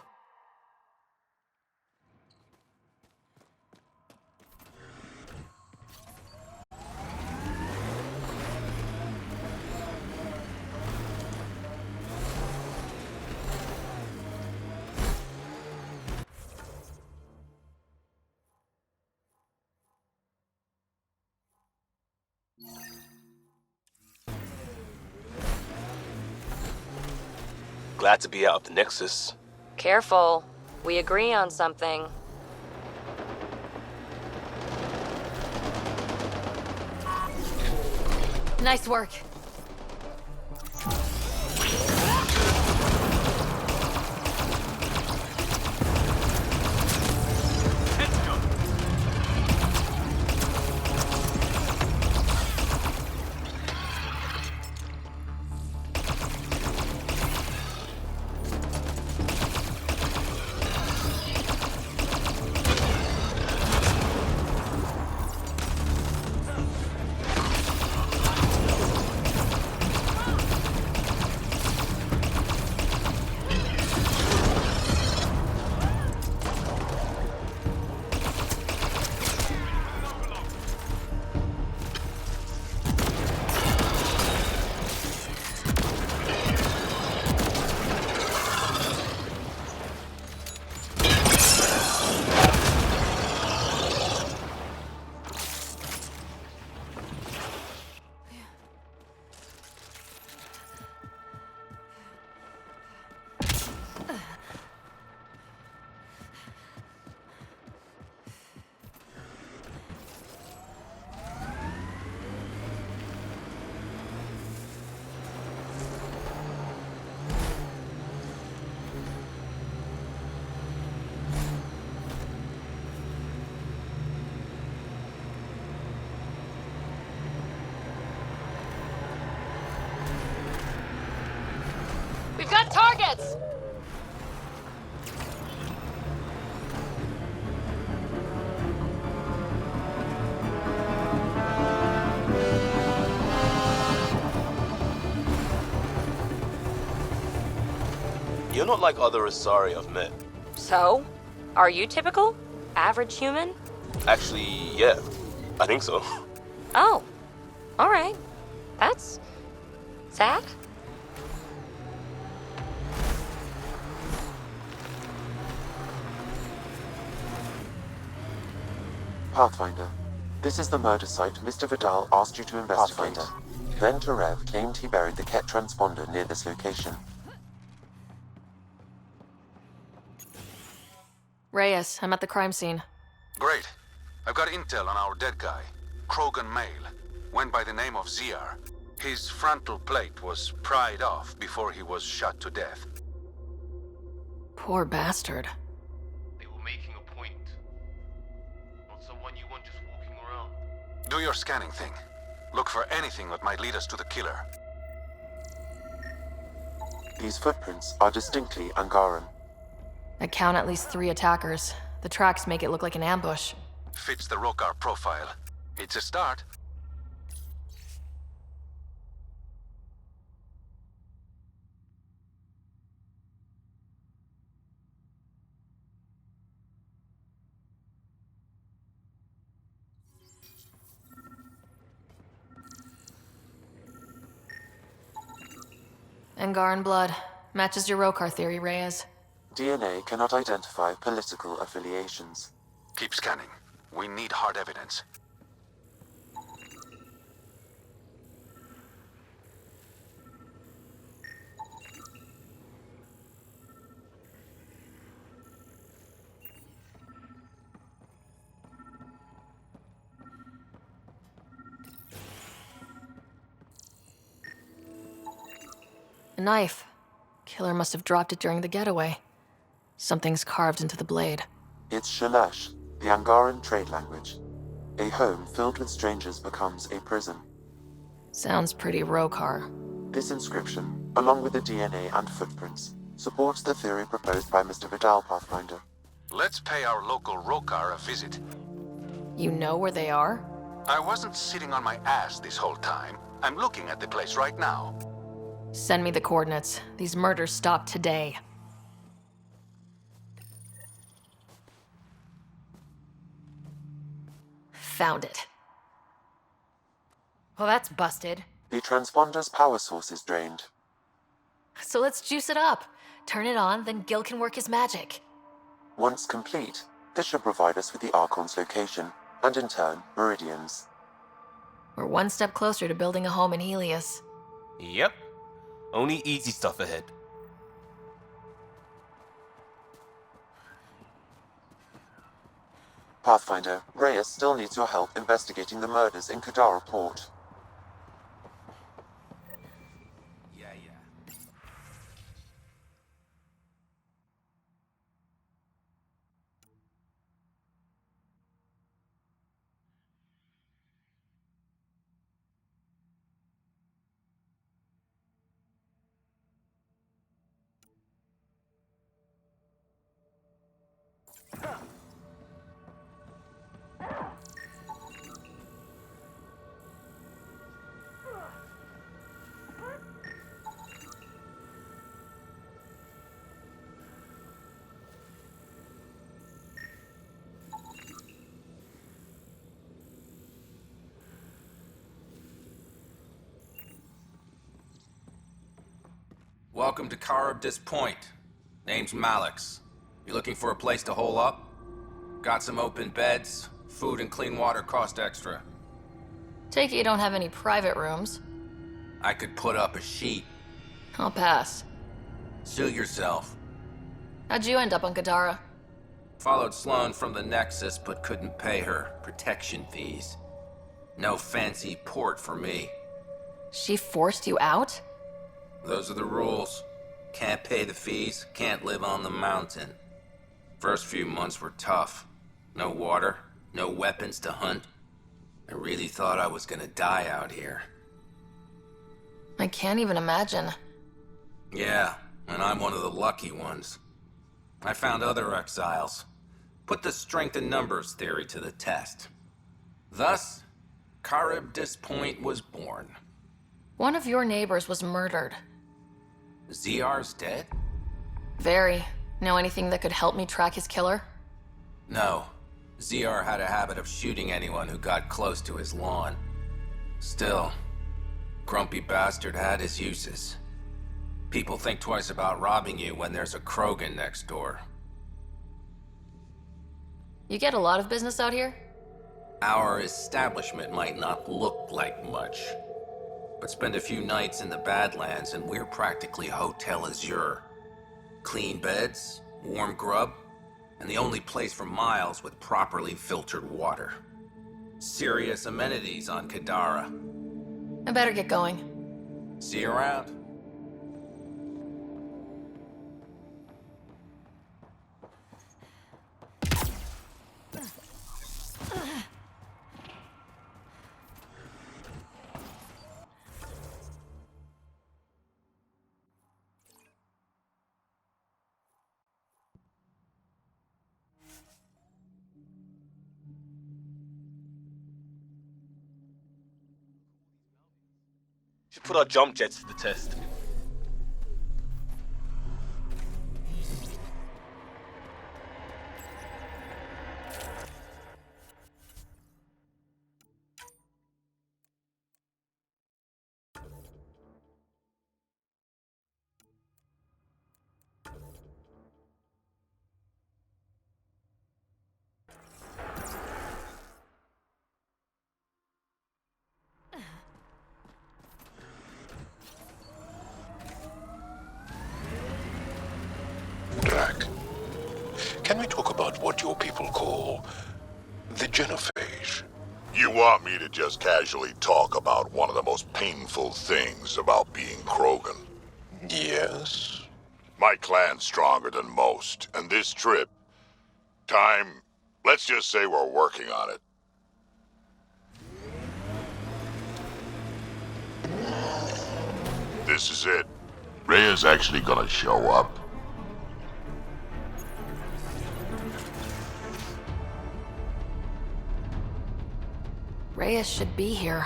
Speaker 10: Glad to be out of the Nexus.
Speaker 19: Careful. We agree on something.
Speaker 3: Nice work. We've got targets!
Speaker 10: You're not like other Asari I've met.
Speaker 19: So? Are you typical? Average human?
Speaker 10: Actually, yeah. I think so.
Speaker 19: Oh. Alright. That's... sad?
Speaker 4: Pathfinder, this is the murder site Mr. Vidal asked you to investigate. Then Tarev claimed he buried the Ket transponder near this location.
Speaker 3: Reyes, I'm at the crime scene.
Speaker 12: Great. I've got intel on our dead guy. Krogan male. Went by the name of ZR. His frontal plate was pried off before he was shot to death.
Speaker 3: Poor bastard.
Speaker 10: They were making a point. Not someone you want just walking around.
Speaker 12: Do your scanning thing. Look for anything that might lead us to the killer.
Speaker 4: These footprints are distinctly Angaran.
Speaker 3: I count at least 3 attackers. The tracks make it look like an ambush.
Speaker 12: Fits the Rokar profile. It's a start.
Speaker 3: Angaran blood. Matches your Rokar theory, Reyes.
Speaker 4: DNA cannot identify political affiliations.
Speaker 12: Keep scanning. We need hard evidence.
Speaker 3: A knife. Killer must have dropped it during the getaway. Something's carved into the blade.
Speaker 4: It's Shalash, the Angaran trade language. A home filled with strangers becomes a prison.
Speaker 3: Sounds pretty Rokar.
Speaker 4: This inscription, along with the DNA and footprints, supports the theory proposed by Mr. Vidal, Pathfinder.
Speaker 12: Let's pay our local Rokar a visit.
Speaker 3: You know where they are?
Speaker 12: I wasn't sitting on my ass this whole time. I'm looking at the place right now.
Speaker 3: Send me the coordinates. These murders stop today. Found it. Well, that's busted.
Speaker 4: The transponder's power source is drained.
Speaker 3: So let's juice it up. Turn it on, then Gil can work his magic.
Speaker 4: Once complete, this should provide us with the Archon's location, and in turn, Meridian's.
Speaker 3: We're one step closer to building a home in Helios.
Speaker 20: Yep. Only easy stuff ahead.
Speaker 4: Pathfinder, Reyes still needs your help investigating the murders in Kadara Port.
Speaker 21: Welcome to Karabdis Point. Name's Malix. You looking for a place to hole up? Got some open beds. Food and clean water cost extra.
Speaker 3: Take it you don't have any private rooms.
Speaker 21: I could put up a sheet.
Speaker 3: I'll pass.
Speaker 21: Suit yourself.
Speaker 3: How'd you end up on Kadara?
Speaker 21: Followed Sloane from the Nexus, but couldn't pay her protection fees. No fancy port for me.
Speaker 3: She forced you out?
Speaker 21: Those are the rules. Can't pay the fees, can't live on the mountain. First few months were tough. No water, no weapons to hunt. I really thought I was gonna die out here.
Speaker 3: I can't even imagine.
Speaker 21: Yeah, and I'm one of the lucky ones. I found other exiles. Put the strength in numbers theory to the test. Thus, Karabdis Point was born.
Speaker 3: One of your neighbors was murdered.
Speaker 21: ZR's dead?
Speaker 3: Very. Know anything that could help me track his killer?
Speaker 21: No. ZR had a habit of shooting anyone who got close to his lawn. Still, grumpy bastard had his uses. People think twice about robbing you when there's a Krogan next door.
Speaker 3: You get a lot of business out here?
Speaker 21: Our establishment might not look like much, but spend a few nights in the Badlands and we're practically Hotel Azure. Clean beds, warm grub, and the only place for miles with properly filtered water. Serious amenities on Kadara.
Speaker 3: I better get going.
Speaker 21: See you around.
Speaker 20: Should put our jump jets to the test.
Speaker 11: Can we talk about what your people call the genophage?
Speaker 2: You want me to just casually talk about one of the most painful things about being Krogan?
Speaker 11: Yes.
Speaker 2: My clan's stronger than most, and this trip... let's just say we're working on it. This is it. Rhea's actually gonna show up.
Speaker 3: Reyes should be here.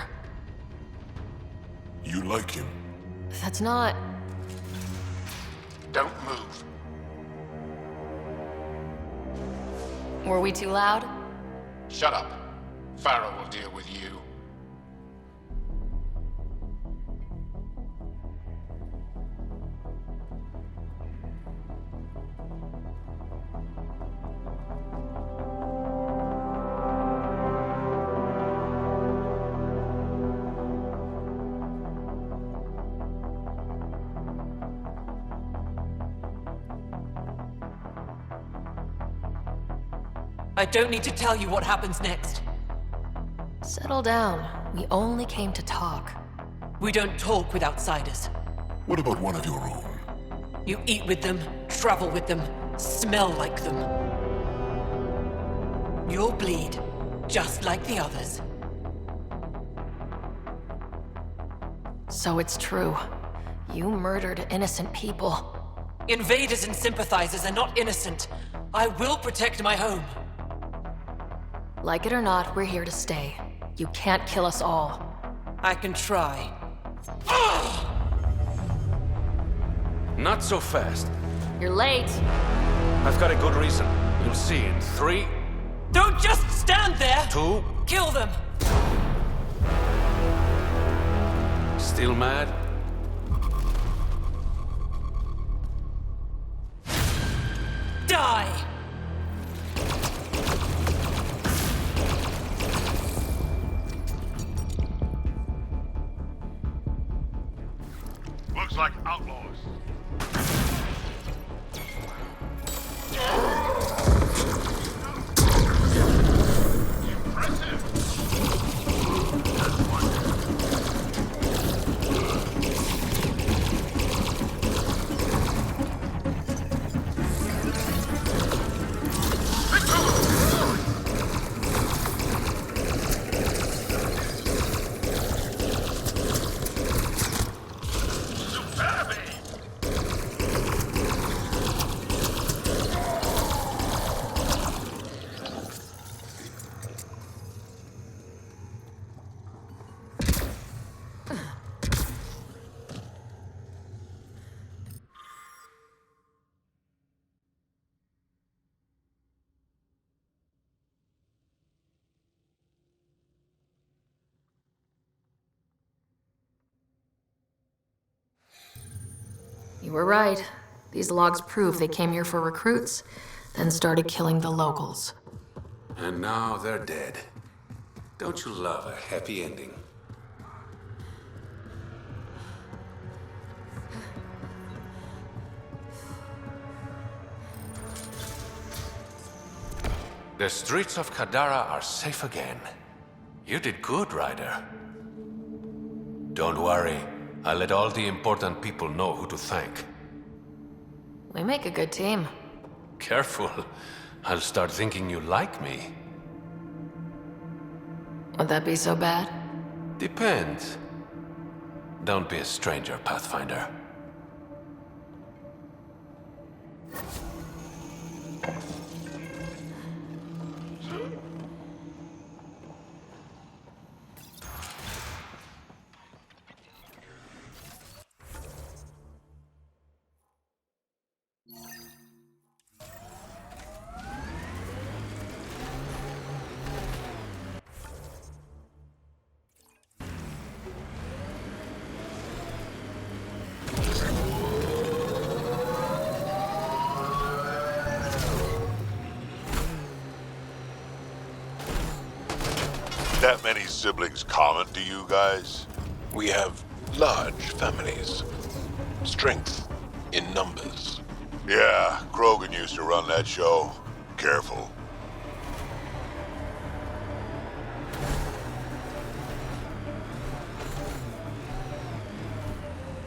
Speaker 2: You like him?
Speaker 3: That's not...
Speaker 2: Don't move.
Speaker 3: Were we too loud?
Speaker 2: Shut up. Farah will deal with you.
Speaker 7: I don't need to tell you what happens next.
Speaker 3: Settle down. We only came to talk.
Speaker 7: We don't talk with outsiders.
Speaker 2: What about one of your own?
Speaker 7: You eat with them, travel with them, smell like them. You'll bleed, just like the others.
Speaker 3: So it's true. You murdered innocent people.
Speaker 7: Invaders and sympathizers are not innocent. I will protect my home.
Speaker 3: Like it or not, we're here to stay. You can't kill us all.
Speaker 7: I can try.
Speaker 10: Not so fast.
Speaker 3: You're late.
Speaker 10: I've got a good reason. You'll see in 3...
Speaker 7: Don't just stand there!
Speaker 10: 2...
Speaker 7: Kill them!
Speaker 10: Still mad?
Speaker 7: Die!
Speaker 2: Looks like outlaws.
Speaker 3: You were right. These logs prove they came here for recruits, then started killing the locals.
Speaker 1: And now they're dead. Don't you love a happy ending?
Speaker 5: The streets of Kadara are safe again. You did good, Ryder. Don't worry. I'll let all the important people know who to thank.
Speaker 3: We make a good team.
Speaker 5: Careful. I'll start thinking you like me.
Speaker 3: Would that be so bad?
Speaker 5: Depends. Don't be a stranger, Pathfinder.
Speaker 2: That many siblings common to you guys?
Speaker 11: We have large families. Strength in numbers.
Speaker 2: Yeah, Krogan used to run that show. Careful.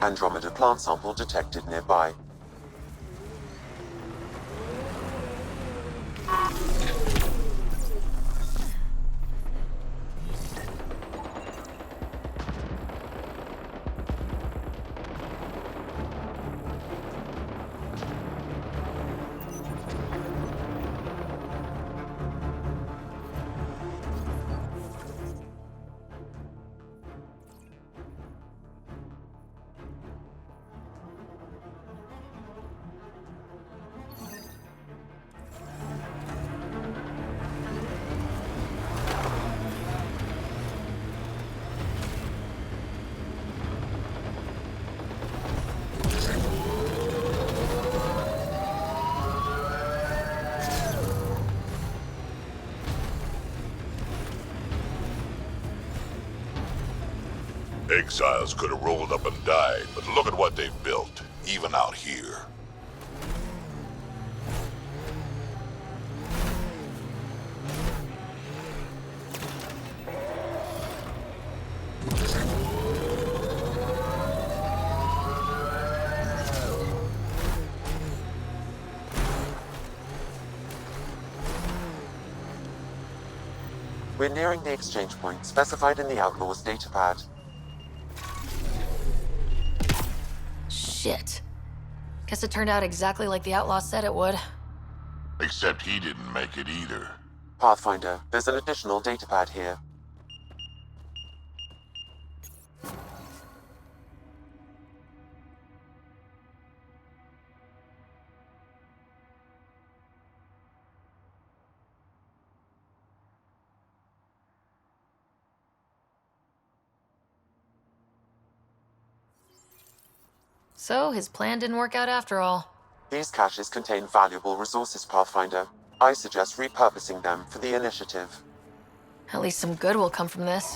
Speaker 4: Andromeda plant sample detected nearby.
Speaker 2: Exiles could have rolled up and died, but look at what they've built, even out here.
Speaker 4: We're nearing the exchange point specified in the Outlaw's datapad.
Speaker 3: Shit. Guess it turned out exactly like the Outlaw said it would.
Speaker 2: Except he didn't make it either.
Speaker 4: Pathfinder, there's an additional datapad here.
Speaker 3: So, his plan didn't work out after all.
Speaker 4: These caches contain valuable resources, Pathfinder. I suggest repurposing them for the initiative.
Speaker 3: At least some good will come from this.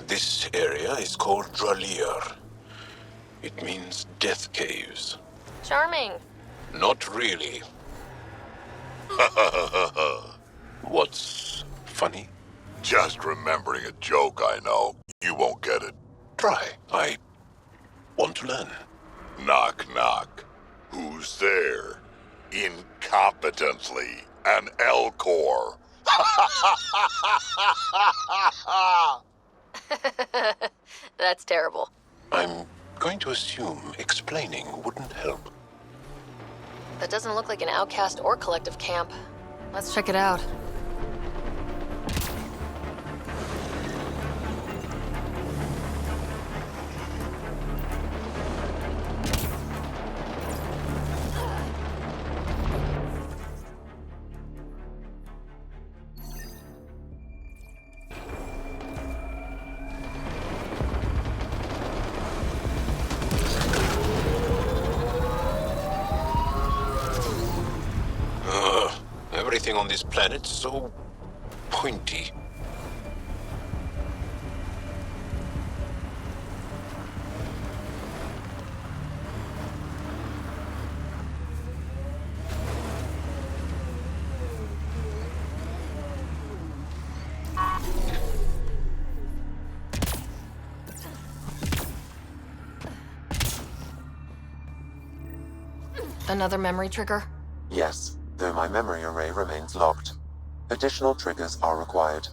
Speaker 11: This area is called Drolier. It means death caves.
Speaker 3: Charming.
Speaker 11: Not really. What's funny?
Speaker 2: Just remembering a joke, I know. You won't get it.
Speaker 11: Try. I want to learn.
Speaker 2: Knock, knock. Who's there? Incompetently, an Elcor.
Speaker 3: That's terrible.
Speaker 13: I'm going to assume explaining wouldn't help.
Speaker 3: That doesn't look like an outcast or collective camp. Let's check it out.
Speaker 13: Everything on this planet's so pointy.
Speaker 3: Another memory trigger?
Speaker 4: Yes, though my memory array remains locked. Additional triggers are required.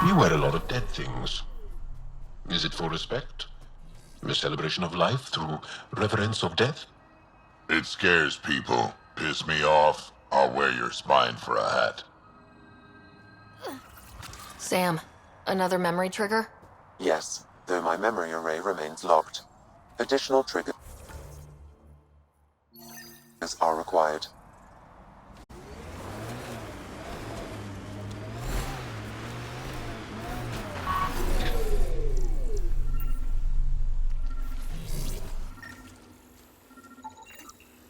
Speaker 13: You wear a lot of dead things. Is it for respect? A celebration of life through reverence of death?
Speaker 2: It scares people. Piss me off, I'll wear your spine for a hat.
Speaker 3: Sam, another memory trigger?
Speaker 4: Yes, though my memory array remains locked. Additional triggers are required.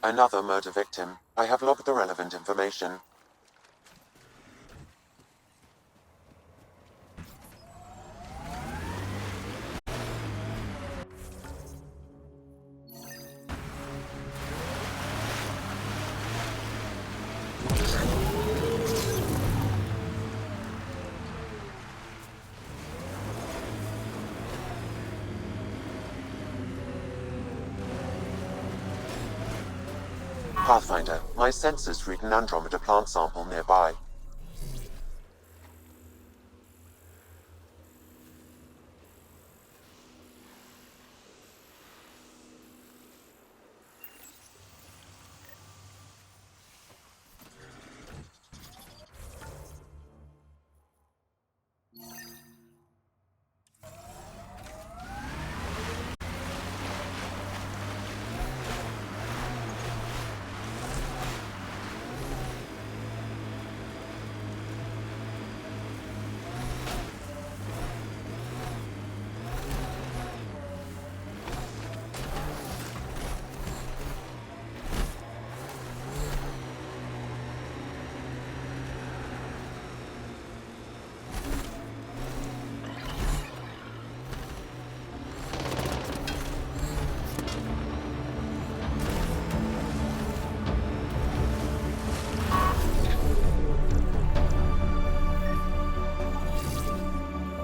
Speaker 4: Another murder victim. I have logged the relevant information. Pathfinder, my sensors read an Andromeda plant sample nearby.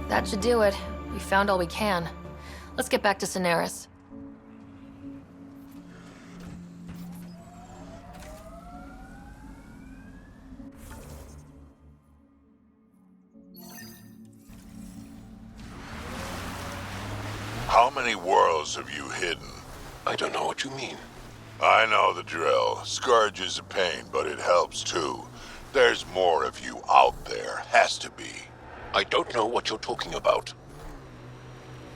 Speaker 3: That should do it. We found all we can. Let's get back to Cineris.
Speaker 2: How many worlds have you hidden?
Speaker 13: I don't know what you mean.
Speaker 2: I know the drill. Scourge is a pain, but it helps too. There's more of you out there. Has to be.
Speaker 13: I don't know what you're talking about.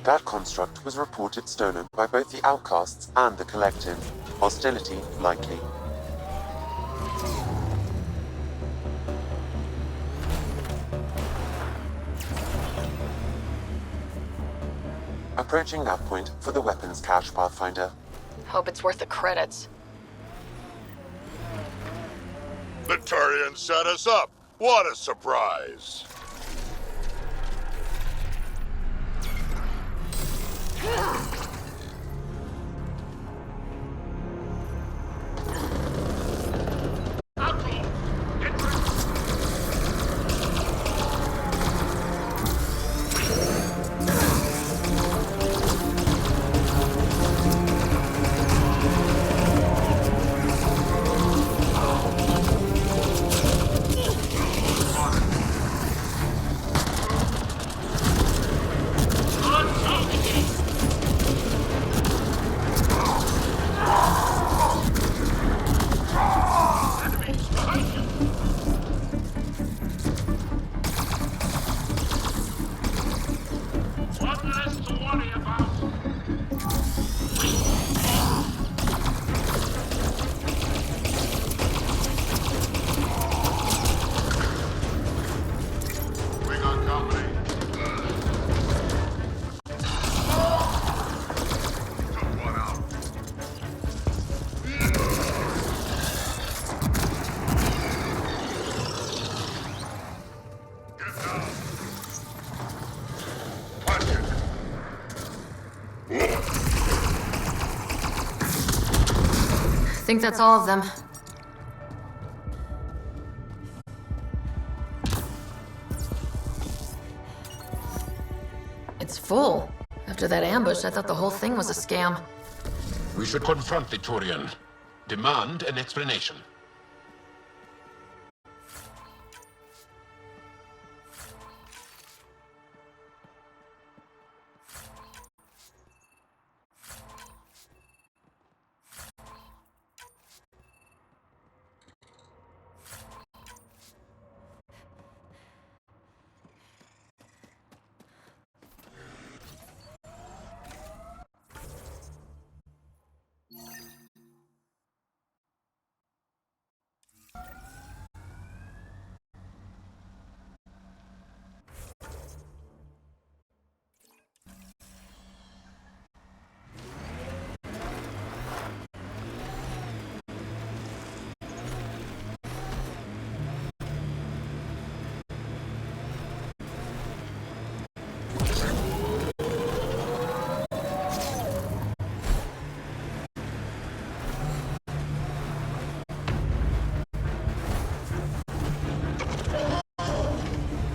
Speaker 4: That construct was reported stolen by both the Outcasts and the Collective. Hostility likely. Approaching that point for the weapons cache, Pathfinder.
Speaker 3: Hope it's worth the credits.
Speaker 2: The Turians set us up. What a surprise.
Speaker 3: I think that's all of them. It's full. After that ambush, I thought the whole thing was a scam.
Speaker 13: We should confront the Turian. Demand an explanation.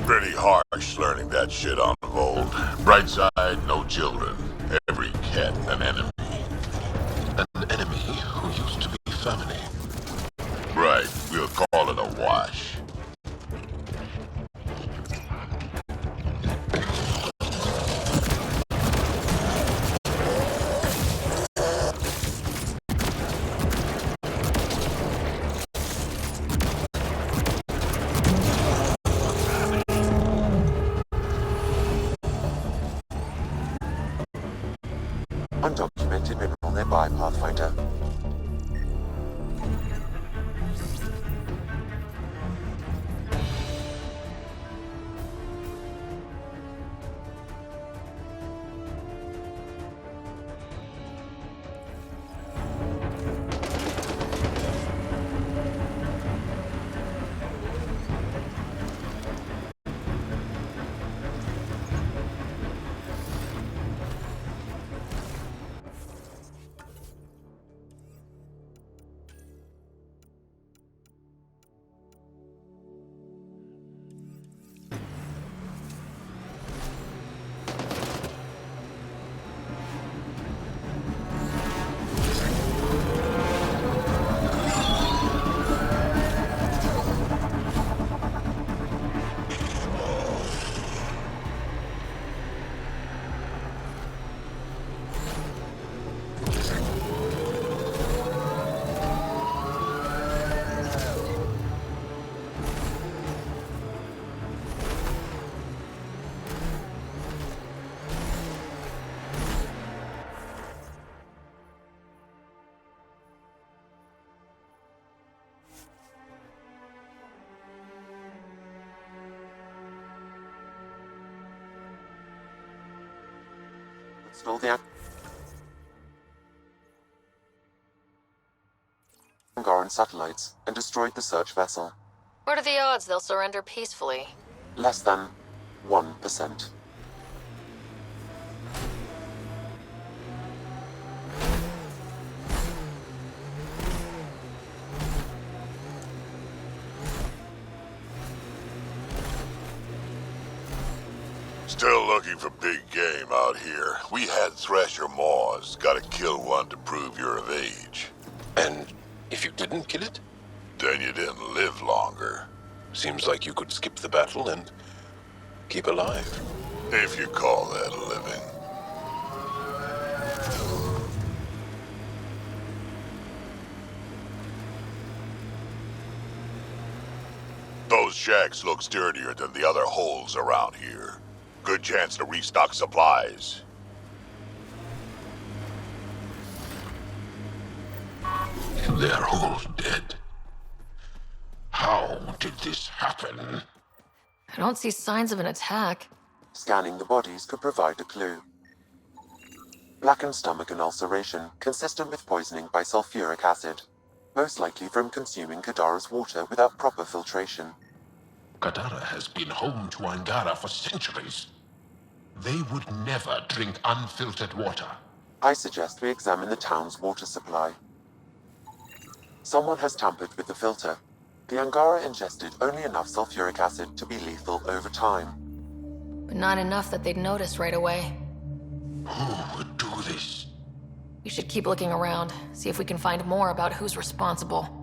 Speaker 2: Pretty harsh learning that shit on Vold. Bright side, no children. Every cat an enemy.
Speaker 13: An enemy who used to be family.
Speaker 2: Right, we'll call it a wash.
Speaker 4: Undocumented mineral nearby, Pathfinder. Install the Angaran satellites and destroyed the search vessel.
Speaker 3: What are the odds they'll surrender peacefully?
Speaker 4: Less than 1%.
Speaker 2: Still looking for big game out here. We had Thresher Maws. Gotta kill one to prove you're of age.
Speaker 13: And if you didn't kill it?
Speaker 2: Then you didn't live longer.
Speaker 13: Seems like you could skip the battle and keep alive.
Speaker 2: If you call that living. Those shacks look sturdier than the other holes around here. Good chance to restock supplies.
Speaker 13: And they're all dead. How did this happen?
Speaker 3: I don't see signs of an attack.
Speaker 4: Scanning the bodies could provide a clue. Blackened stomach and ulceration, consistent with poisoning by sulfuric acid. Most likely from consuming Kadara's water without proper filtration.
Speaker 13: Kadara has been home to Angara for centuries. They would never drink unfiltered water.
Speaker 4: I suggest we examine the town's water supply. Someone has tampered with the filter. The Angara ingested only enough sulfuric acid to be lethal over time.
Speaker 3: But not enough that they'd notice right away.
Speaker 13: Who would do this?
Speaker 3: We should keep looking around, see if we can find more about who's responsible.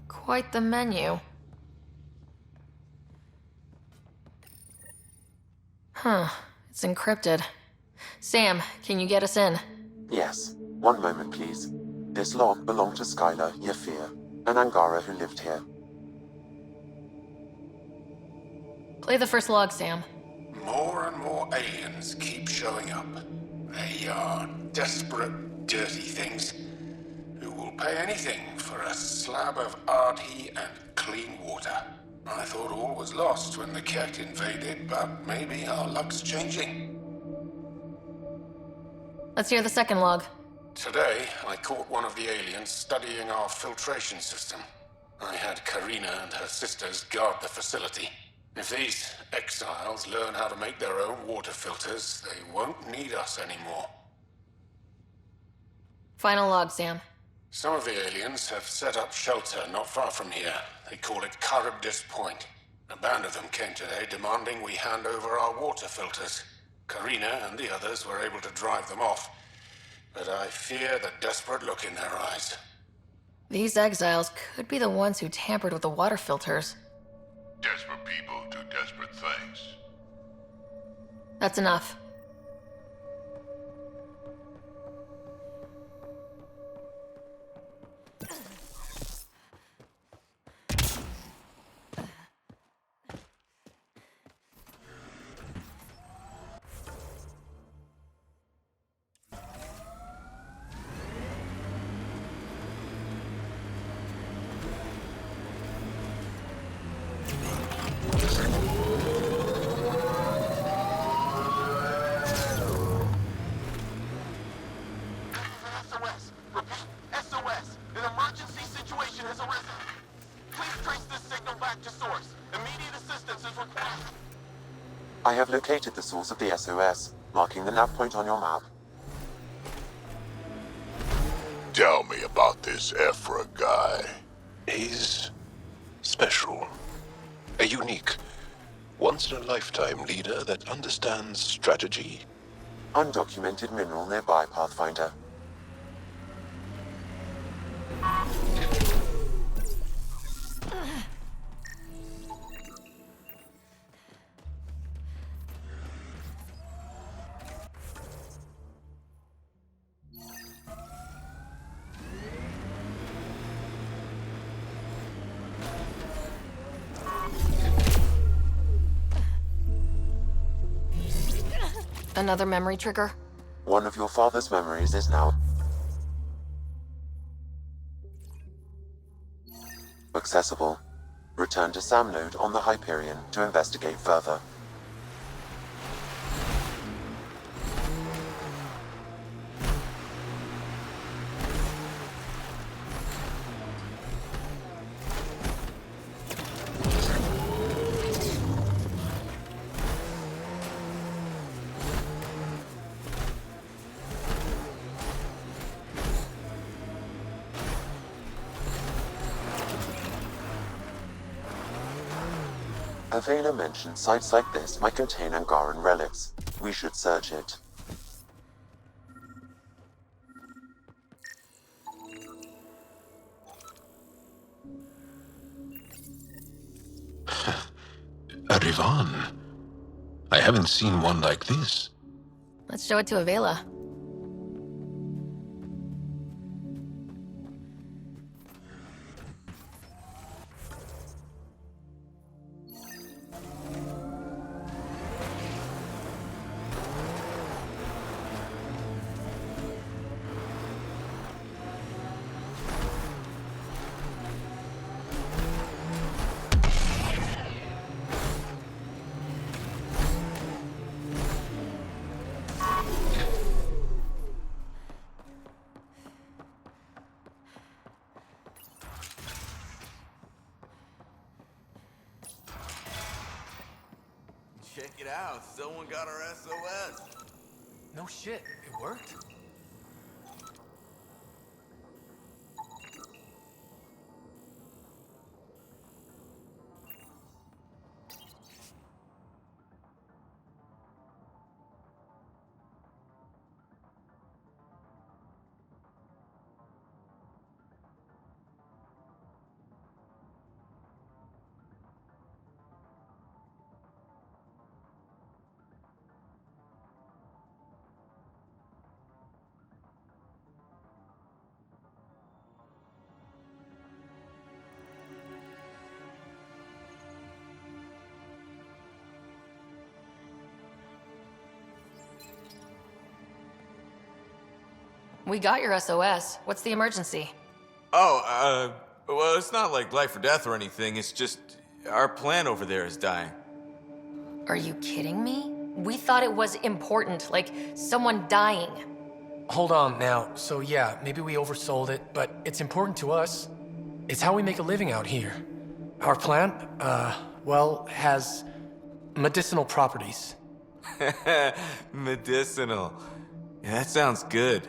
Speaker 3: Quite the menu. Huh. It's encrypted. Sam, can you get us in?
Speaker 4: Yes. One moment, please. This log belonged to Skylar Yafir, an Angara who lived here.
Speaker 3: Play the first log, Sam.
Speaker 1: More and more aliens keep showing up. They are desperate, dirty things who will pay anything for a slab of Ardhi and clean water. I thought all was lost when the Ket invaded, but maybe our luck's changing.
Speaker 3: Let's hear the second log.
Speaker 1: Today, I caught one of the aliens studying our filtration system. I had Karina and her sisters guard the facility. If these exiles learn how to make their own water filters, they won't need us anymore.
Speaker 3: Final log, Sam.
Speaker 1: Some of the aliens have set up shelter not far from here. They call it Charybdis Point. A band of them came today demanding we hand over our water filters. Karina and the others were able to drive them off, but I fear the desperate look in their eyes.
Speaker 3: These exiles could be the ones who tampered with the water filters.
Speaker 2: Desperate people do desperate things.
Speaker 3: That's enough.
Speaker 4: I have located the source of the SOS, marking the nav point on your map.
Speaker 2: Tell me about this Ephra guy.
Speaker 13: He's special. A unique, once-in-a-lifetime leader that understands strategy.
Speaker 4: Undocumented mineral nearby, Pathfinder.
Speaker 3: Another memory trigger?
Speaker 4: One of your father's memories is now accessible. Return to Sam Node on the Hyperion to investigate further. Avena mentioned sites like this might contain Angaran relics. We should search it.
Speaker 13: A Rivan. I haven't seen one like this.
Speaker 3: Let's show it to Avela.
Speaker 14: Check it out, someone got our SOS.
Speaker 16: No shit, it worked?
Speaker 3: We got your SOS. What's the emergency?
Speaker 14: Oh, well, it's not like life or death or anything. It's just our plan over there is dying.
Speaker 3: Are you kidding me? We thought it was important, like someone dying.
Speaker 16: Hold on now. So yeah, maybe we oversold it, but it's important to us. It's how we make a living out here. Our plant, well, has medicinal properties.
Speaker 14: Medicinal. Yeah, that sounds good.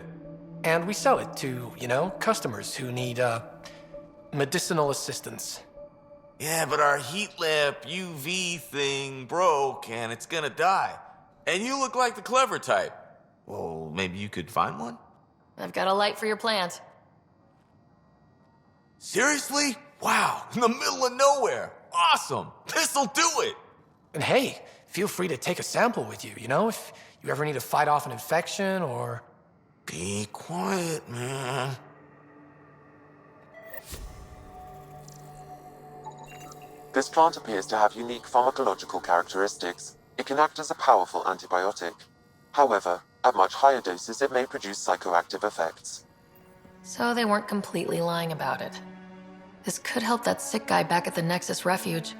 Speaker 16: And we sell it to, customers who need, medicinal assistance.
Speaker 14: Yeah, but our heat lamp UV thing broke and it's gonna die. And you look like the clever type. Well, maybe you could find one?
Speaker 3: I've got a light for your plant.
Speaker 14: Seriously? Wow, in the middle of nowhere. Awesome. This'll do it.
Speaker 16: And hey, feel free to take a sample with you, if you ever need to fight off an infection or...
Speaker 14: Be quiet, man.
Speaker 4: This plant appears to have unique pharmacological characteristics. It can act as a powerful antibiotic. However, at much higher doses it may produce psychoactive effects.
Speaker 3: So they weren't completely lying about it. This could help that sick guy back at the Nexus Refuge.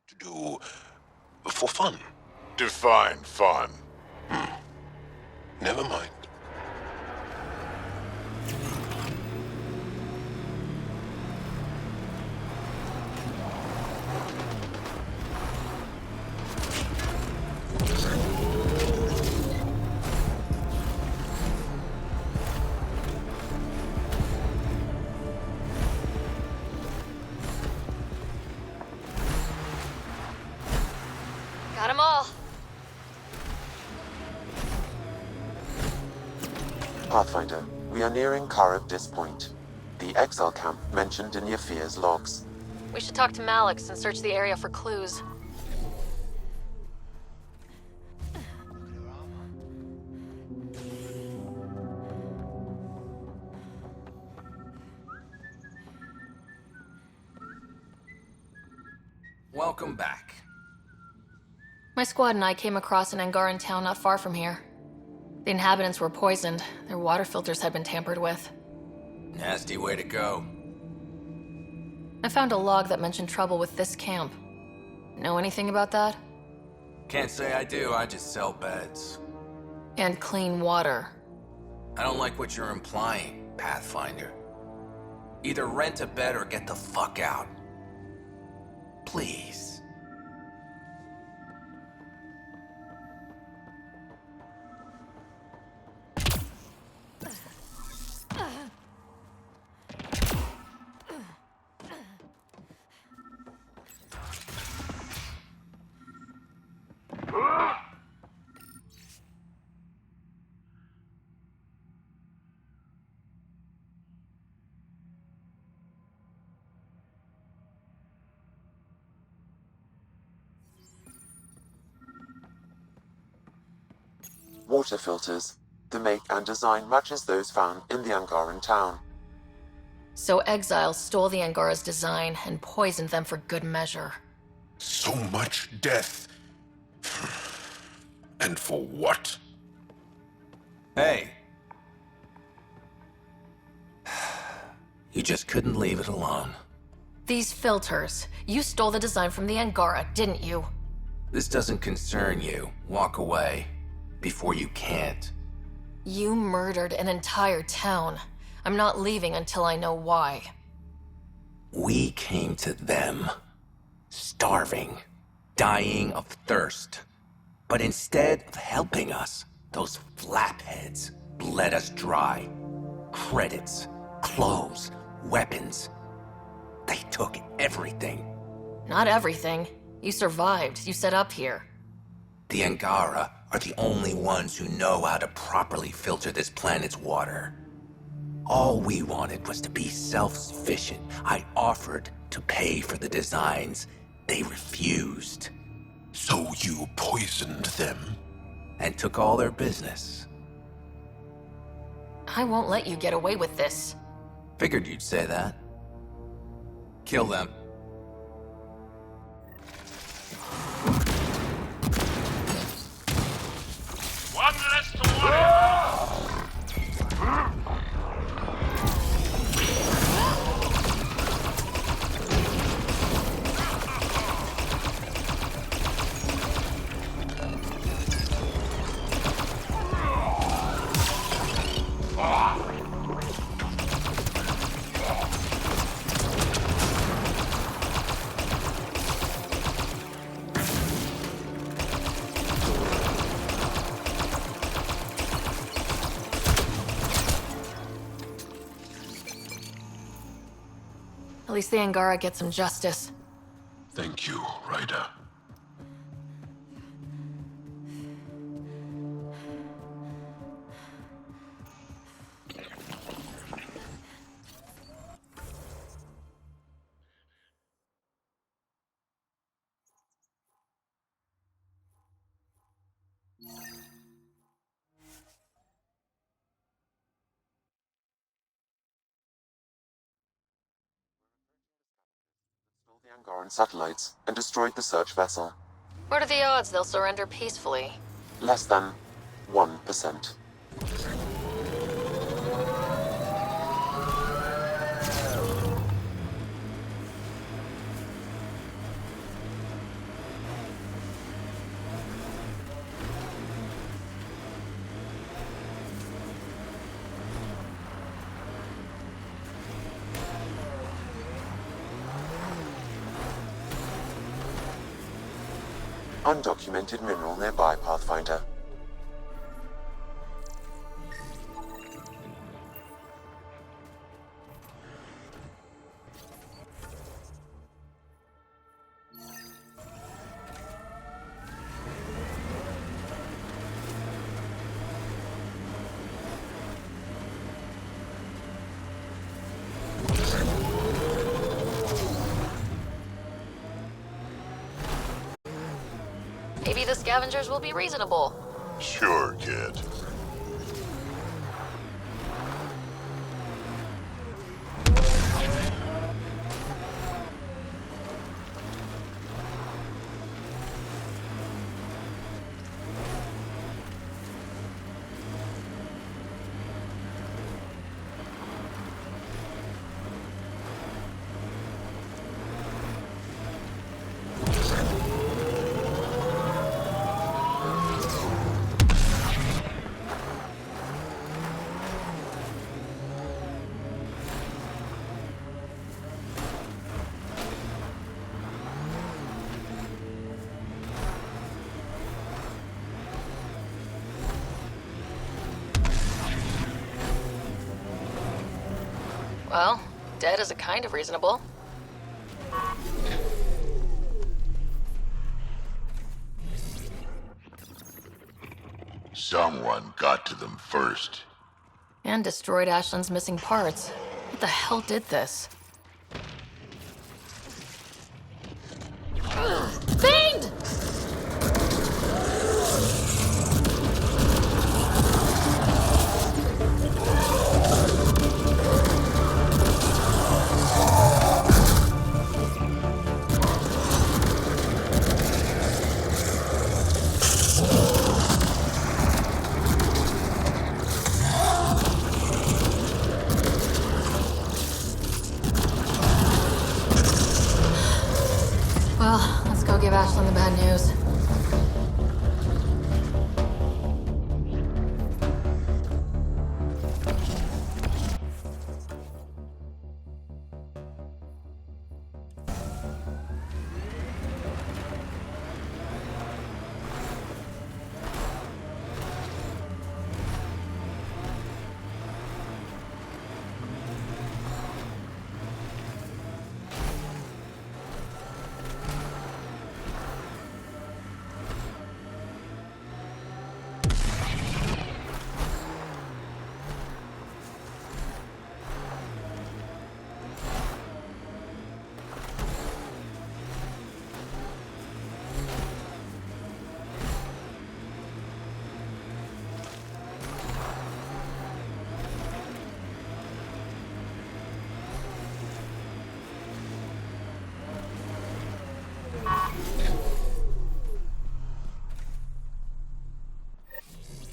Speaker 13: To do for fun.
Speaker 2: Define fun.
Speaker 13: Never mind.
Speaker 3: Got 'em all.
Speaker 4: Pathfinder, we are nearing Karabdis Point, the exile camp mentioned in Yafir's logs.
Speaker 3: We should talk to Malix and search the area for clues.
Speaker 21: Welcome back.
Speaker 3: My squad and I came across an Angaran town not far from here. The inhabitants were poisoned. Their water filters had been tampered with.
Speaker 21: Nasty way to go.
Speaker 3: I found a log that mentioned trouble with this camp. Know anything about that?
Speaker 21: Can't say I do, I just sell beds.
Speaker 3: And clean water.
Speaker 21: I don't like what you're implying, Pathfinder. Either rent a bed or get the fuck out. Please.
Speaker 4: Water filters. The make and design matches those found in the Angaran town.
Speaker 3: So exiles stole the Angara's design and poisoned them for good measure.
Speaker 13: So much death. And for what?
Speaker 21: Hey. You just couldn't leave it alone.
Speaker 3: These filters. You stole the design from the Angara, didn't you?
Speaker 21: This doesn't concern you. Walk away. Before you can't.
Speaker 3: You murdered an entire town. I'm not leaving until I know why.
Speaker 21: We came to them. Starving. Dying of thirst. But instead of helping us, those flapheads bled us dry. Credits, clothes, weapons. They took everything.
Speaker 3: Not everything. You survived. You set up here.
Speaker 21: The Angara are the only ones who know how to properly filter this planet's water. All we wanted was to be self-sufficient. I offered to pay for the designs. They refused.
Speaker 13: So you poisoned them?
Speaker 21: And took all their business.
Speaker 3: I won't let you get away with this.
Speaker 21: Figured you'd say that. Kill them.
Speaker 2: One less to worry.
Speaker 3: At least the Angara get some justice.
Speaker 13: Thank you, Ryder.
Speaker 4: The Angaran satellites and destroyed the search vessel.
Speaker 3: What are the odds they'll surrender peacefully?
Speaker 4: Less than 1%. undocumented mineral nearby, Pathfinder.
Speaker 3: Maybe the scavengers will be reasonable.
Speaker 2: Sure, kid.
Speaker 3: Well, dead is a kind of reasonable.
Speaker 2: Someone got to them first.
Speaker 3: And destroyed Ashland's missing parts. What the hell did this? Fiend! Well, let's go give Ashlyn the bad news.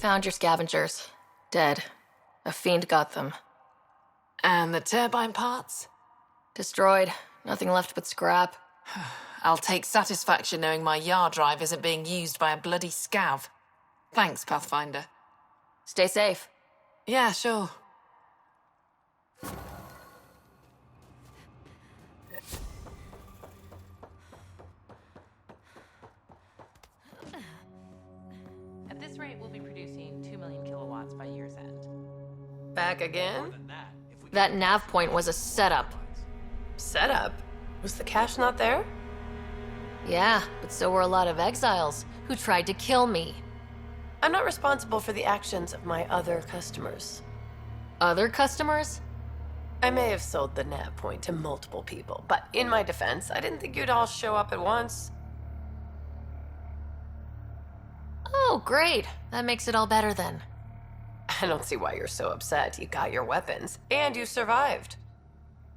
Speaker 3: Found your scavengers. Dead. A fiend got them.
Speaker 18: And the turbine parts?
Speaker 3: Destroyed. Nothing left but scrap.
Speaker 18: I'll take satisfaction knowing my yard drive isn't being used by a bloody scav. Thanks, Pathfinder.
Speaker 3: Stay safe.
Speaker 18: Yeah, sure.
Speaker 9: At this rate, we'll be producing 2 million kilowatts by year's end.
Speaker 22: Back again?
Speaker 3: That nav point was a setup.
Speaker 22: Setup? Was the cache not there?
Speaker 3: Yeah, but so were a lot of exiles who tried to kill me.
Speaker 22: I'm not responsible for the actions of my other customers.
Speaker 3: Other customers?
Speaker 22: I may have sold the nav point to multiple people, but in my defense, I didn't think you'd all show up at once.
Speaker 3: Oh, great. That makes it all better then.
Speaker 22: I don't see why you're so upset. You got your weapons, and you survived.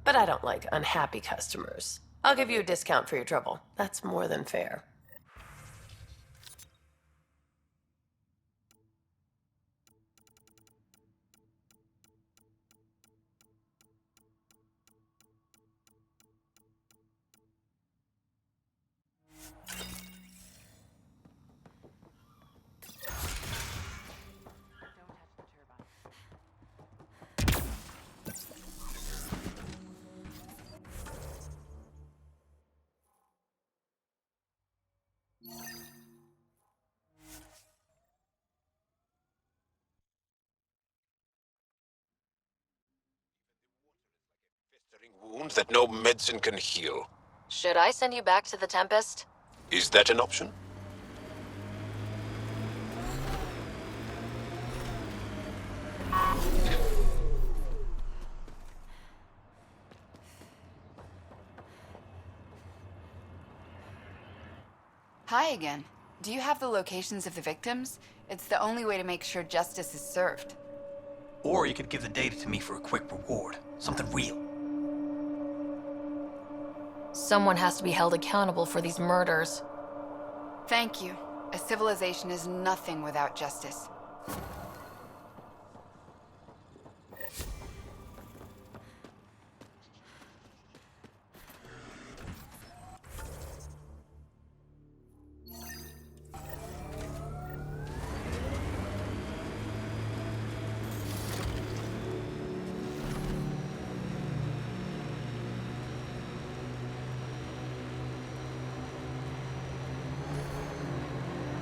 Speaker 22: But I don't like unhappy customers. I'll give you a discount for your trouble. That's more than fair.
Speaker 6: wound that no medicine can heal.
Speaker 3: Should I send you back to the Tempest?
Speaker 6: Is that an option?
Speaker 15: Hi again. Do you have the locations of the victims? It's the only way to make sure justice is served.
Speaker 23: Or you could give the data to me for a quick reward. Something real.
Speaker 3: Someone has to be held accountable for these murders.
Speaker 15: Thank you. A civilization is nothing without justice.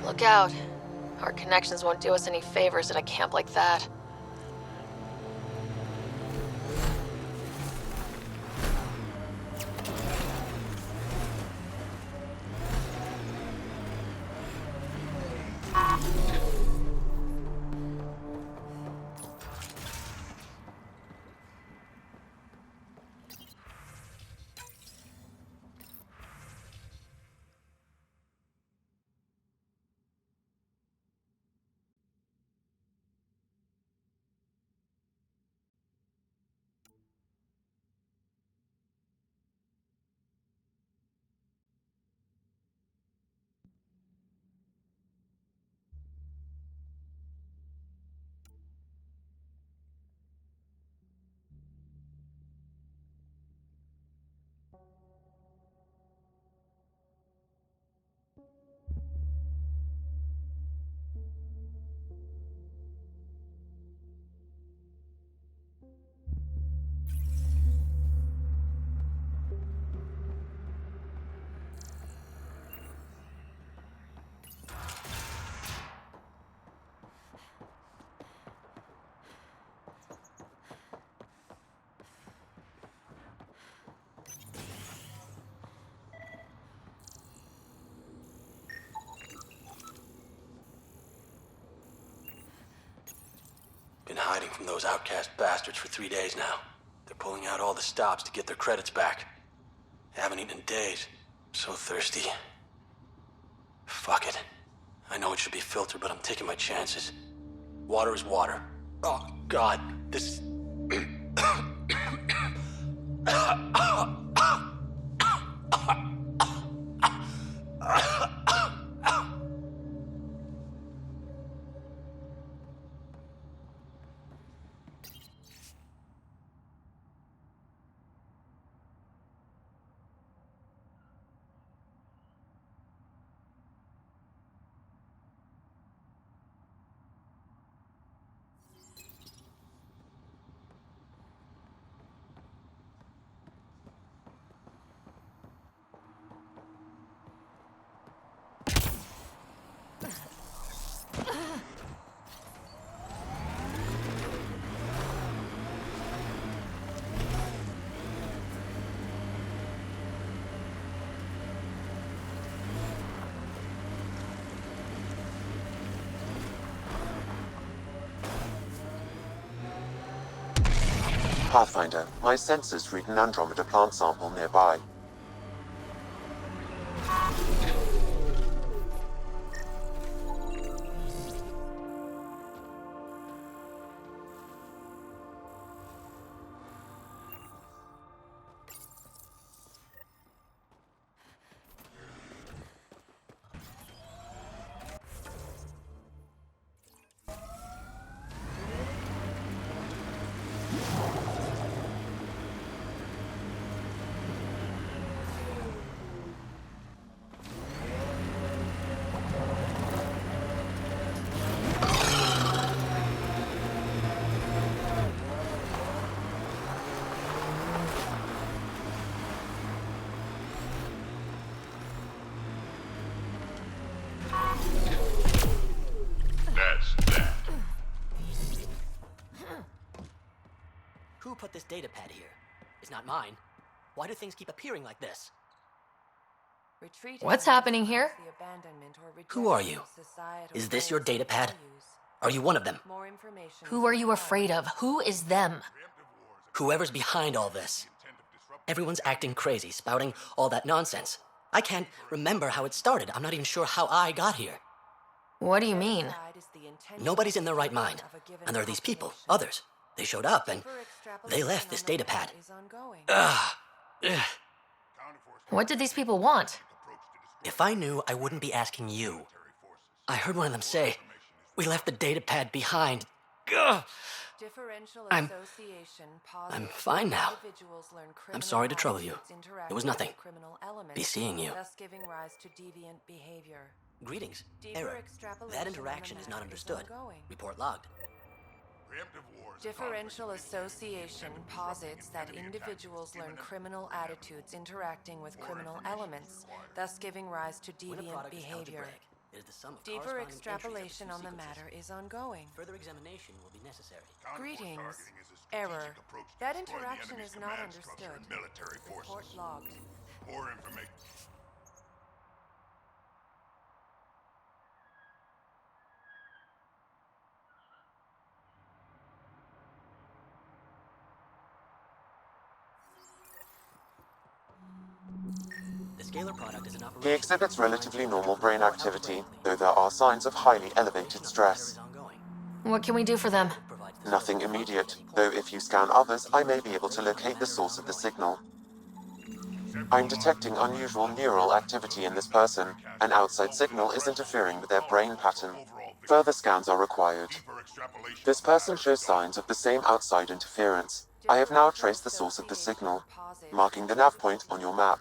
Speaker 3: Look out. Our connections won't do us any favors at a camp like that.
Speaker 23: Been hiding from those outcast bastards for 3 days now. They're pulling out all the stops to get their credits back. Haven't eaten in days. So thirsty. Fuck it. I know it should be filtered, but I'm taking my chances. Water is water. Oh, God. This...
Speaker 4: Pathfinder, my sensors read an Andromeda plant sample nearby.
Speaker 17: Who put this data pad here? It's not mine. Why do things keep appearing like this?
Speaker 3: What's happening here?
Speaker 17: Who are you? Is this your datapad? Are you one of them?
Speaker 3: Who are you afraid of? Who is them?
Speaker 17: Whoever's behind all this. Everyone's acting crazy, spouting all that nonsense. I can't remember how it started. I'm not even sure how I got here.
Speaker 3: What do you mean?
Speaker 17: Nobody's in their right mind. And there are these people, others. They showed up and they left this datapad. Ugh.
Speaker 3: What did these people want?
Speaker 17: If I knew, I wouldn't be asking you. I heard one of them say, "We left the datapad behind." Ugh. I'm fine now. I'm sorry to trouble you. It was nothing. Be seeing you. Greetings. Error. That interaction is not understood. Report logged.
Speaker 8: Differential association posits that individuals learn criminal attitudes interacting with criminal elements, thus giving rise to deviant behavior. Deeper extrapolation on the matter is ongoing.
Speaker 17: Further examination will be necessary.
Speaker 8: Greetings. Error. That interaction is not understood. Report logged.
Speaker 2: More information.
Speaker 17: The scalar product is an operation.
Speaker 4: He exhibits relatively normal brain activity, though there are signs of highly elevated stress.
Speaker 3: What can we do for them?
Speaker 4: Nothing immediate, though if you scan others, I may be able to locate the source of the signal. I'm detecting unusual neural activity in this person. An outside signal is interfering with their brain pattern. Further scans are required. This person shows signs of the same outside interference. I have now traced the source of the signal, marking the nav point on your map.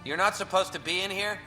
Speaker 12: You're not supposed to be in here?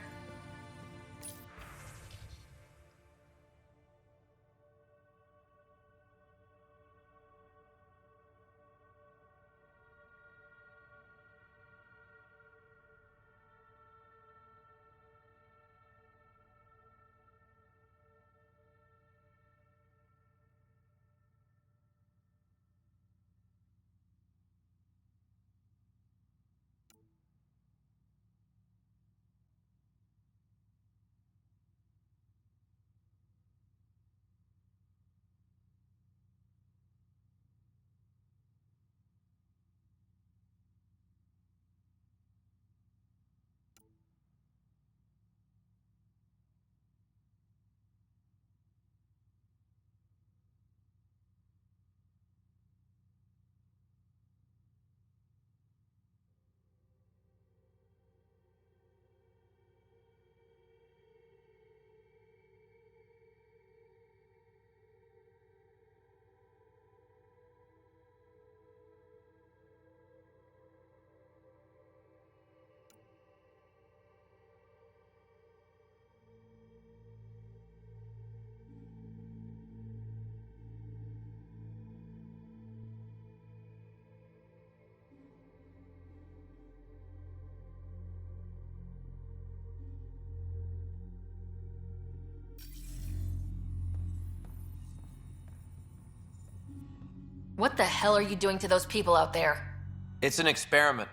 Speaker 3: What the hell are you doing to those people out there?
Speaker 12: It's an experiment.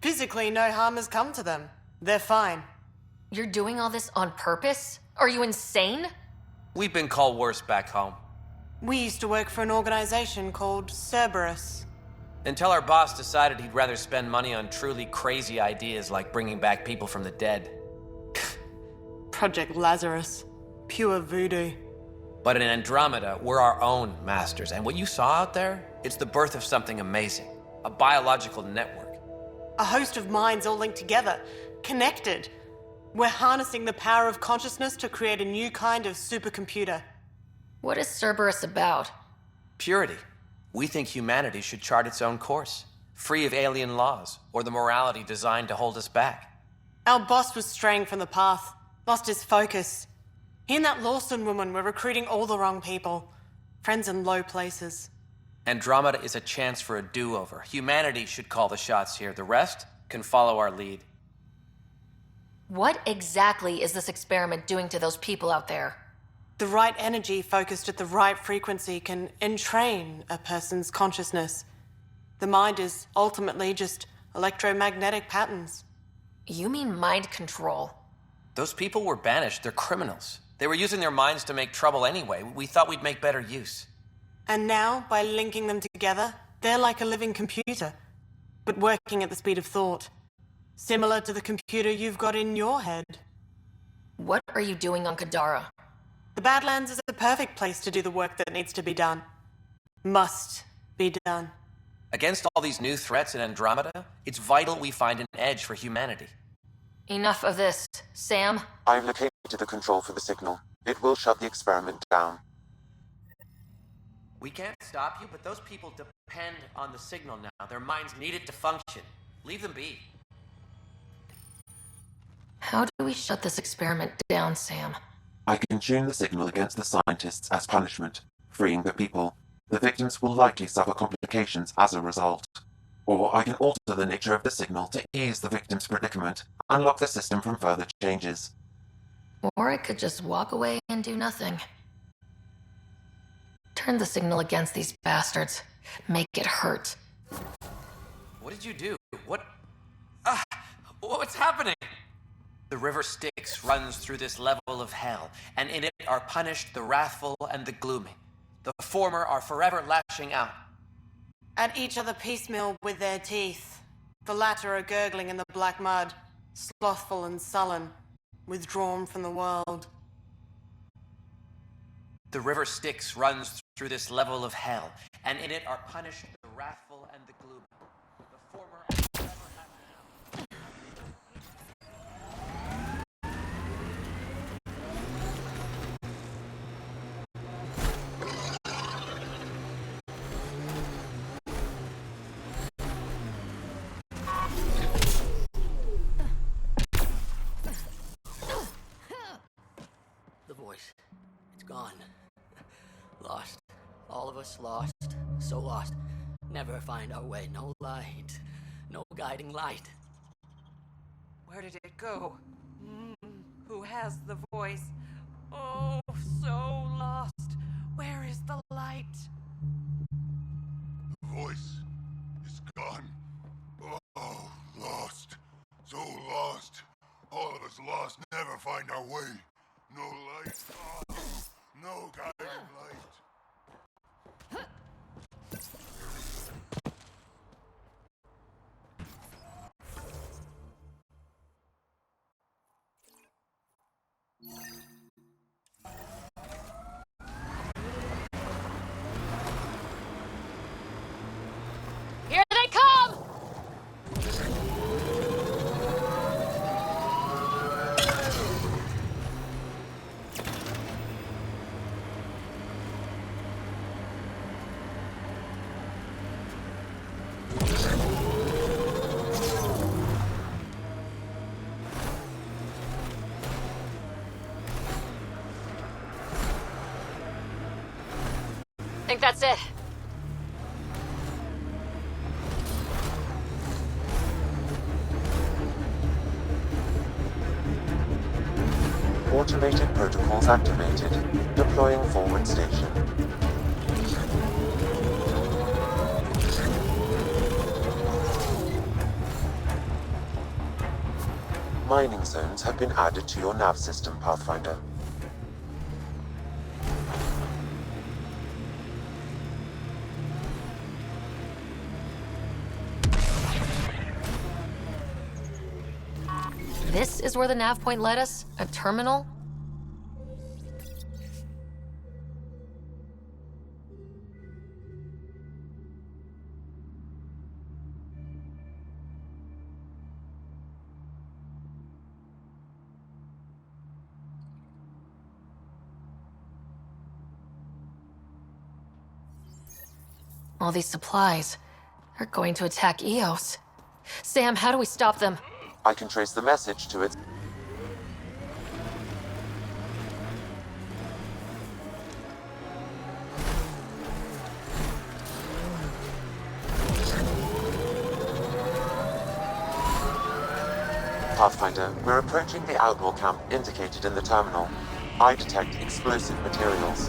Speaker 22: Physically, no harm has come to them. They're fine.
Speaker 3: You're doing all this on purpose? Are you insane?
Speaker 12: We've been called worse back home.
Speaker 22: We used to work for an organization called Cerberus.
Speaker 12: Until our boss decided he'd rather spend money on truly crazy ideas like bringing back people from the dead.
Speaker 22: Project Lazarus. Pure voodoo.
Speaker 12: But in Andromeda, we're our own masters, and what you saw out there, it's the birth of something amazing. A biological network.
Speaker 10: A host of minds all linked together, connected. We're harnessing the power of consciousness to create a new kind of supercomputer.
Speaker 3: What is Cerberus about?
Speaker 12: Purity. We think humanity should chart its own course, free of alien laws, or the morality designed to hold us back.
Speaker 10: Our boss was straying from the path, lost his focus. He and that Lawson woman were recruiting all the wrong people. Friends in low places.
Speaker 12: Andromeda is a chance for a do-over. Humanity should call the shots here. The rest can follow our lead.
Speaker 3: What exactly is this experiment doing to those people out there?
Speaker 10: The right energy focused at the right frequency can entrain a person's consciousness. The mind is ultimately just electromagnetic patterns.
Speaker 3: You mean mind control?
Speaker 12: Those people were banished. They're criminals. They were using their minds to make trouble anyway. We thought we'd make better use.
Speaker 10: And now, by linking them together, they're like a living computer, but working at the speed of thought. Similar to the computer you've got in your head.
Speaker 3: What are you doing on Kadara?
Speaker 10: The Badlands is the perfect place to do the work that needs to be done. Must be done.
Speaker 12: Against all these new threats in Andromeda, it's vital we find an edge for humanity.
Speaker 3: Enough of this. Sam?
Speaker 4: I've located the control for the signal. It will shut the experiment down.
Speaker 12: We can't stop you, but those people depend on the signal now. Their minds need it to function. Leave them be.
Speaker 3: How do we shut this experiment down, Sam?
Speaker 4: I can tune the signal against the scientists as punishment, freeing the people. The victims will likely suffer complications as a result. Or I can alter the nature of the signal to ease the victim's predicament, unlock the system from further changes.
Speaker 3: Or I could just walk away and do nothing. Turn the signal against these bastards. Make it hurt.
Speaker 12: What did you do? What's happening? The river Styx runs through this level of hell, and in it are punished the wrathful and the gloomy. The former are forever lashing out.
Speaker 10: At each other piecemeal with their teeth. The latter are gurgling in the black mud, slothful and sullen, withdrawn from the world.
Speaker 12: The river Styx runs through this level of hell, and in it are punished the wrathful and the gloomy. The former are forever lashing out.
Speaker 19: The voice. It's gone. Lost. All of us lost. So lost. Never find our way. No light. No guiding light.
Speaker 8: Where did it go? Who has the voice? Oh, so lost. Where is the light?
Speaker 2: The voice is gone. Oh, lost. So lost. All of us lost. Never find our way. No light. Oh, no guiding light.
Speaker 3: Here they come! I think that's it.
Speaker 4: Automated protocols activated. Deploying forward station. Mining zones have been added to your nav system, Pathfinder.
Speaker 3: This is where the nav point led us? A terminal? All these supplies are going to attack Eos. Sam, how do we stop them?
Speaker 4: I can trace the message to its... Pathfinder, we're approaching the Outlaw camp indicated in the terminal. I detect explosive materials.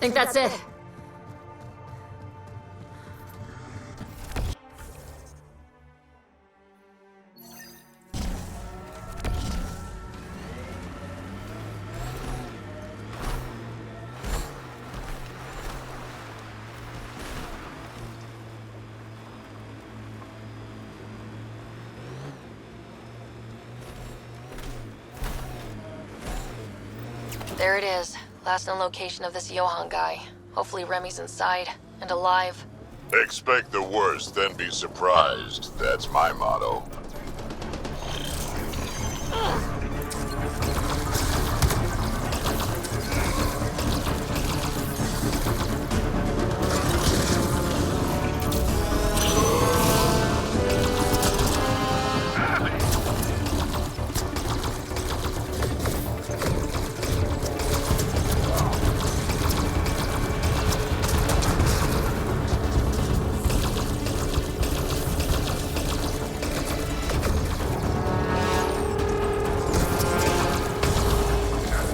Speaker 3: Think that's it. There it is. Last known location of this Johann guy. Hopefully Remy's inside and alive.
Speaker 2: Expect the worst, then be surprised. That's my motto.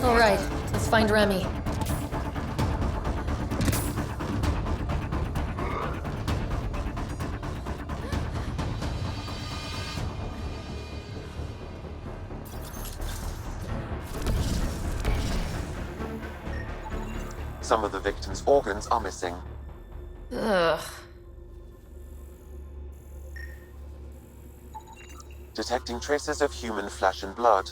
Speaker 3: Alright, let's find Remy.
Speaker 4: Some of the victims' organs are missing.
Speaker 3: Ugh.
Speaker 4: Detecting traces of human flesh and blood.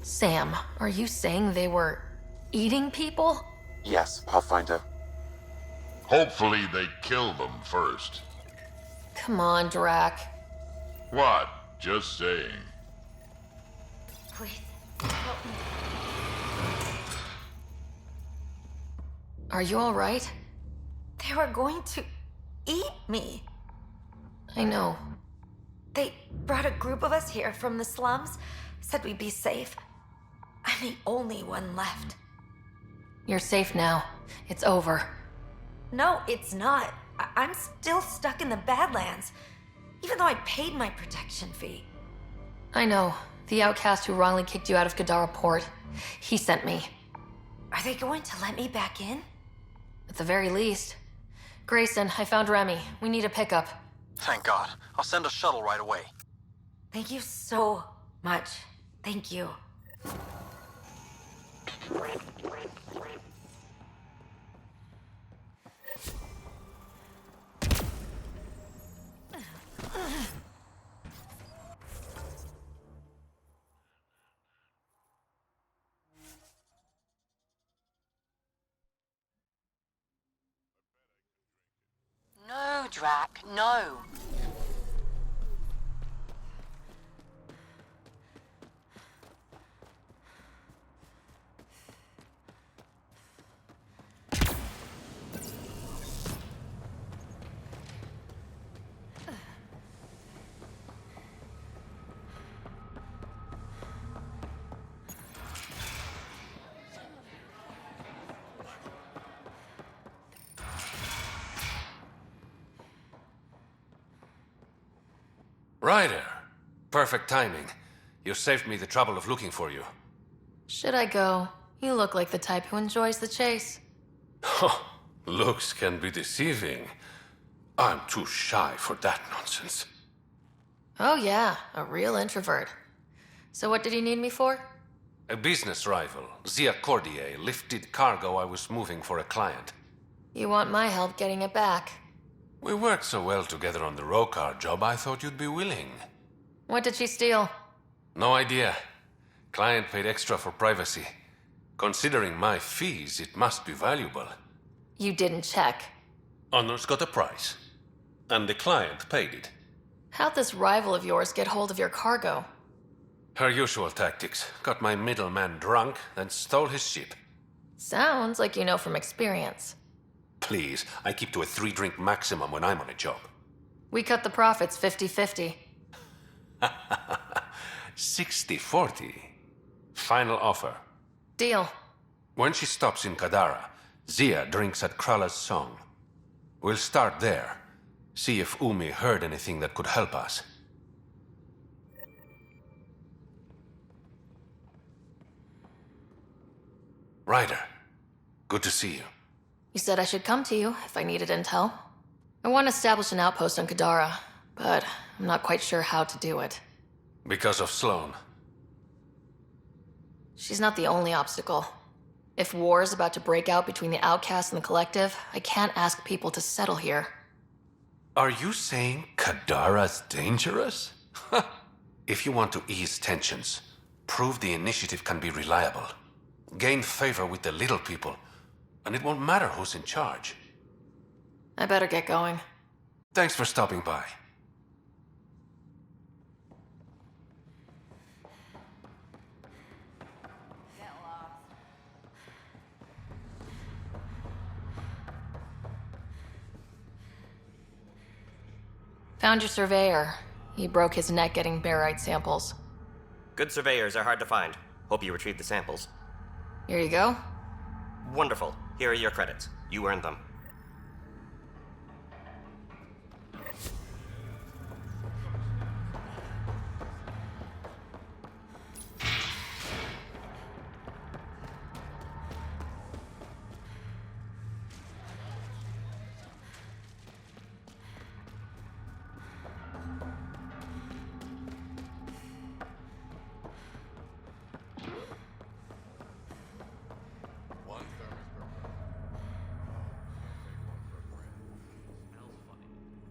Speaker 3: Sam, are you saying they were eating people?
Speaker 4: Yes, Pathfinder.
Speaker 2: Hopefully they kill them first.
Speaker 3: Come on, Drac.
Speaker 2: What? Just saying.
Speaker 5: Please, help me.
Speaker 3: Are you alright?
Speaker 5: There were going to eat me.
Speaker 3: I know.
Speaker 5: They brought a group of us here from the slums, said we'd be safe. I'm the only one left.
Speaker 3: You're safe now. It's over.
Speaker 5: No, it's not. I'm still stuck in the Badlands, even though I paid my protection fee.
Speaker 3: I know. The outcast who wrongly kicked you out of Kadara Port. He sent me.
Speaker 5: Are they going to let me back in?
Speaker 3: At the very least. Grayson, I found Remy. We need a pickup.
Speaker 7: Thank God. I'll send a shuttle right away.
Speaker 5: Thank you so much. Thank you.
Speaker 11: No, Drac, no.
Speaker 20: Ryder. Perfect timing. You saved me the trouble of looking for you.
Speaker 3: Should I go? You look like the type who enjoys the chase.
Speaker 20: Looks can be deceiving. I'm too shy for that nonsense.
Speaker 3: Oh yeah, a real introvert. So what did you need me for?
Speaker 20: A business rival, Zia Cordier, lifted cargo I was moving for a client.
Speaker 3: You want my help getting it back?
Speaker 20: We worked so well together on the Rokar job, I thought you'd be willing.
Speaker 3: What did she steal?
Speaker 20: No idea. Client paid extra for privacy. Considering my fees, it must be valuable.
Speaker 3: You didn't check.
Speaker 20: Honor's got a price. And the client paid it.
Speaker 3: How'd this rival of yours get hold of your cargo?
Speaker 20: Her usual tactics. Got my middleman drunk, then stole his ship.
Speaker 3: Sounds like you know from experience.
Speaker 20: Please, I keep to a 3-drink maximum when I'm on a job.
Speaker 3: We cut the profits 50-50.
Speaker 20: 60-40. Final offer.
Speaker 3: Deal.
Speaker 20: When she stops in Kadara, Zia drinks at Krala's song. We'll start there. See if Umi heard anything that could help us. Ryder, good to see you.
Speaker 3: You said I should come to you if I needed intel. I want to establish an outpost on Kadara, but I'm not quite sure how to do it.
Speaker 20: Because of Sloane.
Speaker 3: She's not the only obstacle. If war is about to break out between the outcasts and the collective, I can't ask people to settle here.
Speaker 20: Are you saying Kadara's dangerous? If you want to ease tensions, prove the initiative can be reliable. Gain favor with the little people, and it won't matter who's in charge.
Speaker 3: I better get going.
Speaker 20: Thanks for stopping by.
Speaker 3: Found your surveyor. He broke his neck getting barite samples.
Speaker 24: Good surveyors are hard to find. Hope you retrieved the samples.
Speaker 3: Here you go.
Speaker 24: Wonderful. Here are your credits. You earned them.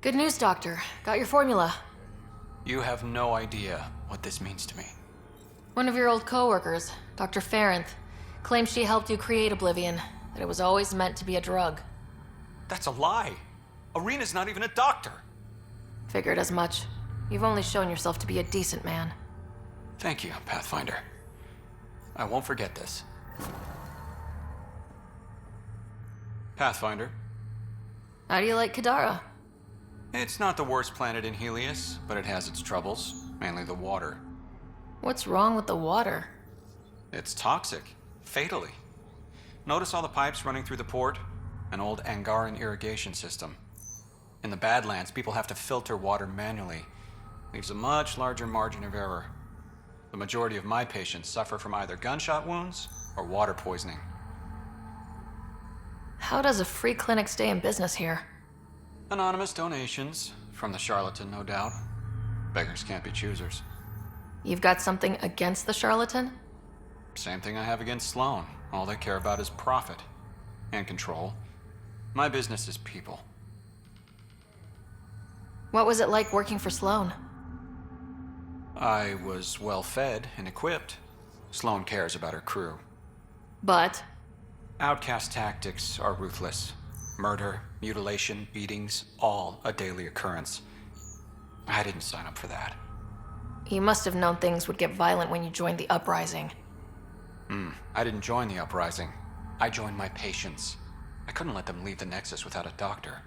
Speaker 3: Good news, Doctor. Got your formula.
Speaker 25: You have no idea what this means to me.
Speaker 3: One of your old co-workers, Dr. Farrenth, claims she helped you create Oblivion, that it was always meant to be a drug.
Speaker 25: That's a lie. Arena's not even a doctor.
Speaker 3: Figured as much. You've only shown yourself to be a decent man.
Speaker 25: Thank you, Pathfinder. I won't forget this. Pathfinder,
Speaker 3: How do you like Kadara?
Speaker 25: It's not the worst planet in Helios, but it has its troubles, mainly the water.
Speaker 3: What's wrong with the water?
Speaker 25: It's toxic, fatally. Notice all the pipes running through the port? An old Angaran irrigation system. In the Badlands, people have to filter water manually. Leaves a much larger margin of error. The majority of my patients suffer from either gunshot wounds or water poisoning.
Speaker 3: How does a free clinic stay in business here?
Speaker 25: Anonymous donations, from the charlatan, no doubt. Beggars can't be choosers.
Speaker 3: You've got something against the charlatan?
Speaker 25: Same thing I have against Sloan. All they care about is profit. And control. My business is people.
Speaker 3: What was it like working for Sloan?
Speaker 25: I was well fed and equipped. Sloan cares about her crew.
Speaker 3: But?
Speaker 25: Outcast tactics are ruthless. Murder, mutilation, beatings, all a daily occurrence. I didn't sign up for that.
Speaker 3: You must have known things would get violent when you joined the uprising.
Speaker 25: I didn't join the uprising. I joined my patients. I couldn't let them leave the Nexus without a doctor.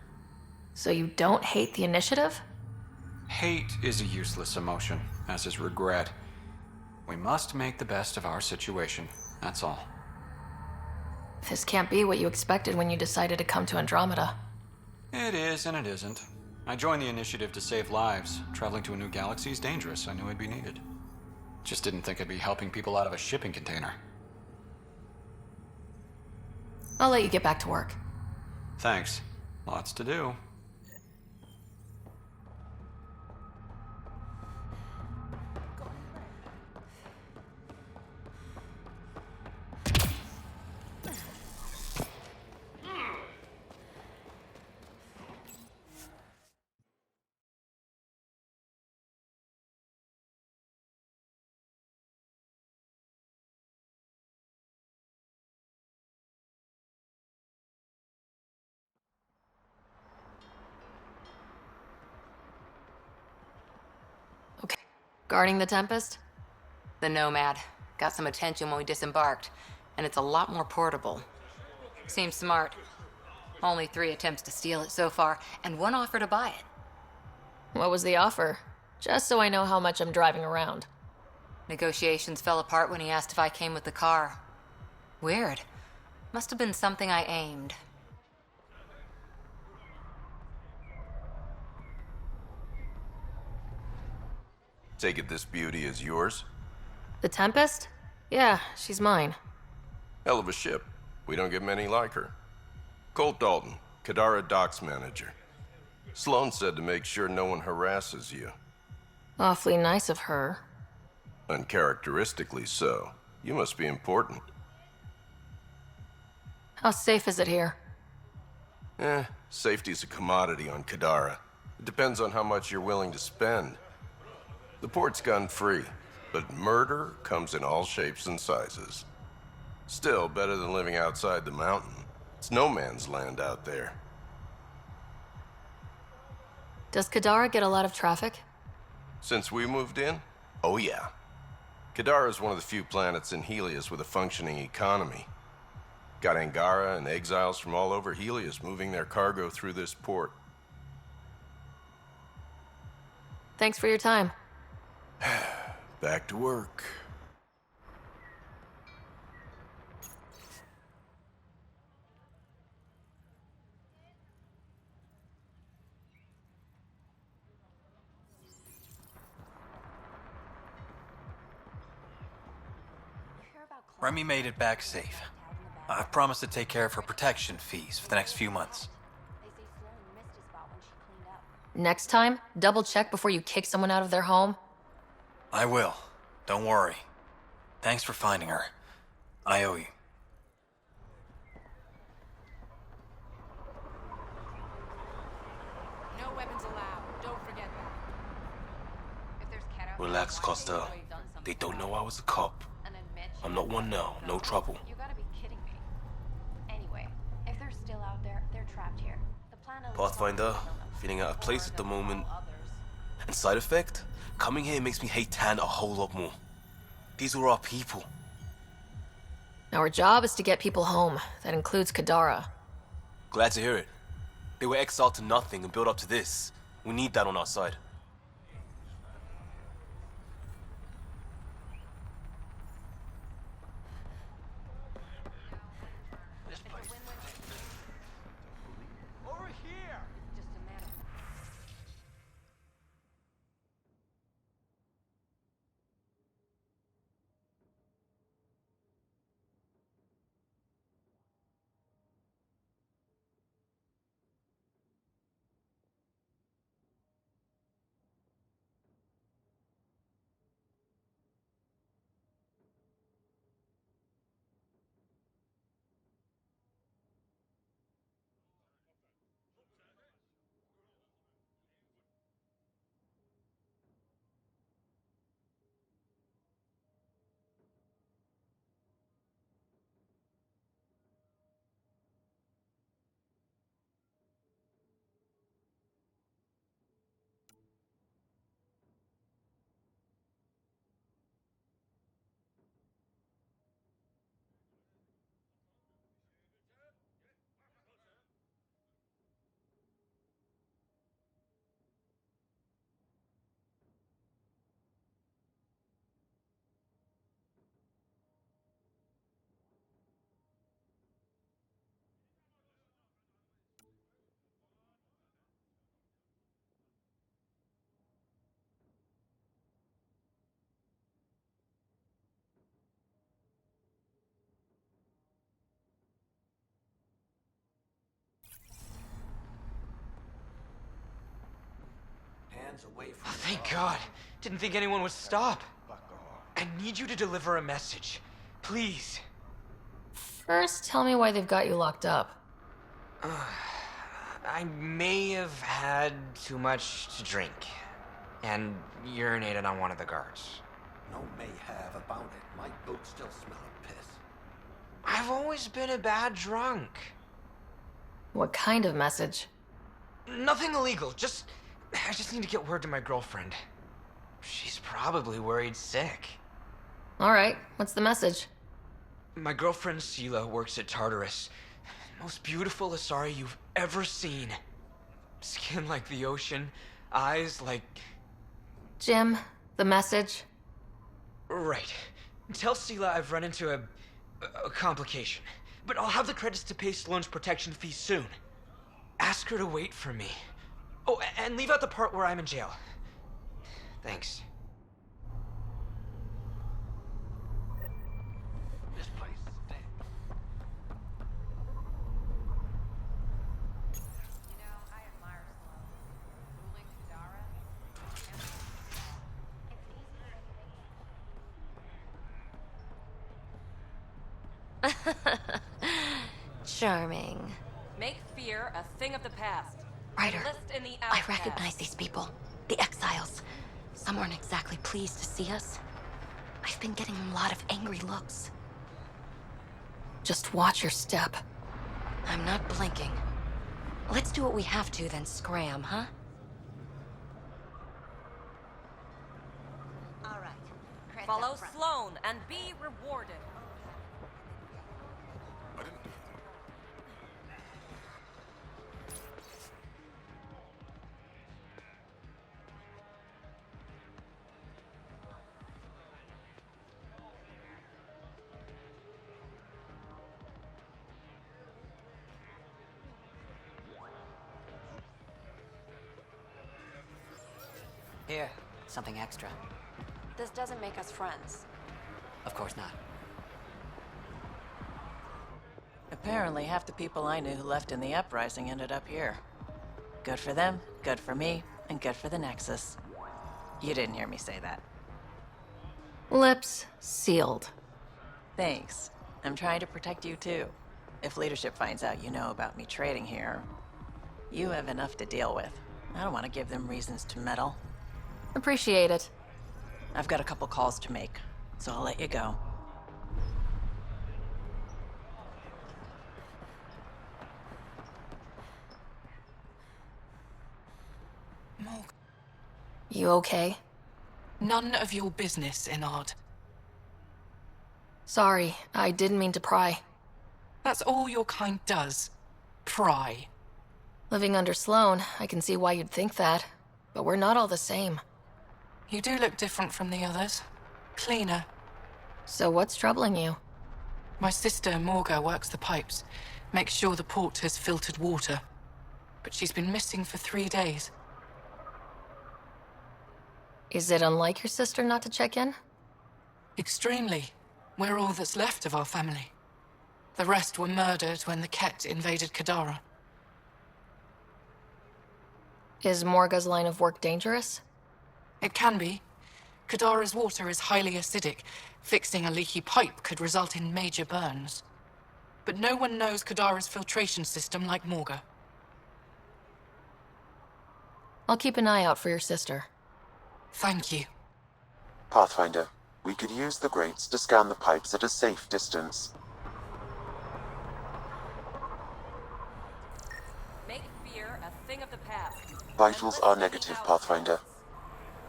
Speaker 3: So you don't hate the Initiative?
Speaker 25: Hate is a useless emotion, as is regret. We must make the best of our situation, that's all.
Speaker 3: This can't be what you expected when you decided to come to Andromeda.
Speaker 25: It is and it isn't. I joined the Initiative to save lives. Traveling to a new galaxy is dangerous. I knew I'd be needed. Just didn't think I'd be helping people out of a shipping container.
Speaker 3: I'll let you get back to work.
Speaker 25: Thanks. Lots to do.
Speaker 3: Guarding the Tempest?
Speaker 8: The Nomad. Got some attention when we disembarked, and it's a lot more portable. Seems smart. Only 3 attempts to steal it so far, and 1 offer to buy it.
Speaker 3: What was the offer? Just so I know how much I'm driving around.
Speaker 8: Negotiations fell apart when he asked if I came with the car. Weird. Must have been something I aimed.
Speaker 2: Take it this beauty is yours?
Speaker 3: The Tempest? Yeah, she's mine.
Speaker 2: Hell of a ship. We don't get many like her. Colt Dalton, Kadara docks manager. Sloan said to make sure no one harasses you.
Speaker 3: Awfully nice of her.
Speaker 2: Uncharacteristically so. You must be important.
Speaker 3: How safe is it here?
Speaker 2: Safety's a commodity on Kadara. It depends on how much you're willing to spend. The port's gun-free, but murder comes in all shapes and sizes. Still, better than living outside the mountain. It's no man's land out there.
Speaker 3: Does Kadara get a lot of traffic?
Speaker 2: Since we moved in? Oh yeah. Kadara is one of the few planets in Helios with a functioning economy. Got Angara and exiles from all over Helios moving their cargo through this port.
Speaker 3: Thanks for your time.
Speaker 2: Back to work.
Speaker 7: Remy made it back safe. I've promised to take care of her protection fees for the next few months.
Speaker 3: Next time, double check before you kick someone out of their home.
Speaker 7: I will. Don't worry. Thanks for finding her. I owe you.
Speaker 9: No weapons allowed. Don't forget that.
Speaker 1: Relax, Costa. They don't know I was a cop. I'm not one now. No trouble.
Speaker 5: You gotta be kidding me. Anyway, if they're still out there, they're trapped here. The plan
Speaker 1: Pathfinder, feeling out of place at the moment. And side effect? Coming here makes me hate Tan a whole lot more. These are our people.
Speaker 3: Our job is to get people home. That includes Kadara.
Speaker 1: Glad to hear it. They were exiled to nothing and built up to this. We need that on our side.
Speaker 12: Over here!
Speaker 8: Just a matter.
Speaker 12: Hands away from Oh, thank God. Didn't think anyone would stop. I need you to deliver a message. Please.
Speaker 3: First, tell me why they've got you locked up.
Speaker 12: I may have had too much to drink and urinated on one of the guards.
Speaker 19: No may have about it. My boots still smell of piss.
Speaker 12: I've always been a bad drunk.
Speaker 3: What kind of message?
Speaker 12: Nothing illegal. I just need to get word to my girlfriend. She's probably worried sick.
Speaker 3: All right, what's the message?
Speaker 12: My girlfriend Sela works at Tartarus. Most beautiful Asari you've ever seen. Skin like the ocean, eyes like...
Speaker 3: Jim, the message?
Speaker 12: Right. Tell Sela I've run into a complication. But I'll have the credits to pay Sloane's protection fee soon. Ask her to wait for me. Oh, and leave out the part where I'm in jail. Thanks.
Speaker 19: This place stinks.
Speaker 9: You know, I admire Sloan. Ruling Kadara.
Speaker 5: Charming.
Speaker 8: Make fear a thing of the past.
Speaker 5: Ryder,
Speaker 8: Enlist in the
Speaker 5: I
Speaker 8: outcasts.
Speaker 5: recognize these people. The exiles. Some weren't exactly pleased to see us. I've been getting a lot of angry looks.
Speaker 3: Just watch your step.
Speaker 5: I'm not blinking. Let's do what we have to, then scram, huh?
Speaker 8: All right. Follow Sloan and be rewarded.
Speaker 17: Here, something extra.
Speaker 13: This doesn't make us friends.
Speaker 17: Of course not.
Speaker 22: Apparently, half the people I knew who left in the uprising ended up here. Good for them, good for me, and good for the Nexus. You didn't hear me say that.
Speaker 3: Lips sealed.
Speaker 22: Thanks. I'm trying to protect you too. If leadership finds out you know about me trading here, you have enough to deal with. I don't want to give them reasons to meddle.
Speaker 3: Appreciate it.
Speaker 22: I've got a couple calls to make, so I'll let you go.
Speaker 3: You okay?
Speaker 14: None of your business, Enard.
Speaker 3: Sorry, I didn't mean to pry.
Speaker 14: That's all your kind does. Pry.
Speaker 3: Living under Sloan, I can see why you'd think that. But we're not all the same.
Speaker 14: You do look different from the others. Cleaner.
Speaker 3: So what's troubling you?
Speaker 14: My sister, Morga, works the pipes. Makes sure the port has filtered water. But she's been missing for 3 days.
Speaker 3: Is it unlike your sister not to check in?
Speaker 14: Extremely. We're all that's left of our family. The rest were murdered when the Ket invaded Kadara.
Speaker 3: Is Morga's line of work dangerous?
Speaker 14: It can be. Kadara's water is highly acidic. Fixing a leaky pipe could result in major burns. But no one knows Kadara's filtration system like Morga.
Speaker 3: I'll keep an eye out for your sister.
Speaker 14: Thank you.
Speaker 4: Pathfinder, we could use the grates to scan the pipes at a safe distance.
Speaker 8: Make fear a thing of the past.
Speaker 4: Vitals are negative, Pathfinder.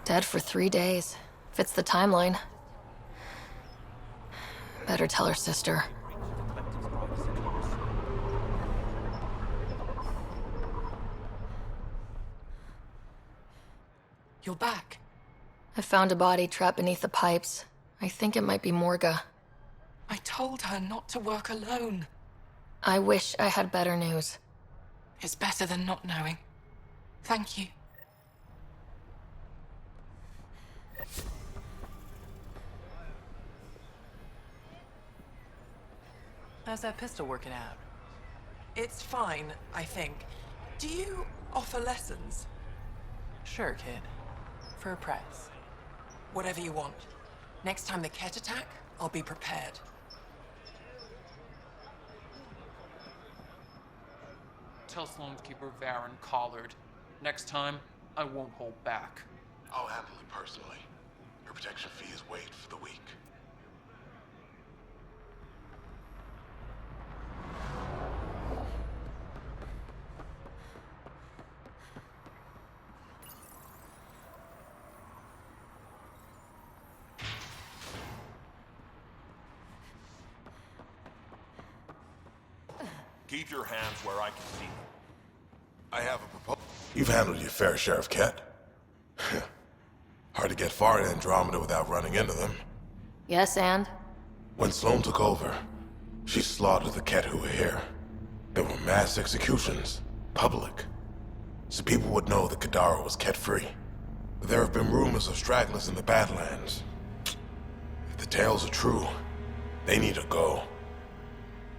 Speaker 3: Dead for 3 days. Fits the timeline. Better tell her sister.
Speaker 14: You're back.
Speaker 3: I found a body trapped beneath the pipes. I think it might be Morga.
Speaker 14: I told her not to work alone.
Speaker 3: I wish I had better news.
Speaker 14: It's better than not knowing. Thank you.
Speaker 6: How's that pistol working out? It's fine, I think. Do you offer lessons? Sure, kid. For a price. Whatever you want. Next time the Ket attack, I'll be prepared.
Speaker 15: Tell Sloan to keep her Varen collared. Next time, I won't hold back.
Speaker 2: I'll handle it personally. Her protection fee is waived for the week.
Speaker 16: Keep your hands where I can see them.
Speaker 2: I have a proposal. You've handled your fair share of Ket. Hard to get far in Andromeda without running into them.
Speaker 3: Yes, and?
Speaker 2: When Sloan took over, she slaughtered the Ket who were here. There were mass executions, public. So people would know that Kadara was Ket-free. But there have been rumors of stragglers in the Badlands. If the tales are true, they need to go.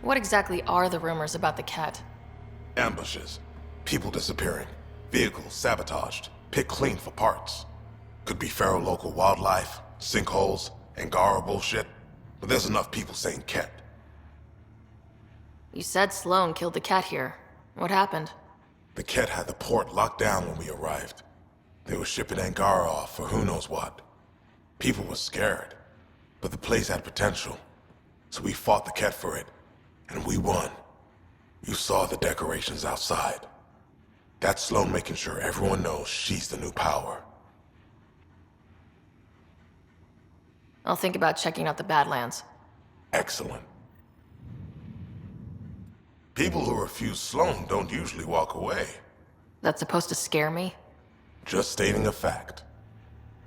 Speaker 3: What exactly are the rumors about the Ket?
Speaker 2: Ambushes, people disappearing, vehicles sabotaged, picked clean for parts. Could be feral local wildlife, sinkholes, Angara bullshit, but there's enough people saying Ket.
Speaker 3: You said Sloan killed the Ket here. What happened?
Speaker 2: The Ket had the port locked down when we arrived. They were shipping Angara off for who knows what. People were scared, but the place had potential, so we fought the Ket for it. And we won. You saw the decorations outside. That's Sloan making sure everyone knows she's the new power.
Speaker 3: I'll think about checking out the Badlands.
Speaker 2: Excellent. People who refuse Sloan don't usually walk away.
Speaker 3: That's supposed to scare me?
Speaker 2: Just stating a fact.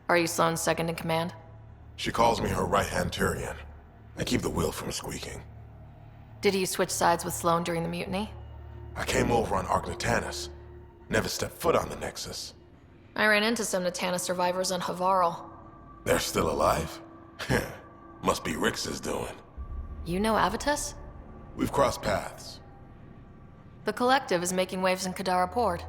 Speaker 3: Are you Sloan's second in command?
Speaker 2: She calls me her right-hand Tyrion. I keep the wheel from squeaking.
Speaker 3: Did you switch sides with Sloan during the mutiny?
Speaker 2: I came over on Argnatanus. Never stepped foot on the Nexus.
Speaker 3: I ran into some Natana survivors on Havarl.
Speaker 2: They're still alive? Must be Rix's doing.
Speaker 3: You know Avitus?
Speaker 2: We've crossed paths.
Speaker 3: The Collective is making waves in Kadara Port.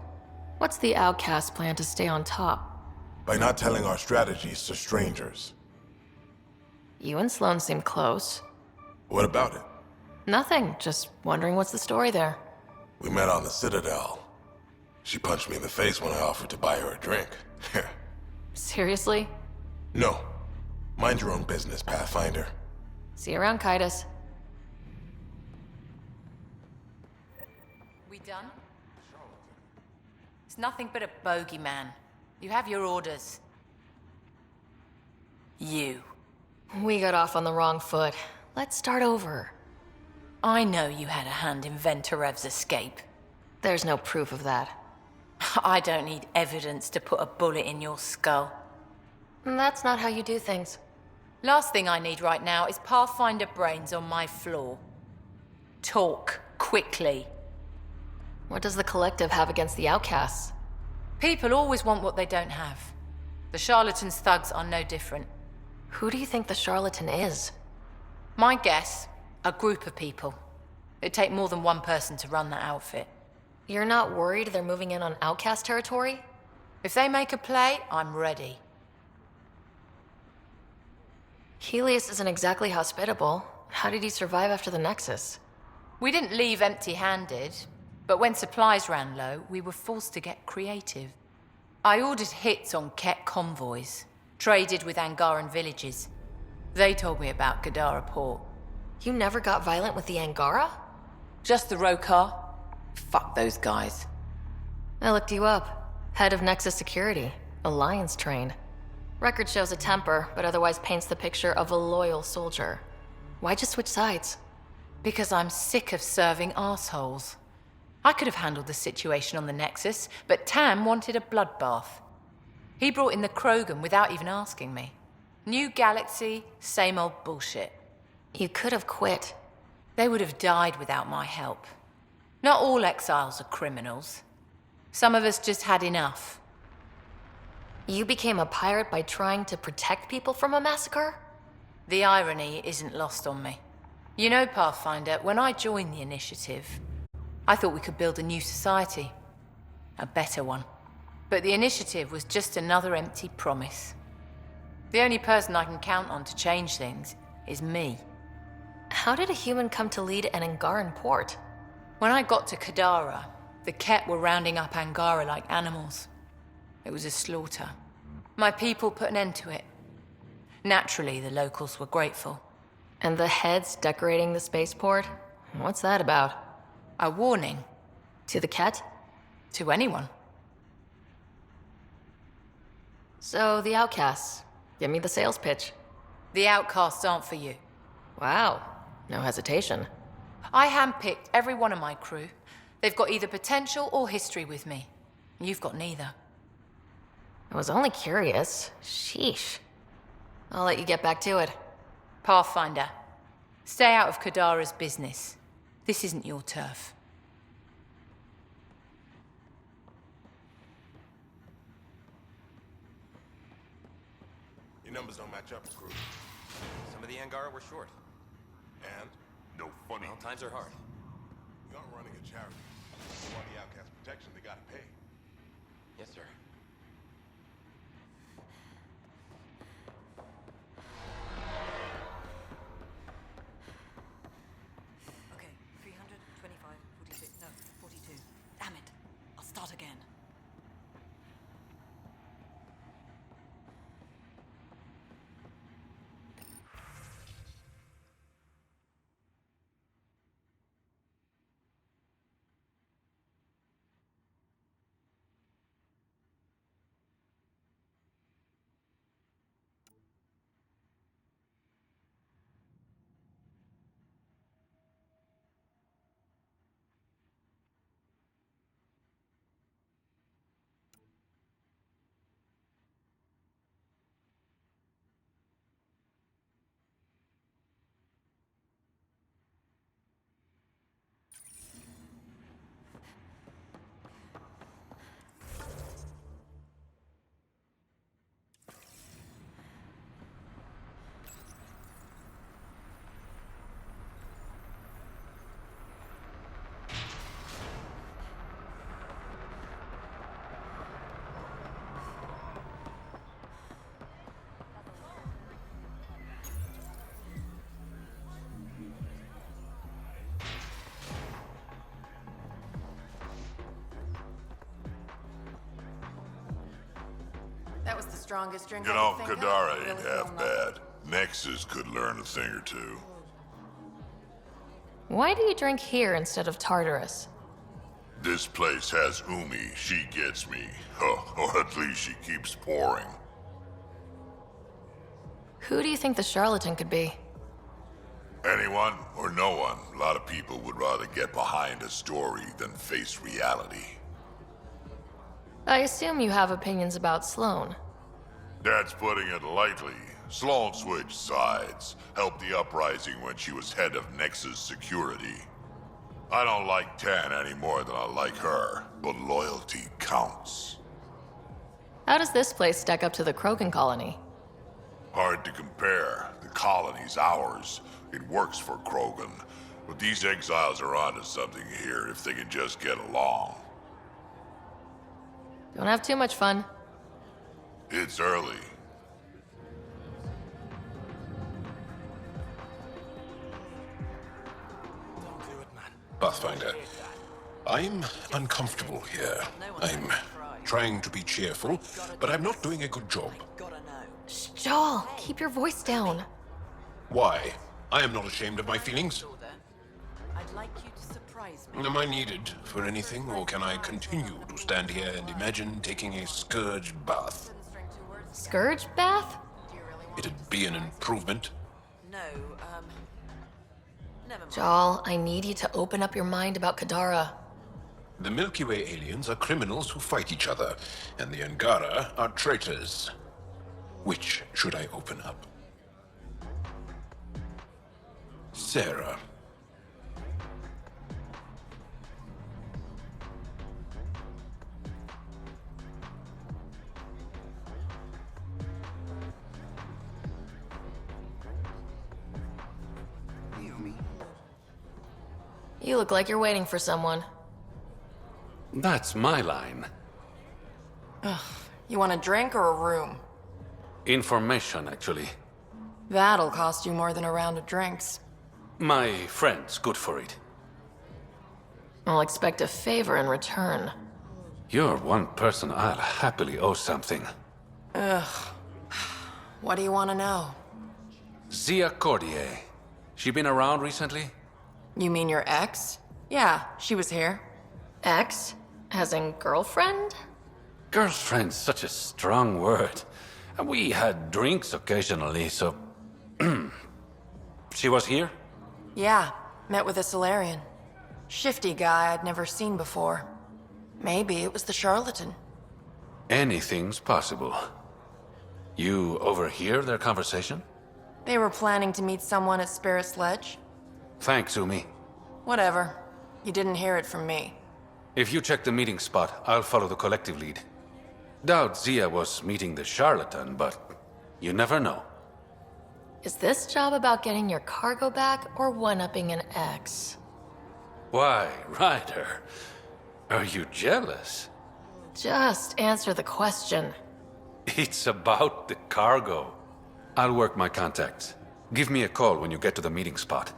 Speaker 3: What's the Outcast plan to stay on top?
Speaker 2: By not telling our strategies to strangers.
Speaker 3: You and Sloan seem close.
Speaker 2: What about it?
Speaker 3: Nothing, just wondering what's the story there.
Speaker 2: We met on the Citadel. She punched me in the face when I offered to buy her a drink.
Speaker 3: Seriously?
Speaker 2: No. Mind your own business, Pathfinder.
Speaker 3: See you around, Kaitis.
Speaker 8: We done? It's nothing but a bogeyman. You have your orders. You.
Speaker 3: We got off on the wrong foot. Let's start over.
Speaker 8: I know you had a hand in Venturev's escape.
Speaker 3: There's no proof of that.
Speaker 10: I don't need evidence to put a bullet in your skull.
Speaker 3: That's not how you do things.
Speaker 10: Last thing I need right now is Pathfinder brains on my floor. Talk, quickly.
Speaker 3: What does the Collective have against the outcasts?
Speaker 10: People always want what they don't have. The charlatans' thugs are no different.
Speaker 3: Who do you think the charlatan is?
Speaker 10: My guess, a group of people. It'd take more than one person to run that outfit.
Speaker 3: You're not worried they're moving in on outcast territory?
Speaker 10: If they make a play, I'm ready.
Speaker 3: Helios isn't exactly hospitable. How did he survive after the Nexus?
Speaker 10: We didn't leave empty-handed, but when supplies ran low, we were forced to get creative. I ordered hits on Ket convoys, traded with Angaran villages. They told me about Kadara port.
Speaker 3: You never got violent with the Angara?
Speaker 10: Just the Rokar. Fuck those guys.
Speaker 3: I looked you up. Head of Nexus Security. Alliance trained. Record shows a temper, but otherwise paints the picture of a loyal soldier. Why'd you switch sides?
Speaker 10: Because I'm sick of serving assholes. I could have handled the situation on the Nexus, but Tam wanted a bloodbath. He brought in the Krogan without even asking me. New galaxy, same old bullshit.
Speaker 3: You could have quit.
Speaker 10: They would have died without my help. Not all exiles are criminals. Some of us just had enough.
Speaker 3: You became a pirate by trying to protect people from a massacre?
Speaker 10: The irony isn't lost on me. You know, Pathfinder, when I joined the Initiative, I thought we could build a new society. A better one. But the Initiative was just another empty promise. The only person I can count on to change things is me.
Speaker 3: How did a human come to lead an Angaran port?
Speaker 10: When I got to Kadara, the Ket were rounding up Angara like animals. It was a slaughter. My people put an end to it. Naturally, the locals were grateful.
Speaker 3: And the heads decorating the spaceport? What's that about?
Speaker 10: A warning.
Speaker 3: To the Ket?
Speaker 10: To anyone.
Speaker 3: So, the outcasts. Give me the sales pitch.
Speaker 10: The outcasts aren't for you.
Speaker 3: Wow. No hesitation.
Speaker 10: I handpicked every one of my crew. They've got either potential or history with me. You've got neither.
Speaker 3: I was only curious. Sheesh. I'll let you get back to it.
Speaker 10: Pathfinder, stay out of Kadara's business. This isn't your turf.
Speaker 16: Your numbers don't match up, crew.
Speaker 24: Some of the Angara were short.
Speaker 16: And? No funny.
Speaker 24: Well, times are hard.
Speaker 16: You're not running a charity. If you want the outcast protection, they gotta pay.
Speaker 24: Yes, sir.
Speaker 11: Okay, 325, 46, no, 42. Damn it. I'll start again.
Speaker 8: That was the strongest drink
Speaker 2: You
Speaker 8: I
Speaker 2: know,
Speaker 8: could think
Speaker 2: Kadara
Speaker 8: of.
Speaker 2: ain't
Speaker 8: Really
Speaker 2: half
Speaker 8: feel
Speaker 2: bad. Nexus could learn a thing or two.
Speaker 3: Why do you drink here instead of Tartarus?
Speaker 2: This place has Umi. She gets me. Or at least she keeps pouring.
Speaker 3: Who do you think the charlatan could be?
Speaker 2: Anyone or no one, a lot of people would rather get behind a story than face reality.
Speaker 3: I assume you have opinions about Sloane.
Speaker 2: That's putting it lightly. Sloane switched sides, helped the uprising when she was head of Nexus Security. I don't like Tan any more than I like her, but loyalty counts.
Speaker 3: How does this place stack up to the Krogan colony?
Speaker 2: Hard to compare. The colony's ours. It works for Krogan. But these exiles are onto something here if they can just get along.
Speaker 3: Don't have too much fun.
Speaker 2: It's early.
Speaker 18: Pathfinder, I'm uncomfortable here. I'm trying to be cheerful, but I'm not doing a good job.
Speaker 3: Shh, Joel, keep your voice down.
Speaker 18: Why? I am not ashamed of my feelings.
Speaker 9: I'd like you to surprise me.
Speaker 18: Am I needed for anything, or can I continue to stand here and imagine taking a scourge bath?
Speaker 3: Scourge bath?
Speaker 18: It'd be an improvement.
Speaker 9: No, never mind.
Speaker 3: Joel, I need you to open up your mind about Kadara.
Speaker 18: The Milky Way aliens are criminals who fight each other, and the Angara are traitors. Which should I open up? Sara.
Speaker 3: You look like you're waiting for someone.
Speaker 20: That's my line.
Speaker 14: Ugh. You want a drink or a room?
Speaker 20: Information, actually.
Speaker 14: That'll cost you more than a round of drinks.
Speaker 20: My friend's good for it.
Speaker 3: I'll expect a favor in return.
Speaker 20: You're one person I'll happily owe something.
Speaker 14: Ugh. What do you want to know?
Speaker 20: Zia Cordier. She been around recently?
Speaker 14: You mean your ex? Yeah, she was here.
Speaker 3: Ex? As in girlfriend?
Speaker 20: Girlfriend's such a strong word. We had drinks occasionally, so... She was here?
Speaker 14: Yeah, met with a Solarian. Shifty guy I'd never seen before. Maybe it was the charlatan.
Speaker 20: Anything's possible. You overhear their conversation?
Speaker 14: They were planning to meet someone at Spirit's Ledge.
Speaker 20: Thanks, Umi.
Speaker 14: Whatever. You didn't hear it from me.
Speaker 20: If you check the meeting spot, I'll follow the collective lead. Doubt Zia was meeting the charlatan, but you never know.
Speaker 3: Is this job about getting your cargo back or one-upping an ex?
Speaker 20: Why, Ryder? Are you jealous?
Speaker 3: Just answer the question.
Speaker 20: It's about the cargo. I'll work my contacts. Give me a call when you get to the meeting spot.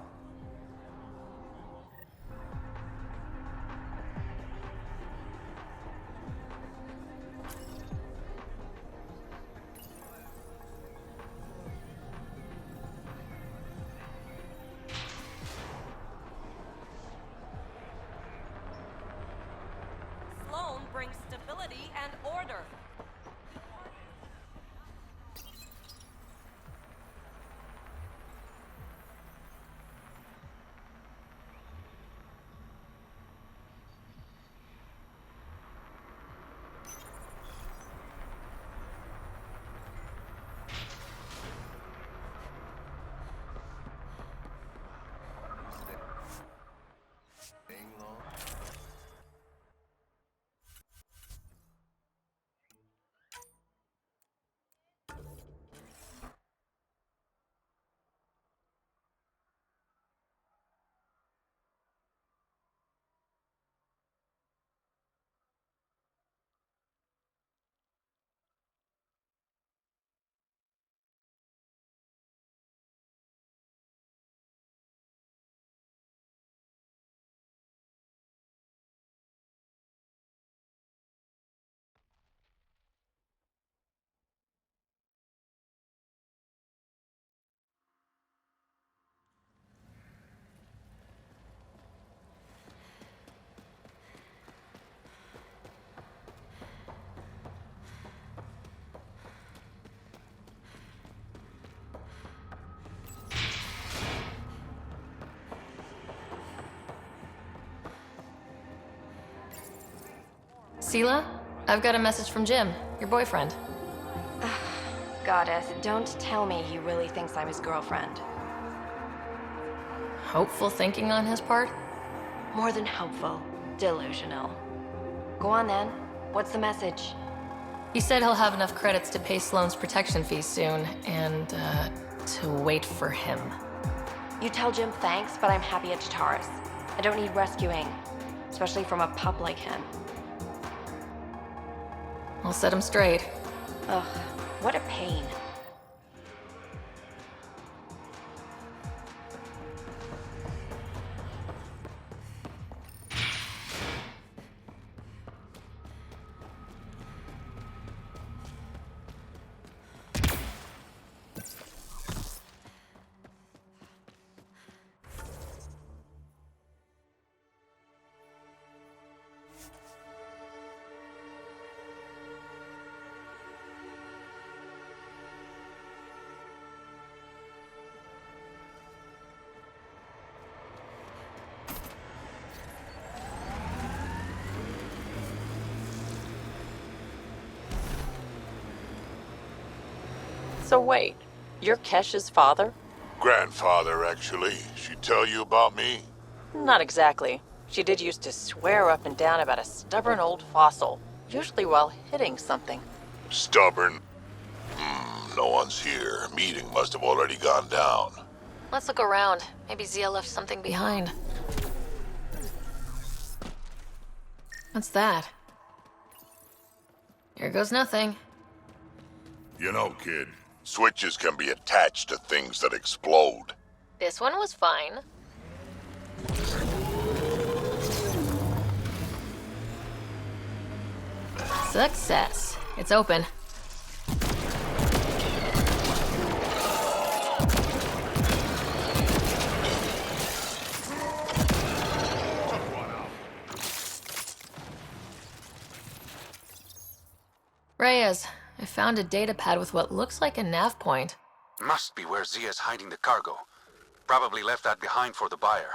Speaker 21: Sloane brings stability and order.
Speaker 3: Sela, I've got a message from Jim, your boyfriend.
Speaker 13: Goddess, don't tell me he really thinks I'm his girlfriend.
Speaker 3: Hopeful thinking on his part?
Speaker 13: More than hopeful. Delusional. Go on then. What's the message?
Speaker 3: He said he'll have enough credits to pay Sloane's protection fees soon, and, to wait for him.
Speaker 13: You tell Jim thanks, but I'm happy at Taurus. I don't need rescuing, especially from a pup like him.
Speaker 3: I'll set him straight.
Speaker 13: Ugh, what a pain.
Speaker 9: So wait, you're Kesh's father?
Speaker 2: Grandfather, actually. She tell you about me?
Speaker 9: Not exactly. She did used to swear up and down about a stubborn old fossil, usually while hitting something.
Speaker 2: Stubborn? No one's here. Meeting must have already gone down.
Speaker 3: Let's look around. Maybe Zia left something behind. What's that? Here goes nothing.
Speaker 2: You know, kid, switches can be attached to things that explode.
Speaker 3: This one was fine. Success. It's open. Reyes, I found a data pad with what looks like a nav point.
Speaker 20: Must be where Zia's hiding the cargo. Probably left that behind for the buyer.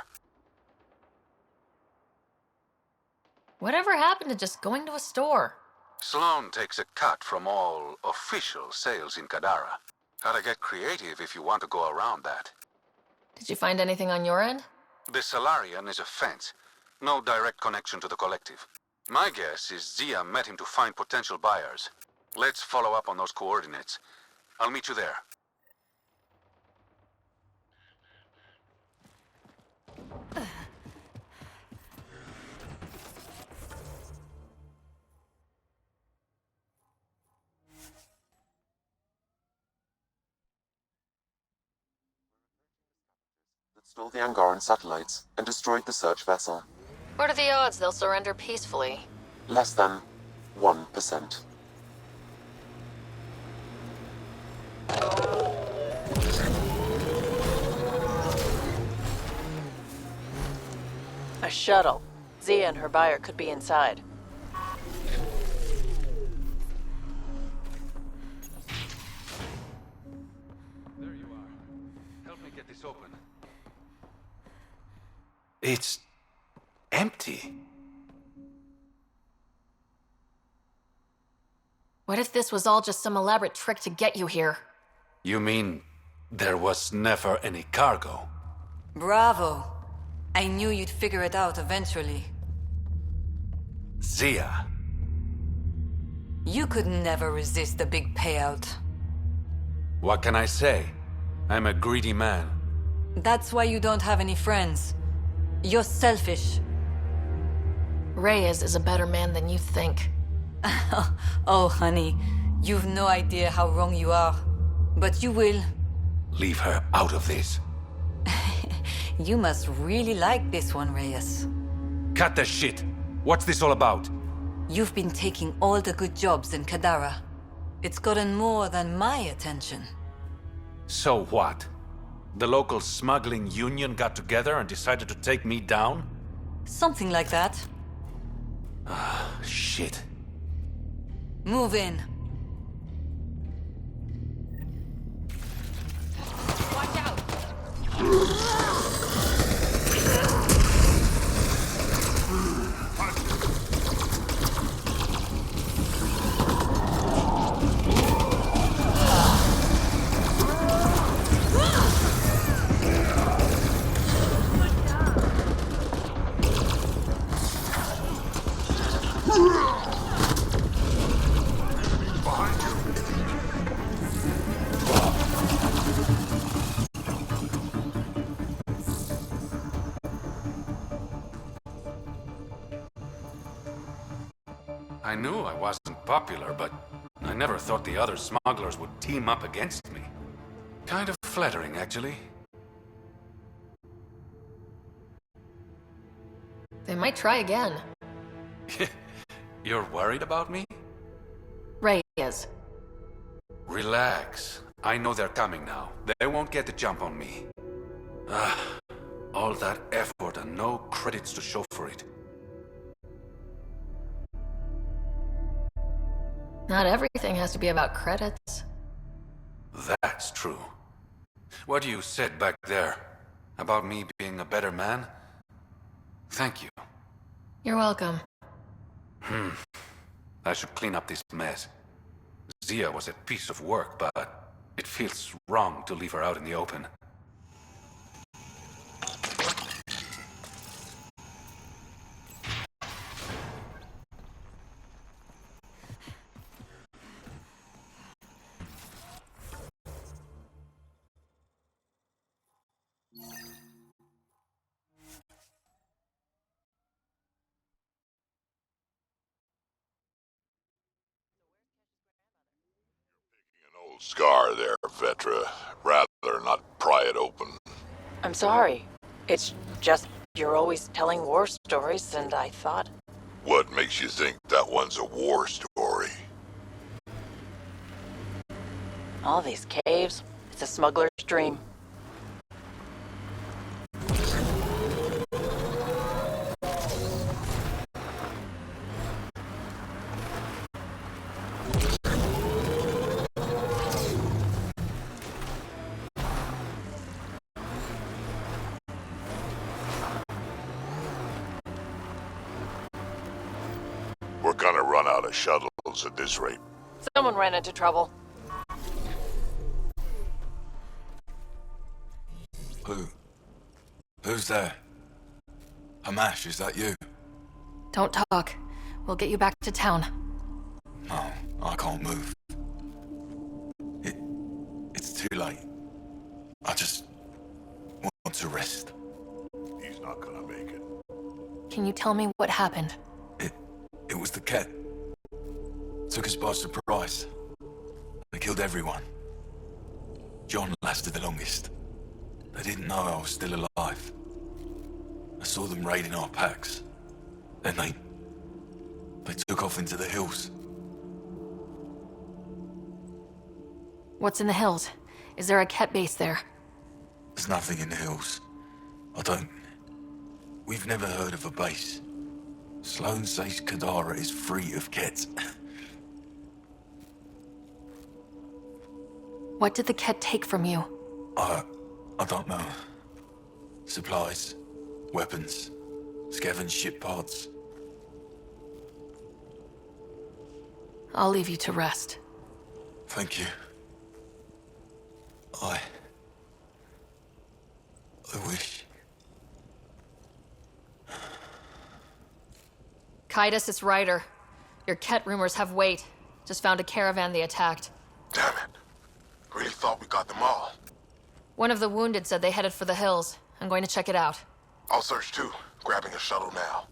Speaker 3: Whatever happened to just going to a store?
Speaker 20: Sloane takes a cut from all official sales in Kadara. Gotta get creative if you want to go around that.
Speaker 3: Did you find anything on your end?
Speaker 20: The Salarian is a fence. No direct connection to the collective. My guess is Zia met him to find potential buyers. Let's follow up on those coordinates. I'll meet you there.
Speaker 4: That stole the Angaran satellites and destroyed the search vessel.
Speaker 3: What are the odds they'll surrender peacefully?
Speaker 4: Less than 1%.
Speaker 9: A shuttle. Zia and her buyer could be inside.
Speaker 20: There you are. Help me get this open. It's empty.
Speaker 3: What if this was all just some elaborate trick to get you here?
Speaker 20: You mean there was never any cargo?
Speaker 11: Bravo. I knew you'd figure it out eventually.
Speaker 20: Zia.
Speaker 11: You could never resist the big payout.
Speaker 20: What can I say? I'm a greedy man.
Speaker 11: That's why you don't have any friends. You're selfish.
Speaker 3: Reyes is a better man than you think.
Speaker 11: Oh, honey, you've no idea how wrong you are. But you will.
Speaker 20: Leave her out of this.
Speaker 11: You must really like this one, Reyes.
Speaker 20: Cut the shit! What's this all about?
Speaker 11: You've been taking all the good jobs in Kadara. It's gotten more than my attention.
Speaker 20: So what? The local smuggling union got together and decided to take me down?
Speaker 11: Something like that.
Speaker 20: Ah, shit.
Speaker 11: Move in.
Speaker 9: Watch out!
Speaker 20: I knew I wasn't popular, but I never thought the other smugglers would team up against me. Kind of flattering, actually.
Speaker 3: They might try again.
Speaker 20: You're worried about me?
Speaker 3: Ray is.
Speaker 20: Relax. I know they're coming now. They won't get the jump on me. All that effort and no credits to show for it.
Speaker 3: Not everything has to be about credits.
Speaker 20: That's true. What you said back there, about me being a better man, thank you.
Speaker 3: You're welcome.
Speaker 20: I should clean up this mess. Zia was a piece of work, but it feels wrong to leave her out in the open.
Speaker 2: Old scar there, Vetra. Rather not pry it open.
Speaker 9: I'm sorry. It's just you're always telling war stories, and I thought...
Speaker 2: What makes you think that one's a war story?
Speaker 9: All these caves, it's a smuggler's dream.
Speaker 2: We're gonna run out of shuttles at this rate.
Speaker 9: Someone ran into trouble.
Speaker 1: Who's there? Hamash, is that you?
Speaker 3: Don't talk. We'll get you back to town.
Speaker 1: No, I can't move. It's too late. I just want to rest.
Speaker 2: He's not gonna make it.
Speaker 3: Can you tell me what happened?
Speaker 1: It was the Ket. Took us by surprise. They killed everyone. John lasted the longest. They didn't know I was still alive. I saw them raiding our packs. Then they took off into the hills.
Speaker 3: What's in the hills? Is there a Ket base there?
Speaker 1: There's nothing in the hills. We've never heard of a base. Sloan says Kadara is free of Ket.
Speaker 3: What did the Ket take from you?
Speaker 1: I don't know. Supplies, weapons, scavenged ship parts.
Speaker 3: I'll leave you to rest.
Speaker 1: Thank you. I wish.
Speaker 3: Kaitis, it's Ryder. Your Ket rumors have weight. Just found a caravan they attacked.
Speaker 2: Damn it. Really thought we got them all.
Speaker 3: One of the wounded said they headed for the hills. I'm going to check it out.
Speaker 2: I'll search too. Grabbing a shuttle now.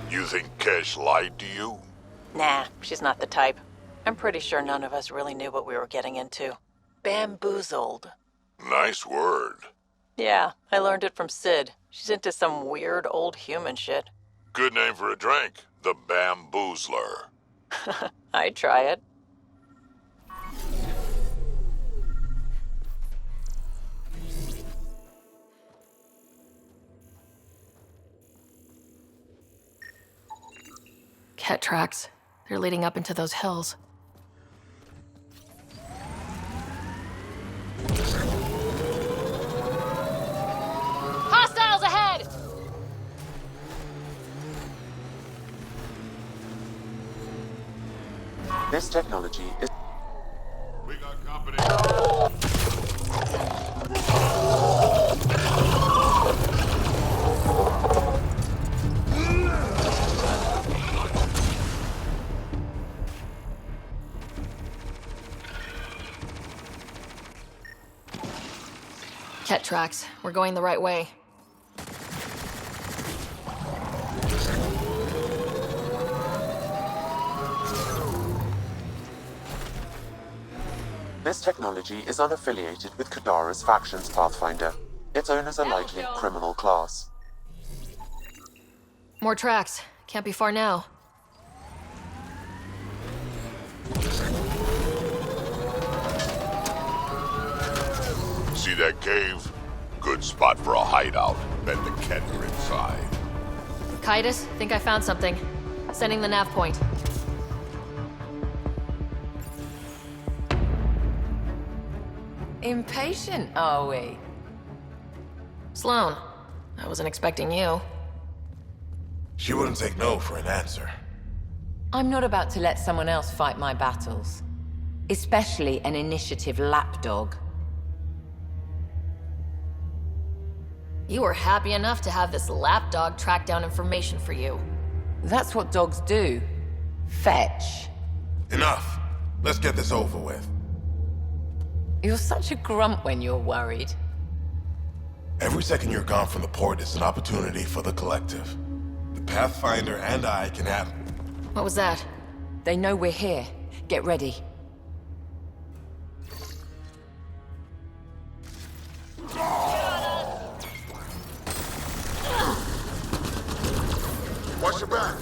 Speaker 2: You think Kesh lied to you?
Speaker 9: Nah, she's not the type. I'm pretty sure none of us really knew what we were getting into. Bamboozled.
Speaker 2: Nice word.
Speaker 9: Yeah, I learned it from Sid. She's into some weird old human shit.
Speaker 2: Good name for a drink. The Bamboozler.
Speaker 9: I'd try it.
Speaker 3: Ket tracks. They're leading up into those hills. Hostiles ahead!
Speaker 4: This technology is...
Speaker 2: We got company.
Speaker 3: Ket tracks. We're going the right way.
Speaker 4: This technology is unaffiliated with Kadara's factions, Pathfinder. Its owners are likely criminal class.
Speaker 3: More tracks. Can't be far now.
Speaker 2: See that cave? Good spot for a hideout. Bet the Ket are inside.
Speaker 3: Kaitis, think I found something. Sending the nav point.
Speaker 10: Impatient, are we?
Speaker 3: Sloane, I wasn't expecting you.
Speaker 16: She wouldn't take no for an answer.
Speaker 10: I'm not about to let someone else fight my battles. Especially an initiative lapdog.
Speaker 3: You were happy enough to have this lapdog track down information for you.
Speaker 10: That's what dogs do. Fetch.
Speaker 16: Enough. Let's get this over with.
Speaker 10: You're such a grump when you're worried.
Speaker 16: Every second you're gone from the port is an opportunity for the collective. The Pathfinder and I can have...
Speaker 3: What was that?
Speaker 10: They know we're here. Get ready.
Speaker 2: Watch your back.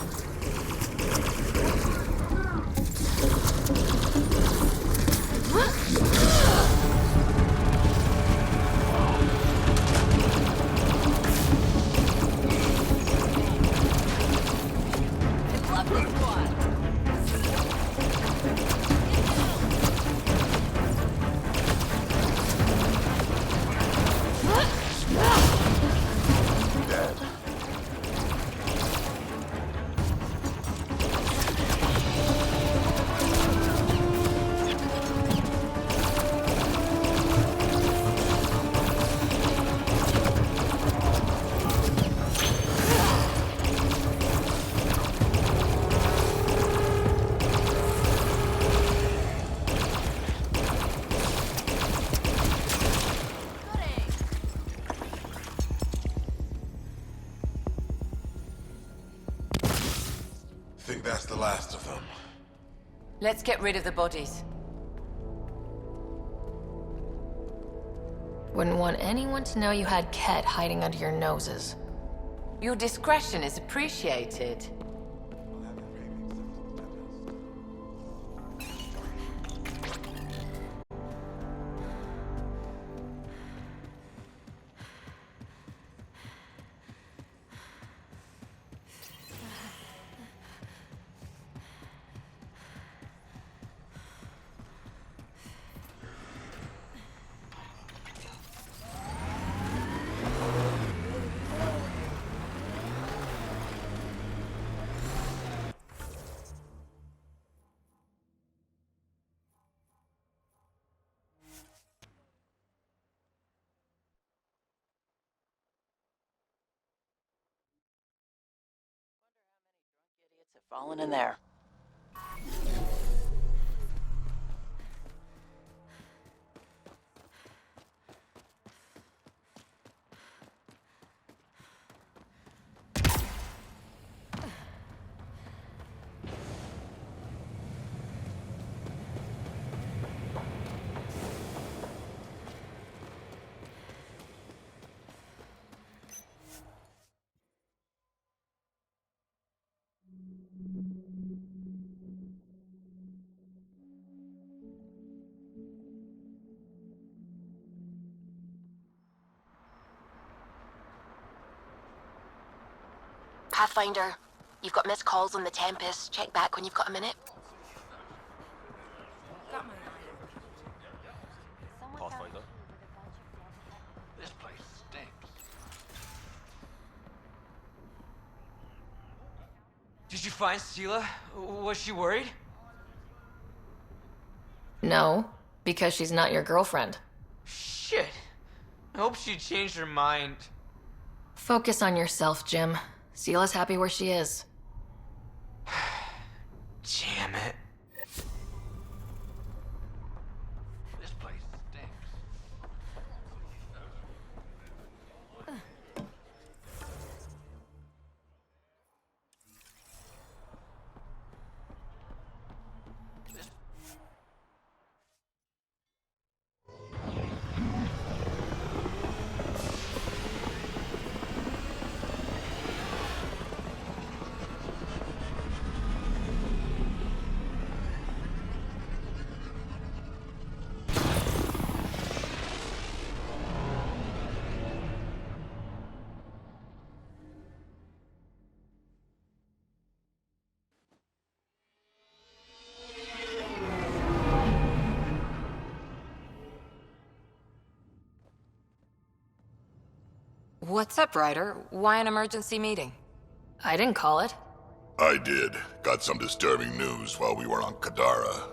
Speaker 16: Think that's the last of them.
Speaker 10: Let's get rid of the bodies.
Speaker 3: Wouldn't want anyone to know you had Ket hiding under your noses.
Speaker 10: Your discretion is appreciated.
Speaker 9: Fallen in there.
Speaker 13: Pathfinder, you've got missed calls on the Tempest. Check back when you've got a minute.
Speaker 7: Pathfinder. This place stinks.
Speaker 12: Did you find Sela? Was she worried?
Speaker 3: No, because she's not your girlfriend.
Speaker 12: Shit. I hope she changed her mind.
Speaker 3: Focus on yourself, Jim. Sela's happy where she is.
Speaker 12: Damn it.
Speaker 7: This place stinks.
Speaker 10: What's up, Ryder? Why an emergency meeting?
Speaker 3: I didn't call it.
Speaker 2: I did. Got some disturbing news while we were on Kadara.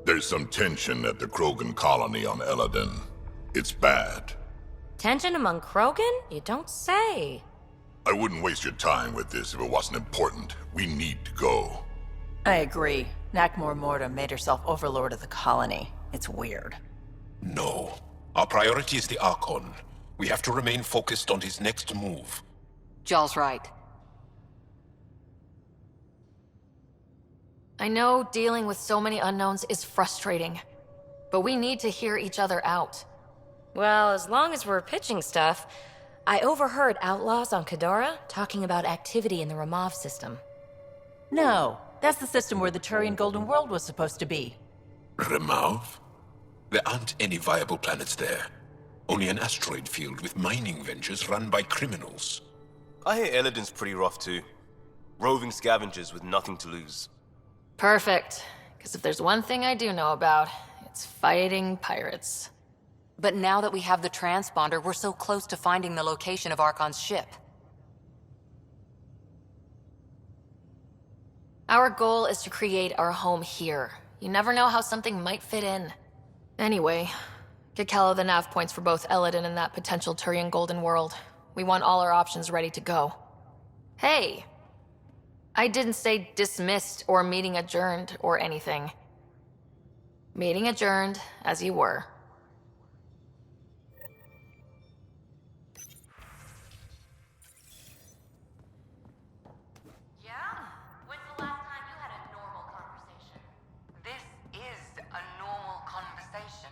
Speaker 2: There's some tension at the Krogan colony on Eladin. It's bad.
Speaker 21: Tension among Krogan? You don't say.
Speaker 2: I wouldn't waste your time with this if it wasn't important. We need to go.
Speaker 9: I agree. Nakmor Morta made herself overlord of the colony. It's weird.
Speaker 18: No. Our priority is the Archon. We have to remain focused on his next move.
Speaker 10: Jall's right.
Speaker 3: I know dealing with so many unknowns is frustrating, but we need to hear each other out.
Speaker 21: Well, as long as we're pitching stuff, I overheard outlaws on Kadara talking about activity in the Ramov system.
Speaker 9: No, that's the system where the Turian Golden World was supposed to be.
Speaker 18: Remov? There aren't any viable planets there. Only an asteroid field with mining ventures run by criminals.
Speaker 5: I hear Eladin's pretty rough too. Roving scavengers with nothing to lose.
Speaker 3: Perfect. Because if there's one thing I do know about, it's fighting pirates.
Speaker 10: But now that we have the transponder, we're so close to finding the location of Archon's ship.
Speaker 3: Our goal is to create our home here. You never know how something might fit in. Anyway, get Kello the nav points for both Eladin and that potential Turian Golden World. We want all our options ready to go. Hey! I didn't say dismissed or meeting adjourned or anything. Meeting adjourned, as you were.
Speaker 8: Yeah? When's the last time you had a normal conversation? This is a normal conversation.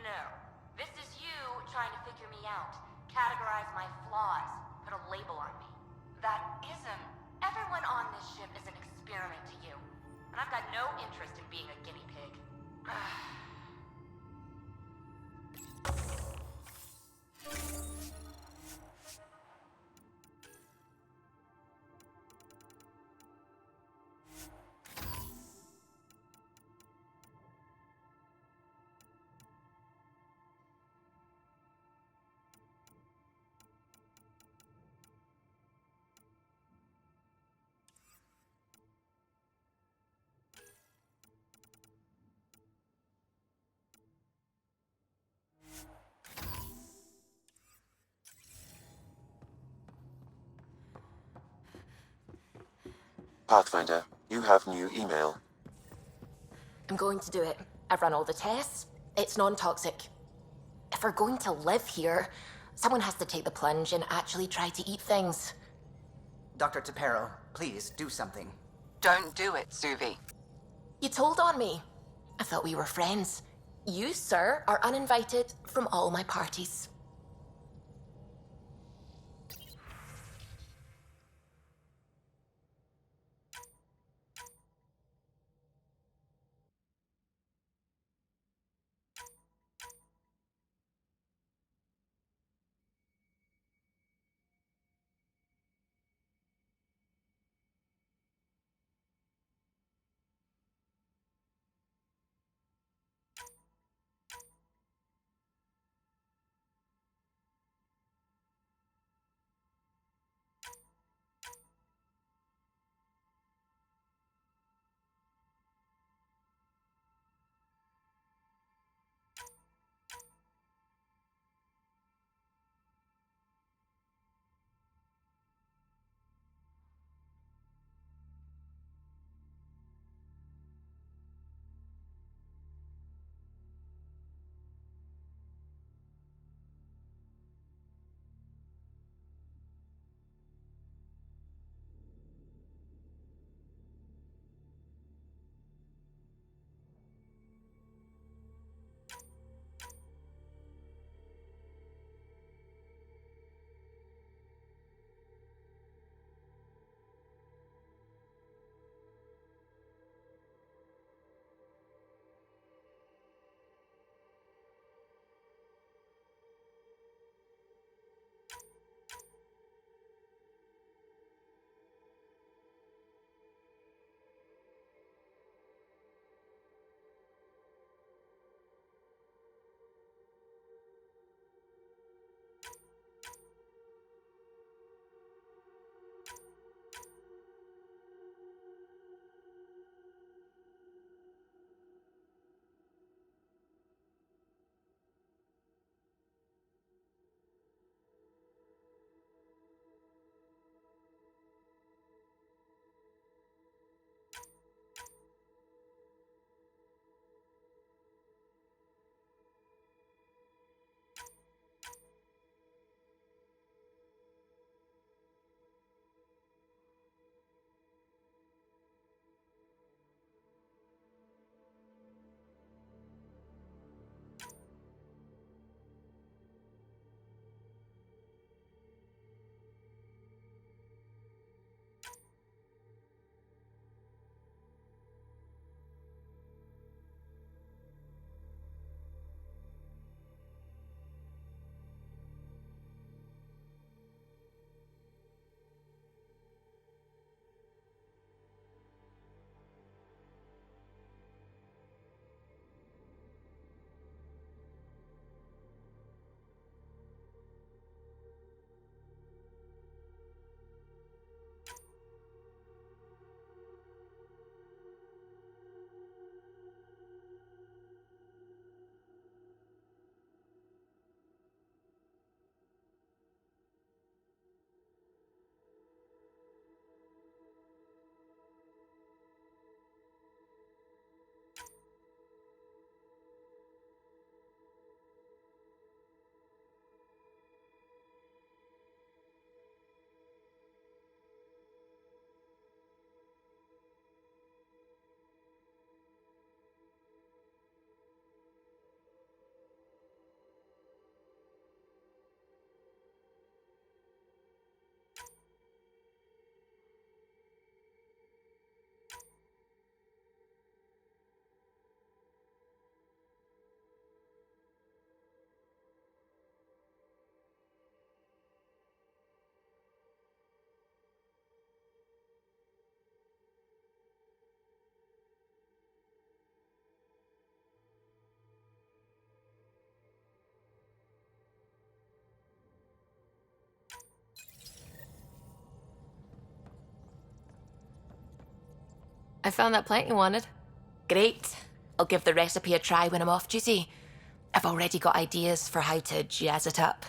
Speaker 8: No. This is you trying to figure me out, categorize my flaws, put a label on me. That ism. Everyone on this ship is an experiment to you. And I've got no interest in being a guinea pig.
Speaker 4: Pathfinder, you have new email.
Speaker 21: I'm going to do it. I've run all the tests. It's non-toxic. If we're going to live here, someone has to take the plunge and actually try to eat things.
Speaker 17: Dr. Tapero, please do something.
Speaker 10: Don't do it, Suvi.
Speaker 21: You told on me. I thought we were friends. You, sir, are uninvited from all my parties.
Speaker 3: I found that plant you wanted.
Speaker 21: Great. I'll give the recipe a try when I'm off duty. I've already got ideas for how to jazz it up.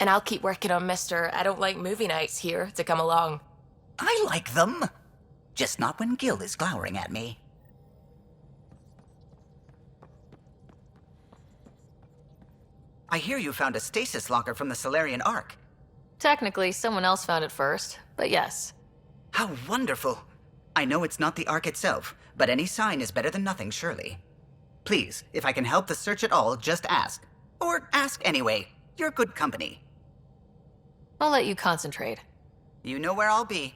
Speaker 21: And I'll keep working on Mr. I don't like movie nights here to come along.
Speaker 17: I like them. Just not when Gil is glowering at me. I hear you found a stasis locker from the Solarian Ark.
Speaker 3: Technically, someone else found it first, but yes.
Speaker 17: How wonderful. I know it's not the Ark itself, but any sign is better than nothing, surely. Please, if I can help the search at all, just ask. Or ask anyway. You're good company.
Speaker 3: I'll let you concentrate.
Speaker 17: You know where I'll be.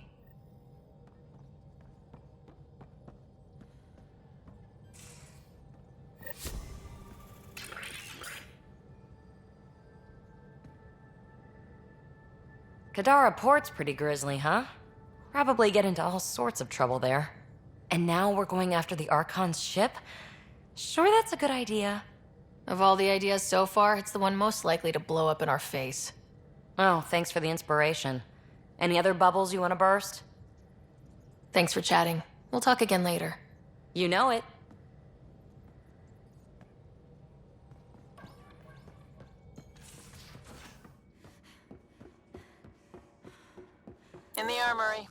Speaker 21: Kadara Port's pretty grisly, huh? Probably get into all sorts of trouble there. And now we're going after the Archon's ship? Sure, that's a good idea.
Speaker 3: Of all the ideas so far, it's the one most likely to blow up in our face.
Speaker 21: Oh, thanks for the inspiration. Any other bubbles you want to burst?
Speaker 3: Thanks for chatting. We'll talk again later.
Speaker 21: You know it.
Speaker 9: In the armory.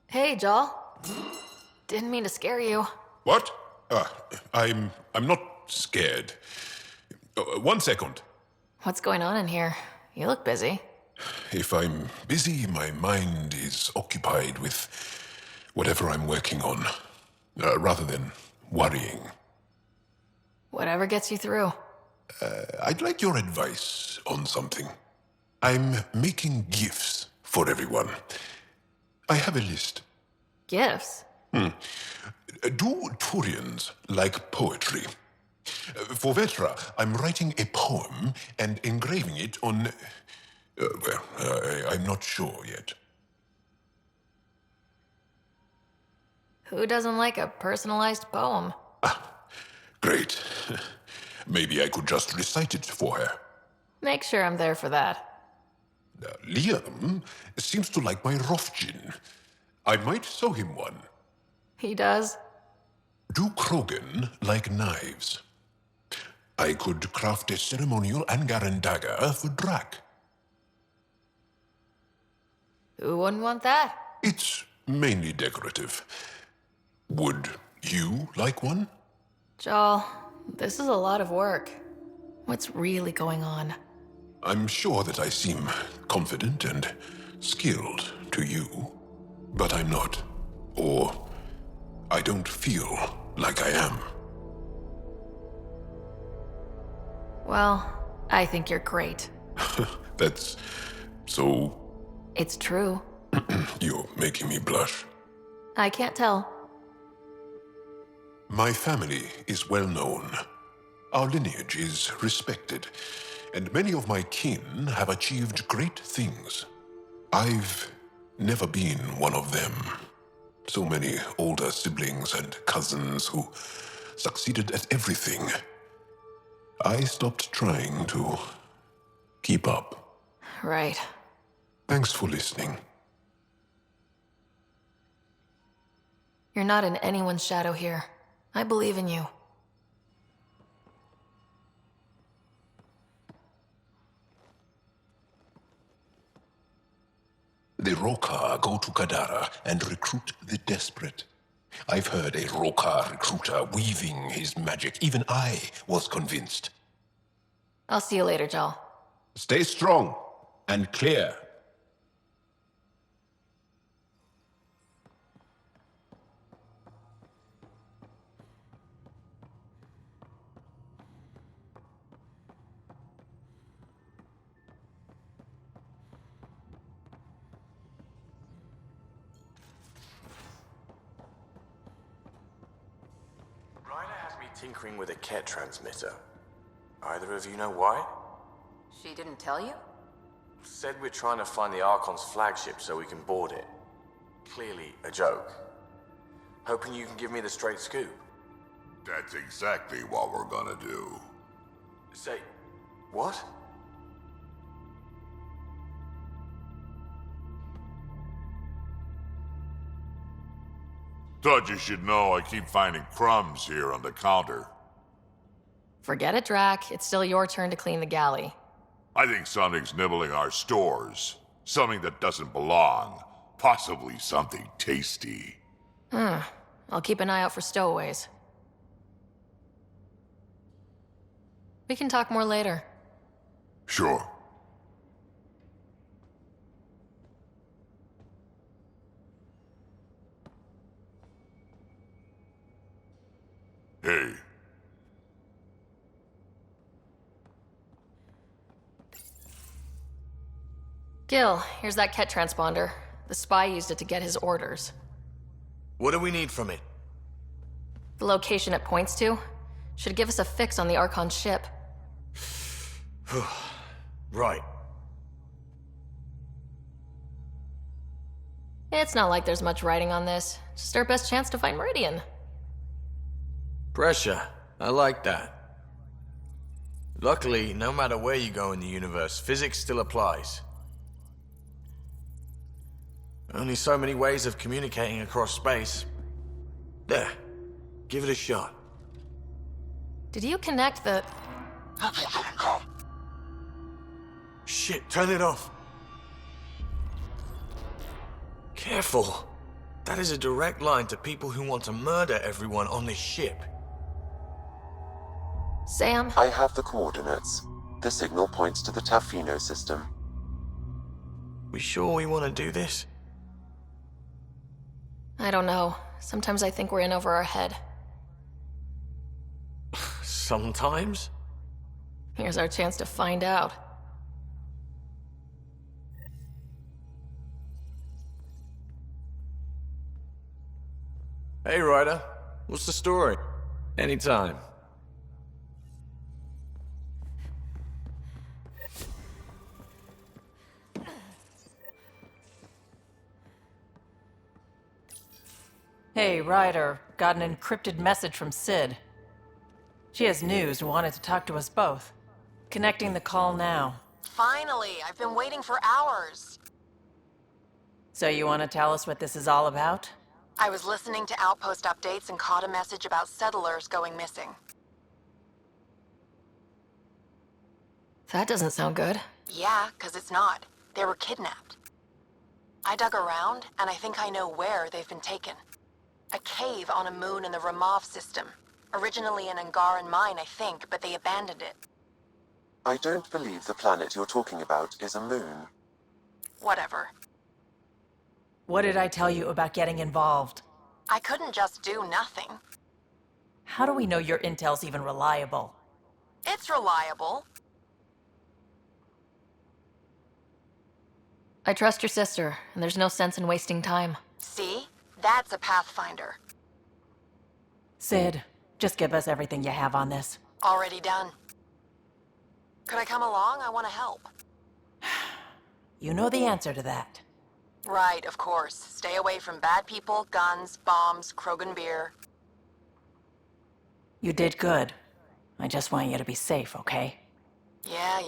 Speaker 3: Hey, Joel. Didn't mean to scare you.
Speaker 18: What? I'm not scared. 1 second.
Speaker 3: What's going on in here? You look busy.
Speaker 18: If I'm busy, my mind is occupied with whatever I'm working on, rather than worrying.
Speaker 3: Whatever gets you through.
Speaker 18: I'd like your advice on something. I'm making gifts for everyone. I have a list.
Speaker 3: Gifts?
Speaker 18: Do Turians like poetry? For Vetra, I'm writing a poem and engraving it on... I'm not sure yet.
Speaker 3: Who doesn't like a personalized poem?
Speaker 18: Great. Maybe I could just recite it for her.
Speaker 3: Make sure I'm there for that.
Speaker 18: Liam seems to like my Rofgin. I might sew him one.
Speaker 3: He does?
Speaker 18: Do Krogan like knives? I could craft a ceremonial Angaran dagger for Drac.
Speaker 3: Who wouldn't want that?
Speaker 18: It's mainly decorative. Would you like one?
Speaker 3: Joel, this is a lot of work. What's really going on?
Speaker 18: I'm sure that I seem confident and skilled to you, but I'm not. Or I don't feel like I am.
Speaker 3: Well, I think you're great.
Speaker 18: That's so...
Speaker 3: It's true.
Speaker 18: You're making me blush.
Speaker 3: I can't tell.
Speaker 18: My family is well known. Our lineage is respected, and many of my kin have achieved great things. I've never been one of them. So many older siblings and cousins who succeeded at everything. I stopped trying to keep up.
Speaker 3: Right.
Speaker 18: Thanks for listening.
Speaker 3: You're not in anyone's shadow here. I believe in you.
Speaker 18: The Rokar go to Kadara and recruit the desperate. I've heard a Rokar recruiter weaving his magic. Even I was convinced.
Speaker 3: I'll see you later, Joel.
Speaker 18: Stay strong and clear.
Speaker 5: Tinkering with a Ket transmitter. Either of you know why?
Speaker 9: She didn't tell you?
Speaker 5: Said we're trying to find the Archon's flagship so we can board it. Clearly a joke. Hoping you can give me the straight scoop.
Speaker 2: That's exactly what we're gonna do.
Speaker 5: Say, what?
Speaker 2: Thought you should know I keep finding crumbs here on the counter.
Speaker 3: Forget it, Drac. It's still your turn to clean the galley.
Speaker 2: I think something's nibbling our stores. Something that doesn't belong. Possibly something tasty.
Speaker 3: I'll keep an eye out for stowaways. We can talk more later.
Speaker 2: Sure. Hey.
Speaker 3: Gil, here's that Ket transponder. The spy used it to get his orders.
Speaker 5: What do we need from it?
Speaker 3: The location it points to should give us a fix on the Archon's ship.
Speaker 5: Right.
Speaker 3: It's not like there's much writing on this. Just our best chance to find Meridian.
Speaker 5: Pressure. I like that. Luckily, no matter where you go in the universe, physics still applies. Only so many ways of communicating across space. There. Give it a shot.
Speaker 3: Did you connect the...
Speaker 5: Shit, turn it off. Careful. That is a direct line to people who want to murder everyone on this ship.
Speaker 3: Sam?
Speaker 4: I have the coordinates. The signal points to the Tafino system.
Speaker 5: We sure we want to do this?
Speaker 3: I don't know. Sometimes I think we're in over our head.
Speaker 5: Sometimes?
Speaker 3: Here's our chance to find out.
Speaker 5: Hey, Ryder. What's the story? Anytime.
Speaker 9: Hey, Ryder. Got an encrypted message from Sid. She has news and wanted to talk to us both. Connecting the call now.
Speaker 8: Finally, I've been waiting for hours.
Speaker 9: So you want to tell us what this is all about?
Speaker 8: I was listening to Outpost updates and caught a message about settlers going missing.
Speaker 3: That doesn't sound good.
Speaker 8: Yeah, 'cause it's not. They were kidnapped. I dug around, and I think I know where they've been taken. A cave on a moon in the Ramov system. Originally an Angaran mine, I think, but they abandoned it.
Speaker 4: I don't believe the planet you're talking about is a moon.
Speaker 8: Whatever.
Speaker 9: What did I tell you about getting involved?
Speaker 8: I couldn't just do nothing.
Speaker 9: How do we know your intel's even reliable?
Speaker 8: It's reliable.
Speaker 3: I trust your sister, and there's no sense in wasting time.
Speaker 8: See? That's a Pathfinder.
Speaker 9: Sid, just give us everything you have on this.
Speaker 8: Already done. Could I come along? I want to help.
Speaker 9: You know the answer to that.
Speaker 8: Right, of course. Stay away from bad people, guns, bombs, Krogan beer.
Speaker 9: You did good. I just want you to be safe, okay?
Speaker 8: Yeah.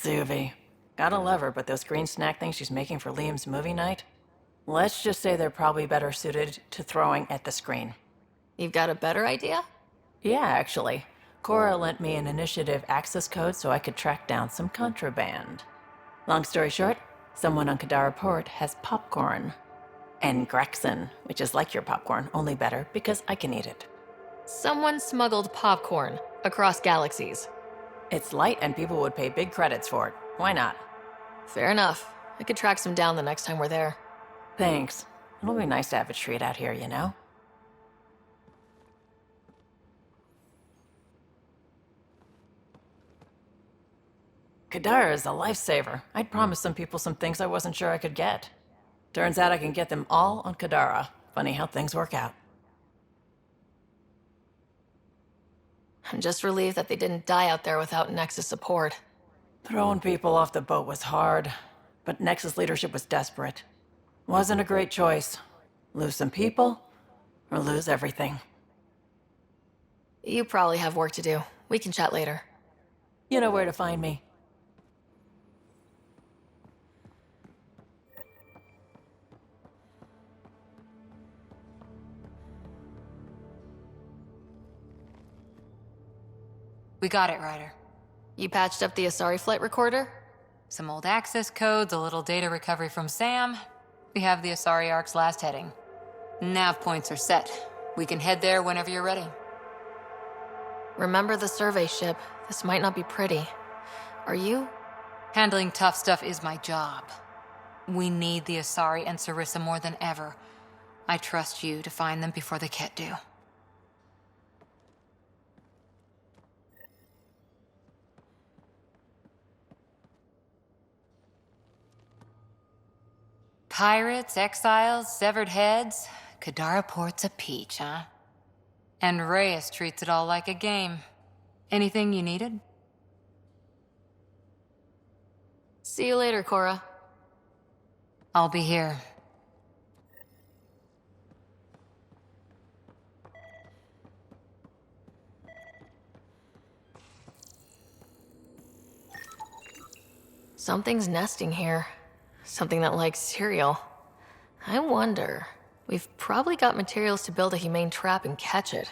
Speaker 9: Suvi. Gotta love her, but those green snack things she's making for Liam's movie night? Let's just say they're probably better suited to throwing at the screen.
Speaker 3: You've got a better idea?
Speaker 9: Yeah, actually. Cora lent me an initiative access code so I could track down some contraband. Long story short, someone on Kadara Port has popcorn. And Grexon, which is like your popcorn, only better because I can eat it.
Speaker 3: Someone smuggled popcorn across galaxies.
Speaker 9: It's light and people would pay big credits for it. Why not?
Speaker 3: Fair enough. I could track some down the next time we're there.
Speaker 9: Thanks. It'll be nice to have a treat out here, you know? Kadara is a lifesaver. I'd promised some people some things I wasn't sure I could get. Turns out I can get them all on Kadara. Funny how things work out.
Speaker 3: I'm just relieved that they didn't die out there without Nexus support.
Speaker 9: Throwing people off the boat was hard, but Nexus leadership was desperate. Wasn't a great choice. Lose some people, or lose everything.
Speaker 3: You probably have work to do. We can chat later.
Speaker 9: You know where to find me.
Speaker 10: We got it, Ryder.
Speaker 3: You patched up the Asari flight recorder?
Speaker 10: Some old access codes, a little data recovery from Sam. We have the Asari Ark's last heading. Nav points are set. We can head there whenever you're ready.
Speaker 3: Remember the survey ship. This might not be pretty. Are you?
Speaker 10: Handling tough stuff is my job. We need the Asari and Sarissa more than ever. I trust you to find them before the Ket do. Pirates, exiles, severed heads. Kadara Port's a peach, huh? And Reyes treats it all like a game. Anything you needed?
Speaker 3: See you later, Cora.
Speaker 10: I'll be here.
Speaker 3: Something's nesting here. Something that likes cereal. I wonder. We've probably got materials to build a humane trap and catch it.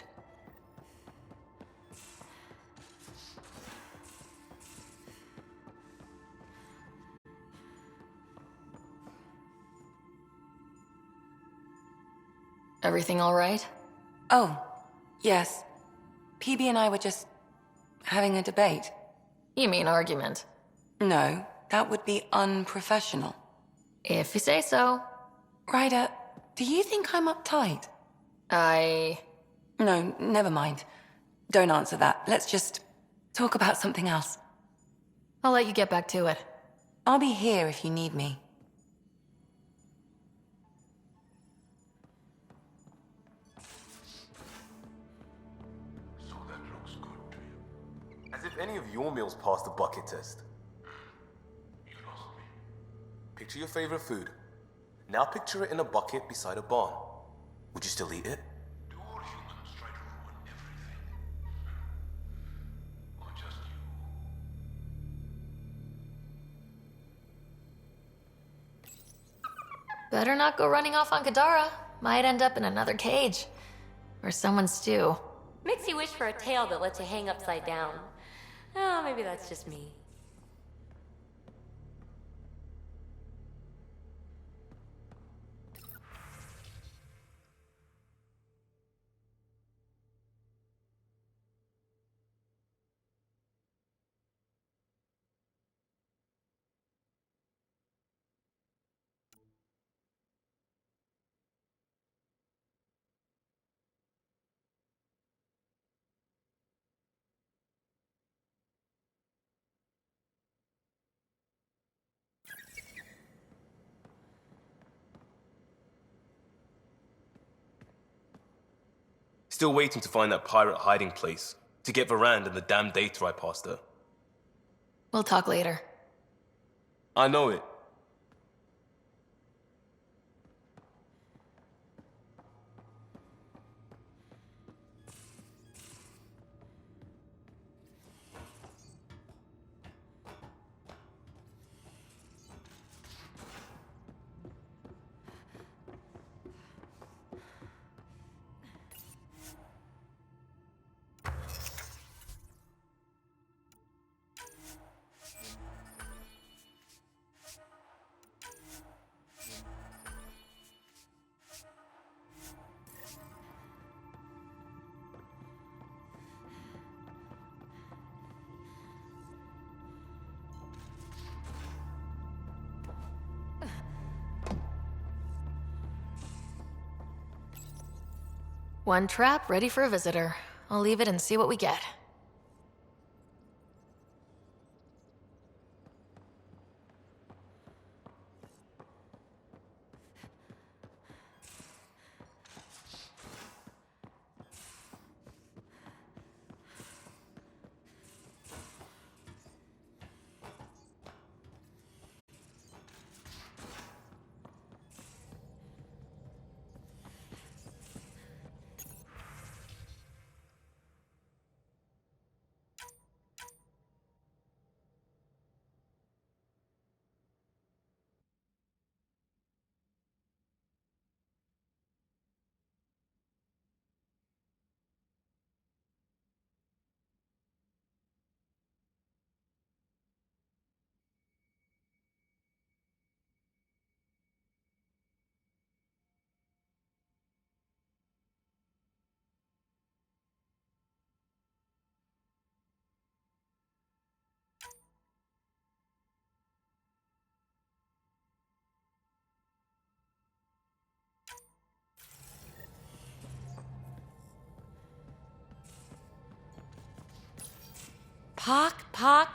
Speaker 3: Everything all right?
Speaker 8: Oh, yes. PB and I were just having a debate.
Speaker 3: You mean argument?
Speaker 8: No, that would be unprofessional.
Speaker 3: If you say so.
Speaker 8: Ryder, do you think I'm uptight? No, never mind. Don't answer that. Let's just talk about something else.
Speaker 3: I'll let you get back to it.
Speaker 8: I'll be here if you need me.
Speaker 6: So that looks good to you. As if any of your meals passed the bucket test.
Speaker 2: You lost me.
Speaker 6: Picture your favorite food. Now picture it in a bucket beside a barn. Would you still eat it?
Speaker 2: Do all humans try to ruin everything? Or just you?
Speaker 3: Better not go running off on Kadara. Might end up in another cage. Or someone's stew.
Speaker 21: Makes you wish for a tail that lets you hang upside down. Oh, maybe that's just me.
Speaker 6: Still waiting to find that pirate hiding place. To get Varand and the damn data I passed her.
Speaker 3: We'll talk later.
Speaker 6: I know it.
Speaker 3: One trap ready for a visitor. I'll leave it and see what we get.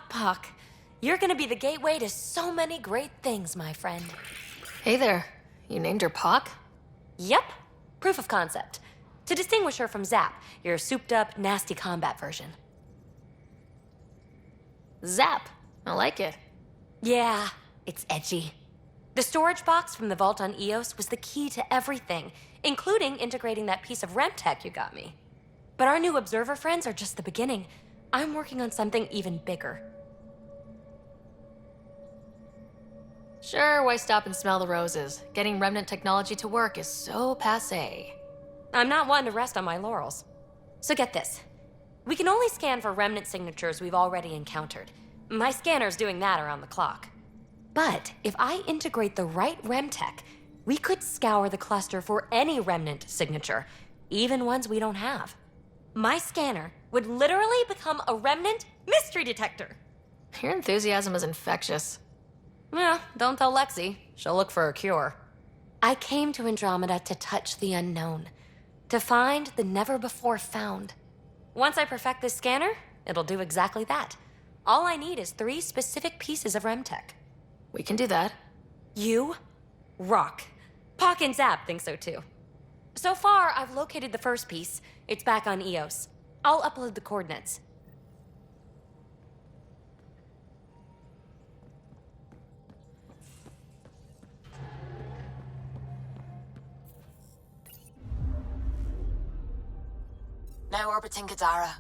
Speaker 21: Pock. You're gonna be the gateway to so many great things, my friend.
Speaker 3: Hey there. You named her Pock?
Speaker 21: Yep. Proof of concept. To distinguish her from Zap, your souped-up, nasty combat version.
Speaker 3: Zap. I like it.
Speaker 21: Yeah, it's edgy. The storage box from the vault on Eos was the key to everything, including integrating that piece of REM tech you got me. But our new observer friends are just the beginning. I'm working on something even bigger.
Speaker 3: Sure, why stop and smell the roses? Getting remnant technology to work is so passé.
Speaker 21: I'm not one to rest on my laurels. So get this. We can only scan for remnant signatures we've already encountered. My scanner's doing that around the clock. But if I integrate the right REM tech, we could scour the cluster for any remnant signature, even ones we don't have. My scanner would literally become a remnant mystery detector.
Speaker 3: Your enthusiasm is infectious.
Speaker 21: Yeah, don't tell Lexi. She'll look for a cure. I came to Andromeda to touch the unknown, to find the never-before-found. Once I perfect this scanner, it'll do exactly that. All I need is 3 specific pieces of REM tech.
Speaker 3: We can do that.
Speaker 21: You rock. Pock and Zap think so too. So far, I've located the first piece. It's back on Eos. I'll upload the coordinates. Now orbiting Kadara.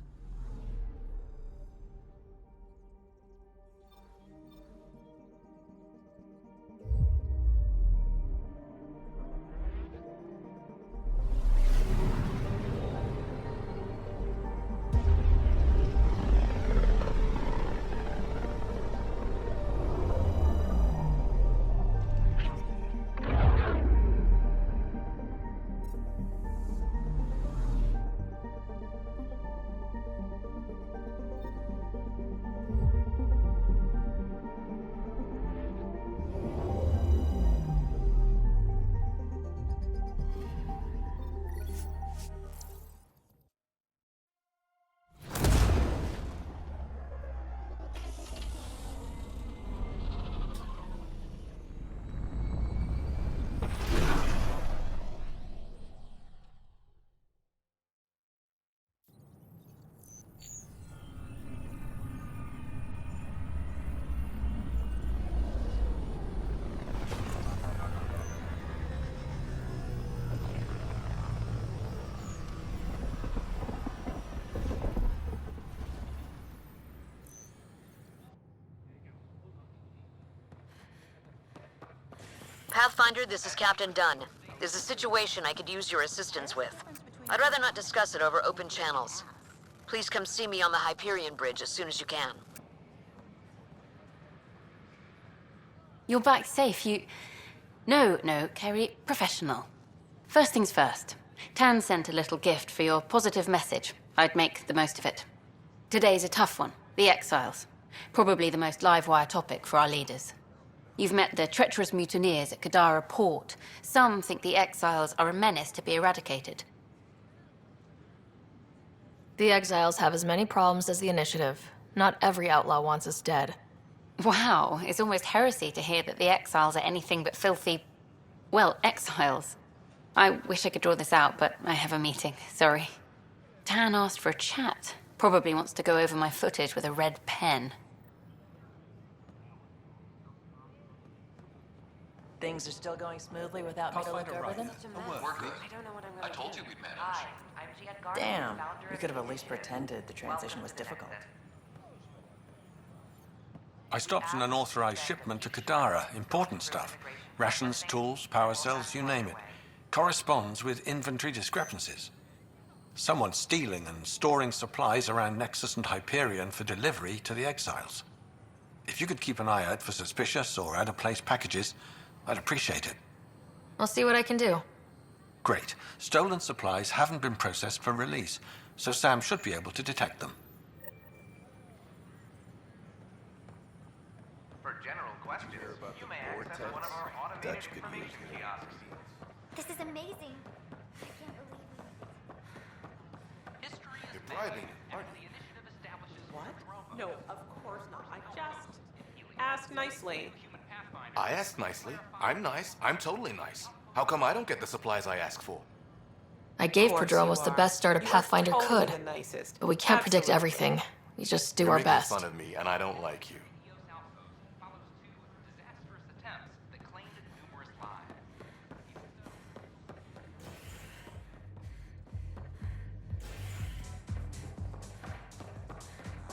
Speaker 15: Pathfinder, this is Captain Dunn. There's a situation I could use your assistance with. I'd rather not discuss it over open channels. Please come see me on the Hyperion Bridge as soon as you can.
Speaker 19: You're back safe, No, Kerry, professional. First things first. Tan sent a little gift for your positive message. I'd make the most of it. Today's a tough one. The Exiles. Probably the most live-wire topic for our leaders. You've met the treacherous mutineers at Kadara port. Some think the Exiles are a menace to be eradicated.
Speaker 3: The Exiles have as many problems as the Initiative. Not every outlaw wants us dead.
Speaker 19: Wow, it's almost heresy to hear that the Exiles are anything but filthy... well, exiles. I wish I could draw this out, but I have a meeting, sorry. Tan asked for a chat. Probably wants to go over my footage with a red pen.
Speaker 9: Things are still going smoothly without me to look over them?
Speaker 7: We're good. I told you we'd manage.
Speaker 9: Damn, you could have at least pretended the transition was difficult.
Speaker 14: I stopped an unauthorized shipment to Kadara. Important stuff. Rations, tools, power cells, you name it. Corresponds with inventory discrepancies. Someone's stealing and storing supplies around Nexus and Hyperion for delivery to the Exiles. If you could keep an eye out for suspicious or out-of-place packages, I'd appreciate it.
Speaker 3: I'll see what I can do.
Speaker 14: Great. Stolen supplies haven't been processed for release, so Sam should be able to detect them.
Speaker 7: For general questions, you may access one of our automated information kiosks.
Speaker 22: This is amazing. I can't believe it.
Speaker 6: You're bribing, aren't you?
Speaker 23: What? No, of course not. I just asked nicely.
Speaker 6: I asked nicely. I'm nice. I'm totally nice. How come I don't get the supplies I ask for?
Speaker 3: I gave Prodromos the best start a
Speaker 23: You are
Speaker 3: Pathfinder
Speaker 23: totally
Speaker 3: could.
Speaker 23: the nicest.
Speaker 3: But we can't predict
Speaker 23: Absolutely.
Speaker 3: everything. We just do
Speaker 6: You're
Speaker 3: our
Speaker 6: making
Speaker 3: best.
Speaker 6: fun of me, and I don't like you.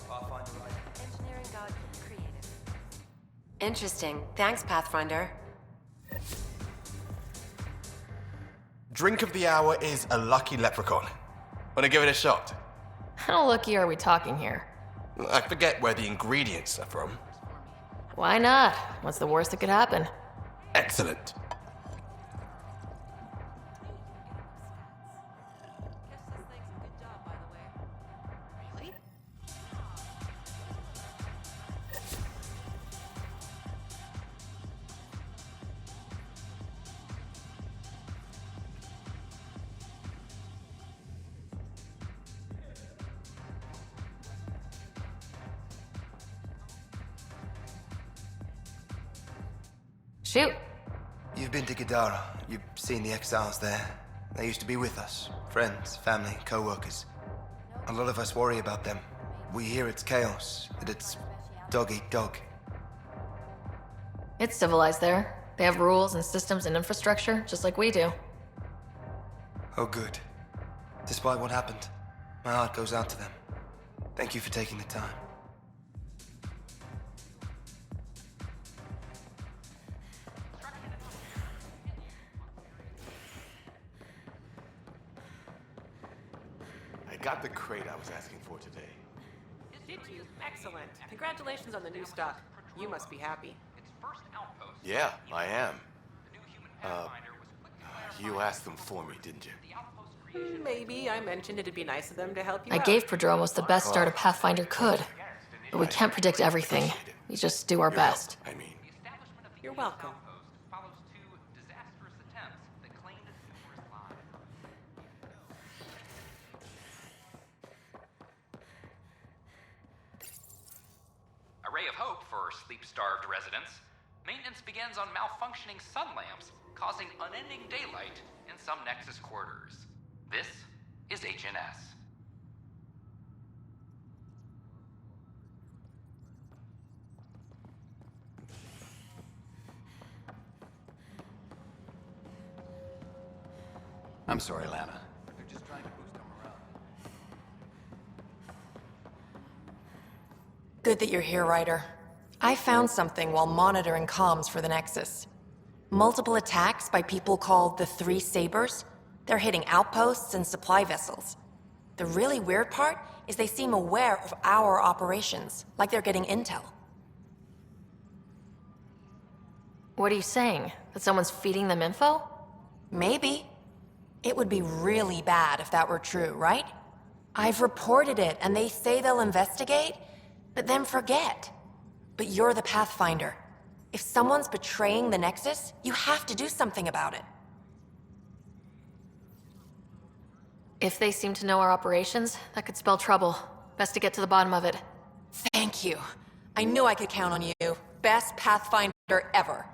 Speaker 8: Engineering got creative. Interesting. Thanks, Pathfinder.
Speaker 6: Drink of the hour is a lucky leprechaun. Wanna give it a shot?
Speaker 3: How lucky are we talking here?
Speaker 6: I forget where the ingredients are from.
Speaker 3: Why not? What's the worst that could happen?
Speaker 6: Excellent.
Speaker 3: Shoot.
Speaker 24: You've been to Kadara. You've seen the exiles there. They used to be with us. Friends, family, co-workers. A lot of us worry about them. We hear it's chaos, that it's dog eat dog.
Speaker 3: It's civilized there. They have rules and systems and infrastructure, just like we do.
Speaker 24: Oh, good. Despite what happened, my heart goes out to them. Thank you for taking the time.
Speaker 6: I got the crate I was asking for today.
Speaker 23: Did you? Excellent. Congratulations on the new stock. You must be happy.
Speaker 6: Yeah, I am. You asked them for me, didn't you?
Speaker 23: Maybe I mentioned it'd be nice of them to help you
Speaker 3: I
Speaker 23: out.
Speaker 3: gave Prodromos the best start a Pathfinder could. But we can't predict everything. We just do our best.
Speaker 23: You're welcome.
Speaker 25: A ray of hope for sleep-starved residents. Maintenance begins on malfunctioning sun lamps, causing unending daylight in some Nexus quarters. This is HNS.
Speaker 26: I'm sorry, Lana.
Speaker 7: They're just trying to boost our morale.
Speaker 8: Good that you're here, Ryder. I found something while monitoring comms for the Nexus. Multiple attacks by people called the Three Sabers. They're hitting outposts and supply vessels. The really weird part is they seem aware of our operations, like they're getting intel.
Speaker 3: What are you saying? That someone's feeding them info?
Speaker 8: Maybe. It would be really bad if that were true, right? I've reported it, and they say they'll investigate, but then forget. But you're the Pathfinder. If someone's betraying the Nexus, you have to do something about it.
Speaker 3: If they seem to know our operations, that could spell trouble. Best to get to the bottom of it.
Speaker 1: Thank you. I knew I could count on you. Best Pathfinder ever.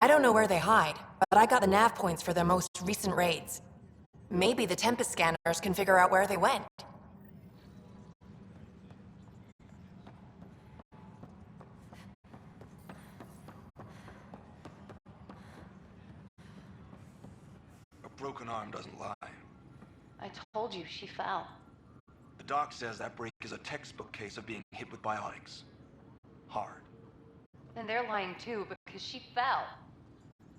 Speaker 1: I don't know where they hide, but I got the nav points for their most recent raids. Maybe the Tempest scanners can figure out where they went.
Speaker 7: A broken arm doesn't lie.
Speaker 19: I told you she fell.
Speaker 7: The doc says that break is a textbook case of being hit with biotics. Hard.
Speaker 19: And they're lying too, because she fell.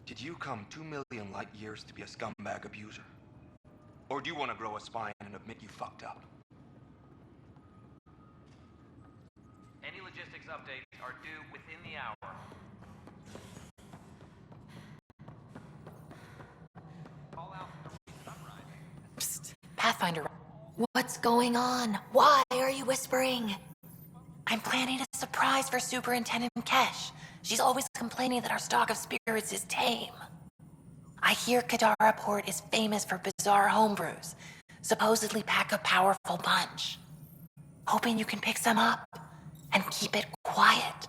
Speaker 7: Did you come 2 million light years to be a scumbag abuser? Or do you want to grow a spine and admit you fucked up?
Speaker 11: Any logistics updates are due within the hour. Call out Sara Ryder.
Speaker 1: Psst, Pathfinder.
Speaker 3: What's going on? Why are you whispering?
Speaker 1: I'm planning a surprise for Superintendent Kesh. She's always complaining that our stock of spirits is tame. I hear Kadara Port is famous for bizarre homebrews, supposedly pack a powerful punch. Hoping you can pick some up and keep it quiet.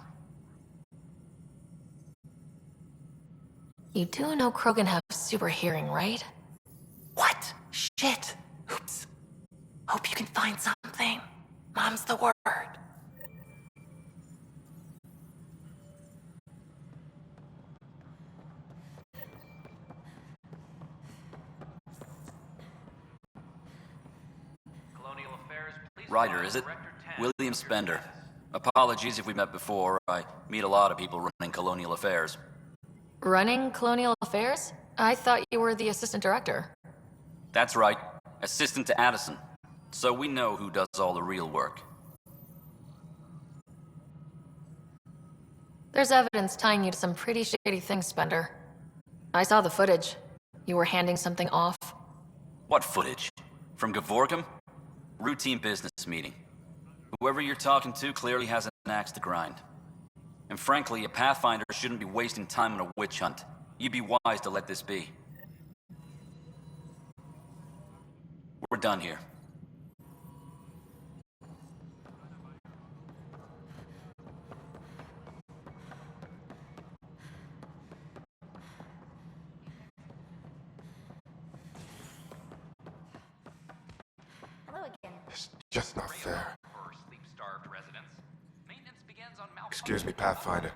Speaker 3: You do know Krogan have super hearing, right?
Speaker 1: What? Shit. Oops. Hope you can find something. Mom's the word.
Speaker 11: Ryder, is it? William Spender. Apologies if we met before. I meet a lot of people running Colonial Affairs.
Speaker 3: Running Colonial Affairs? I thought you were the assistant director.
Speaker 11: That's right. Assistant to Addison. So we know who does all the real work.
Speaker 3: There's evidence tying you to some pretty shady things, Spender. I saw the footage. You were handing something off.
Speaker 11: What footage? From Gavorgum? Routine business meeting. Whoever you're talking to clearly has an axe to grind. And frankly, a Pathfinder shouldn't be wasting time on a witch hunt. You'd be wise to let this be. We're done here.
Speaker 22: Hello again.
Speaker 2: It's just not fair.
Speaker 25: For sleep-starved residents, maintenance begins on malfunction.
Speaker 2: Excuse me, Pathfinder.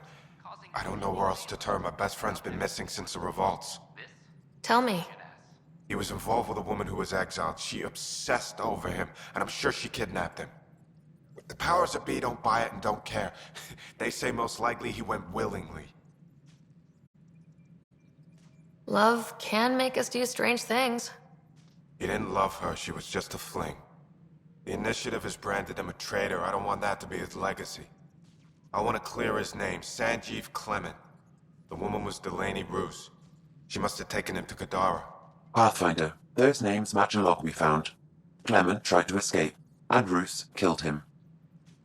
Speaker 2: I don't know where else to turn. My best friend's been missing since the revolts.
Speaker 3: Tell me.
Speaker 2: He was involved with a woman who was exiled. She obsessed over him, and I'm sure she kidnapped him. The powers that be don't buy it and don't care. They say most likely he went willingly.
Speaker 3: Love can make us do strange things.
Speaker 2: He didn't love her. She was just a fling. The Initiative has branded him a traitor. I don't want that to be his legacy. I want to clear his name, Sanjeev Clement. The woman was Delaney Roos. She must have taken him to Kadara.
Speaker 4: Pathfinder, those names match a log we found. Clement tried to escape, and Roos killed him.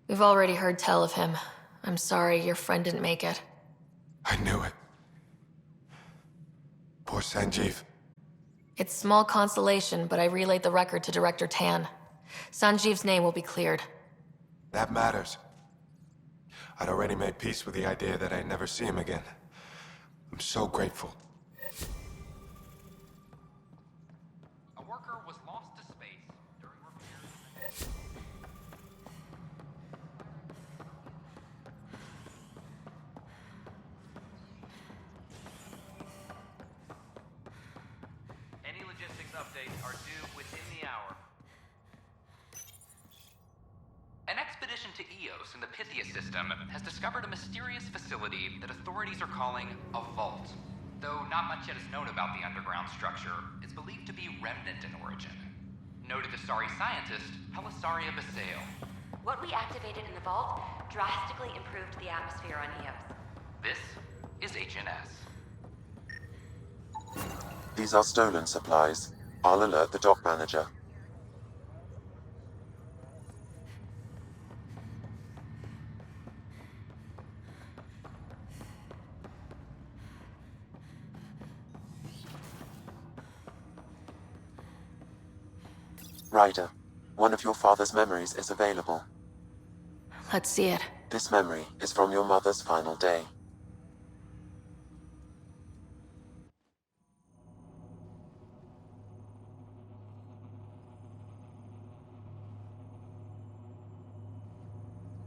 Speaker 3: We've already heard tell of him. I'm sorry your friend didn't make it.
Speaker 2: I knew it. Poor Sanjeev.
Speaker 3: It's small consolation, but I relayed the record to Director Tan. Sanjeev's name will be cleared.
Speaker 2: That matters. I'd already made peace with the idea that I'd never see him again. I'm so grateful.
Speaker 25: A worker was lost to space during repairs. Any logistics updates are due within the hour. An expedition to Eos in the Pythia system has discovered a mysterious facility that authorities are calling a vault. Though not much yet is known about the underground structure, it's believed to be remnant in origin. Noted Asari scientist Helisaria Basale.
Speaker 22: What we activated in the vault drastically improved the atmosphere on Eos.
Speaker 25: This is HNS.
Speaker 4: These are stolen supplies. I'll alert the dock manager. Ryder, one of your father's memories is available.
Speaker 3: Let's see it.
Speaker 4: This memory is from your mother's final day.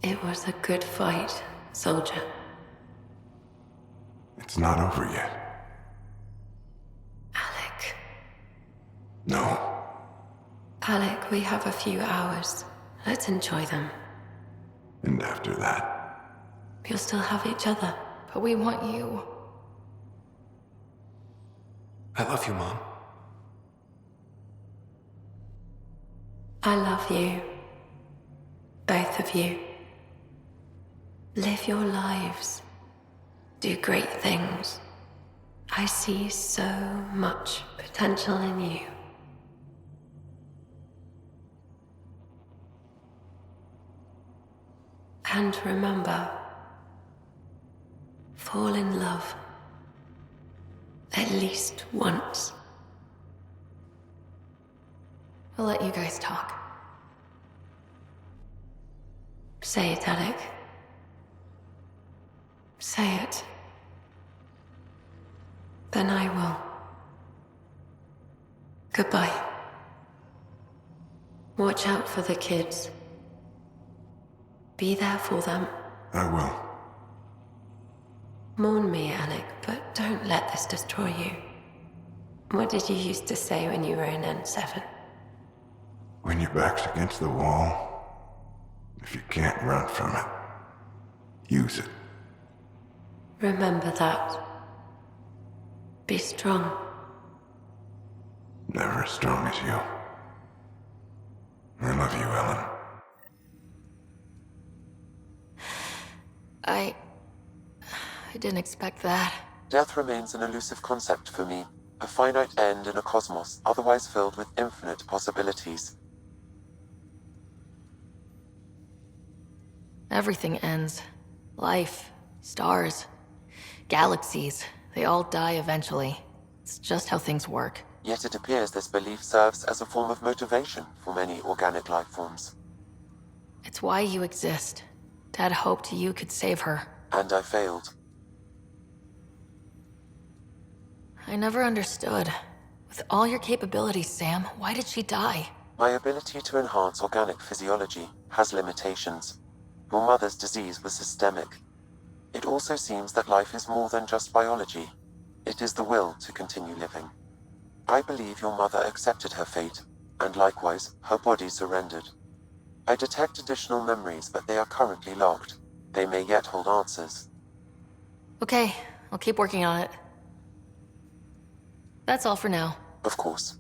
Speaker 12: It was a good fight, soldier.
Speaker 2: It's not over yet.
Speaker 12: Alec.
Speaker 2: No.
Speaker 12: Alec, we have a few hours. Let's enjoy them.
Speaker 2: And after that?
Speaker 12: We'll still have each other.
Speaker 3: But we want you.
Speaker 14: I love you, Mom.
Speaker 12: I love you. Both of you. Live your lives. Do great things. I see so much potential in you. And remember, fall in love. At least once.
Speaker 3: I'll let you guys talk.
Speaker 12: Say it, Alec. Say it. Then I will. Goodbye. Watch out for the kids. Be there for them.
Speaker 2: I will.
Speaker 12: Mourn me, Alec, but don't let this destroy you. What did you used to say when you were in N7?
Speaker 2: When your back's against the wall, if you can't run from it, use it.
Speaker 12: Remember that. Be strong.
Speaker 2: Never as strong as you. I love you, Ellen.
Speaker 3: I didn't expect that.
Speaker 4: Death remains an elusive concept for me, a finite end in a cosmos otherwise filled with infinite possibilities.
Speaker 3: Everything ends. Life, stars, galaxies, they all die eventually. It's just how things work.
Speaker 4: Yet it appears this belief serves as a form of motivation for many organic life forms.
Speaker 3: It's why you exist. Dad hoped you could save her.
Speaker 4: And I failed.
Speaker 3: I never understood. With all your capabilities, Sam, why did she die?
Speaker 4: My ability to enhance organic physiology has limitations. Your mother's disease was systemic. It also seems that life is more than just biology. It is the will to continue living. I believe your mother accepted her fate, and likewise, her body surrendered. I detect additional memories, but they are currently locked. They may yet hold answers.
Speaker 3: Okay, I'll keep working on it. That's all for now.
Speaker 4: Of course.